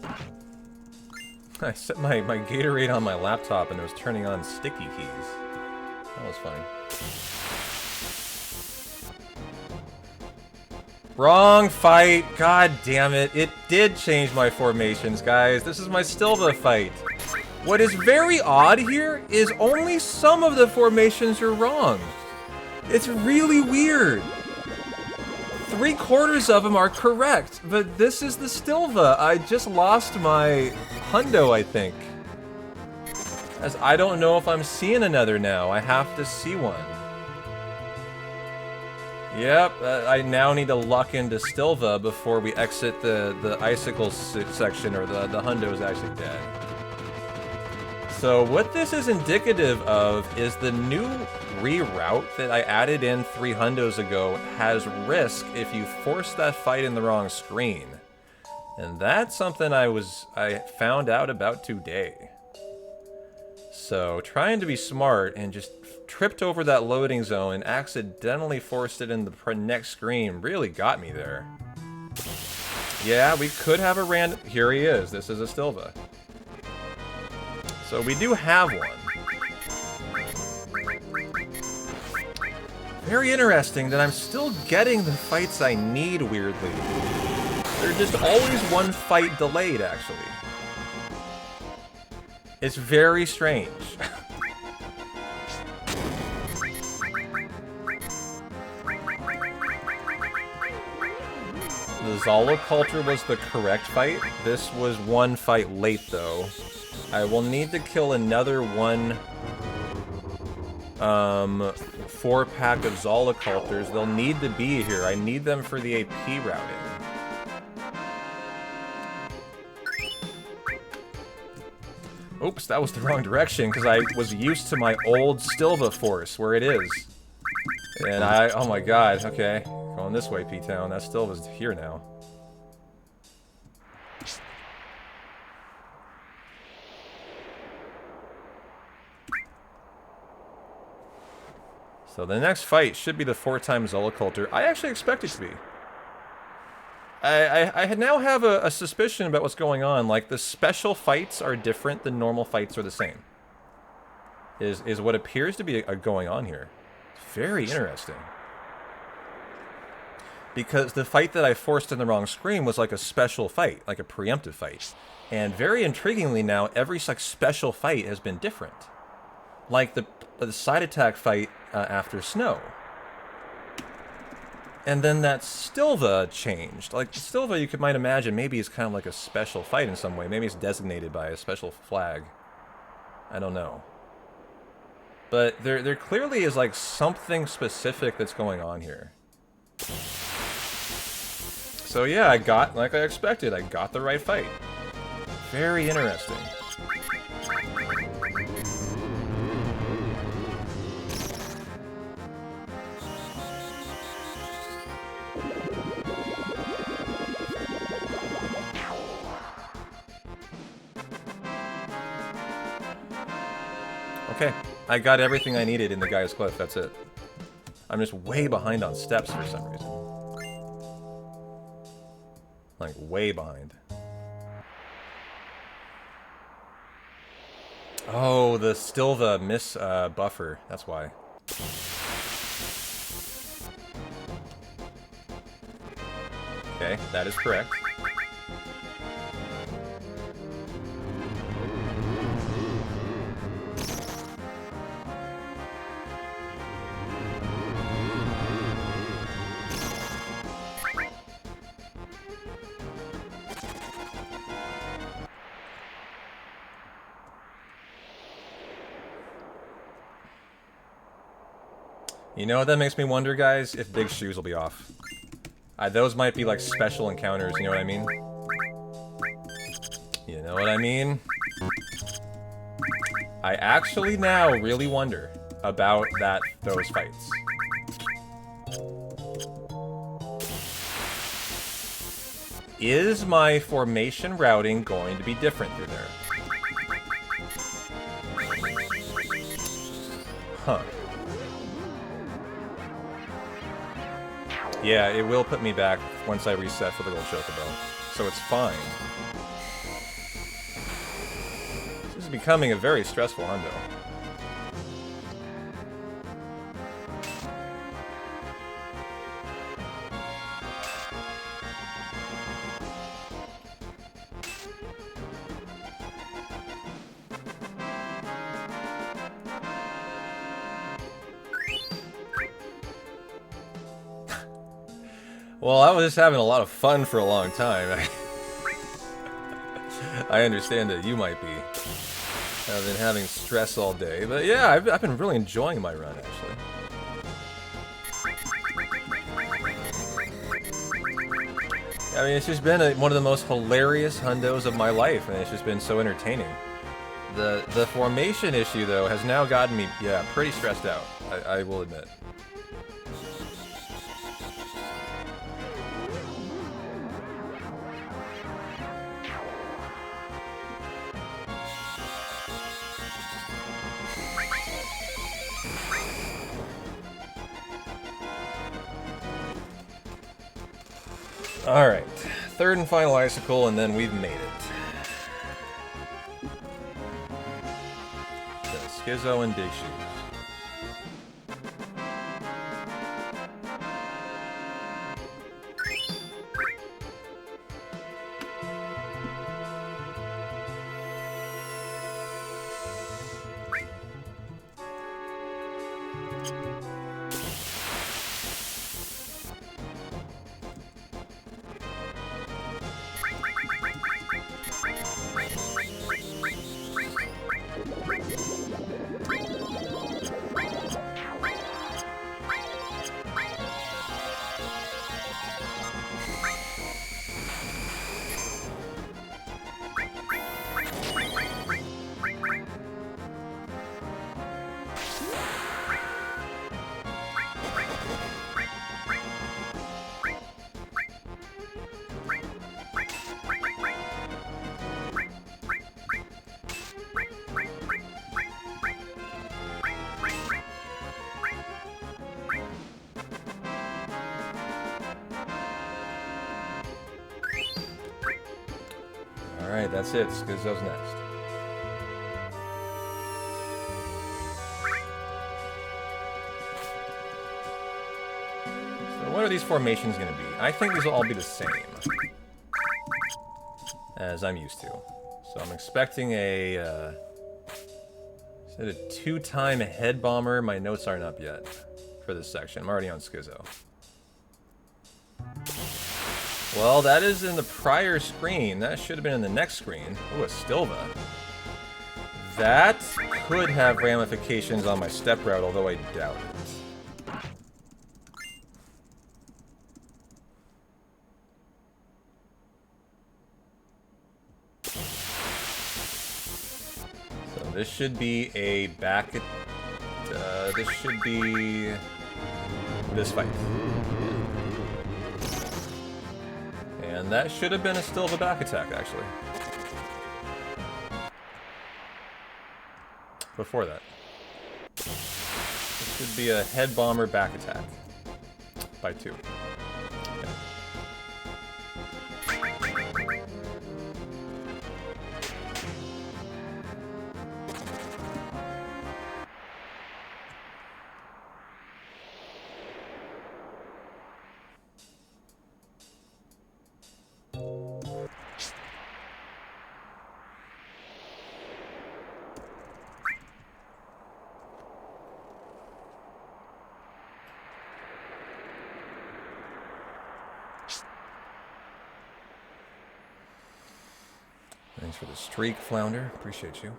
Oops. I set my Gatorade on my laptop and it was turning on sticky keys. That was fine. Wrong fight! God damn it. It did change my formations, guys. This is my Stilva fight. What is very odd here is only some of the formations are wrong. It's really weird. 3/4 of them are correct, but this is the Stilva. I just lost my Hundo, I think. As I don't know if I'm seeing another now. I have to see one. Yep, I now need to luck into Stilva before we exit the icicle section, or the Hundo is actually dead. So what this is indicative of is the new reroute that I added in 3 Hundos ago has risk if you force that fight in the wrong screen. And that's something I found out about today. So trying to be smart and just tripped over that loading zone and accidentally forced it in the next screen really got me there. Yeah, we could have a random... Here he is. This is a Stilva. So we do have one. Very interesting that I'm still getting the fights I need, weirdly. They're just always one fight delayed, actually. It's very strange. The Zoloculture was the correct fight. This was one fight late, though. I will need to kill another 4-pack of Zolocultures. They'll need to be here. I need them for the AP routing. Oops, that was the wrong direction, because I was used to my old Stilva force, where it is. And oh my god, okay. Going this way, P-Town. That Stilva's here now. So the next fight should be the 4-time Zolaculter. I actually expect it to be. I now have a suspicion about what's going on. Like, the special fights are different, the normal fights are the same. Is what appears to be going on here. Very interesting. Because the fight that I forced in the wrong screen was like a special fight, like a preemptive fight. And very intriguingly now, every like special fight has been different. Like the side attack fight after Snow. And then that Stilva changed. Like, Stilva, you might imagine, maybe is kind of like a special fight in some way. Maybe it's designated by a special flag. I don't know. But there clearly is, like, something specific that's going on here. So yeah, I got, like I expected, I got the right fight. Very interesting. Okay, I got everything I needed in the Guy's Cliff, that's it. I'm just way behind on steps for some reason. Like, way behind. Oh, the Stilva miss buffer, that's why. Okay, that is correct. You know what that makes me wonder, guys? If Big Shoes will be off. Those might be like special encounters, you know what I mean? You know what I mean? I actually now really wonder about those fights. Is my formation routing going to be different through there? Huh. Yeah, it will put me back once I reset for the gold chocobo, so it's fine. This is becoming a very stressful hundo. Well, I was just having a lot of fun for a long time. I understand that you might be. I've been having stress all day, but yeah, I've been really enjoying my run, actually. I mean, it's just been one of the most hilarious hundos of my life, and it's just been so entertaining. The formation issue, though, has now gotten me, yeah, pretty stressed out, I will admit. Alright, third and final icicle, and then we've made it. So, Schizo and Big Shoes. Alright, that's it. Skizzo's next. So what are these formations going to be? I think these will all be the same. As I'm used to. So I'm expecting a... is it a 2-time head bomber? My notes aren't up yet for this section. I'm already on Skizzo. Well, that is in the prior screen. That should have been in the next screen. Ooh, a Stilva. That could have ramifications on my step route, although I doubt it. So this should be a back... this should be... this fight. And that should have been still a back attack, actually. Before that. This should be a head bomber back attack. By 2. Thanks for the streak, Flounder. Appreciate you.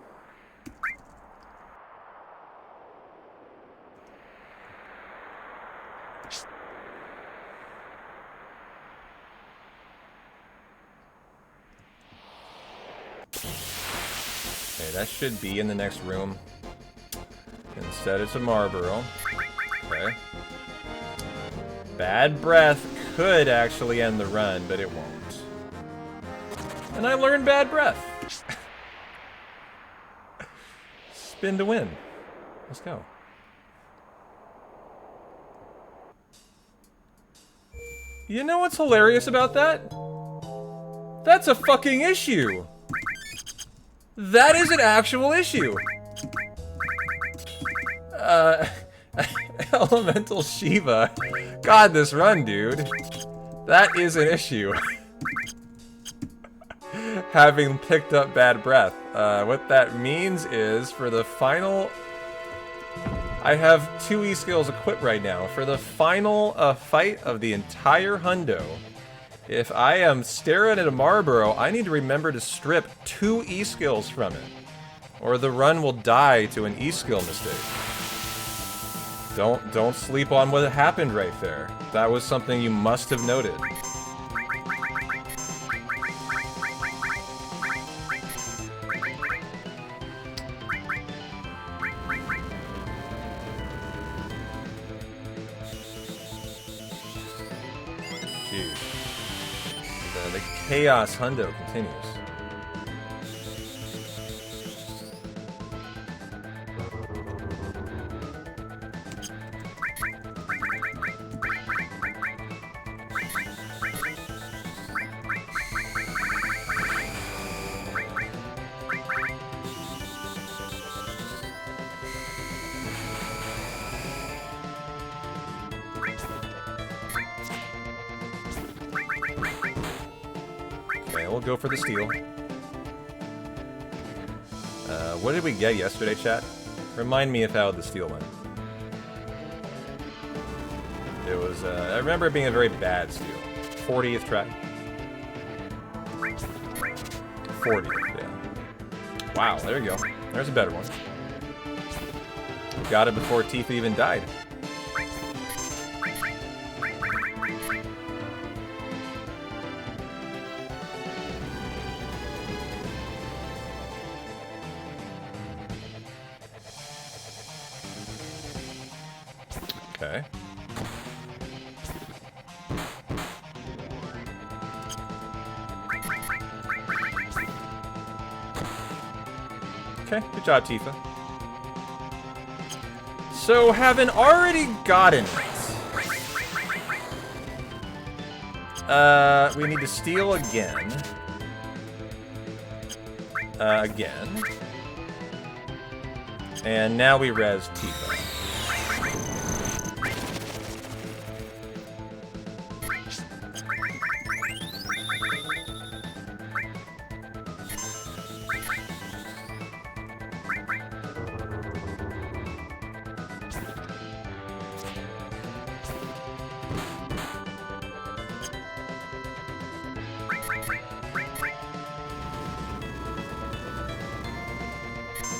Okay, that should be in the next room. Instead, it's a Marlboro. Okay. Bad breath could actually end the run, but it won't. And I learned bad breath. Spin to win. Let's go. You know what's hilarious about that? That's a fucking issue. That is an actual issue. Elemental Shiva. God, this run, dude. That is an issue. Having picked up bad breath. What that means is, for the final... I have 2 E-skills equipped right now. For the final fight of the entire Hundo, if I am staring at a Marlboro, I need to remember to strip 2 E-skills from it. Or the run will die to an E-skill mistake. Don't sleep on what happened right there. That was something you must have noted. The Chaos Hundo continues. Okay, we'll go for the steal. What did we get yesterday, chat? Remind me of how the steal went. It was, I remember it being a very bad steal. 40th try. 40th, yeah. Wow, there you go. There's a better one. Got it before Tifa even died. Okay. Okay, good job, Tifa. So, having already gotten it, we need to steal again. again. And now we res Tifa.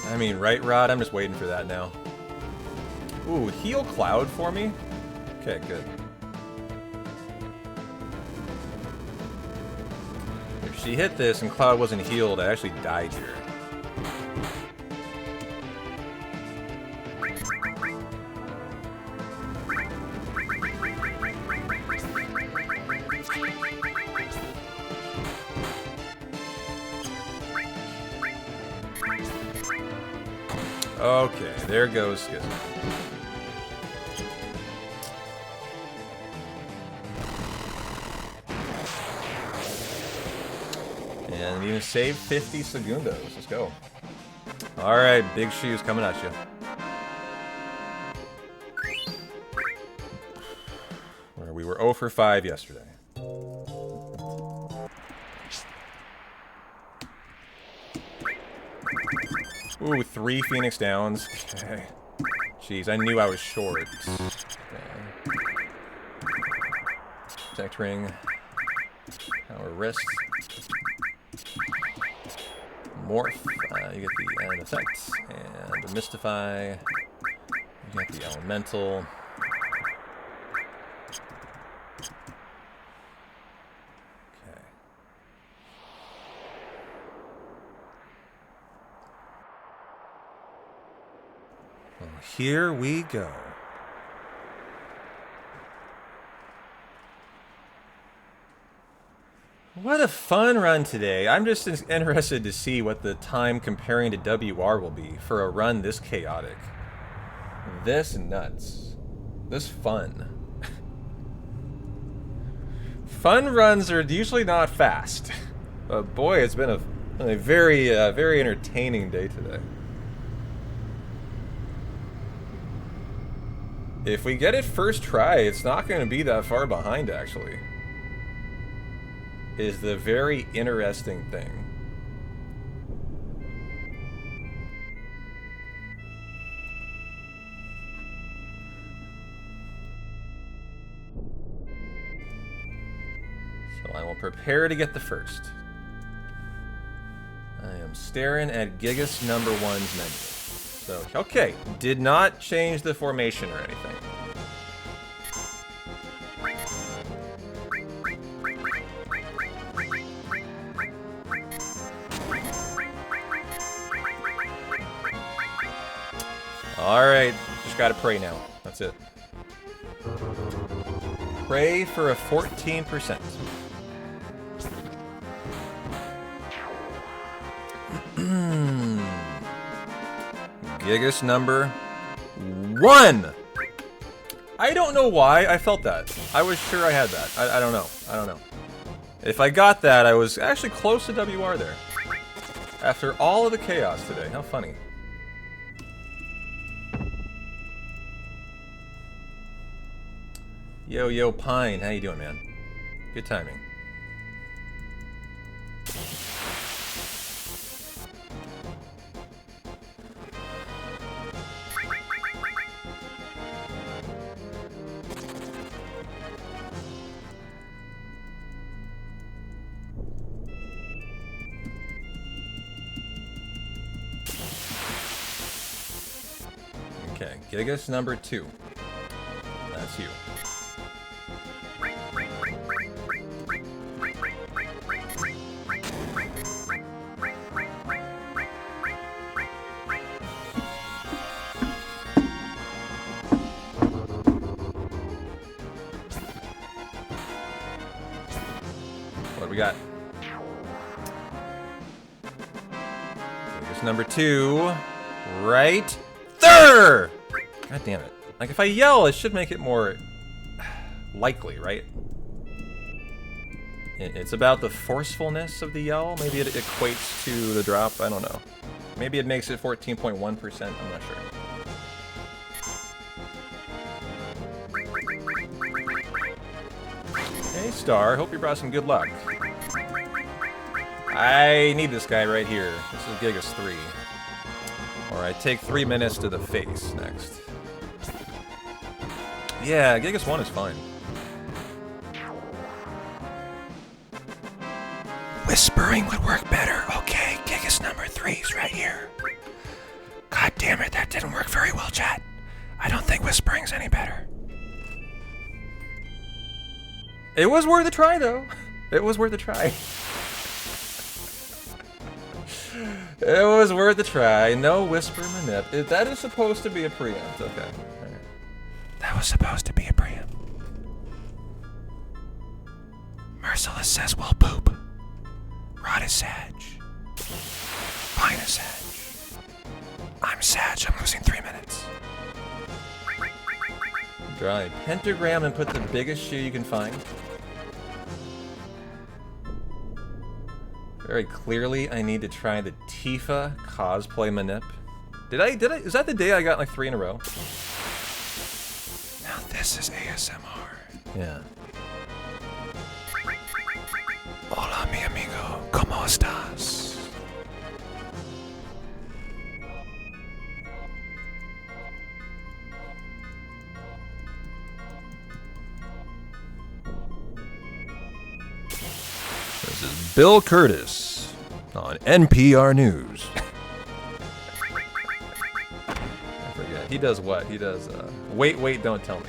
I mean, right, Rod? I'm just waiting for that now. Ooh, heal Cloud for me? Okay, good. If she hit this and Cloud wasn't healed, I actually died here. Okay, there goes Schism. And even save 50 segundos. Let's go. Alright, big shoes coming at you. Where we were 0 for 5 yesterday. Ooh, 3 Phoenix Downs. Okay. Jeez, I knew I was short. Okay. Protect Ring. Power Wrist. Morph. You get the end effects. And the Mystify. You get the Elemental. Here we go. What a fun run today. I'm just interested to see what the time comparing to WR will be for a run this chaotic. This nuts. This fun. Fun runs are usually not fast. But boy, it's been a very, very entertaining day today. If we get it first try, it's not going to be that far behind, actually. Is the very interesting thing. So I will prepare to get the first. I am staring at Gigas number 1's menu. So, okay, did not change the formation or anything. Alright, just gotta pray now. That's it. Pray for a 14%. Gigas number 1! I don't know why I felt that. I was sure I had that. I don't know. I don't know. If I got that, I was actually close to WR there. After all of the chaos today. How funny. Yo, Pine. How you doing, man? Good timing. Okay, Gigas number 2. That's you. What do we got? Gigas number 2. Right there! God damn it. Like, if I yell, it should make it more likely, right? It's about the forcefulness of the yell. Maybe it equates to the drop. I don't know. Maybe it makes it 14.1%. I'm not sure. Hey, Star. Hope you brought some good luck. I need this guy right here. This is Gigas 3. Alright, take 3 minutes to the face next. Yeah, Gigas 1 is fine. Whispering would work better. Okay, Gigas number 3's right here. God damn it, that didn't work very well, chat. I don't think whispering's any better. It was worth a try, though. It was worth a try. It was worth a try. No whisper manip. That is supposed to be a preempt. Okay. Right. That was supposed to be a preempt. Merciless says, well, poop. Rod is Sag. Fine is Sag. I'm Sag. I'm losing 3 minutes. Dry pentagram and put the biggest shoe you can find. Very clearly, I need to try the Tifa cosplay manip. Did I? Is that the day I got like 3 in a row? Now this is ASMR. Yeah. Hola, mi amigo. ¿Cómo estás? This is Bill Curtis on NPR News. I forget. He does what? He does, wait, wait, don't tell me.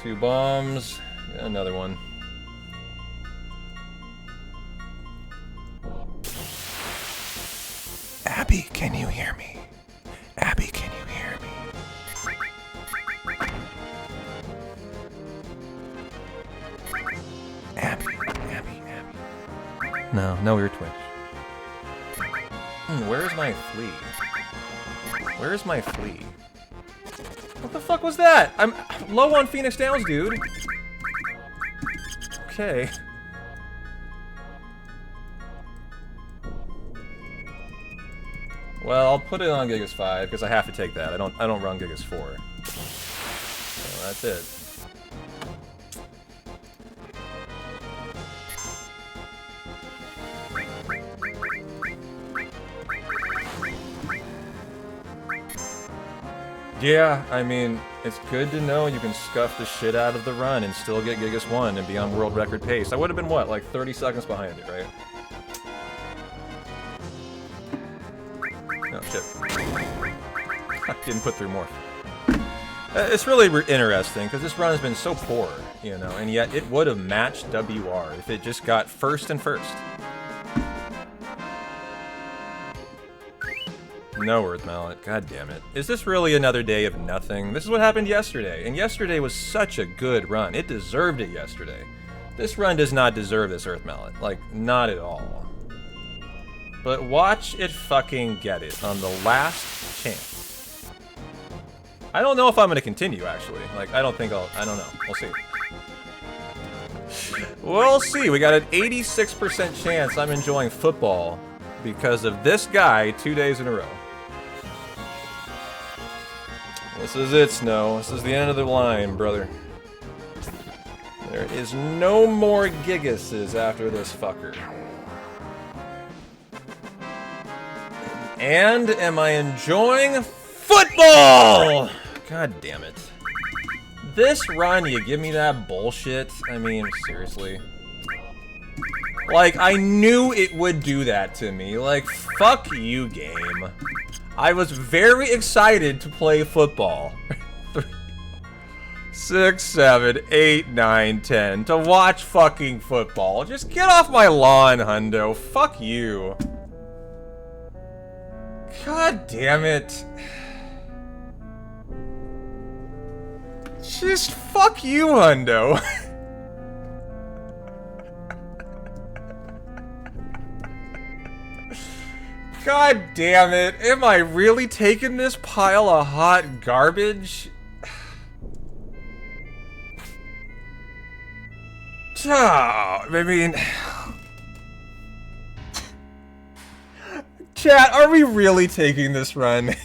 2 bombs. Another one. Abby, can you hear me? Abby, can you hear me? Abby. No, you're Twitch. Where's my flea? Where's my flea? What the fuck was that? I'm low on Phoenix Downs, dude. Okay. Well, I'll put it on Gigas 5 because I have to take that. I don't run Gigas 4. So that's it. Yeah, I mean, it's good to know you can scuff the shit out of the run and still get Gigas 1 and be on world record pace. I would have been, what, like 30 seconds behind it, right? Oh, shit. I didn't put through more. It's really interesting, because this run has been so poor, you know, and yet it would have matched WR if it just got first and first. No Earth Mallet, god damn it. Is this really another day of nothing? This is what happened yesterday, and yesterday was such a good run. It deserved it yesterday. This run does not deserve this Earth Mallet. Like, not at all. But watch it fucking get it on the last chance. I don't know if I'm gonna continue, actually. Like, I don't know. We'll see. We'll see. We got an 86% chance I'm enjoying football because of this guy 2 days in a row. This is it, Snow. This is the end of the line, brother. There is no more Gigases after this fucker. And am I enjoying football? God damn it. This run, you give me that bullshit? I mean, seriously. Like, I knew it would do that to me. Like, fuck you, game. I was very excited to play football. 6, 7, 8, 9, 10. To watch fucking football. Just get off my lawn, Hundo. Fuck you. God damn it. Just fuck you, Hundo. God damn it. Am I really taking this pile of hot garbage? I mean, chat, are we really taking this run?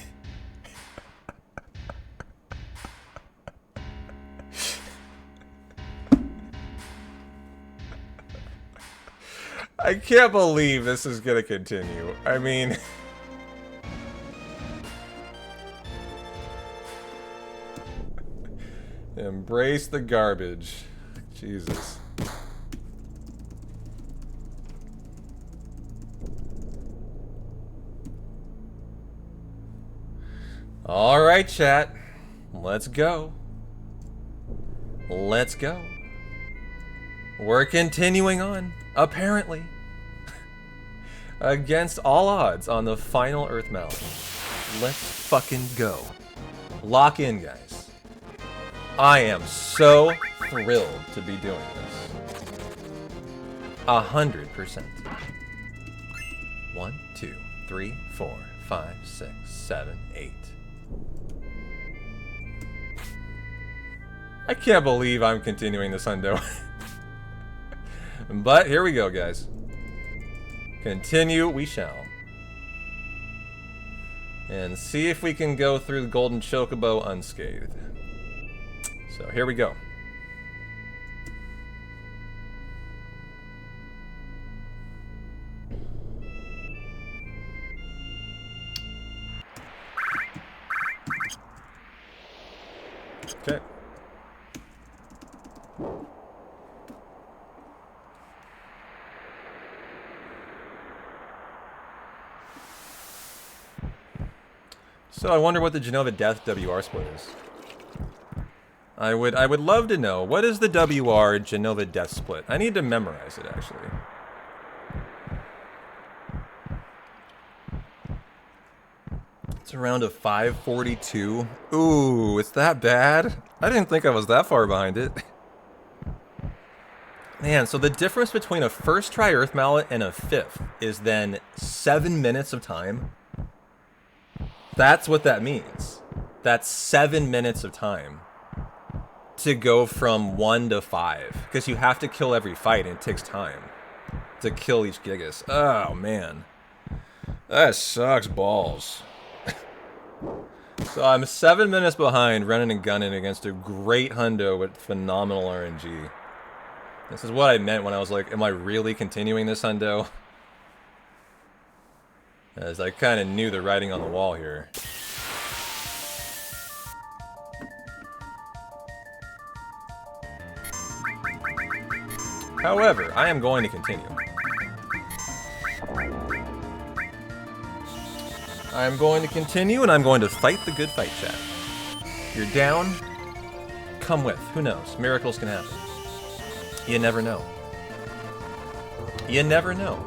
I can't believe this is gonna continue. I mean... Embrace the garbage. Jesus. Alright, chat. Let's go. Let's go. We're continuing on, apparently. Against all odds on the final Earth Mallet. Let's fucking go. Lock in, guys. I am so thrilled to be doing this. 100%. 1, 2, 3, 4, 5, 6, 7, 8. I can't believe I'm continuing this, Hundo. But here we go, guys. Continue we shall. And see if we can go through the Golden Chocobo unscathed. So here we go. Okay. So I wonder what the Genova Death WR split is. I would love to know, what is the WR Genova Death split? I need to memorize it, actually. It's around a 542. Ooh, it's that bad? I didn't think I was that far behind it. Man, so the difference between a first try Earth Mallet and a fifth is then 7 minutes of time? That's what that means. That's 7 minutes of time to go from 1 to 5. Because you have to kill every fight and it takes time to kill each Gigas. Oh, man. That sucks balls. So I'm 7 minutes behind running and gunning against a great Hundo with phenomenal RNG. This is what I meant when I was like, am I really continuing this, Hundo? As I kind of knew the writing on the wall here. However, I am going to continue. I'm going to continue, and I'm going to fight the good fight, chat. You're down? Come with. Who knows? Miracles can happen. You never know. You never know.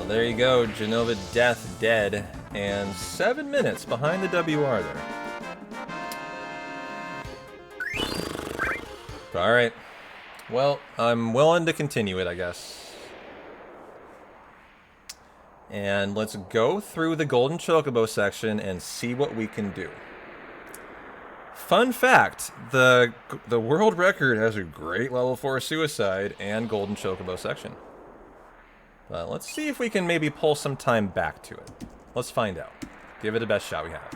There you go, Genova Death dead, and 7 minutes behind the WR there. Alright. Well, I'm willing to continue it, I guess. And let's go through the Golden Chocobo section and see what we can do. Fun fact, the world record has a great level 4 suicide and Golden Chocobo section. Let's see if we can maybe pull some time back to it. Let's find out. Give it the best shot we have.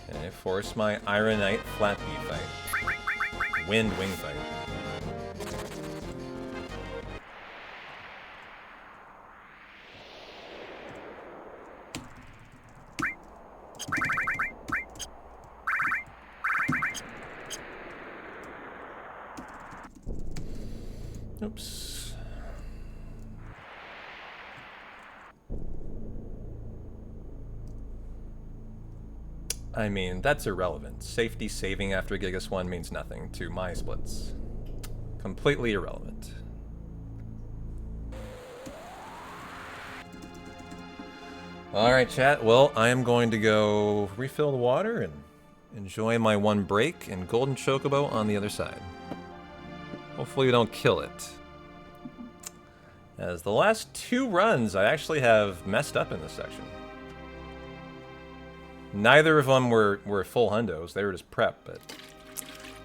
Okay, force my Ironite flat B fight. Wind wing fight. Oops. I mean, that's irrelevant. Safety saving after Gigas 1 means nothing to my splits. Completely irrelevant. Alright, chat. Well, I am going to go refill the water and enjoy my one break and Golden Chocobo on the other side. Hopefully we don't kill it. As the last 2 runs, I actually have messed up in this section. Neither of them were full hundos, they were just prep, but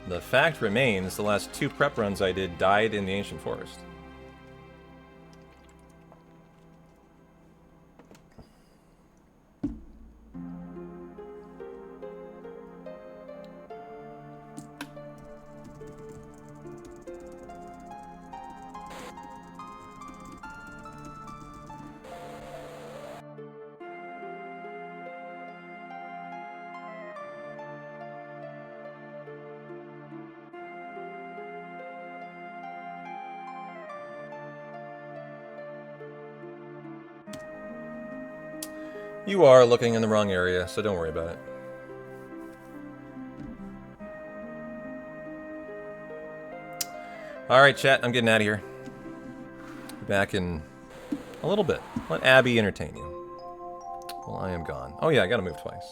the fact remains the last 2 prep runs I did died in the Ancient Forest. You are looking in the wrong area, so don't worry about it. Alright, chat, I'm getting out of here. Be back in a little bit. Let Abby entertain you. Well, I am gone. Oh yeah, I gotta move twice.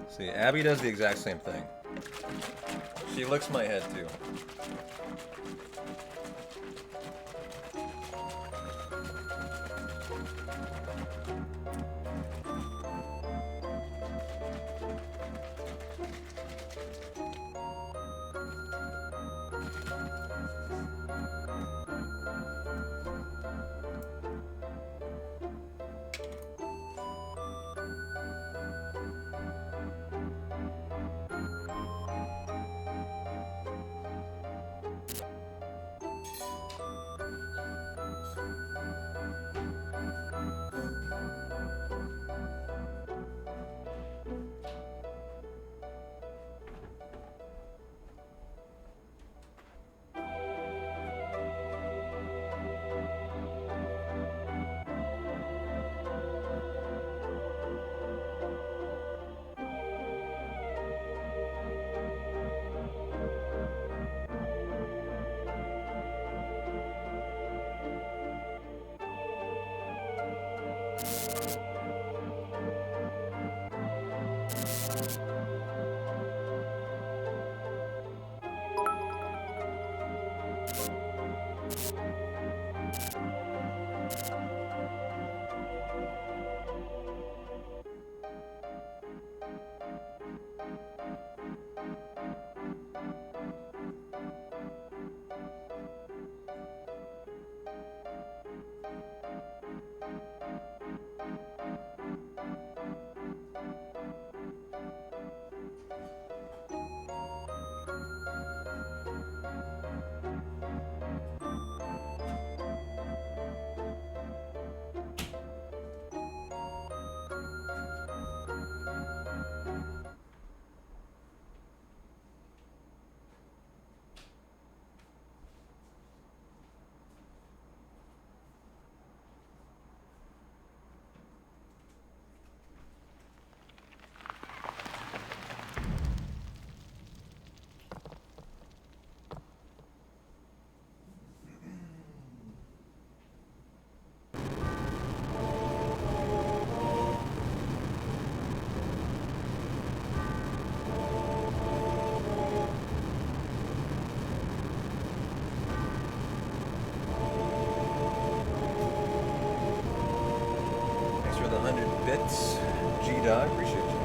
See, Abby does the exact same thing. She licks my head too. Thanks for the 100 bits, G-Dog. Appreciate you.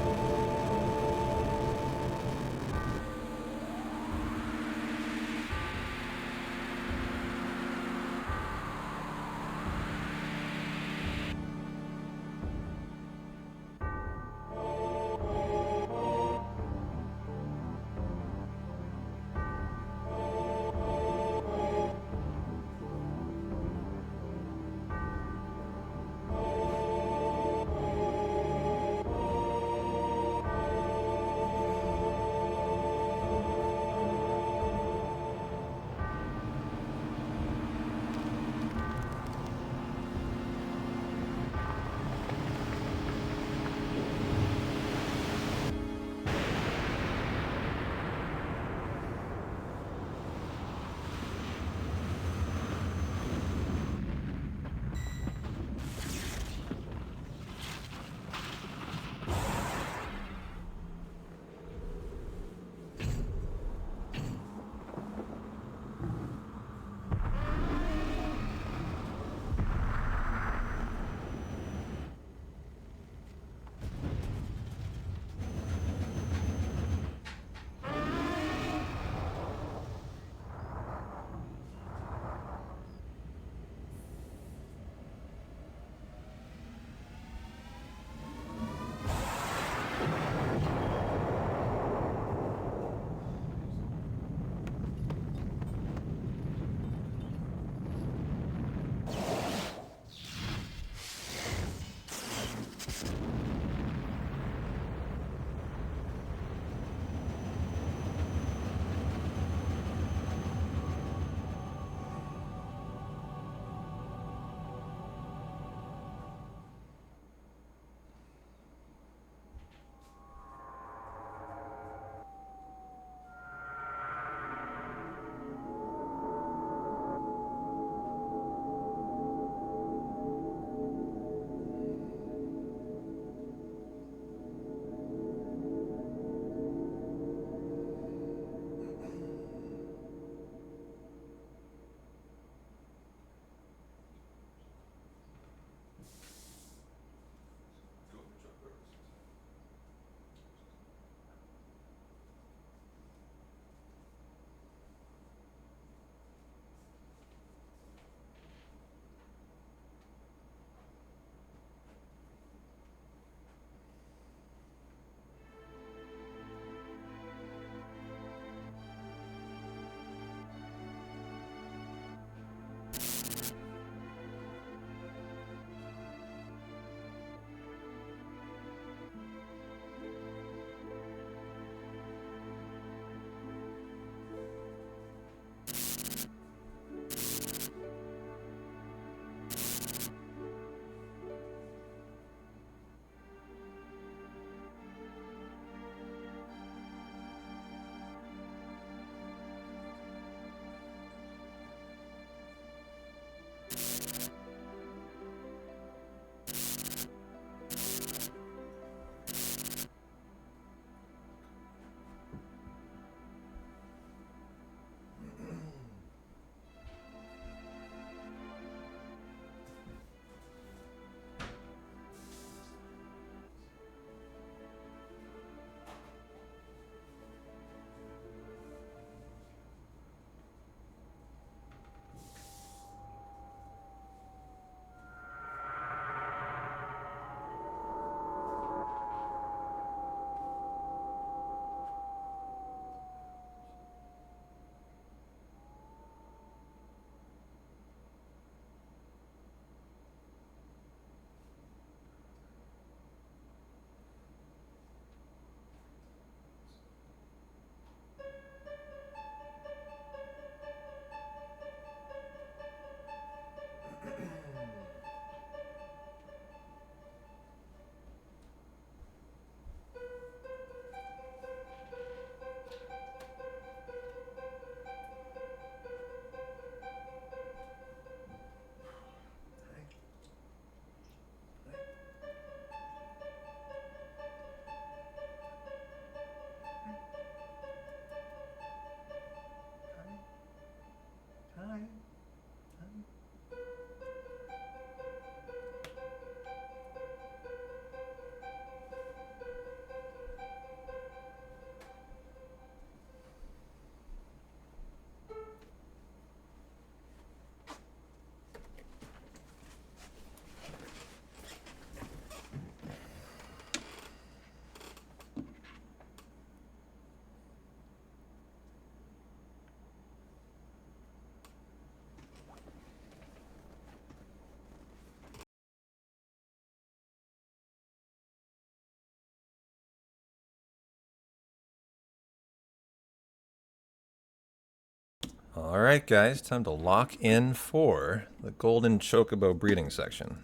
Alright guys, time to lock in for the Golden Chocobo breeding section.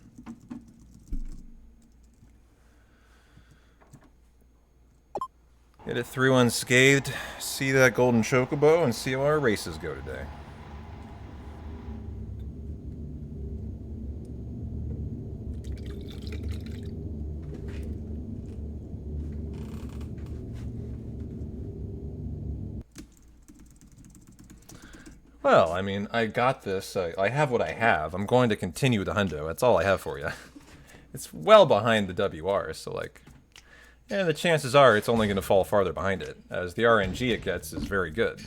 Get it through unscathed, see that Golden Chocobo, and see how our races go today. Well, I mean, I got this. I have what I have. I'm going to continue the Hundo. That's all I have for you. It's well behind the WR, so like... And the chances are it's only going to fall farther behind it, as the RNG it gets is very good.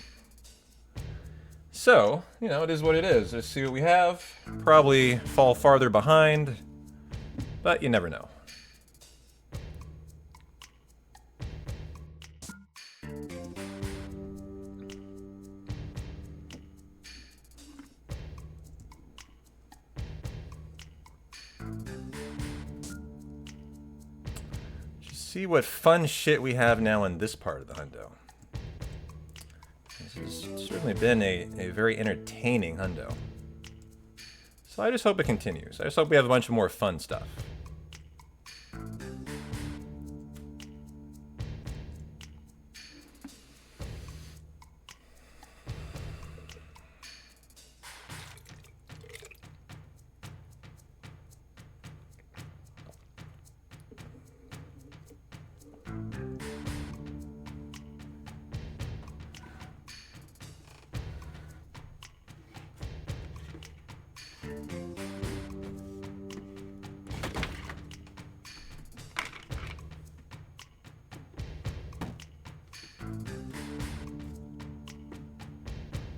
So, you know, it is what it is. Let's see what we have. Probably fall farther behind, but you never know. See what fun shit we have now in this part of the Hundo. This has certainly been a very entertaining Hundo. So I just hope it continues. I just hope we have a bunch of more fun stuff.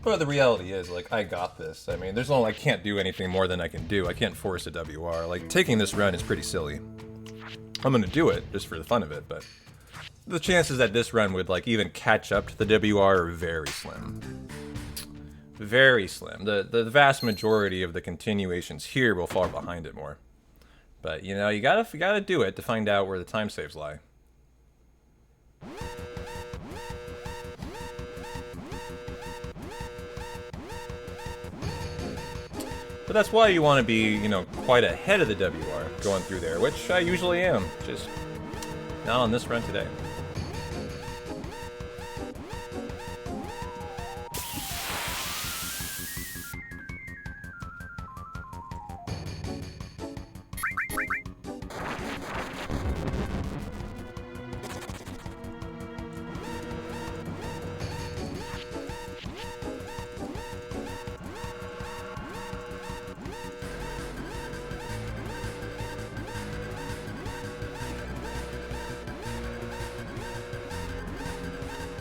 But the reality is, like, I got this. I mean, I can't do anything more than I can do. I can't force a WR. Like, taking this run is pretty silly. I'm gonna do it, just for the fun of it, but... the chances that this run would, like, even catch up to the WR are very slim. Very slim. The vast majority of the continuations here will fall behind it more. But, you know, you gotta do it to find out where the time saves lie. But that's why you want to be, you know, quite ahead of the WR going through there, which I usually am. Just not on this run today.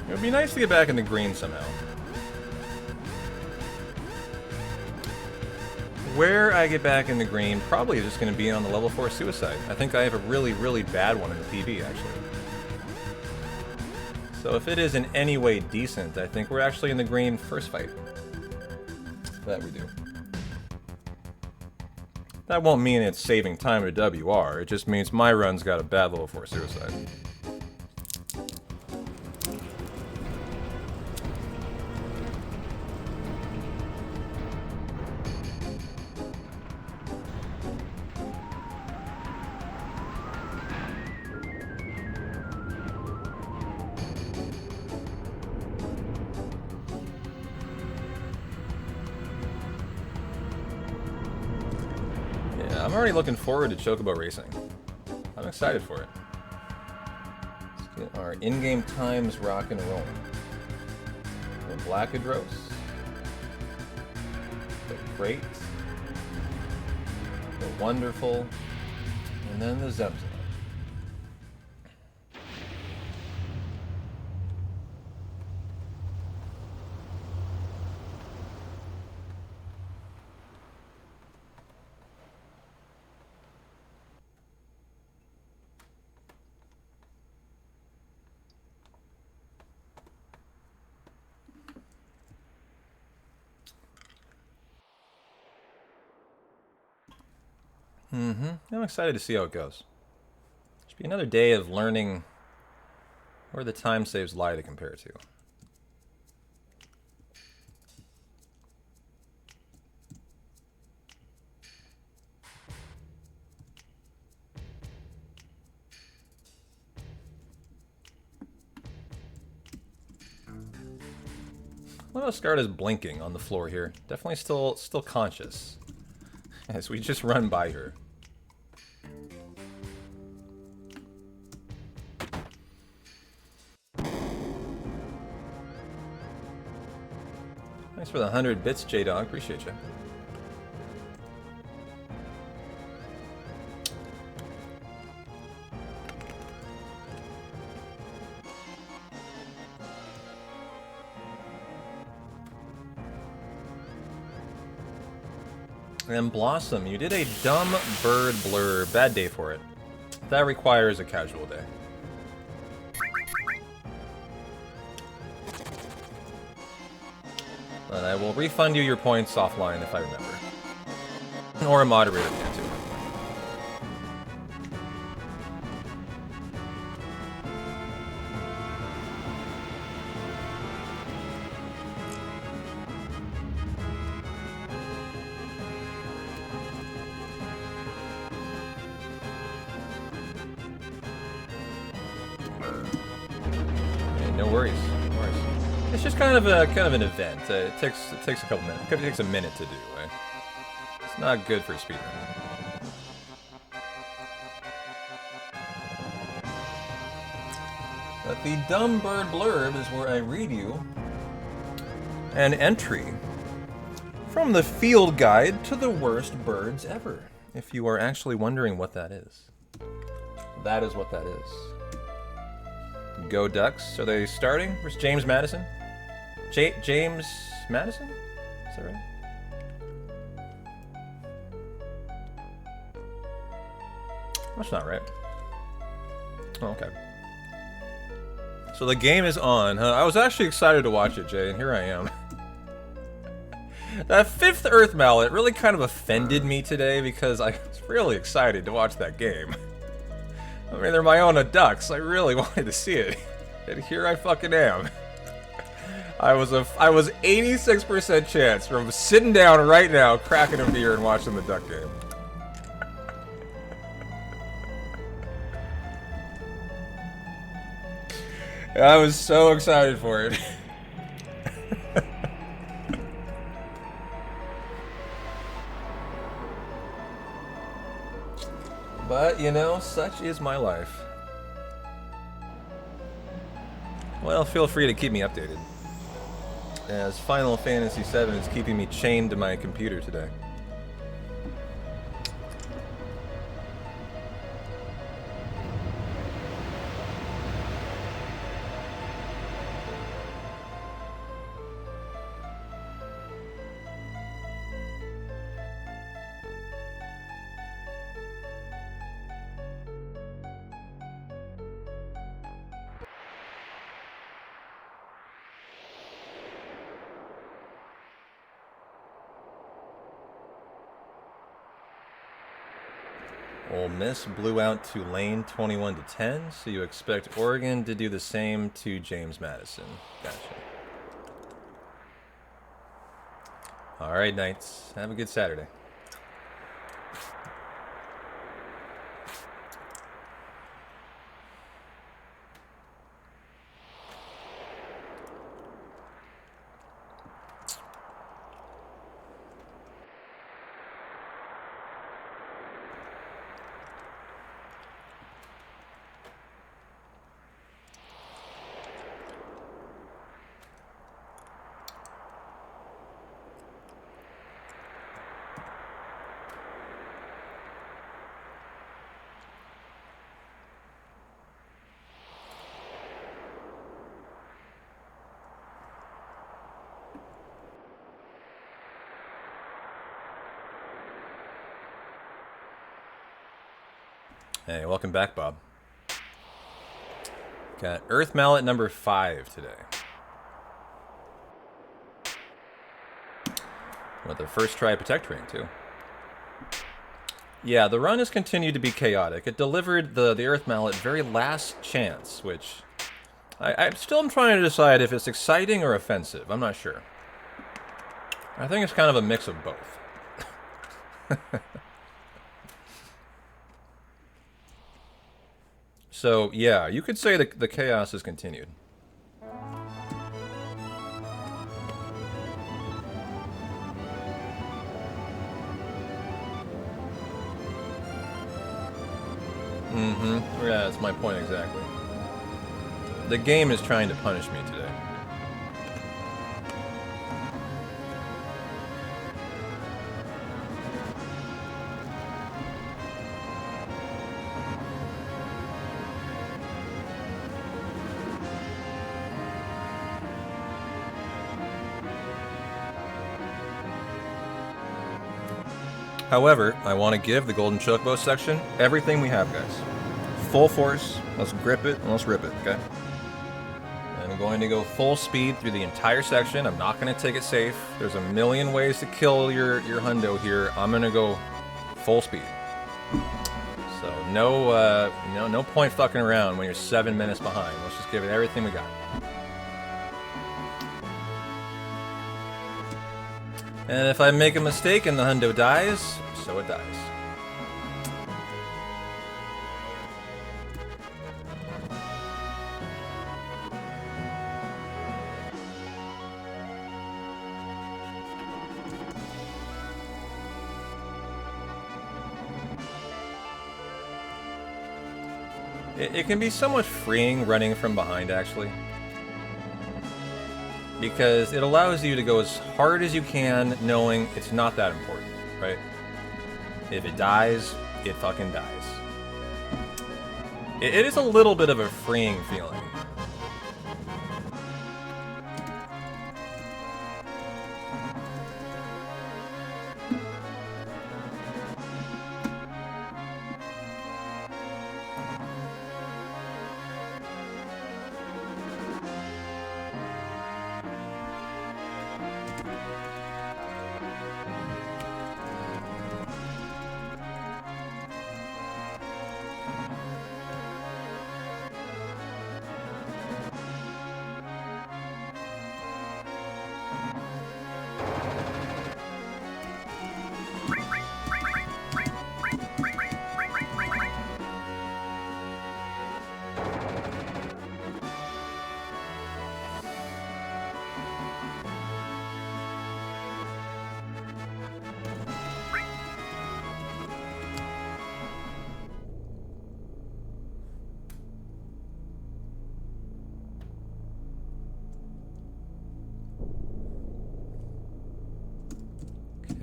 It would be nice to get back in the green somehow. Where I get back in the green probably is just going to be on the level 4 suicide. I think I have a really, really bad one in the PV, actually. So if it is in any way decent, I think we're actually in the green first fight. That we do. That won't mean it's saving time to WR, it just means my run's got a bad level 4 suicide. I'm already looking forward to Chocobo racing. I'm excited for it. Let's get our in-game times rock and rolling. The Blackadros. The Great. The Wonderful. And then the Zemzem. I'm excited to see how it goes. Should be another day of learning where the time saves lie to compare to. What about Scarlet is blinking on the floor here? Definitely still conscious. As we just run by her. Thanks for the 100 bits, J-Dog. Appreciate you. And Blossom, you did a dumb bird blur. Bad day for it. That requires a casual day. But I will refund you your points offline if I remember. Or a moderator can too. No worries. No worries. It's just kind of an event. It takes a couple minutes. It takes a minute to do. Right? It's not good for speedrunning. But the dumb bird blurb is where I read you an entry from the field guide to the worst birds ever. If you are actually wondering what that is, that is what that is. Go Ducks. Are they starting? Where's James Madison? James Madison? Is that right? That's not right. Oh, okay. So the game is on, huh? I was actually excited to watch it, Jay, and here I am. That 5th Earth Mallet really kind of offended me today because I was really excited to watch that game. I mean, they're my own Ducks. I really wanted to see it. And here I fucking am. I was 86% chance from sitting down right now, cracking a beer and watching the Duck game. I was so excited for it. But, you know, such is my life. Well, feel free to keep me updated, as Final Fantasy VII is keeping me chained to my computer today. Ole Miss blew out Tulane 21-10, so you expect Oregon to do the same to James Madison. Gotcha. All right, Knights. Have a good Saturday. Hey, welcome back, Bob. Got Earth Mallet number 5 today. With the first try Protect Ring, too. Yeah, the run has continued to be chaotic. It delivered the Earth Mallet very last chance, which I'm still trying to decide if it's exciting or offensive. I'm not sure. I think it's kind of a mix of both. So, yeah, you could say the chaos has continued. Mm-hmm. Yeah, that's my point exactly. The game is trying to punish me today. However, I want to give the Golden Chocobo section everything we have, guys. Full force, let's grip it, and let's rip it, okay? I'm going to go full speed through the entire section. I'm not going to take it safe. There's a million ways to kill your Hundo here. I'm going to go full speed. So no point fucking around when you're 7 minutes behind. Let's just give it everything we got. And if I make a mistake and the Hundo dies, so it dies. It can be somewhat freeing running from behind, actually. Because it allows you to go as hard as you can, knowing it's not that important, right? If it dies, it fucking dies. It is a little bit of a freeing feeling.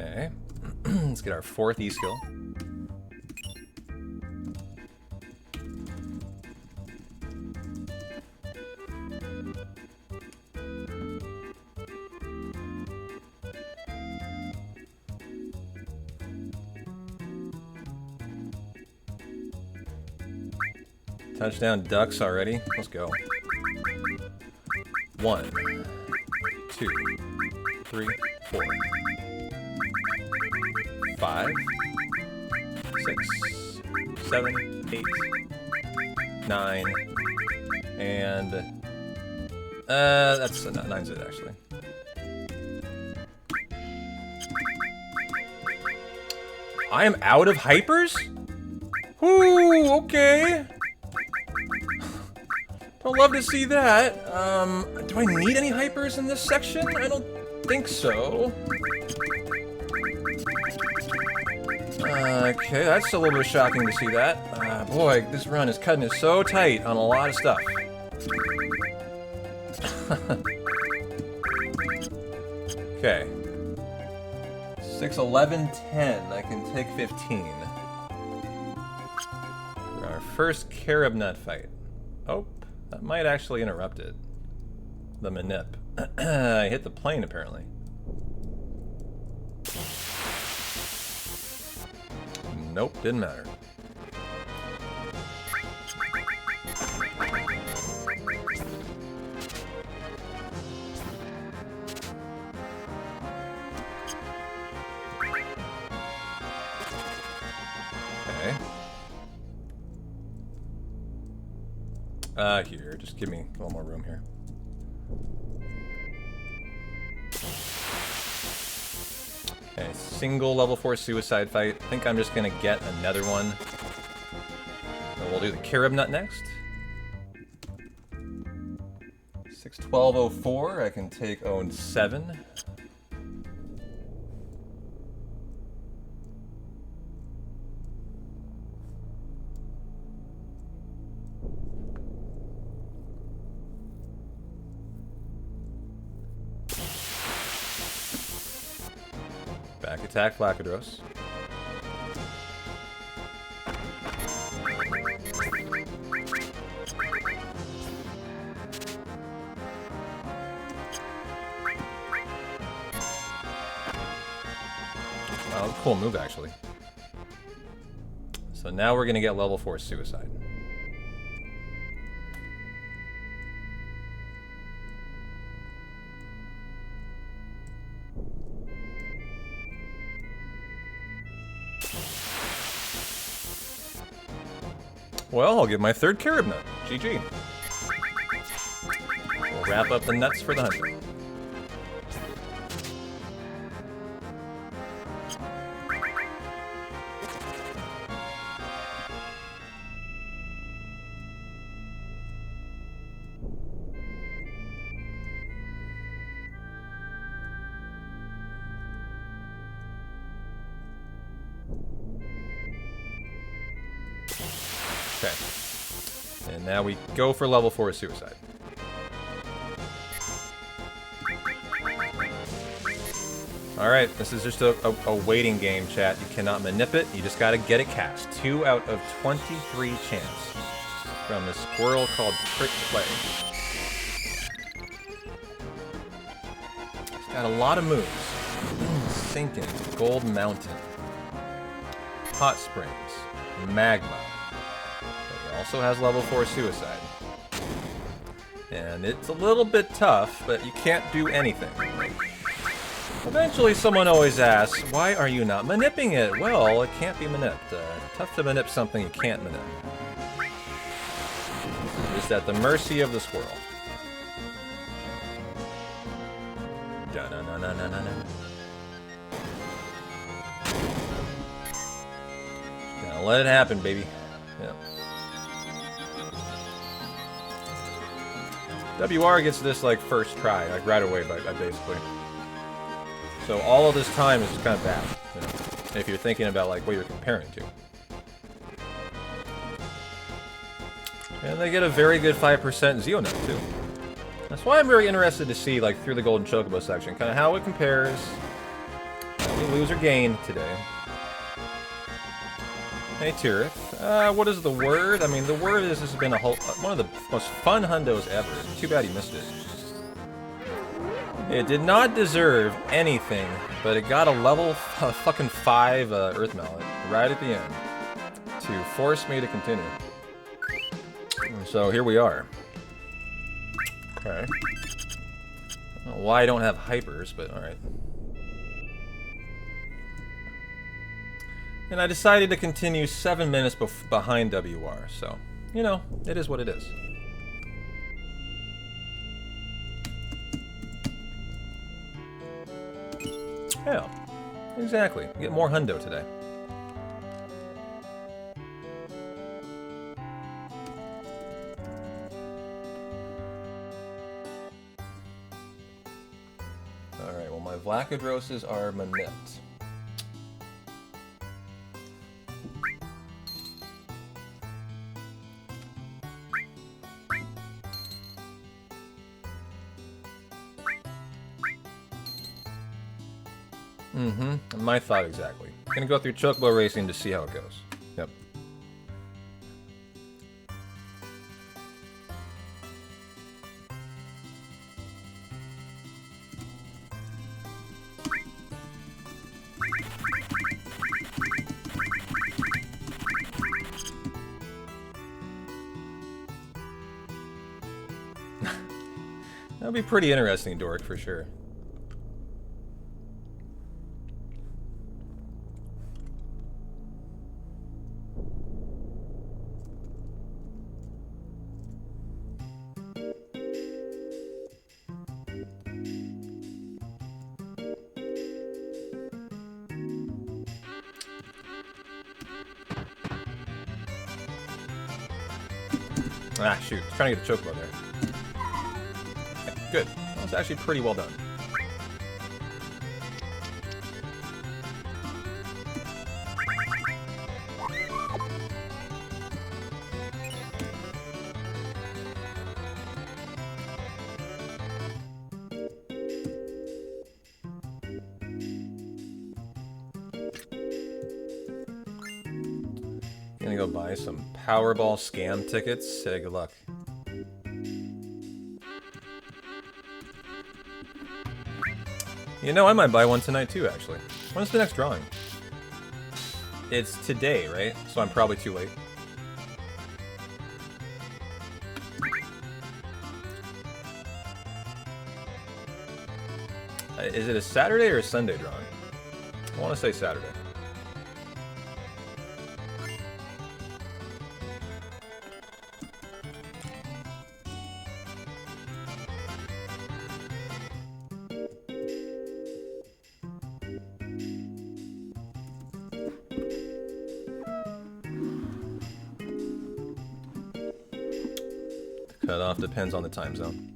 Okay. Let's get our 4th E-skill. Touchdown ducks already. Let's go. 1, 2, 3, 4, 5, 6, 7, 8, 9, and that's 9's it actually. I am out of hypers? Ooh, okay. I'd love to see that. Do I need any hypers in this section? I don't think so. Okay, that's a little bit shocking to see that. Boy, this run is cutting it so tight on a lot of stuff. Okay. 6, 11, 10. I can take 15. For our first carob nut fight. Oh, that might actually interrupt it. The manip. I hit the plane, apparently. Nope, didn't matter. Okay. Here, just give me a little more room here. Okay, single level 4 suicide fight. I think I'm just gonna get another one. And we'll do the carob nut next. 61204, I can take 07. Back attack, Flacadros. Oh, cool move, actually. So now we're going to get level 4 Suicide. Well, I'll get my third Carib Nut. GG. We'll wrap up the nuts for the hunter. Okay. And now we go for level 4 Suicide. Alright, this is just a waiting game, chat. You cannot manip it, you just gotta get it cast. 2 out of 23 chance from the squirrel called Trick Play. It's got a lot of moves. Sinking, Gold Mountain, Hot Springs, Magma. It also has level 4 Suicide. And it's a little bit tough, but you can't do anything. Eventually someone always asks, why are you not manipping it? Well, it can't be manipped. Tough to manip something you can't manip. Just at the mercy of the squirrel. Da-na-na-na-na-na-na. Gotta let it happen, baby. Yeah. WR gets this like first try, like right away, basically. So all of this time is kind of bad, you know, if you're thinking about like what you're comparing to. And they get a very good 5% Xeonut too. That's why I'm very interested to see, like, through the Golden Chocobo section, kind of how it compares. We lose or gain today. Hey, Tirith. What is the word? I mean, the word is this has been one of the most fun hundos ever. Too bad he missed it. It did not deserve anything, but it got a level fucking 5 Earth Mallet right at the end to force me to continue. So here we are. Okay. I don't know why I don't have hypers, but alright. And I decided to continue 7 minutes behind WR, so, you know, it is what it is. Yeah, exactly. Get more hundo today. Alright, well my Vlacadroses are manipped. Mm-hmm. My thought exactly. Gonna go through Chocobo Racing to see how it goes. Yep. That'll be pretty interesting, Dork, for sure. Ah, shoot. Trying to get a Chocobo there. Okay, good. That was actually pretty well done. Gonna go buy some Powerball scam tickets. Hey, good luck. You know, I might buy one tonight too, actually. When's the next drawing? It's today, right? So I'm probably too late. Is it a Saturday or a Sunday drawing? I want to say Saturday. Cutoff depends on the time zone.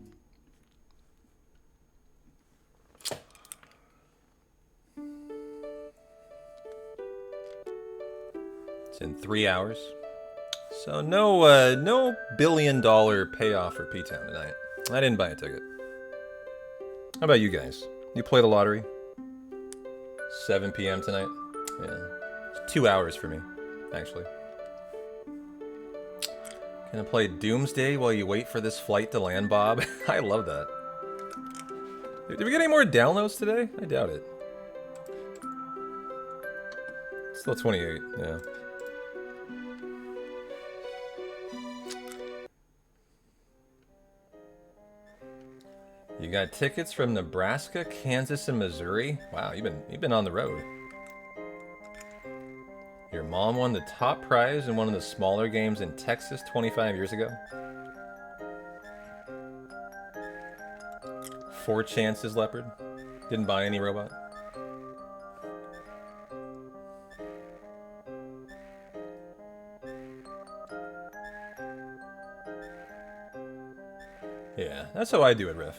It's in 3 hours. So no billion-dollar payoff for P-Town tonight. I didn't buy a ticket. How about you guys? You play the lottery? 7 p.m. tonight? Yeah. It's 2 hours for me, actually. Gonna play Doomsday while you wait for this flight to land, Bob? I love that. Did we get any more downloads today? I doubt it. Still 28, yeah. You got tickets from Nebraska, Kansas, and Missouri? Wow, you've been on the road. Your mom won the top prize in one of the smaller games in Texas 25 years ago. 4 chances, Leopard. Didn't buy any robot. Yeah, that's how I do it, Riff.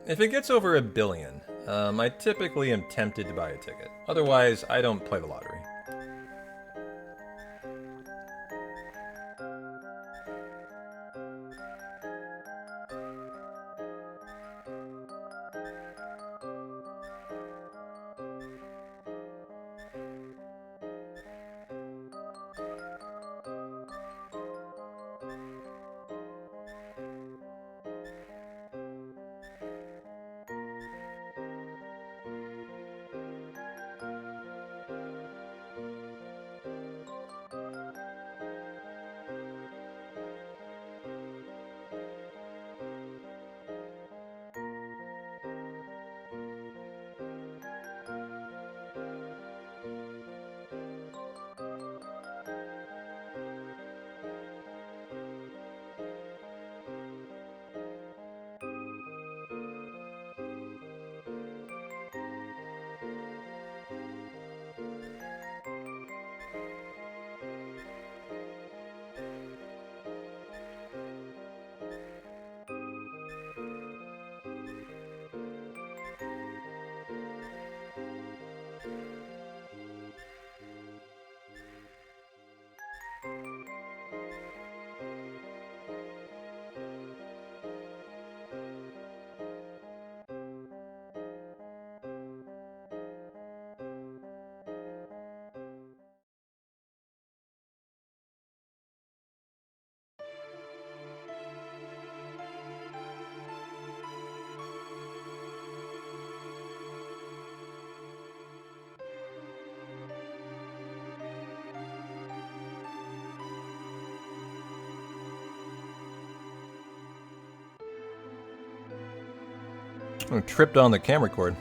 If it gets over 1 billion, I typically am tempted to buy a ticket. Otherwise, I don't play the lottery. I tripped on the camera cord.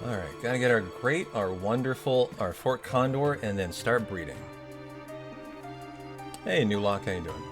Alright, gotta get our great, our wonderful, our Fort Condor, and then start breeding. Hey, New Lock, how you doing?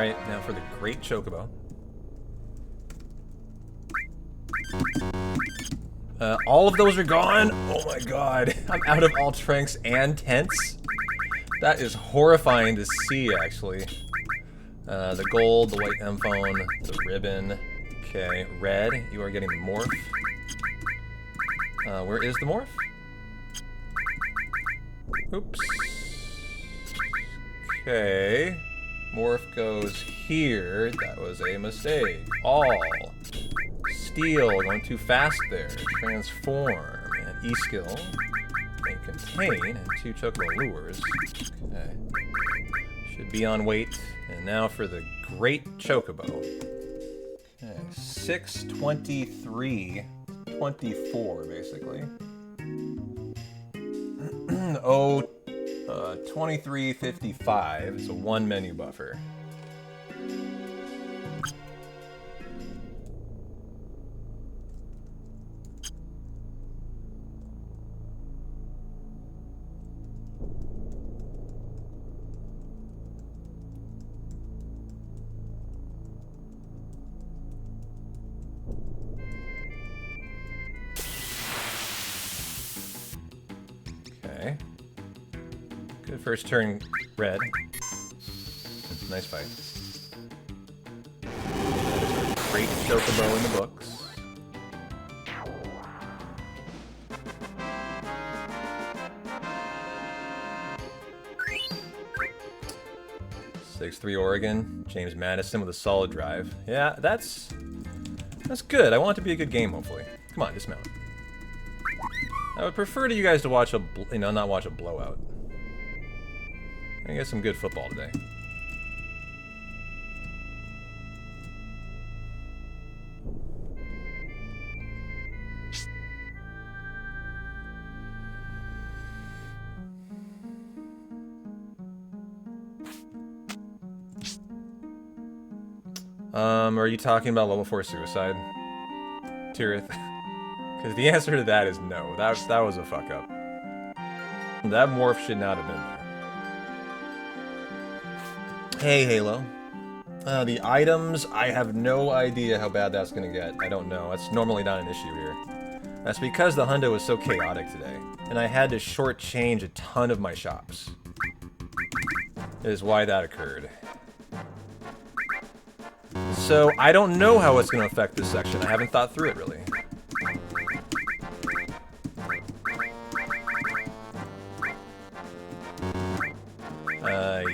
Alright, now for the Great Chocobo. All of those are gone? Oh my god. I'm out of all tranks and tents? That is horrifying to see, actually. The gold, the white M phone, the ribbon. Okay, red, you are getting the morph. Where is the morph? Oops. Okay. Morph goes here. That was a mistake. All. Steel, going too fast there. Transform, and E-skill. And contain, and 2 chocobo lures. Okay. Should be on weight. And now for the Great Chocobo. Okay, 623.24, basically. Oh, 23.55. It's a 1 menu buffer. Okay. Good first turn, red. Nice fight. That is our Great Chocobo in the books. Six-3 Oregon. James Madison with a solid drive. Yeah, that's good. I want it to be a good game, hopefully. Come on, dismount. I would prefer to you guys to watch not watch a blowout. I get some good football today. Are you talking about level 4 suicide, Tirith? Because the answer to that is no. That was a fuck up. That morph should not have been there. Hey, Halo. The items, I have no idea how bad that's gonna get. I don't know. That's normally not an issue here. That's because the Hundo was so chaotic today, and I had to shortchange a ton of my shops. Is why that occurred. So, I don't know how it's gonna affect this section. I haven't thought through it, really.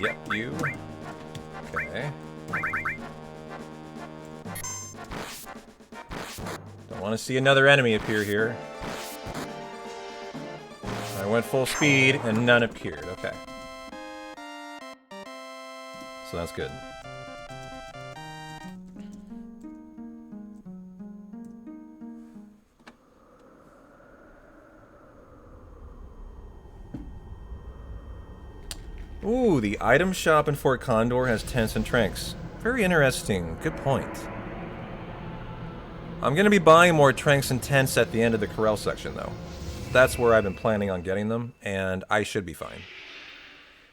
Yep, you. Okay. Don't want to see another enemy appear here. I went full speed and none appeared. Okay. So that's good. Ooh, the item shop in Fort Condor has tents and tranks. Very interesting. Good point. I'm going to be buying more tranks and tents at the end of the Corral section, though. That's where I've been planning on getting them, and I should be fine.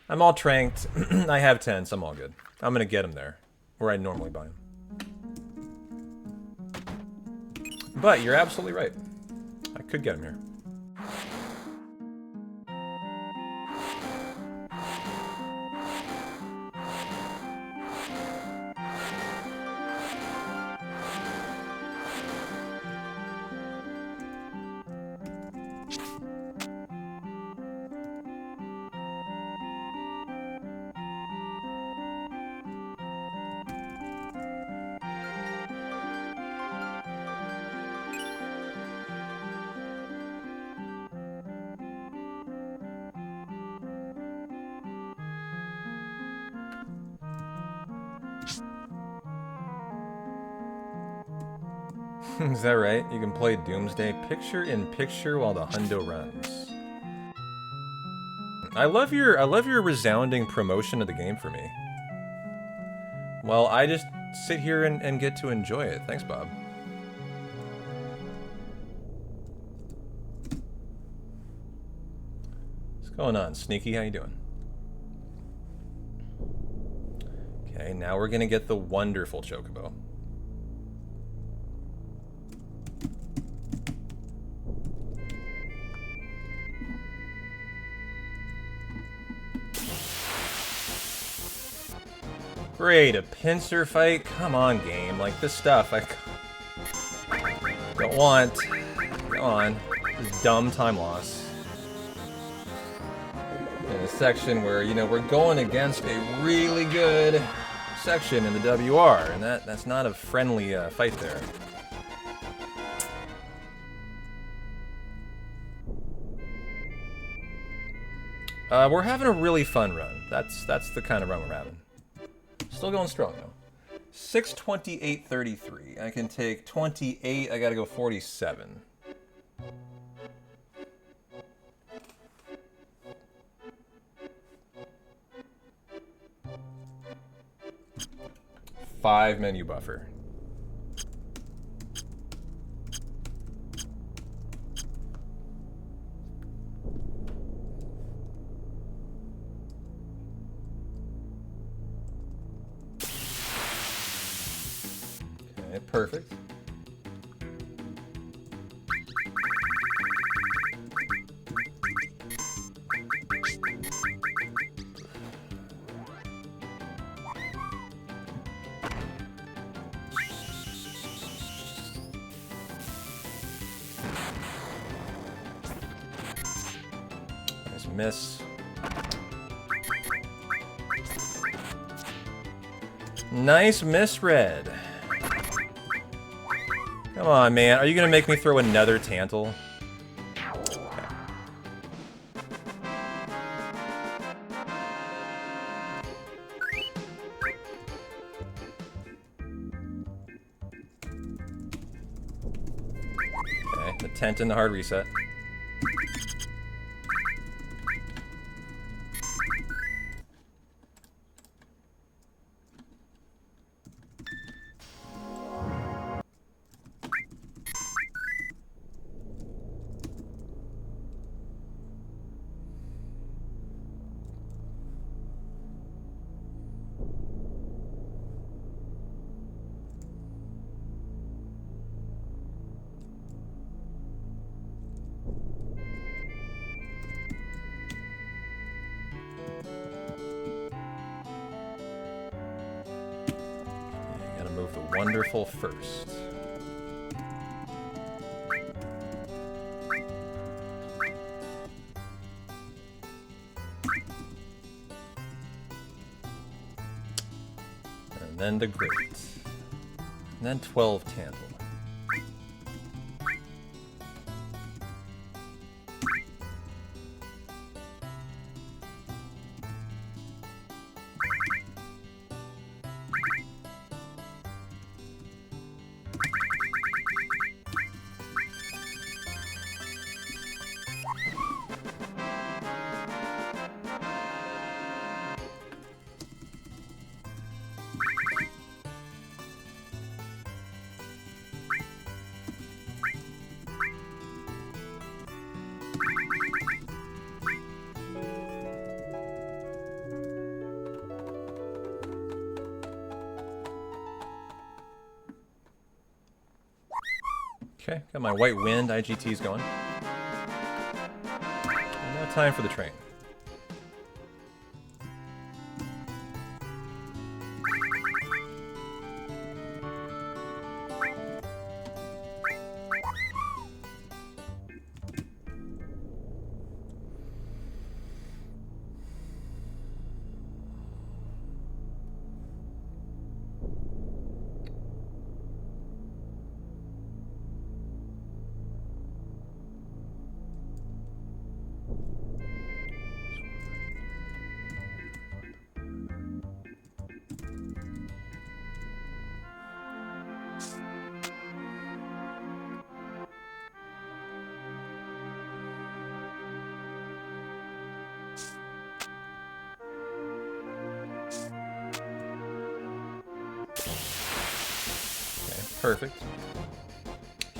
I'm all tranked. I have tents. I'm all good. I'm going to get them there, where I normally buy them. But you're absolutely right. I could get them here. Is that right? You can play Doomsday picture-in-picture while the Hundo runs. I love your resounding promotion of the game for me. Well, I just sit here and get to enjoy it. Thanks, Bob. What's going on, Sneaky? How you doing? Okay, now we're gonna get the wonderful Chocobo. Great, a pincer fight? Come on, game. Like, this stuff I don't want. Come on. This dumb time loss. In a section where, you know, we're going against a really good section in the WR, and that's not a friendly fight there. We're having a really fun run. That's the kind of run we're having. Still going strong though. 628.33. I can take 28. I gotta go 47. Five menu buffer. Okay, perfect. Miss. Nice misread. Come on, man. Are you gonna make me throw another Tantal? Okay, the tent and the hard reset. Move the wonderful first. And then the great. And then 12 Tantal. Okay, got my White Wind IGTs going. And now time for the train. Perfect.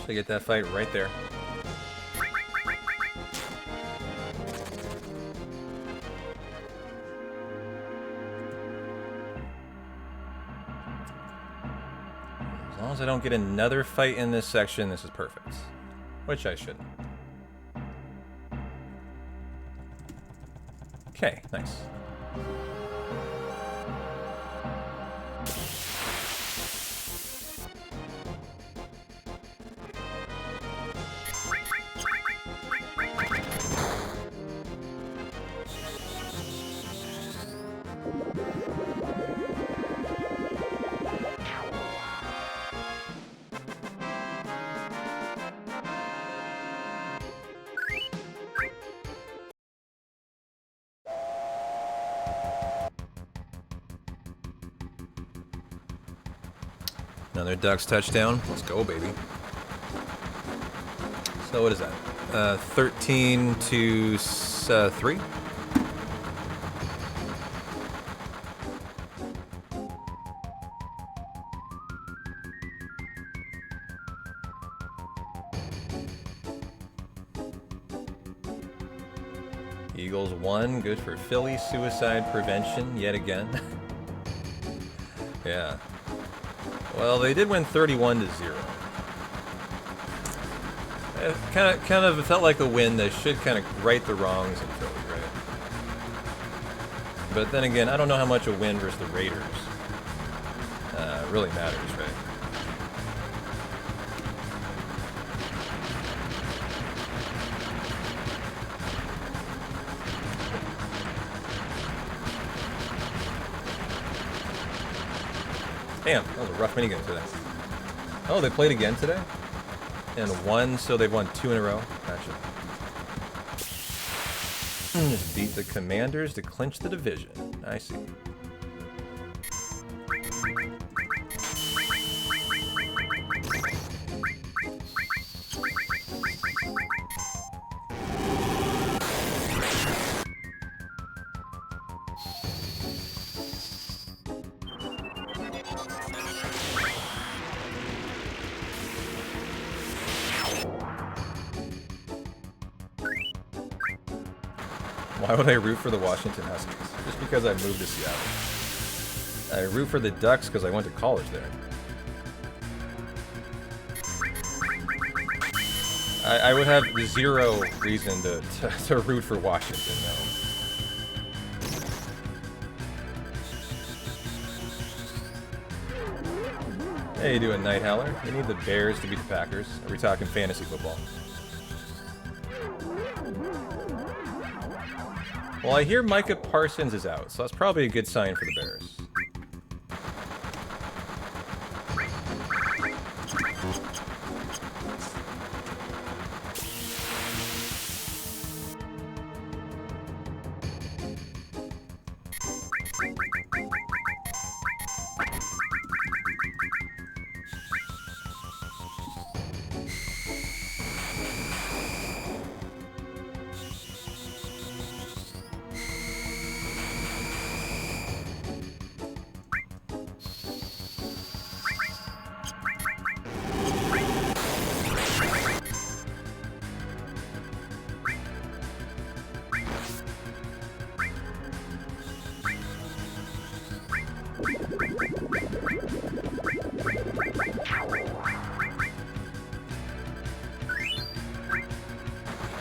Should get that fight right there. long as I don't get another fight in this section, this is perfect. Which I shouldn't. Okay, nice. Another Ducks touchdown. Let's go, baby. So what is that? 13 to 3? Eagles 1, good for Philly. Suicide prevention yet again. Yeah. Well, they did win 31 to 0. It kind of felt like a win that should kind of right the wrongs in Philly, right? But then again, I don't know how much a win versus the Raiders really matters, right? Damn, that was a rough minigame today. Oh, they played again today? And won, so they've won 2 in a row? Gotcha. Just beat the Commanders to clinch the division. I see. Why would I root for the Washington Huskies? Just because I moved to Seattle. I root for the Ducks because I went to college there. I would have zero reason to root for Washington, no. Hey, you doing, Night Howler? We need the Bears to beat the Packers. Are we talking fantasy football? Well, I hear Micah Parsons is out, so that's probably a good sign for the Bears.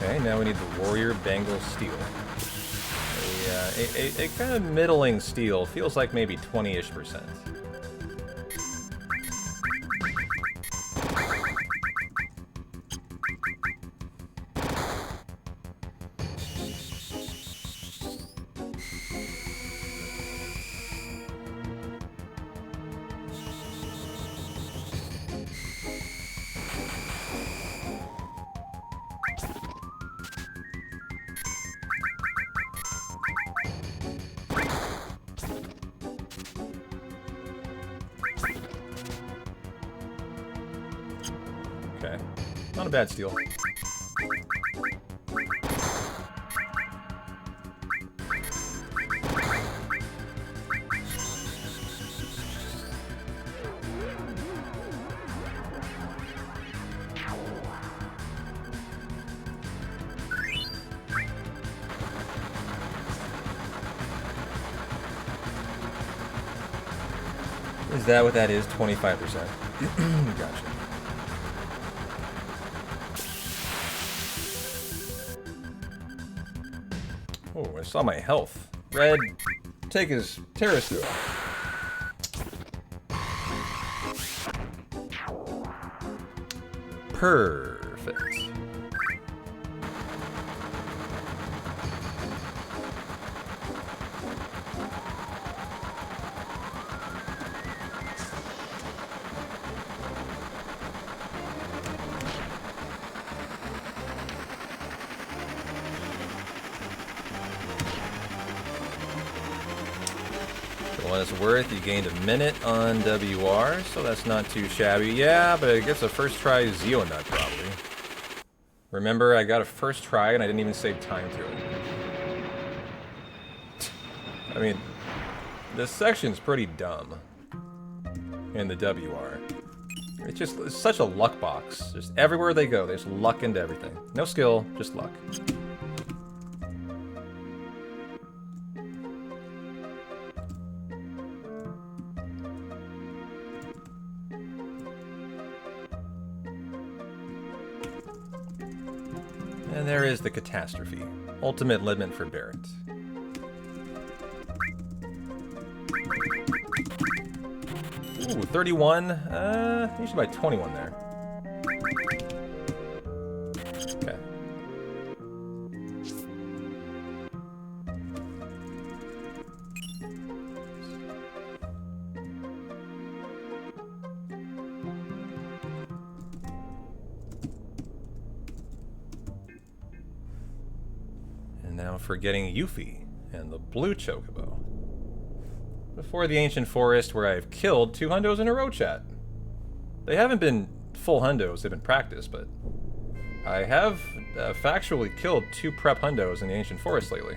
Okay, now we need the Warrior Bengal Steel. A kind of middling steel. Feels like maybe 20-ish%. Okay. Not a bad steal. Is that what that is? 25%? Gotcha. Oh, I saw my health. Red, take his terrorist through. Perfect. For what it's worth, you gained a minute on WR, so that's not too shabby. Yeah, but I guess a first try Zeonut probably. Remember, I got a first try and I didn't even save time to it. I mean, this section's pretty dumb in the WR. It's such a luck box. Just everywhere they go, there's luck into everything. No skill, just luck. And there is the catastrophe. Ultimate limit for Barrett. Ooh, 31. You should buy 21 there. Okay. And now for getting Yuffie and the blue chocobo. Before the Ancient Forest, where I've killed 2 hundos in a row, chat. They haven't been full hundos, they've been practice, but I have factually killed 2 prep hundos in the Ancient Forest lately.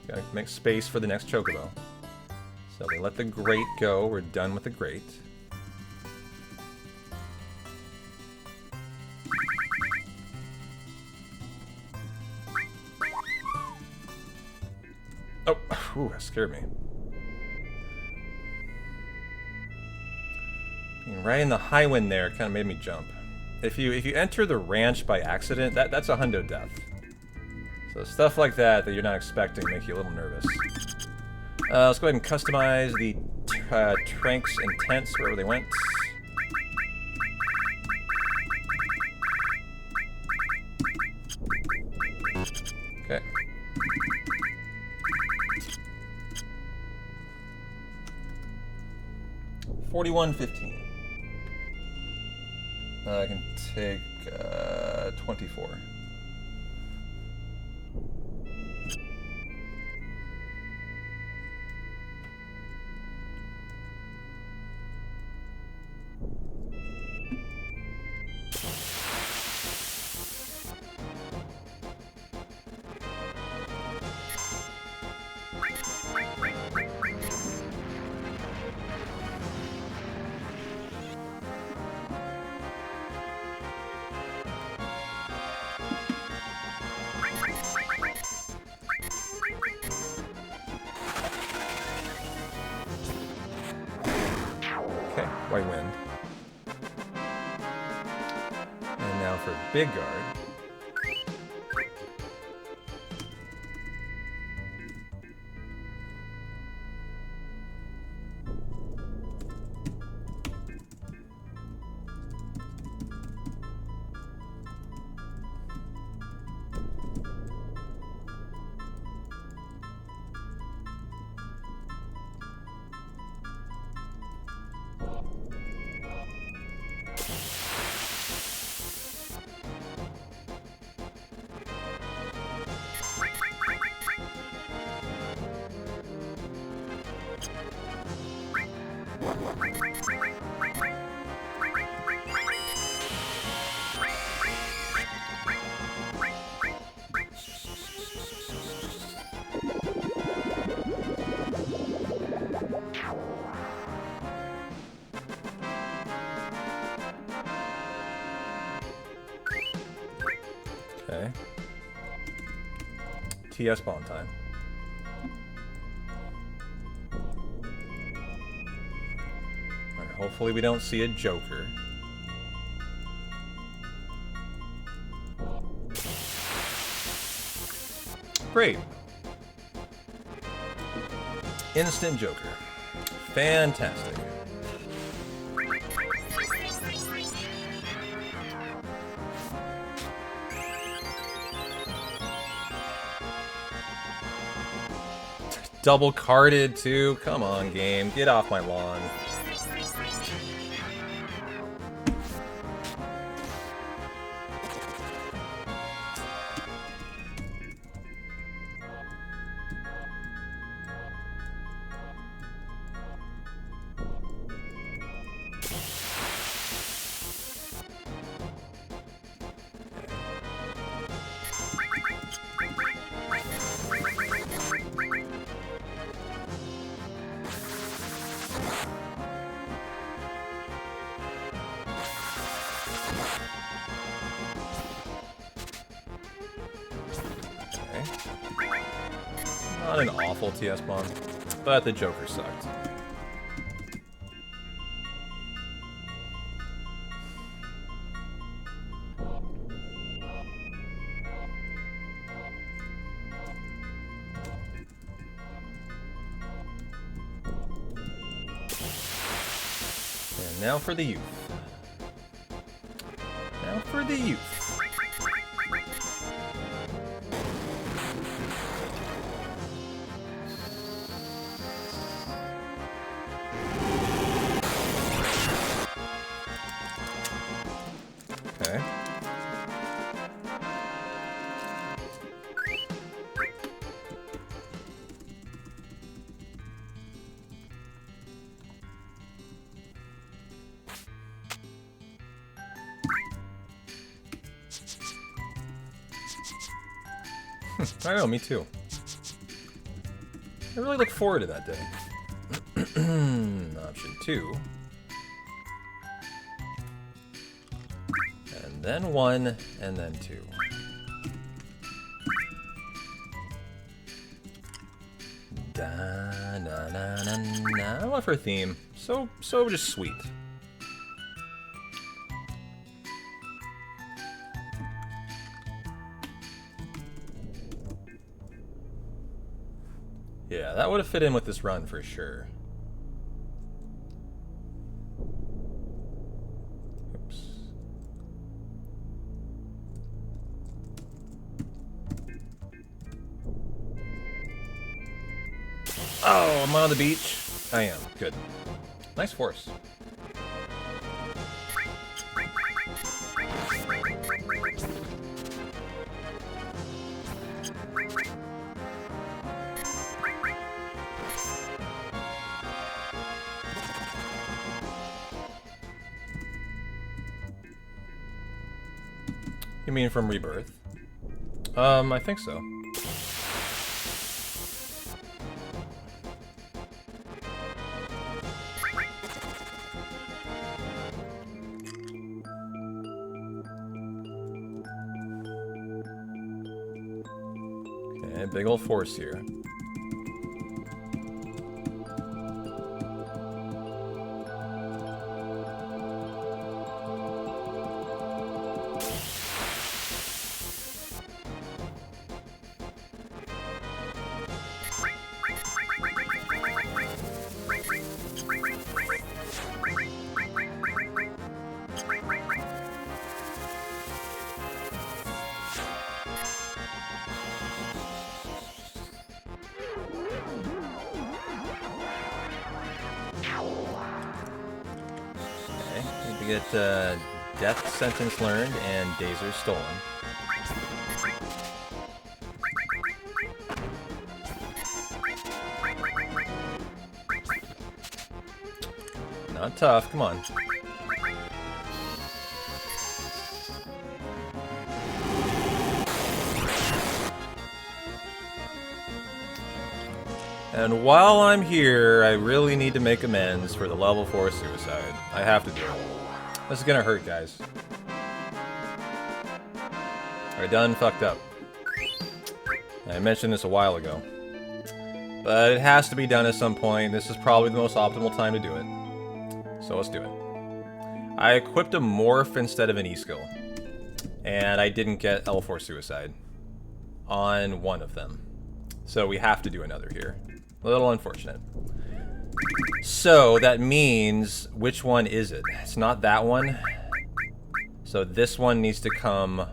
Gotta make space for the next chocobo. So we let the grate go. We're done with the grate. Oh, ooh, that scared me. Being right in the high wind there kind of made me jump. If you enter the ranch by accident, that's a hundo death. So stuff like that you're not expecting make you a little nervous. Let's go ahead and customize the Tranks and Tents wherever they went. Okay. $41.15. I can take 24. White Wind. And now for Big Guard. Okay. TS bomb time. Alright, hopefully we don't see a Joker. Great. Instant Joker. Fantastic. Double carded too. Come on, game. Get off my lawn. Not an awful TS bomb, but the Joker sucked. And now for the youth. Now for the youth. Okay. I know, me too. I really look forward to that day. Option 2. And then 1, and then 2. Da, na, na, na, na. I love her theme. So just sweet. Yeah, that would have fit in with this run for sure. Oops. Oh, I'm on the beach. I am. Good. Nice force. You mean from Rebirth? I think so. Okay, big old force here. We get death sentence learned and Dazer stolen. Not tough, come on. And while I'm here, I really need to make amends for the level 4 suicide. I have to do it. This is gonna hurt, guys. I done fucked up. I mentioned this a while ago. But it has to be done at some point. This is probably the most optimal time to do it. So let's do it. I equipped a morph instead of an E-skill. And I didn't get L4 suicide on one of them. So we have to do another here. A little unfortunate. So that means, which one is it? It's not that one. So this one needs to come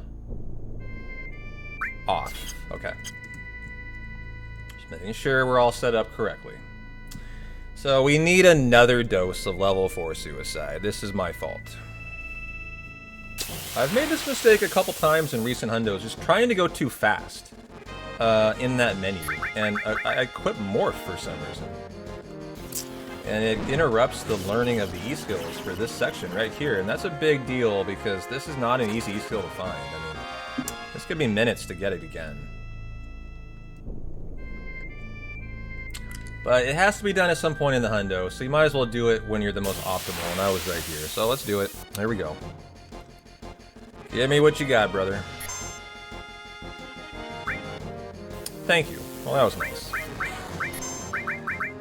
off. Okay. Just making sure we're all set up correctly. So we need another dose of level 4 suicide. This is my fault. I've made this mistake a couple times in recent hundos, just trying to go too fast in that menu. And I equip morph for some reason. And it interrupts the learning of the E-skills for this section right here. And that's a big deal because this is not an easy E-skill to find. I mean, this could be minutes to get it again. But it has to be done at some point in the hundo, so you might as well do it when you're the most optimal, and I was right here. So let's do it. Here we go. Give me what you got, brother. Thank you. Well, that was nice.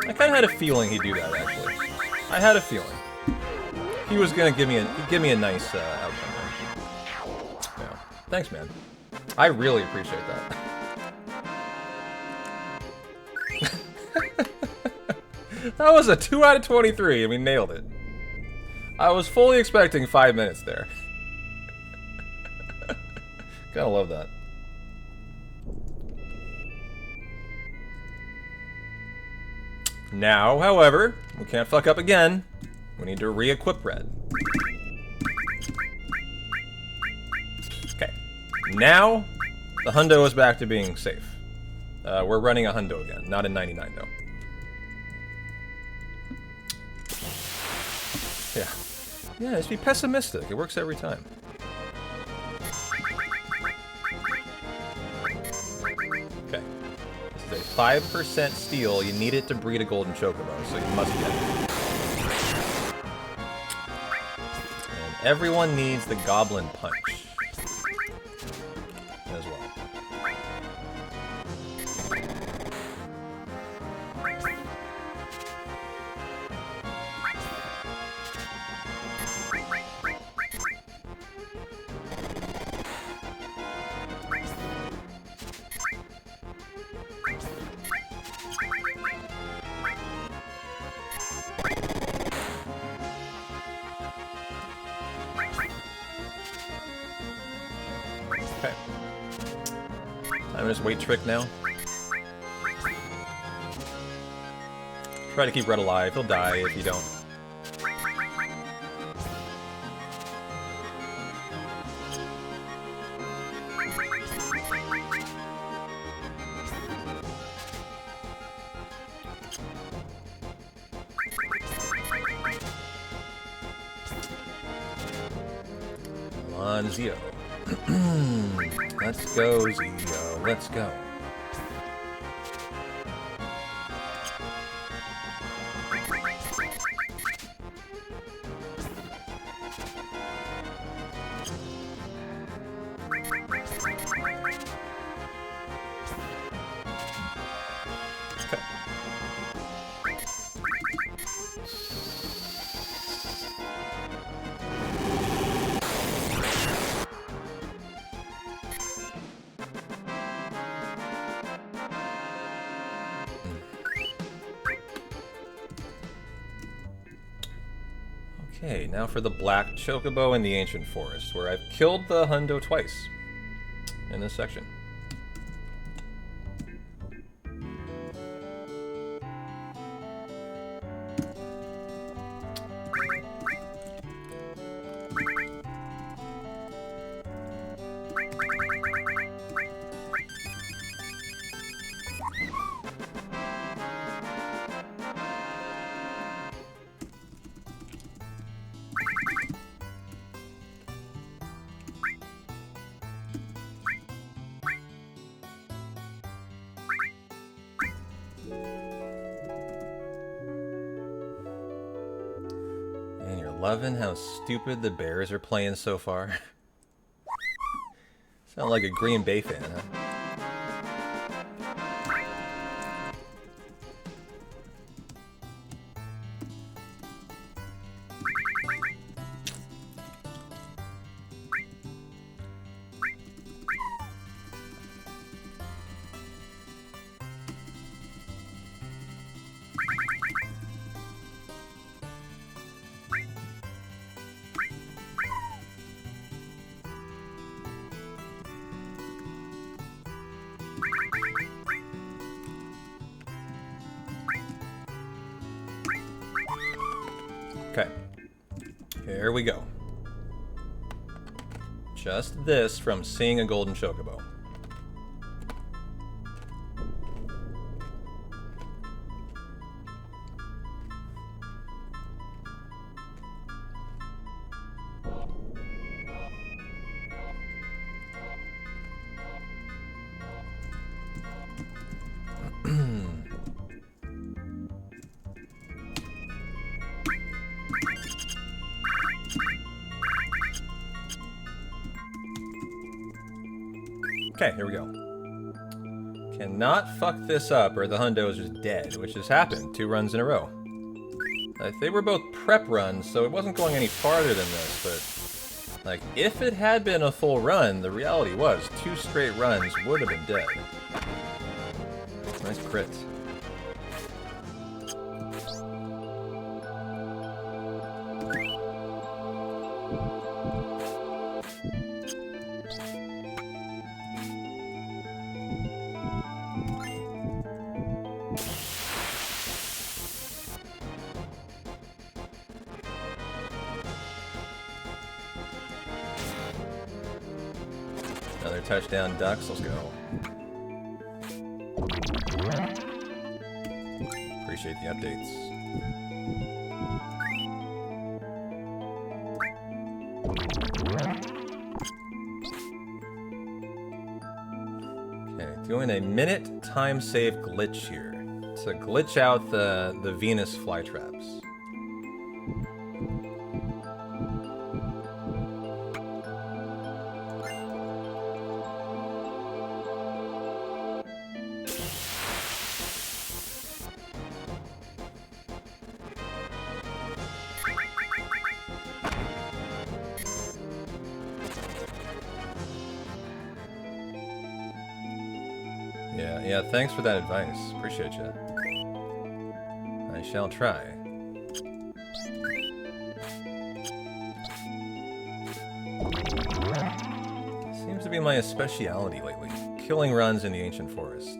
I kind of had a feeling he'd do that, actually. I had a feeling. He was gonna give me a nice outcome there. Yeah. Thanks, man. I really appreciate that. That was a 2 out of 23, and we nailed it. I was fully expecting 5 minutes there. Gotta love that. Now, however, we can't fuck up again. We need to re-equip red. Okay. Now, the hundo is back to being safe. We're running a hundo again, not a 99 though. Yeah. Yeah, just be pessimistic. It works every time. Okay. This is a 5% steal. You need it to breed a golden chocobo, so you must get it. And everyone needs the goblin punch as well. Okay. I'm just wait trick now. Try to keep Red alive. He'll die if you don't. Come on, Zio. Let's go, Zio. Let's go. Okay. Okay, now for the Black Chocobo in the Ancient Forest, where I've killed the hundo twice in this section. Loving how stupid the Bears are playing so far. Sound like a Green Bay fan, huh? Okay, here we go. Just this from seeing a golden chocobo. Okay, here we go. Cannot fuck this up or the Hundo is just dead, which has happened 2 runs in a row. They were both prep runs, so it wasn't going any farther than this, but like, if it had been a full run, the reality was 2 straight runs would have been dead. Nice crit. Another touchdown, Ducks. Let's go. Appreciate the updates. Okay, doing a minute time save glitch here to glitch out the Venus flytraps. Yeah, thanks for that advice. Appreciate you. I shall try. Seems to be my speciality lately. Killing runs in the ancient forest.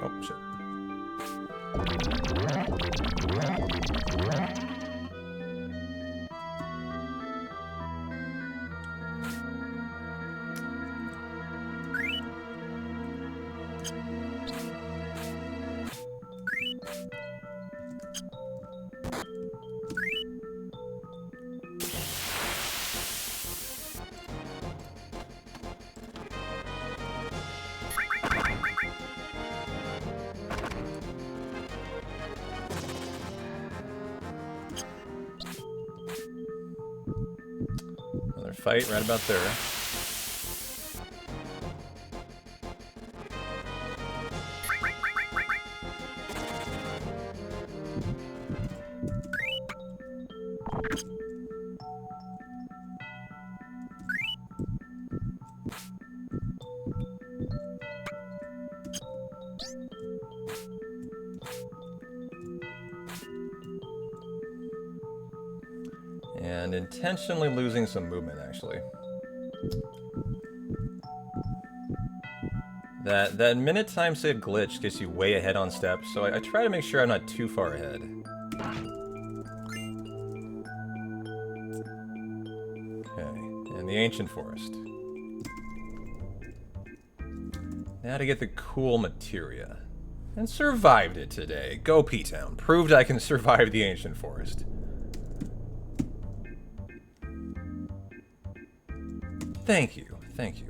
Oh, shit. Another fight right about there. And intentionally losing some movement, actually. That minute time save glitch gets you way ahead on steps, so I try to make sure I'm not too far ahead. Okay, and the ancient forest. Now to get the cool materia. And survived it today. Go P-Town. Proved I can survive the ancient forest. Thank you. Thank you.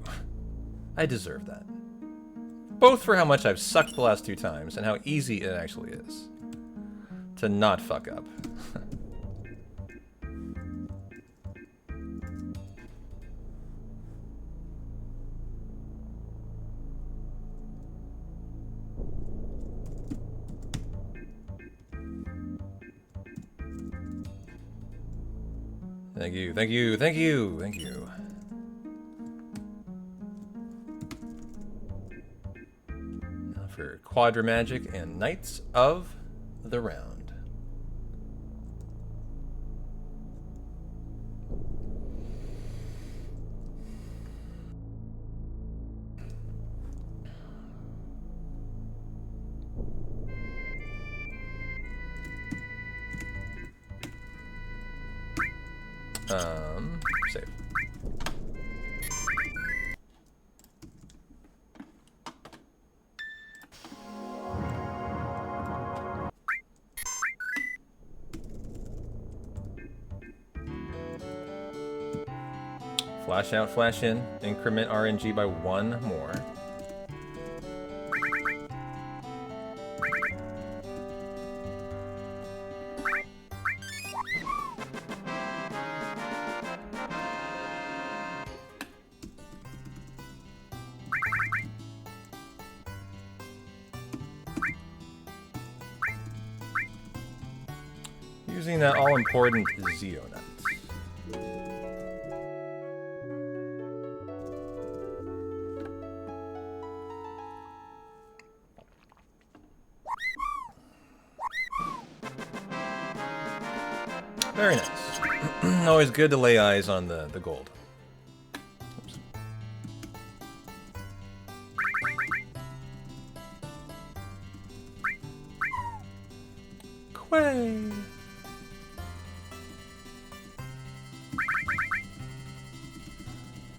I deserve that. Both for how much I've sucked the last 2 times and how easy it actually is to not fuck up. Thank you, thank you, thank you, thank you. Now for Quadramagic and Knights of the Round. Save. Flash out, flash in. Increment RNG by 1 more. Using that all-important Zeonut. Very nice. Always good to lay eyes on the gold. Oops. Quay.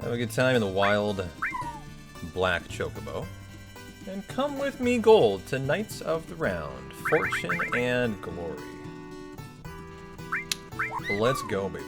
Have a good time in the wild black chocobo. And come with me, gold, to Knights of the Round, Fortune and Glory. Let's go, baby.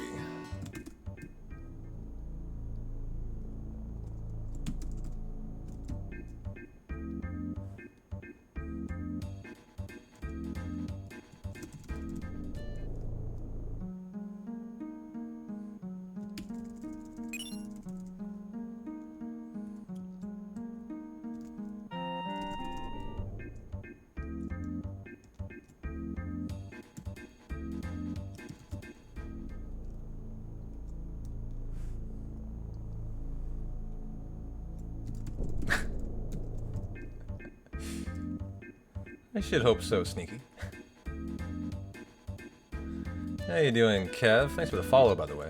I should hope so, Sneaky. How you doing, Kev? Thanks for the follow, by the way.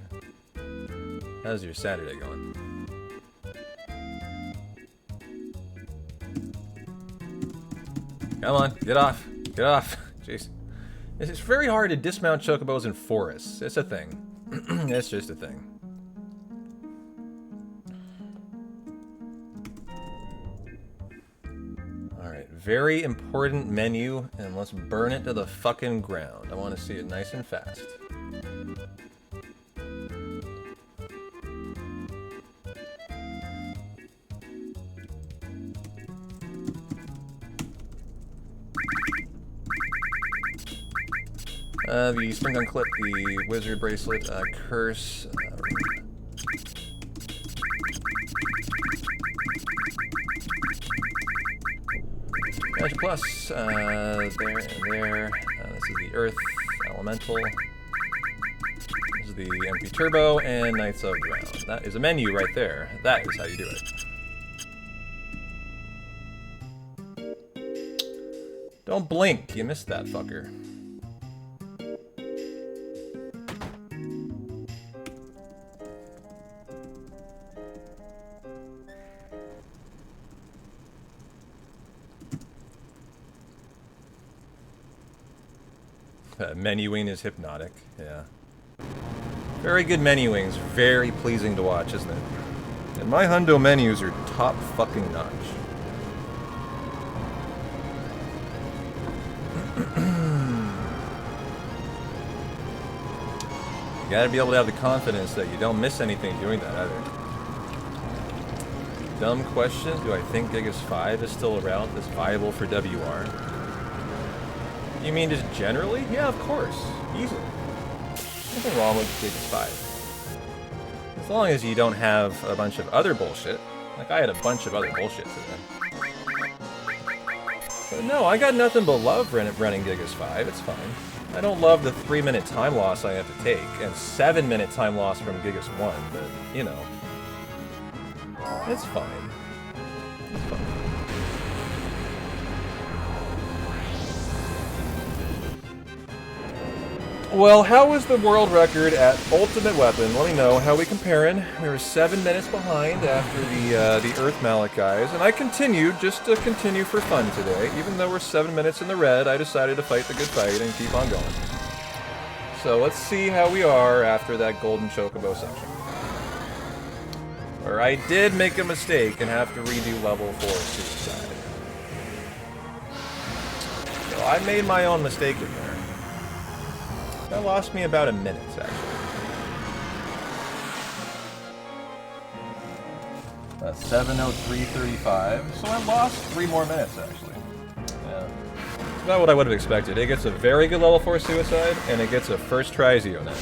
How's your Saturday going? Come on, get off. Get off. Jeez. It's very hard to dismount chocobos in forests. It's a thing. It's just a thing. Very important menu, and let's burn it to the fucking ground. I want to see it nice and fast. The spring gun clip, the wizard bracelet, curse, Magic Plus, there and there. This is the Earth Elemental. This is the MP Turbo and Knights of the Round. That is a menu right there. That is how you do it. Don't blink, you missed that fucker. Menuing is hypnotic, yeah. Very good menuing's very pleasing to watch, isn't it? And my Hundo menus are top fucking notch. You gotta be able to have the confidence that you don't miss anything doing that either. Dumb question. Do I think Gigas 5 is still around that's viable for WR? You mean just generally? Yeah, of course. Easily. Nothing wrong with Gigas 5. As long as you don't have a bunch of other bullshit. Like, I had a bunch of other bullshit today. But no, I got nothing but love running Gigas 5. It's fine. I don't love the 3-minute time loss I have to take, and 7-minute time loss from Gigas 1, but, you know. It's fine. It's fine. Well, how was the world record at Ultimate Weapon? Let me know how we comparing. We were 7 minutes behind after the Earth Mallet guys, and I continued just to continue for fun today. Even though we're 7 minutes in the red, I decided to fight the good fight and keep on going. So let's see how we are after that Golden Chocobo section. Or I did make a mistake and have to redo level 4 suicide. So I made my own mistake in there. That lost me about a minute, actually. That's 7:03:35, so I lost 3 more minutes, actually. Yeah. It's about what I would have expected. It gets a very good level 4 suicide, and it gets a first try Zeonet.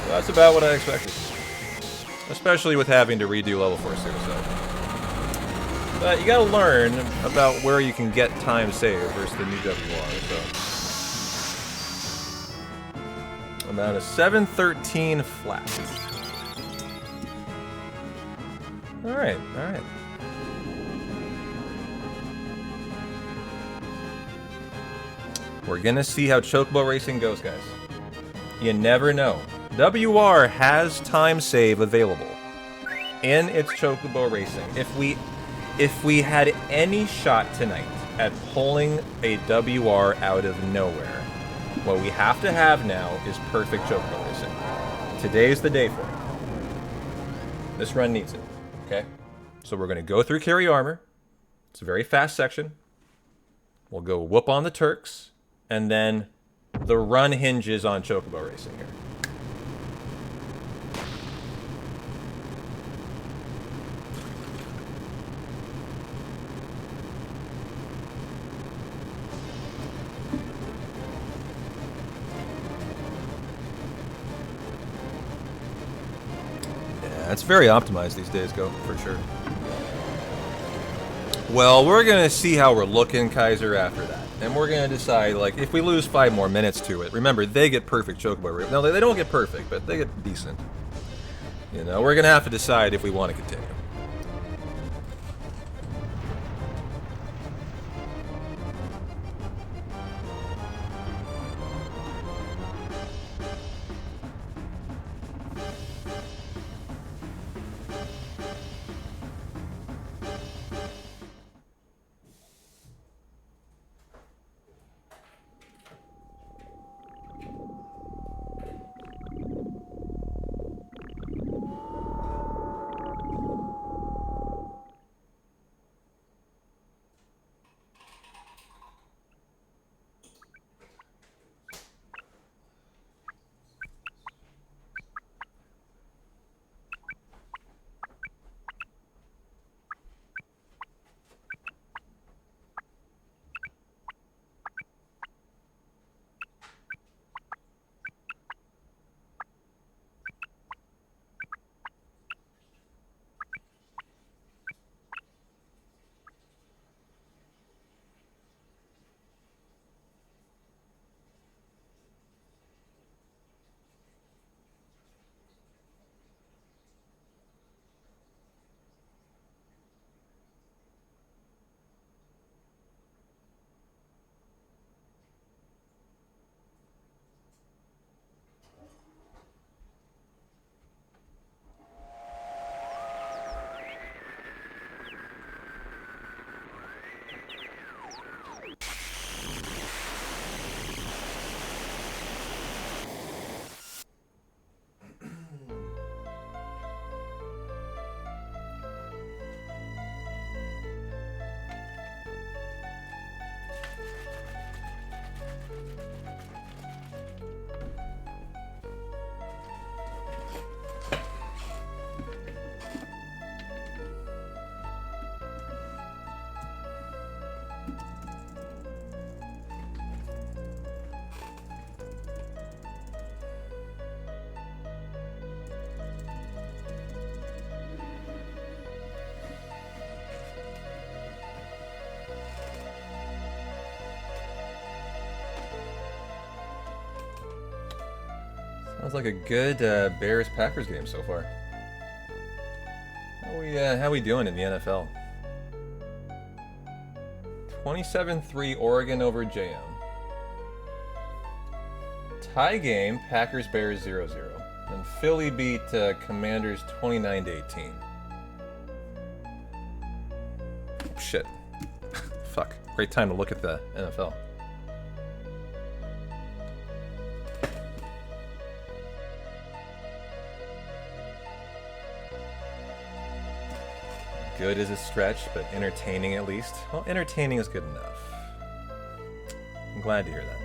So that's about what I expected. Especially with having to redo level 4 suicide. But you gotta learn about where you can get time saved versus the new WR, so... I'm at a 713 flat. Alright, alright. We're gonna see how Chocobo Racing goes, guys. You never know. WR has time save available in its Chocobo Racing. If we had any shot tonight at pulling a WR out of nowhere, what we have to have now is perfect Chocobo Racing. Today's the day for it. This run needs it, okay? So we're going to go through carry armor. It's a very fast section. We'll go whoop on the Turks, and then the run hinges on Chocobo Racing here. It's very optimized these days, go, for sure. Well, we're going to see how we're looking, Kaiser, after that. And we're going to decide, like, if we lose 5 more minutes to it. Remember, they get perfect Chocobo. No, they don't get perfect, but they get decent. You know, we're going to have to decide if we want to continue. Sounds like a good Bears-Packers game so far. How we doing in the NFL? 27-3 Oregon over JM. Tie game, Packers-Bears 0-0. And Philly beat Commanders 29-18. Shit. Fuck. Great time to look at the NFL. Good is a stretch, but entertaining at least. Well, entertaining is good enough. I'm glad to hear that.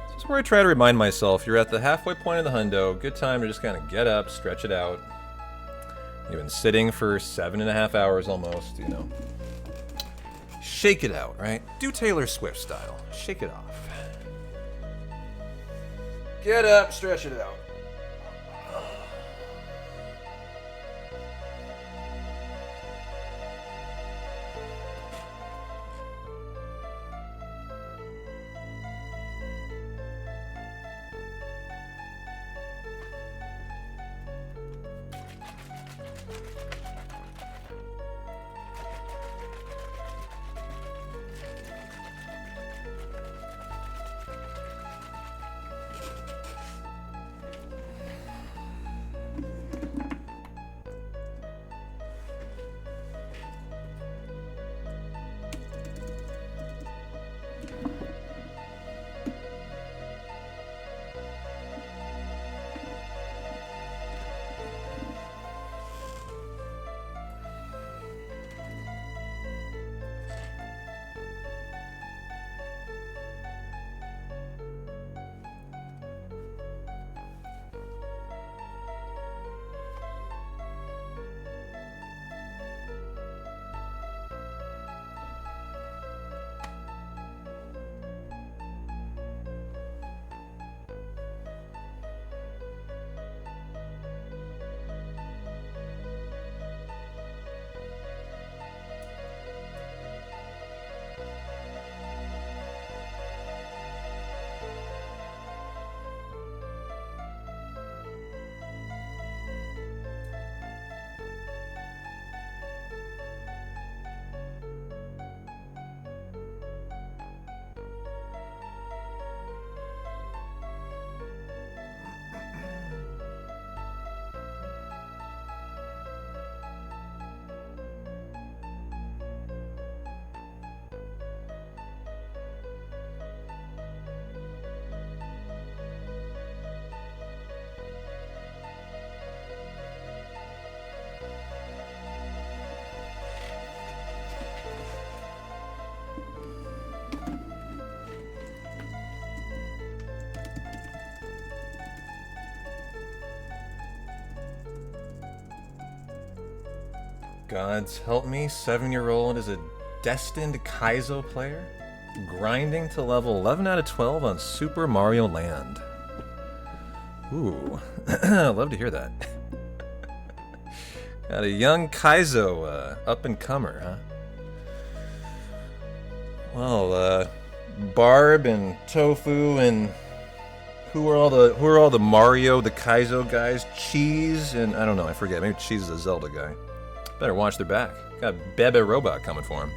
This is where I try to remind myself you're at the halfway point of the hundo. Good time to just kind of get up, stretch it out. You've been sitting for 7.5 hours almost, you know. Shake it out, right? Do Taylor Swift style. Shake it off. Get up, stretch it out. Gods help me, 7-year-old is a destined Kaizo player, grinding to level 11 out of 12 on Super Mario Land. Ooh, love to hear that. Got a young Kaizo up-and-comer, huh? Well, Barb and Tofu and who are all the Mario, the Kaizo guys? Cheese and I don't know, I forget. Maybe Cheese is a Zelda guy. Better watch their back. Got Bebe Robot coming for him.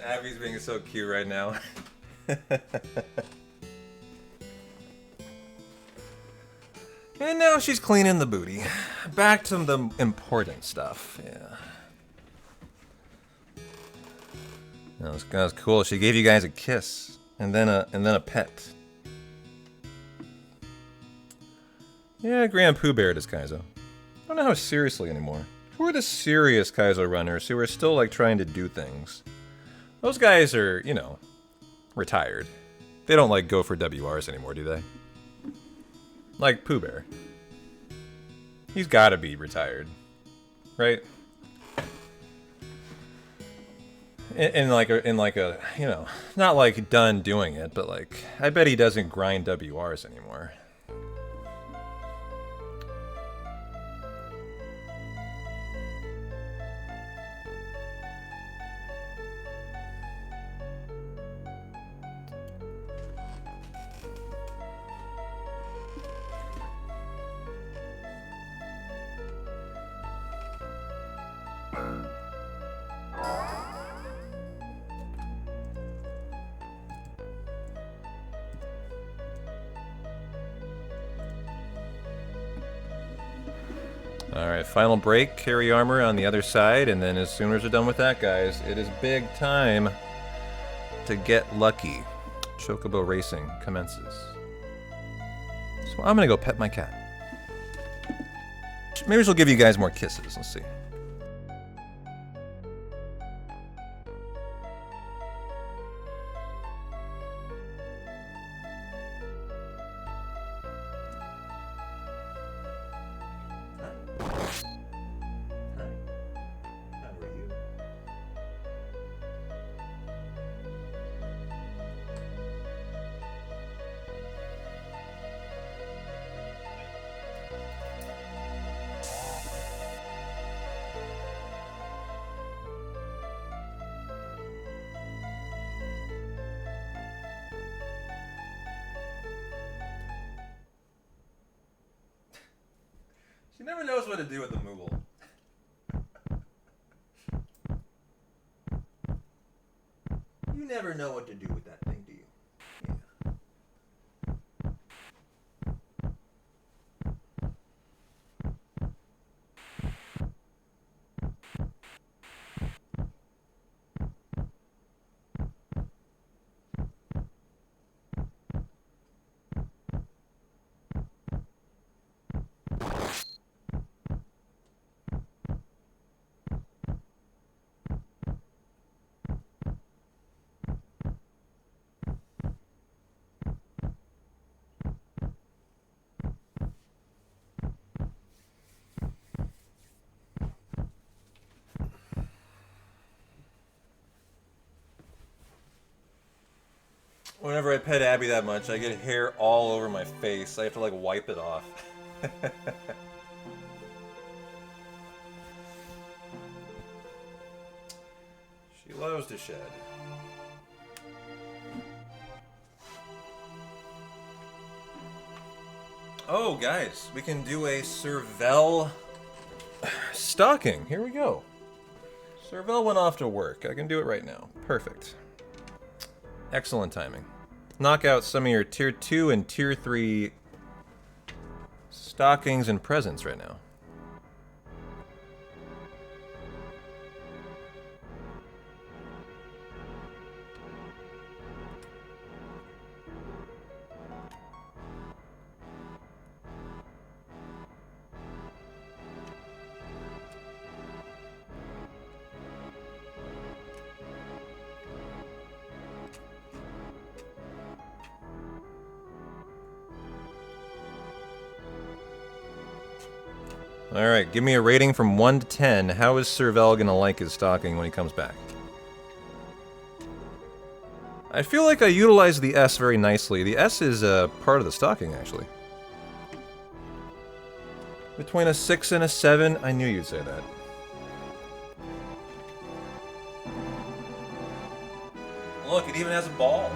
Abby's being so cute right now. And now she's cleaning the booty. Back to the important stuff. Yeah. That was cool. She gave you guys a kiss and then a pet. Yeah, Grand Pooh Bear does Kaizo. I don't know how seriously anymore. Who are the serious Kaizo runners who are still like trying to do things? Those guys are, you know, retired. They don't like go for WRs anymore, do they? Like Pooh Bear. He's gotta be retired. Right? In like a, you know, not like done doing it, but like, I bet he doesn't grind WRs anymore. Alright, final break, carry armor on the other side, and then as soon as we're done with that, guys, it is big time to get lucky. Chocobo racing commences. So I'm gonna go pet my cat. Maybe she'll give you guys more kisses, let's see. She never knows what to do with the Moogle. You never know what to do with that thing, do you? Yeah. Whenever I pet Abby that much, I get hair all over my face. I have to like wipe it off. She loves to shed. Oh, guys, we can do a Servel stocking. Here we go. Servel went off to work. I can do it right now. Perfect. Excellent timing. Knock out some of your tier 2 and tier 3 stockings and presents right now. Alright, give me a rating from 1 to 10. How is Servel gonna like his stocking when he comes back? I feel like I utilized the S very nicely. The S is part of the stocking, actually. Between a 6 and a 7, I knew you'd say that. Look, it even has a ball.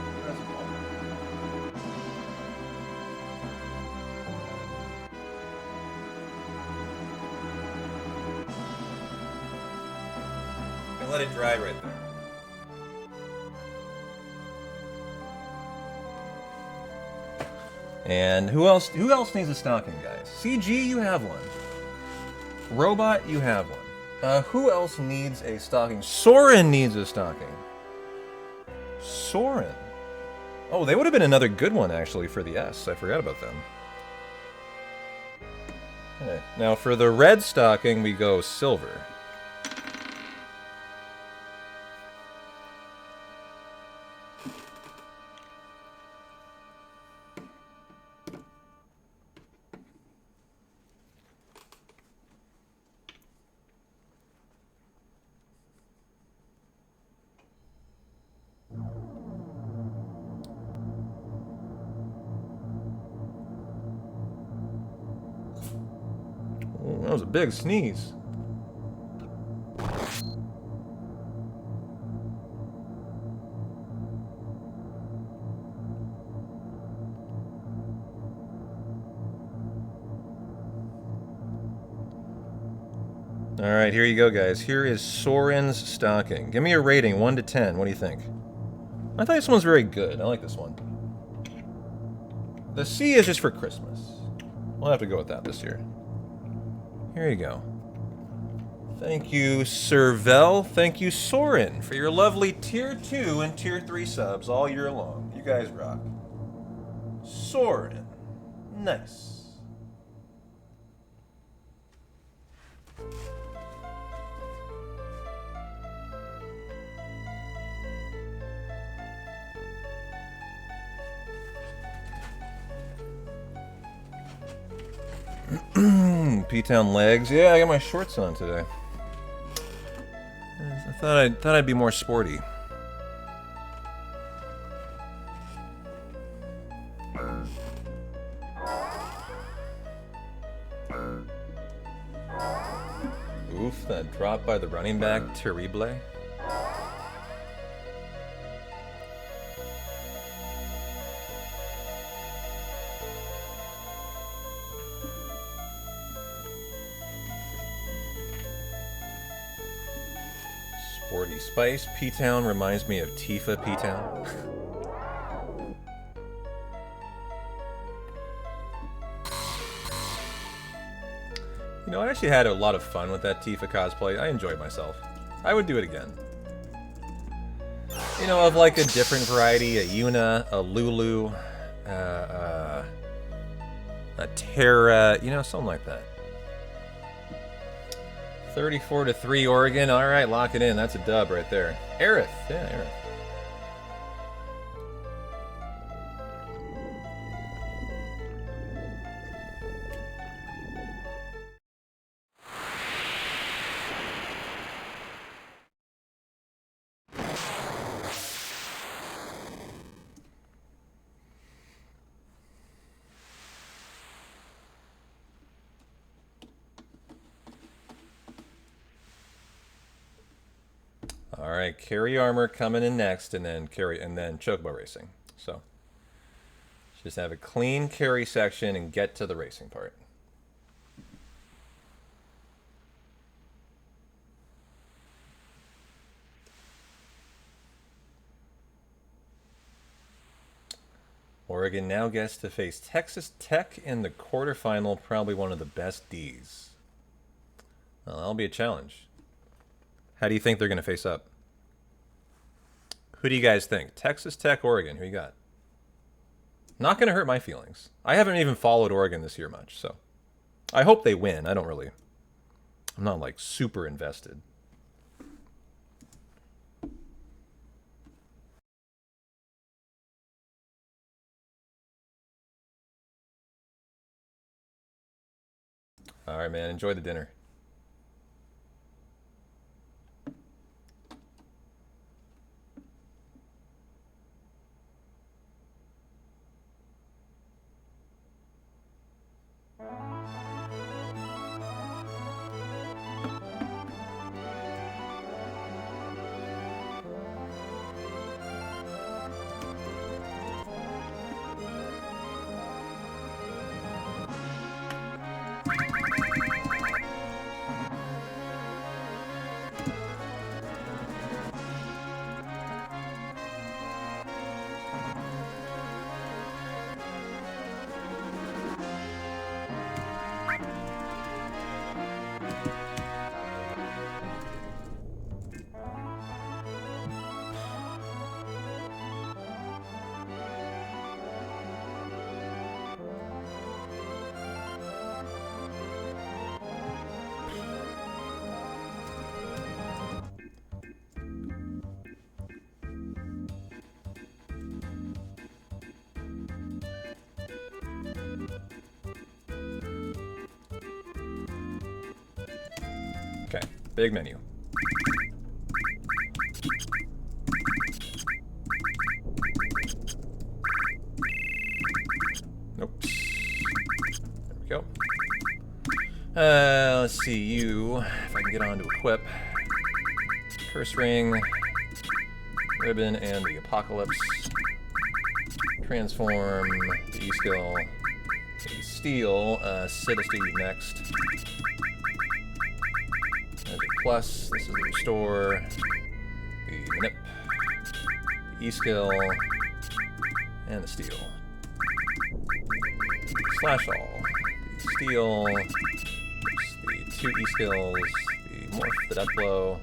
Let it dry right there. And who else? Who else needs a stocking, guys? CG, you have one. Robot, you have one. Who else needs a stocking? Soren needs a stocking. Soren. Oh, they would have been another good one, actually, for the S. I forgot about them. Okay. Now, for the red stocking, we go silver. That was a big sneeze. Alright, here you go, guys. Here is Soren's stocking. Give me a rating, 1 to 10. What do you think? I thought this one's very good. I like this one. The C is just for Christmas. We'll have to go with that this year. Here you go. Thank you, Servel. Thank you, Soren, for your lovely Tier 2 and Tier 3 subs all year long. You guys rock. Soren. Nice. P-Town legs. Yeah, I got my shorts on today. I thought I'd be more sporty. Oof, that drop by the running back, terrible. Sporty Spice. P-Town reminds me of Tifa P-Town. You know, I actually had a lot of fun with that Tifa cosplay. I enjoyed myself. I would do it again. You know, of like a different variety, a Yuna, a Lulu, a Terra, you know, something like that. 34-3 Oregon. All right, lock it in. That's a dub right there. Aerith. Yeah, Aerith. All right, carry armor coming in next, and then chocobo racing. So just have a clean carry section and get to the racing part. Oregon now gets to face Texas Tech in the quarterfinal, probably one of the best Ds. Well, that'll be a challenge. How do you think they're going to face up? Who do you guys think? Texas Tech, Oregon. Who you got? Not going to hurt my feelings. I haven't even followed Oregon this year much, so I hope they win. I'm not like super invested. All right, man. Enjoy the dinner. Big menu. Nope. There we go. Let's see you. If I can get on to equip. Curse ring, ribbon, and the apocalypse. Transform, the E-skill, the steel. Sid, let's do you next. There's a plus, this is the restore, the manip, the E-skill, and the steel. Slash all, the steel, the 2 E-skills, the morph, the death blow,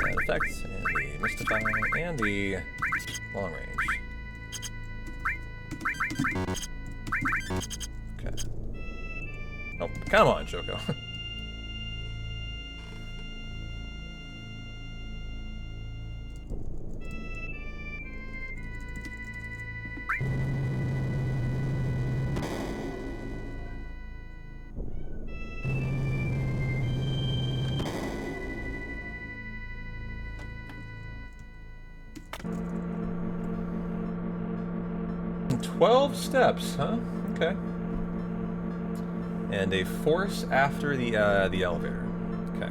and effects, and the mystify, and the long range. Okay. Oh, come on, Choco. "12 steps, huh? Okay. And a force after the elevator. Okay.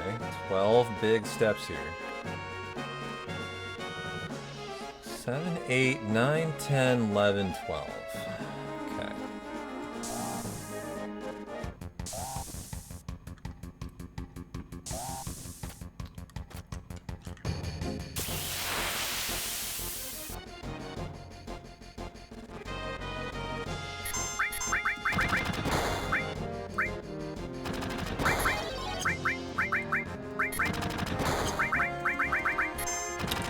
Okay, 12 big steps here. 7, 8, 9, 10, 11, 12. Okay.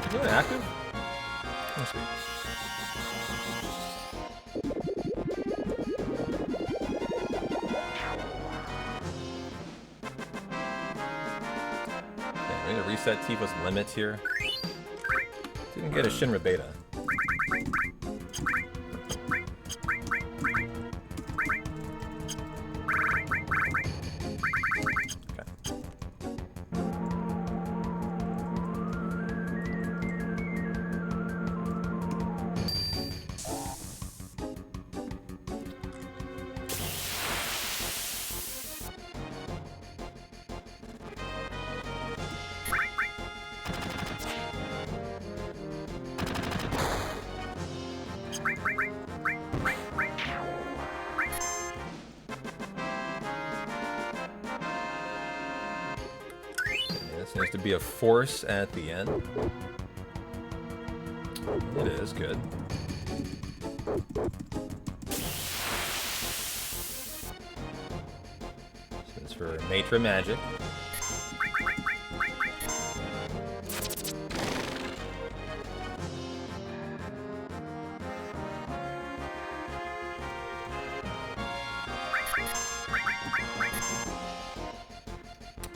Is it active? Must be. Okay, we need to reset Tifa's limits here. Didn't get a Shinra beta. This needs to be a force at the end. It is good. This is for Matra Magic.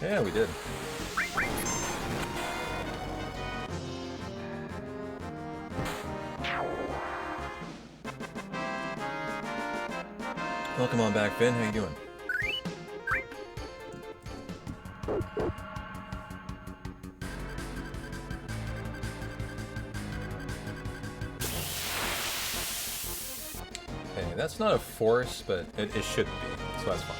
Yeah, we did. Welcome on back, Finn. How you doing? Okay, that's not a force, but it shouldn't be, so that's fine.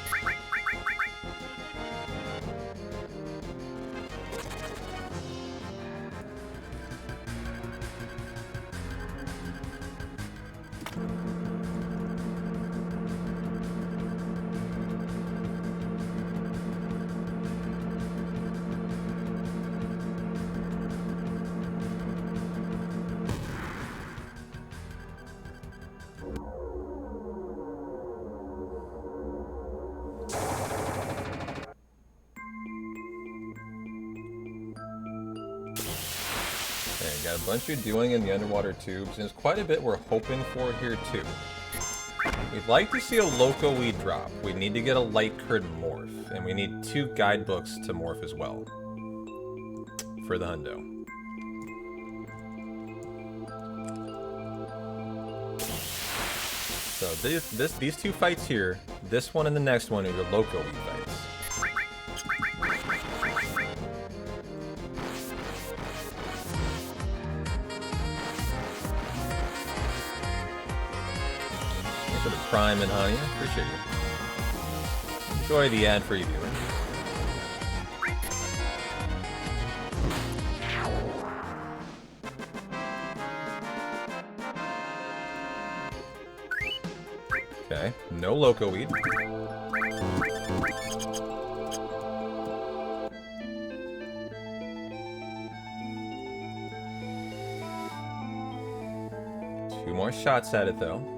Got a bunch of doing in the underwater tubes, and there's quite a bit we're hoping for here too. We'd like to see a loco weed drop. We need to get a light curd morph, and we need 2 guidebooks to morph as well for the hundo. So these 2 fights here, this one and the next one, are your loco weed fights. Thanks for the prime and honey, appreciate you. Enjoy the ad-free viewing. Okay, no loco weed. Two more shots at it though.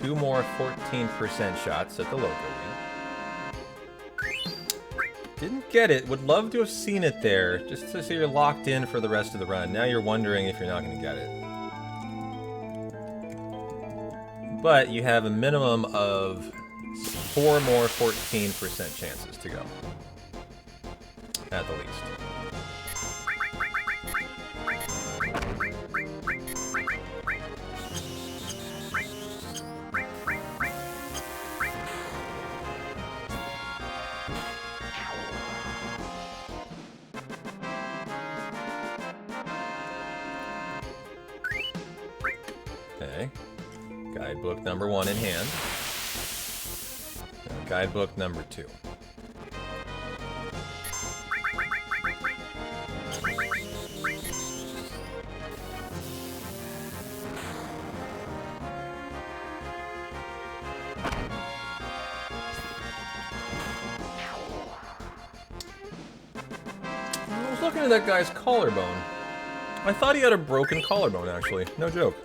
Two more 14% shots at the loco weed. Didn't get it. Would love to have seen it there, just so you're locked in for the rest of the run. Now you're wondering if you're not going to get it. But you have a minimum of 4 more 14% chances to go. At the least. Okay, guidebook number 1 in hand. Now, guidebook number 2. I was looking at that guy's collarbone. I thought he had a broken collarbone, actually. No joke.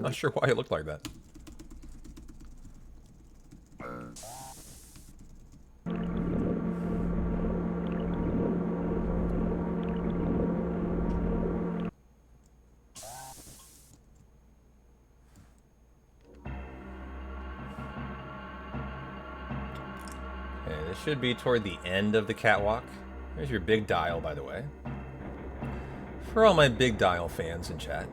Not sure why it looked like that. Okay, this should be toward the end of the catwalk. There's your big dial, by the way. For all my big dial fans in chat.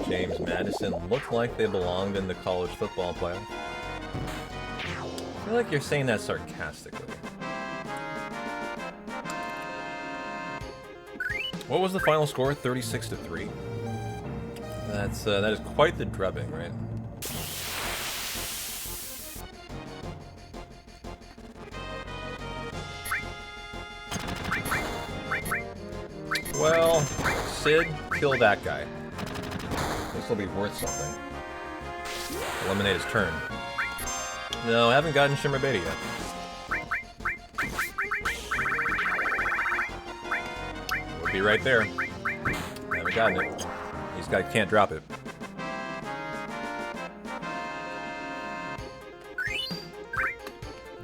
James Madison looked like they belonged in the college football playoff. I feel like you're saying that sarcastically. What was the final score? 36-3. That is quite the drubbing, right? Well, Sid, kill that guy. This will be worth something. Eliminate his turn. No, I haven't gotten Shimmer Beta yet. We'll be right there. Haven't gotten it. Can't drop it.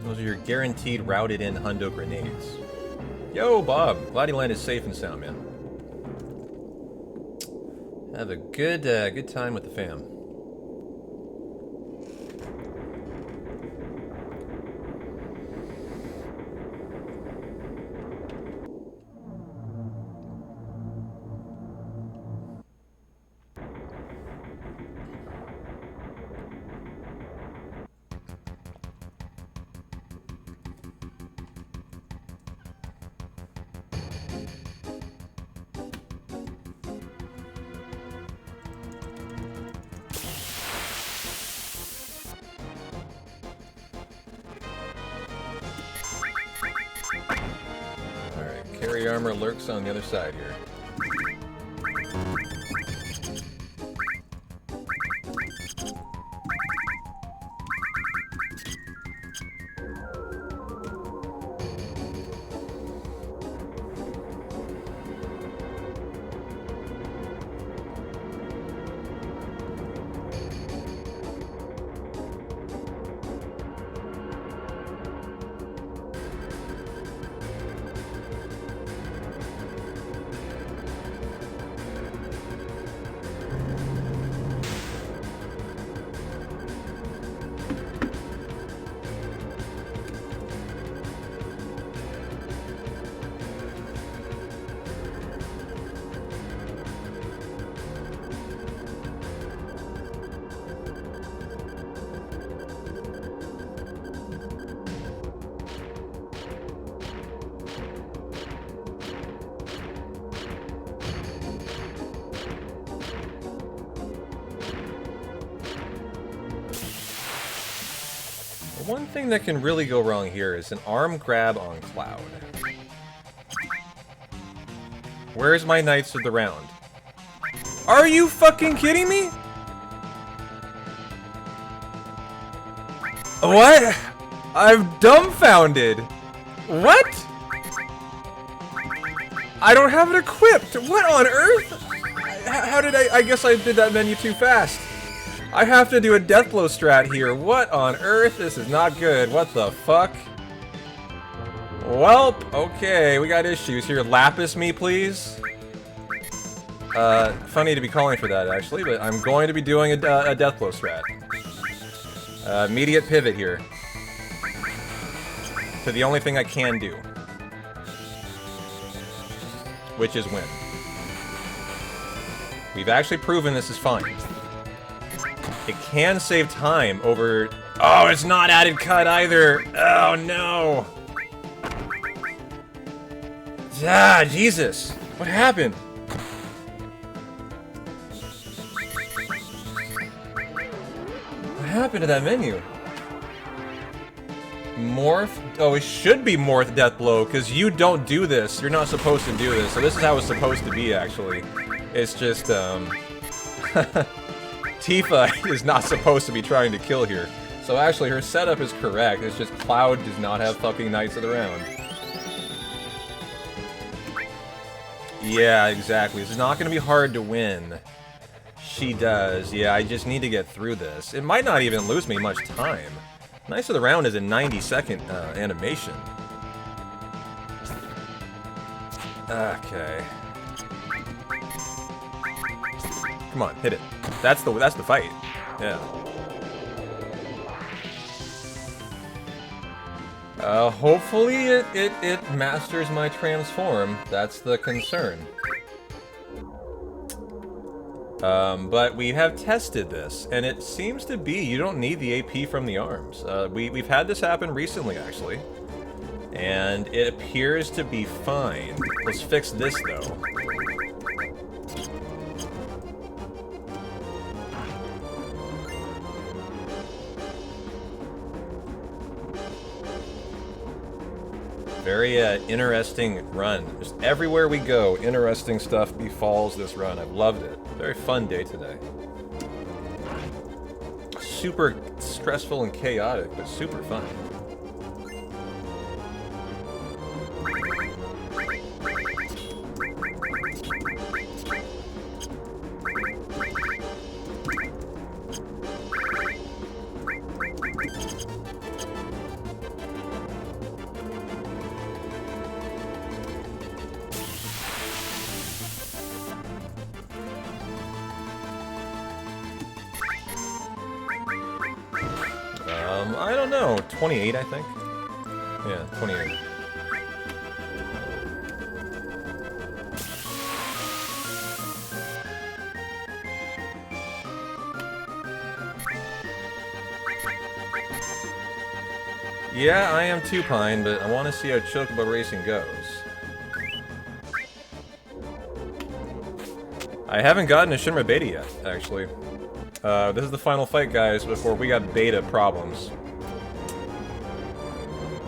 Those are your guaranteed routed in Hundo grenades. Yo, Bob. Glad you landed safe and sound, man. Have a good time with the fam. Carry armor lurks on the other side here. One thing that can really go wrong here is an arm grab on Cloud. Where's my Knights of the Round? Are you fucking kidding me? What? I'm dumbfounded. What? I don't have it equipped. What on earth? How did I guess I did that menu too fast. I have to do a Deathblow strat here. What on earth? This is not good. What the fuck? Welp. Okay, we got issues here. Lapis me, please. Funny to be calling for that, actually, but I'm going to be doing a Deathblow strat. Immediate pivot here. To the only thing I can do. Which is win. We've actually proven this is fine. It can save time over... Oh, it's not added cut either! Oh, no! Ah, Jesus! What happened? What happened to that menu? Morph? Oh, it should be Morph Deathblow, because you don't do this. You're not supposed to do this, so this is how it's supposed to be, actually. It's just, Tifa is not supposed to be trying to kill here. So actually, her setup is correct. It's just Cloud does not have fucking Knights of the Round. Yeah, exactly. It's not going to be hard to win. She does. Yeah, I just need to get through this. It might not even lose me much time. Knights of the Round is a 90-second animation. Okay. Come on, hit it. That's the fight. Yeah. Hopefully it masters my transform. That's the concern. But we have tested this, and it seems to be you don't need the AP from the arms. We've had this happen recently, actually. And it appears to be fine. Let's fix this, though. Very interesting run. Just everywhere we go, interesting stuff befalls this run. I've loved it. Very fun day today. Super stressful and chaotic, but super fun. I don't know, 28, I think. Yeah, 28. Yeah, I am too, Pine, but I want to see how Chocobo Racing goes. I haven't gotten a Shinra Beta yet, actually. This is the final fight, guys, before we got beta problems.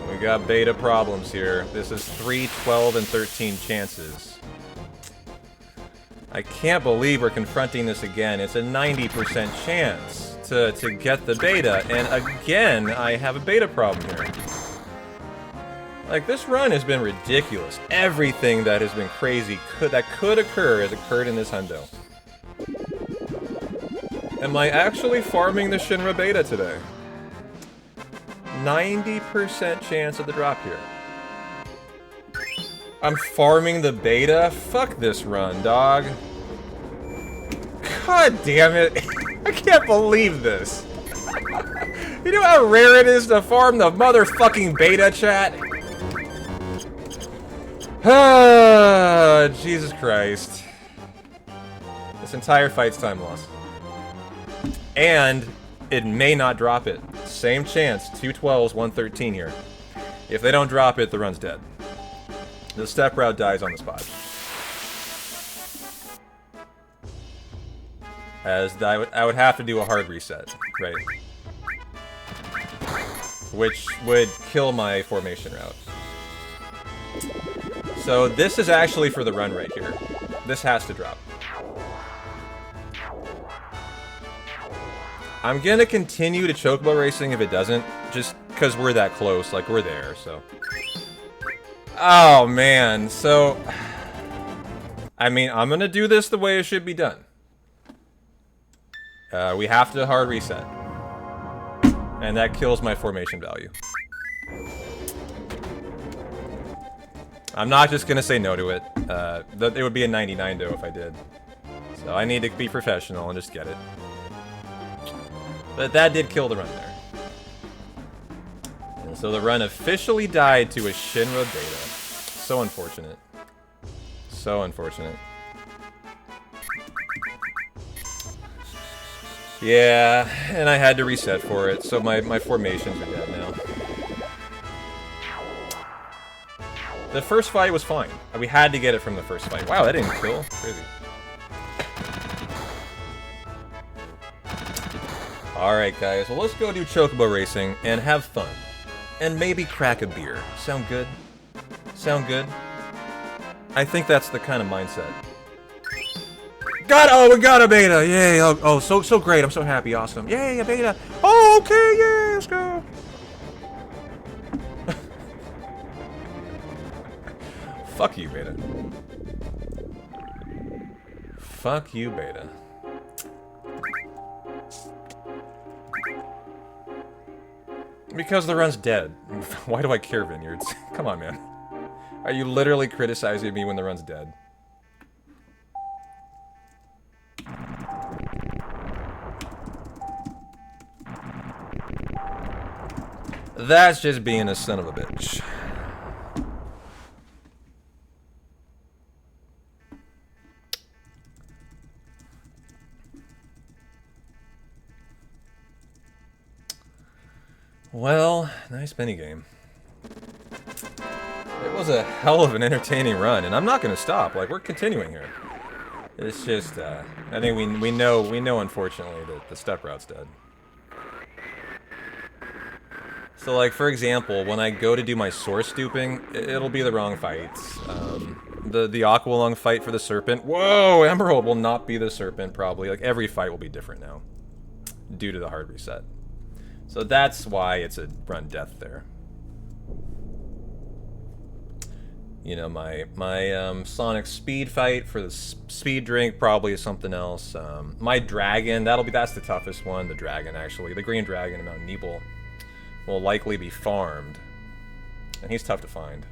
We got beta problems here. This is 3, 12, and 13 chances. I can't believe we're confronting this again. It's a 90% chance to get the beta, and again, I have a beta problem here. Like, this run has been ridiculous. Everything that has been crazy that could occur has occurred in this hundo. Am I actually farming the Shinra beta today? 90% chance of the drop here. I'm farming the beta? Fuck this run, dog. God damn it. I can't believe this. You know how rare it is to farm the motherfucking beta, chat? Ah, Jesus Christ. This entire fight's time lost. And it may not drop it. Same chance, 2 12s, 1 13 here. If they don't drop it, the run's dead. The step route dies on the spot. As I would have to do a hard reset, right? Which would kill my formation route. So this is actually for the run right here. This has to drop. I'm gonna continue to Chocobo Racing if it doesn't, just because we're that close, like we're there, so. Oh man, so, I mean, I'm gonna do this the way it should be done. We have to hard reset. And that kills my formation value. I'm not just gonna say no to it. It would be a 99 though if I did. So I need to be professional and just get it. But that did kill the run there. And so the run officially died to a Shinra beta. So unfortunate. So unfortunate. Yeah, and I had to reset for it, so my formations are dead now. The first fight was fine. We had to get it from the first fight. Wow, that didn't kill. Crazy. Alright, guys. Well, let's go do Chocobo Racing and have fun. And maybe crack a beer. Sound good? Sound good? I think that's the kind of mindset. Oh, we got a beta! Yay! Oh, so great. I'm so happy. Awesome. Yay, a beta! Oh, okay, yay, let's go! Fuck you, beta. Fuck you, beta. Because the run's dead. Why do I care, Vineyards? Come on, man. Are you literally criticizing me when the run's dead? That's just being a son of a bitch. Well, nice minigame. It was a hell of an entertaining run, and I'm not gonna stop. Like, we're continuing here. It's just, I think we know unfortunately that the step route's dead. So, like, for example, when I go to do my source duping, it'll be the wrong fights. The Aqualung fight for the Serpent. Whoa! Emerald will not be the Serpent, probably. Like, every fight will be different now. Due to the hard reset. So that's why it's a run death there. You know, my Sonic Speed fight for the Speed Drink probably is something else. My Dragon, that's the toughest one. The Dragon, actually. The Green Dragon in Mount Nebel will likely be farmed. And he's tough to find.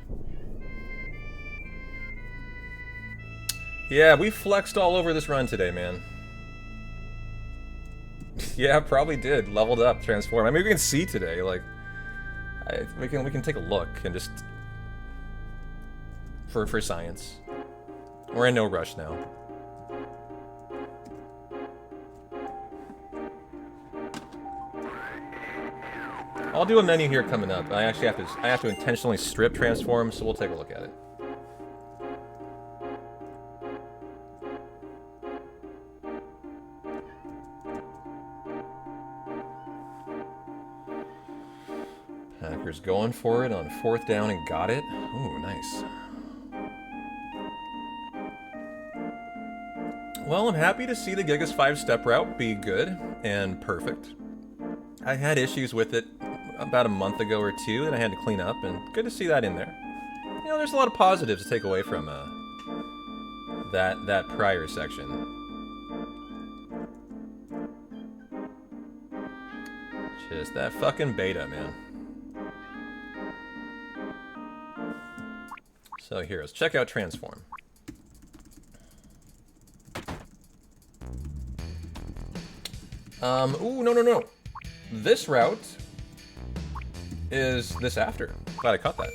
Yeah, we flexed all over this run today, man. Yeah, probably did. Leveled up, transform. I mean, we can see today. Like, we can take a look and just for science. We're in no rush now. I'll do a menu here coming up. I actually have to intentionally strip transform, so we'll take a look at it. Packers going for it on 4th down and got it. Ooh, nice. Well, I'm happy to see the Gigas 5-step route be good and perfect. I had issues with it about a month ago or two that I had to clean up, and good to see that in there. You know, there's a lot of positives to take away from that prior section. Just that fucking beta, man. So here, let's check out transform. Ooh, no. This route is this after. Glad I caught that.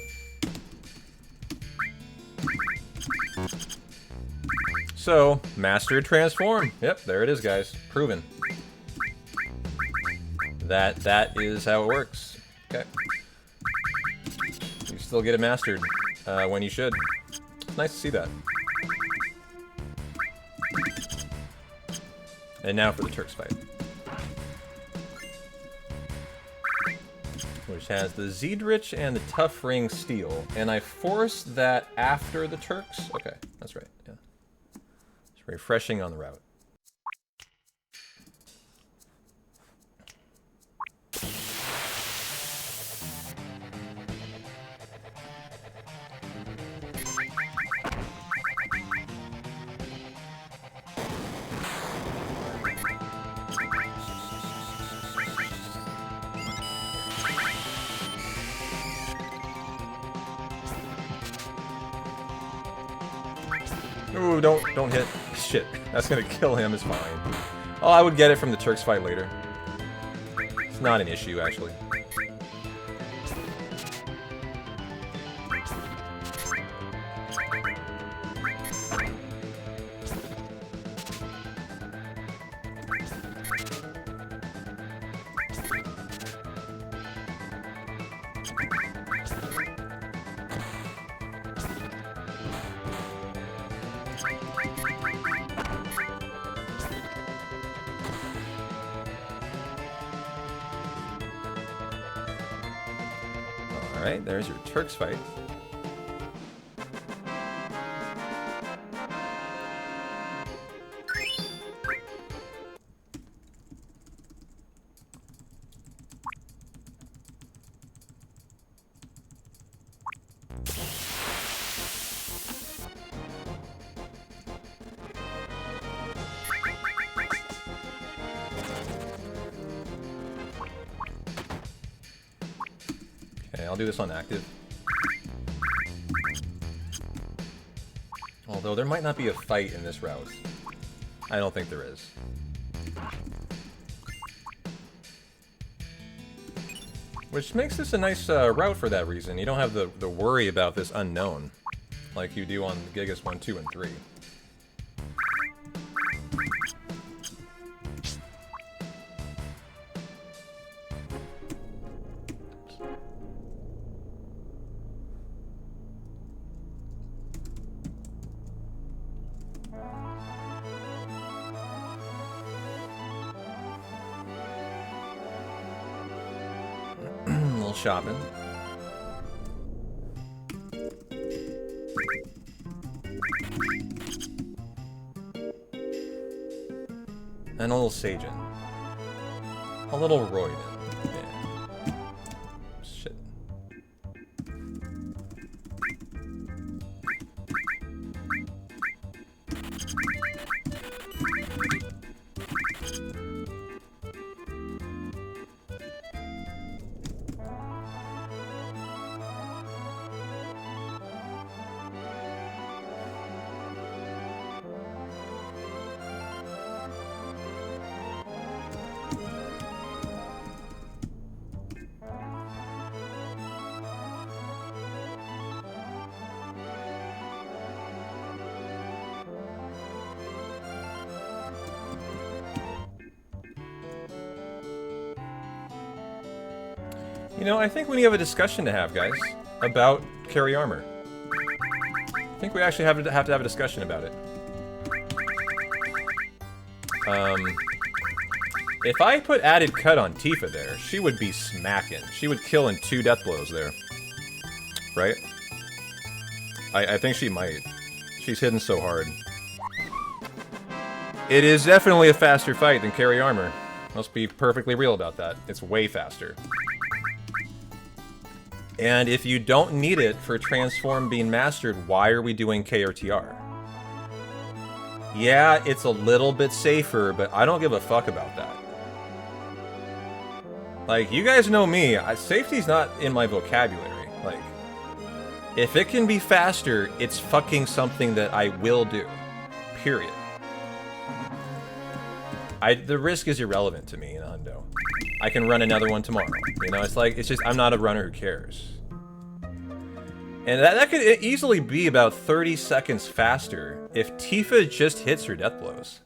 So, mastered transform. Yep, there it is, guys. Proven. That is how it works. Okay. You still get it mastered when you should. It's nice to see that. And now for the Turks fight. Which has the Zedrich and the Tough Ring Steel. And I forced that after the Turks. Okay, that's right, yeah. It's refreshing on the route. Ooh, don't hit. Shit, that's gonna kill him, it's fine. Oh, I would get it from the Turks fight later. It's not an issue, actually. Alright, there's your Turks fight. Okay, I'll do this on active. Although there might not be a fight in this route. I don't think there is. Which makes this a nice route for that reason. You don't have the worry about this unknown like you do on Gigas 1, 2, and 3. Shopping. And a little Sajin. A little Royden. Yeah. Shit. You know, I think we have a discussion to have, guys, about carry armor. I think we actually have to have a discussion about it. If I put added cut on Tifa there, she would be smacking. She would kill in 2 death blows there. Right? I think she might. She's hidden so hard. It is definitely a faster fight than carry armor. Let's be perfectly real about that. It's way faster. And if you don't need it for transform being mastered, why are we doing KRTR? Yeah, it's a little bit safer, but I don't give a fuck about that. Like, you guys know me, safety's not in my vocabulary. Like, if it can be faster, it's fucking something that I will do. Period. The risk is irrelevant to me in Hundo. I can run another one tomorrow. You know, it's like, it's just, I'm not a runner who cares. And that could easily be about 30 seconds faster if Tifa just hits her death blows.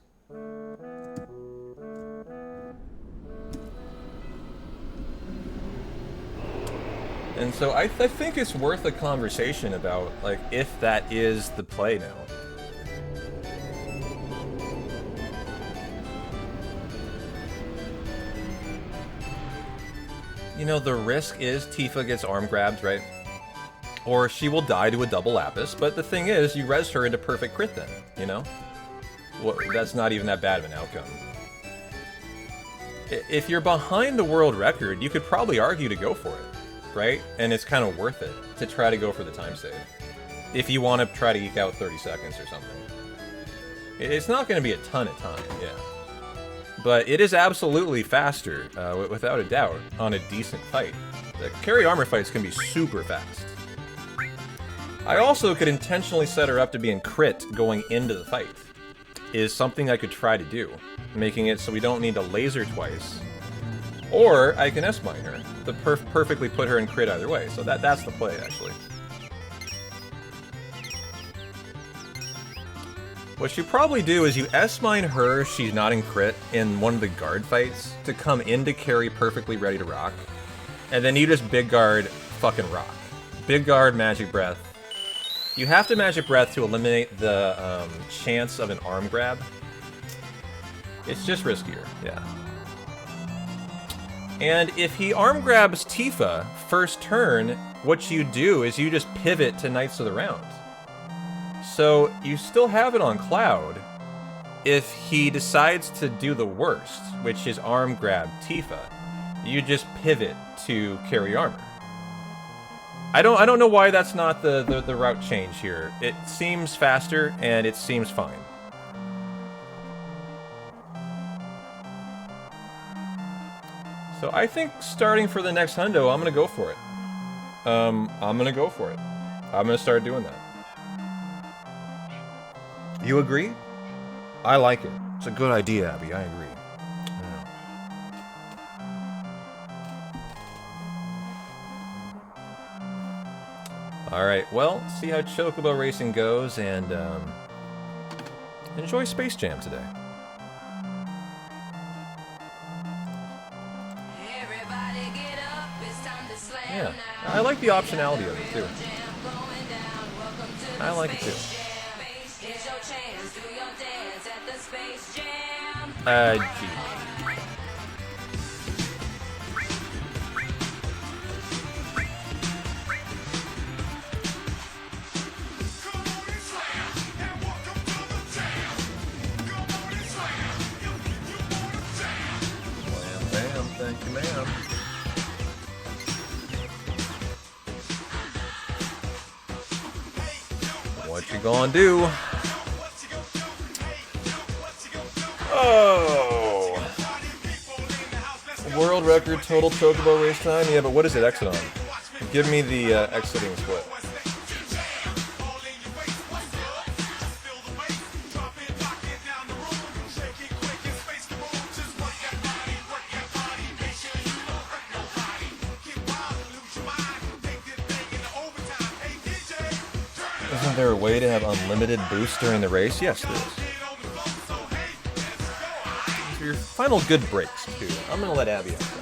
And so I think it's worth a conversation about, like, if that is the play now. You know, the risk is Tifa gets arm grabbed, right? Or she will die to a double lapis, but the thing is, you res her into perfect crit then, you know? Well, that's not even that bad of an outcome. If you're behind the world record, you could probably argue to go for it, right? And it's kind of worth it to try to go for the time save. If you want to try to eke out 30 seconds or something. It's not going to be a ton of time, yeah. But it is absolutely faster, without a doubt, on a decent fight. The carry armor fights can be super fast. I also could intentionally set her up to be in crit going into the fight. Is something I could try to do, making it so we don't need to laser twice. Or I can S-mine her to perfectly put her in crit either way. So that's the play, actually. What you probably do is you S-mine her if she's not in crit in one of the guard fights to come into carry perfectly ready to rock. And then you just big guard fucking rock. Big guard magic breath. You have to magic breath to eliminate the chance of an arm grab. It's just riskier, yeah. And if he arm grabs Tifa first turn, what you do is you just pivot to Knights of the Round. So you still have it on Cloud if he decides to do the worst, which is arm grab Tifa. You just pivot to carry armor. I don't know why that's not the route change here. It seems faster and it seems fine. So I think starting for the next Hundo, I'm gonna go for it. I'm gonna go for it. I'm gonna start doing that. You agree? I like it. It's a good idea, Abby. I agree. Alright, well, see how Chocobo Racing goes, and enjoy Space Jam today. Yeah, I like the optionality of it, too. I like it, too. Gee. Thank you, ma'am. What you gonna do? Oh! World record total Chocobo race time? Yeah, but what is it exit on? Give me the exiting split. Isn't there a way to have unlimited boost during the race? Yes, there is. These are your final good breaks, too. I'm gonna let Abby outside.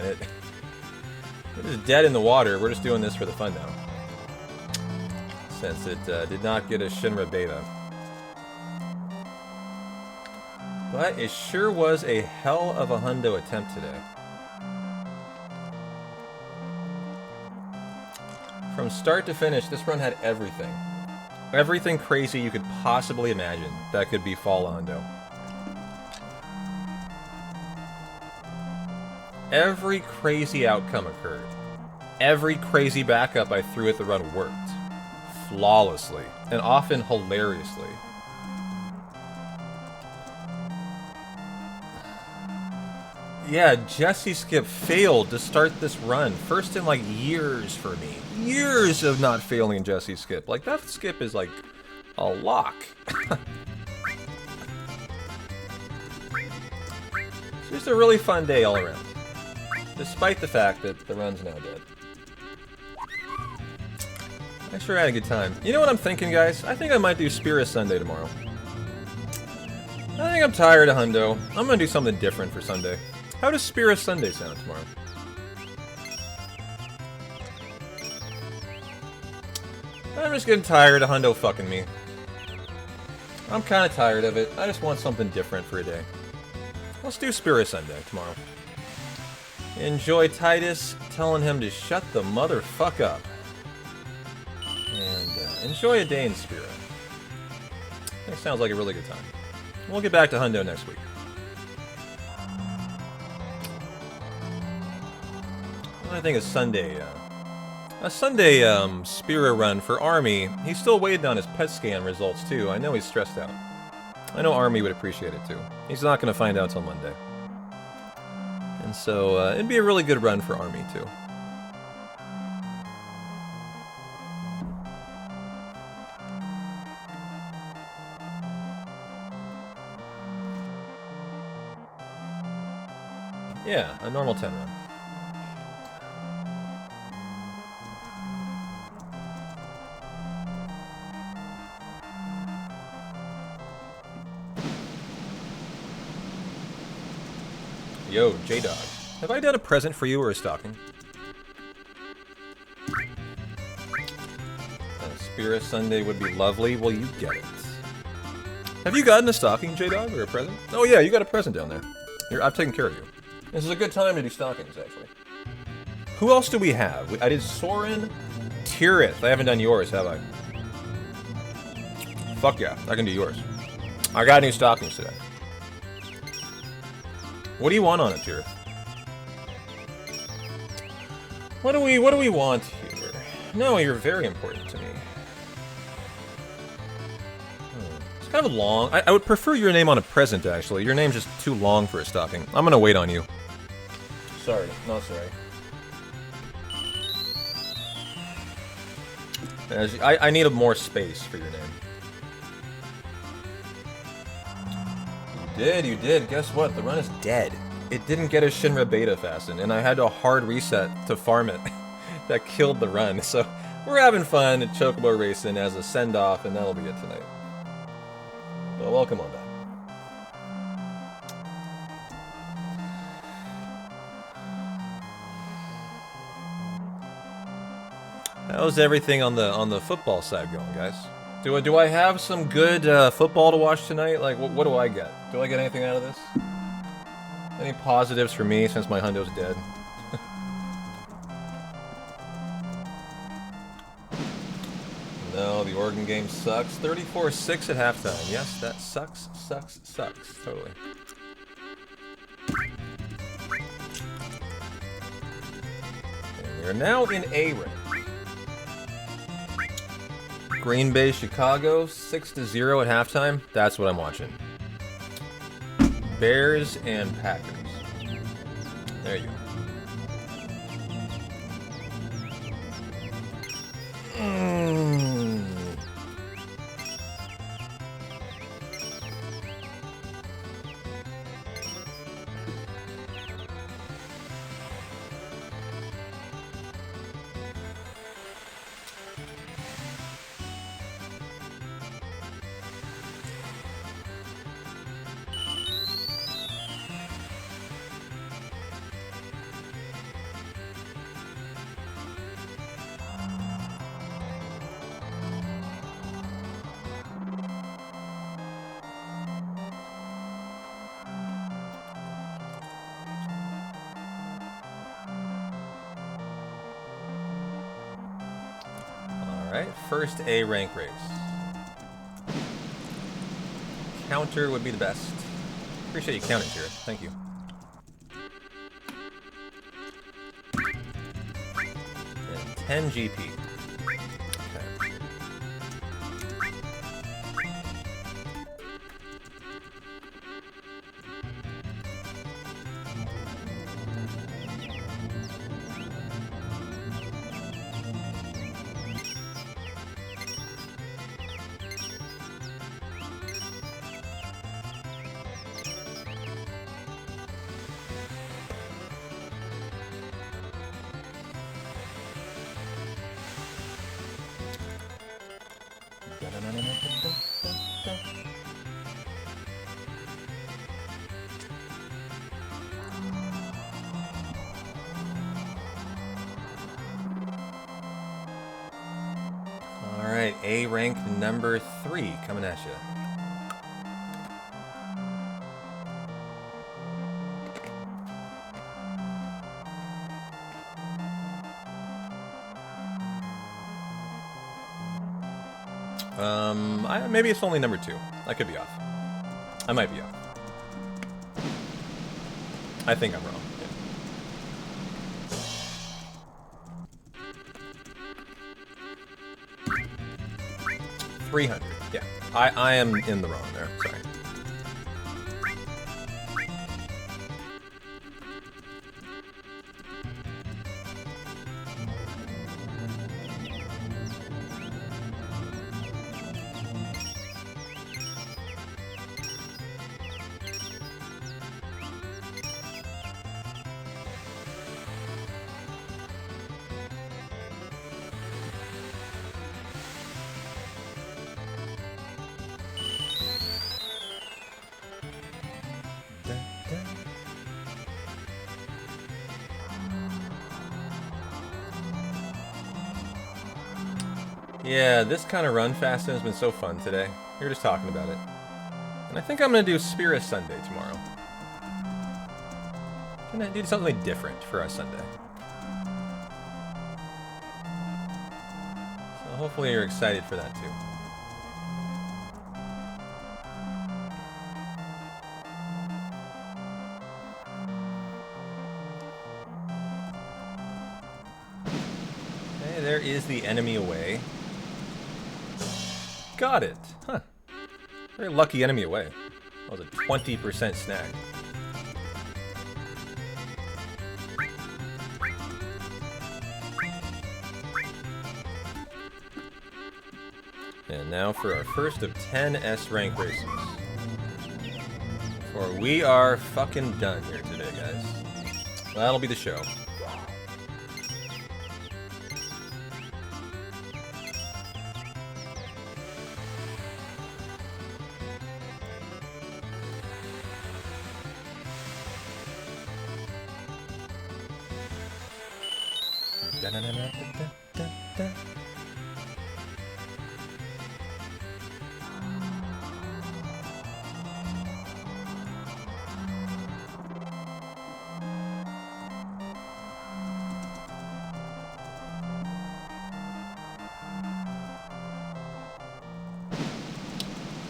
It is dead in the water. We're just doing this for the fun now. Since it did not get a Shinra beta. But it sure was a hell of a Hundo attempt today. From start to finish, this run had everything. Everything crazy you could possibly imagine that could befall a Hundo. Every crazy outcome occurred. Every crazy backup I threw at the run worked. Flawlessly, and often hilariously. Yeah, Jesse Skip failed to start this run. First in like years for me. Years of not failing Jesse Skip. Like that skip is like a lock. It's just a really fun day all around. Despite the fact that the run's now dead. I sure had a good time. You know what I'm thinking, guys? I think I might do Spirit Sunday tomorrow. I think I'm tired of Hundo. I'm gonna do something different for Sunday. How does Spirit Sunday sound tomorrow? I'm just getting tired of Hundo fucking me. I'm kind of tired of it. I just want something different for a day. Let's do Spirit Sunday tomorrow. Enjoy Titus telling him to shut the motherfuck up. And enjoy a day in Spirit. That sounds like a really good time. We'll get back to Hundo next week. I think a Sunday Spirit run for Army. He's still waiting on his PET scan results too. I know he's stressed out. I know Army would appreciate it too. He's not going to find out till Monday. And so it'd be a really good run for Army too. Yeah, a normal 10 run. Yo, J-Dog. Have I done a present for you or a stocking? A Spirit Sunday would be lovely. Well, you get it. Have you gotten a stocking, J-Dog, or a present? Oh yeah, you got a present down there. Here, I've taken care of you. This is a good time to do stockings, actually. Who else do we have? I did Soren, Tirith. I haven't done yours, have I? Fuck yeah, I can do yours. I got new stockings today. What do you want on it, Tirith? What do we want here? No, you're very important to me. It's kind of long. I would prefer your name on a present, actually. Your name's just too long for a stocking. I'm gonna wait on you. Sorry, not sorry. I need more space for your name. You did. Guess what? The run is dead. It didn't get a Shinra beta fastened, and I had a hard reset to farm it. That killed the run. So we're having fun at Chocobo Racing as a send-off, and that'll be it tonight. But welcome on back. How's everything on the football side going, guys? Do I have some good football to watch tonight? Like, what do I get? Do I get anything out of this? Any positives for me since my Hundo's dead? No, the Oregon game sucks. 34-6 at halftime. Yes, that sucks. Totally. And we are now in A rank. Green Bay, Chicago, 6-0 at halftime. That's what I'm watching. Bears and Packers. There you go. Alright, first A rank race. Counter would be the best. Appreciate you counting, Tira. Thank you. And 10 GP. Okay. Alright, A rank number 3 coming at you. Maybe it's only number 2. I could be off. I might be off. I think I'm wrong. Yeah. 300. Yeah. I am in the wrong there. Sorry. Yeah, this kind of run fasting has been so fun today. We were just talking about it. And I think I'm going to do Spirit Sunday tomorrow. Can I do something different for our Sunday? So hopefully you're excited for that too. Okay, there is the enemy away. Got it. Huh. Very lucky enemy away. That was a 20% snag. And now for our first of 10 S rank races. For we are fucking done here today, guys. That'll be the show.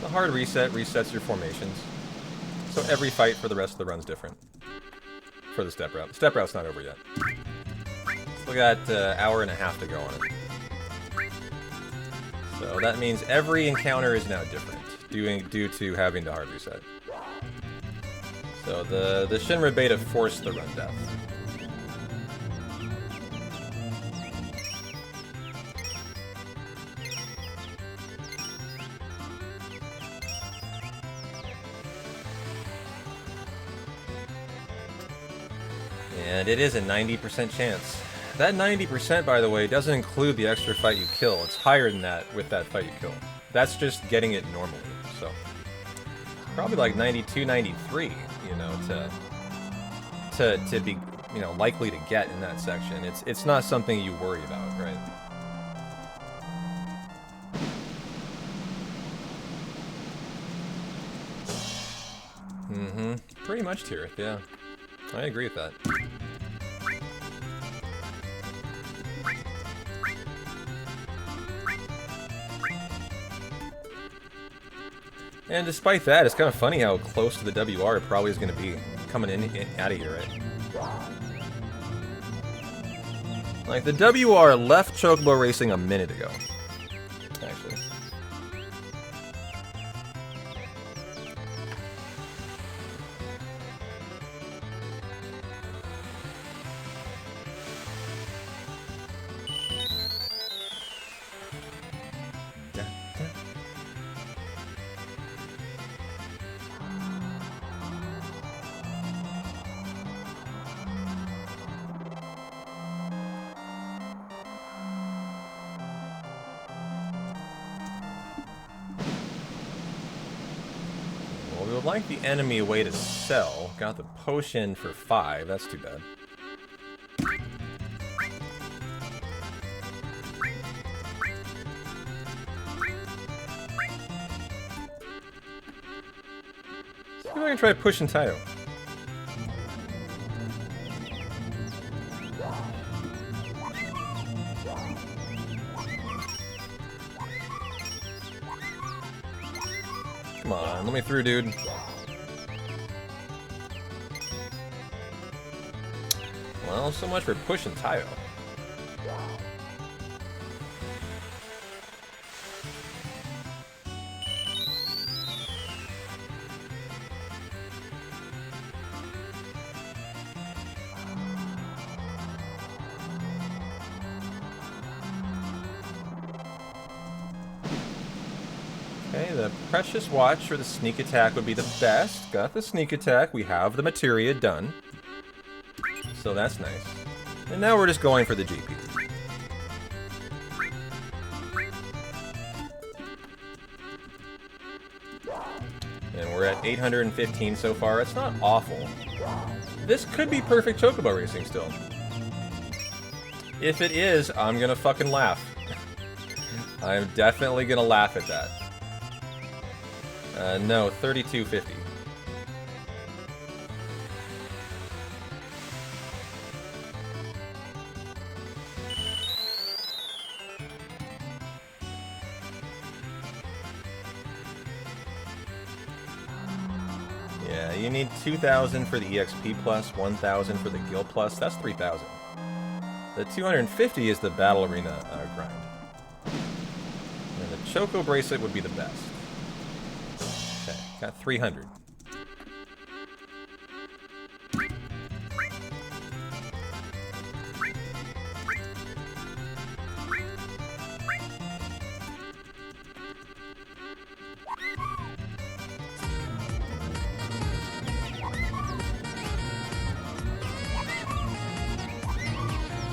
The hard reset resets your formations. So every fight for the rest of the run's different. For the step route. The step route's not over yet. Still got an hour and a half to go on it. So that means every encounter is now different, due to having the hard reset. So the Shinra beta forced the run death. And it is a 90% chance. That 90%, by the way, doesn't include the extra fight you kill. It's higher than that with that fight you kill. That's just getting it normally. So probably like 92, 93, you know, to be, you know, likely to get in that section. It's not something you worry about, right? Mm-hmm. Pretty much, Tirith, yeah. I agree with that. And despite that, it's kind of funny how close to the WR it probably is going to be coming in out of here, right? Like, the WR left Chocobo Racing a minute ago, actually. Well, we would like the enemy a way to sell. Got the potion for 5. That's too bad. See if I can try pushing Tayo. Come on, let me through, dude. Well, so much for pushing Tayo. Okay, the Precious Watch or the Sneak Attack would be the best. Got the Sneak Attack. We have the materia done. So that's nice. And now we're just going for the GP. And we're at 815 so far. It's not awful. This could be perfect Chocobo Racing still. If it is, I'm gonna fucking laugh. I'm definitely gonna laugh at that. No, 3250. Yeah, you need 2,000 for the EXP plus, 1,000 for the Guild plus. That's 3,000. The 250 is the Battle Arena grind. And the Choco Bracelet would be the best. Okay, got 300.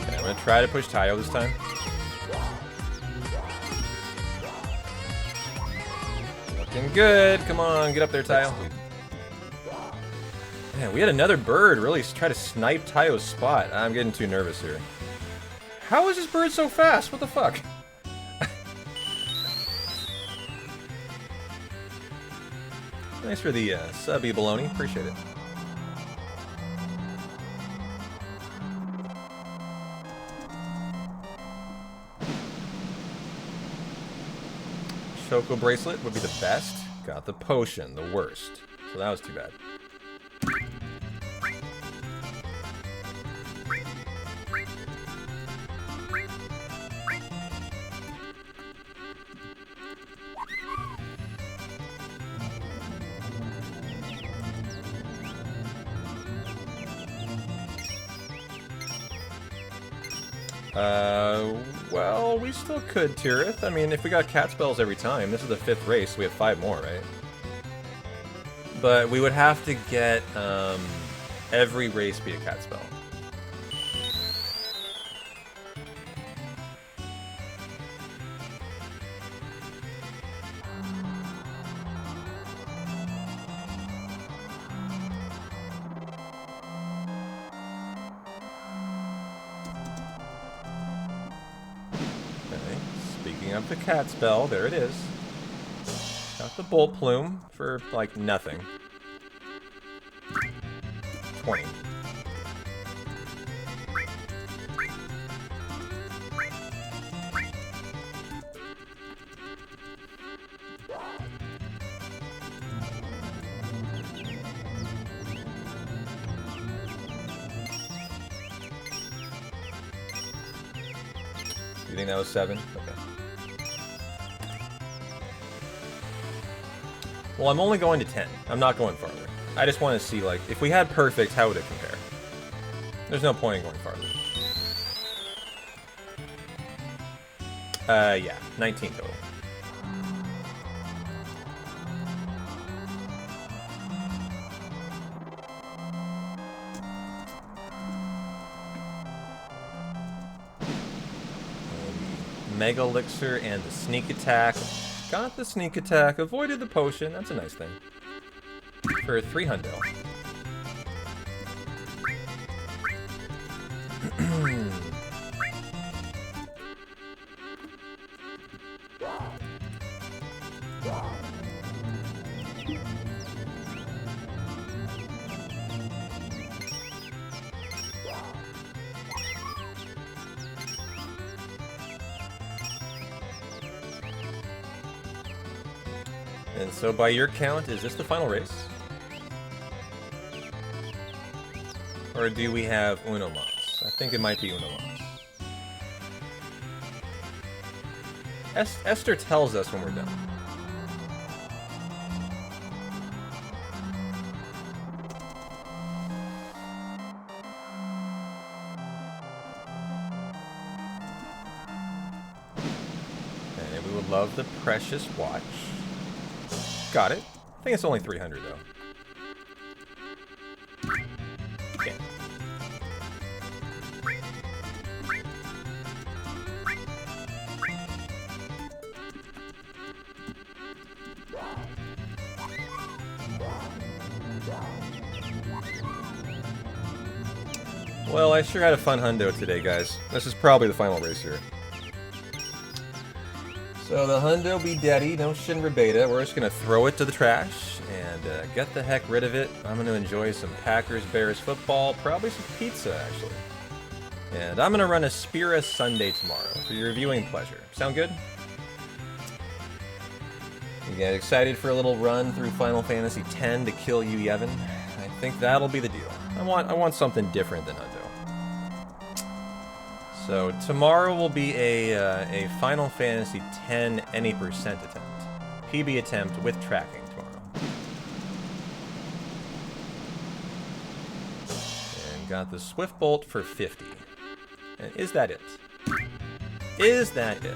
Okay, I'm gonna try to push Tayo this time. Looking good. Come on, get up there, Tayo. Man, we had another bird really try to snipe Tayo's spot. I'm getting too nervous here. How is this bird so fast? What the fuck? Thanks for the subby baloney. Appreciate it. Choco Bracelet would be the best. Got the potion, the worst. So that was too bad. Well, we still could, Tirith. I mean, if we got cat spells every time, this is the 5th race, so we have 5 more, right? But we would have to get, every race be a cat spell. Up the cat spell, there it is. Got the bolt plume for like nothing. 20. You think that was 7? Okay. Well, I'm only going to 10. I'm not going farther. I just want to see, like, if we had perfect, how would it compare? There's no point in going farther. Yeah. 19 total. Mega Elixir and the Sneak Attack. Got the Sneak Attack, avoided the Potion. That's a nice thing. For 3 hundo. And so by your count, is this the final race? Or do we have Uno Mas? I think it might be Uno Mas. Esther tells us when we're done. And we would love the precious watch. Got it. I think it's only 300 though. Okay. Well, I sure had a fun hundo today, guys. This is probably the final race here. So the hundo be daddy, no Shinra Beta. We're just gonna throw it to the trash and get the heck rid of it. I'm gonna enjoy some Packers-Bears football, probably some pizza actually. And I'm gonna run a Spira Sunday tomorrow for your viewing pleasure. Sound good? You guys excited for a little run through Final Fantasy X to kill you, Yevon? I think that'll be the deal. I want something different than hundo. So tomorrow will be a Final Fantasy X any percent attempt. PB attempt with tracking tomorrow. And got the Swift Bolt for 50. And is that it? Is that it?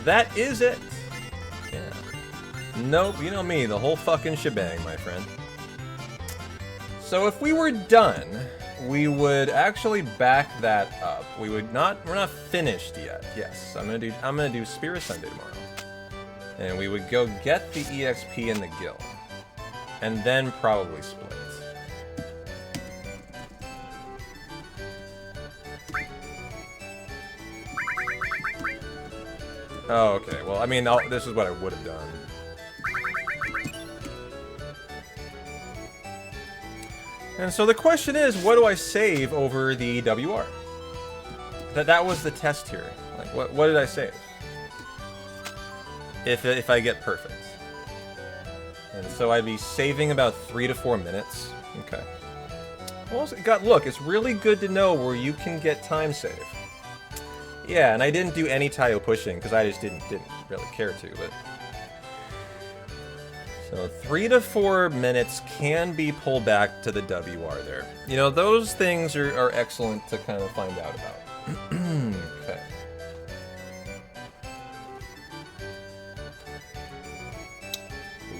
That is it! Yeah. Nope, you know me, the whole fucking shebang, my friend. So if we were done, we would actually back that up. We're not finished yet. Yes, I'm gonna do Spirit Sunday tomorrow. And we would go get the EXP in the guild. And then probably split. Oh, okay. Well, I mean, this is what I would have done. And so the question is, what do I save over the WR? That was the test here. Like, what did I save? If I get perfect. And so I'd be saving about 3 to 4 minutes. Okay. Well, look, it's really good to know where you can get time save. Yeah, and I didn't do any Taio pushing because I just didn't really care to, but. So 3 to 4 minutes can be pulled back to the WR there. You know, those things are excellent to kind of find out about. Okay.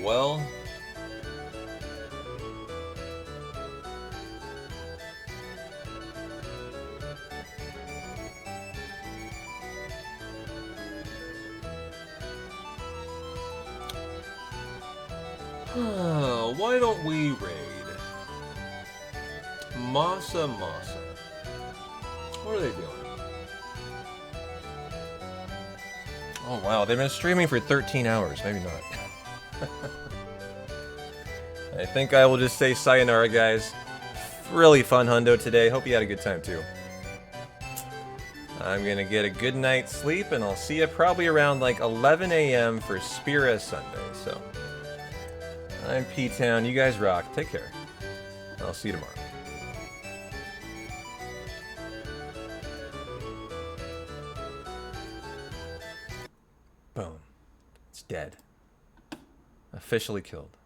Well. Why don't we raid? Masa. What are they doing? Oh wow, they've been streaming for 13 hours. Maybe not. I think I will just say sayonara, guys. Really fun hundo today. Hope you had a good time too. I'm gonna get a good night's sleep, and I'll see you probably around like 11 a.m. for Spira Sunday. So. I'm P-Town. You guys rock. Take care. I'll see you tomorrow. Boom. It's dead. Officially killed.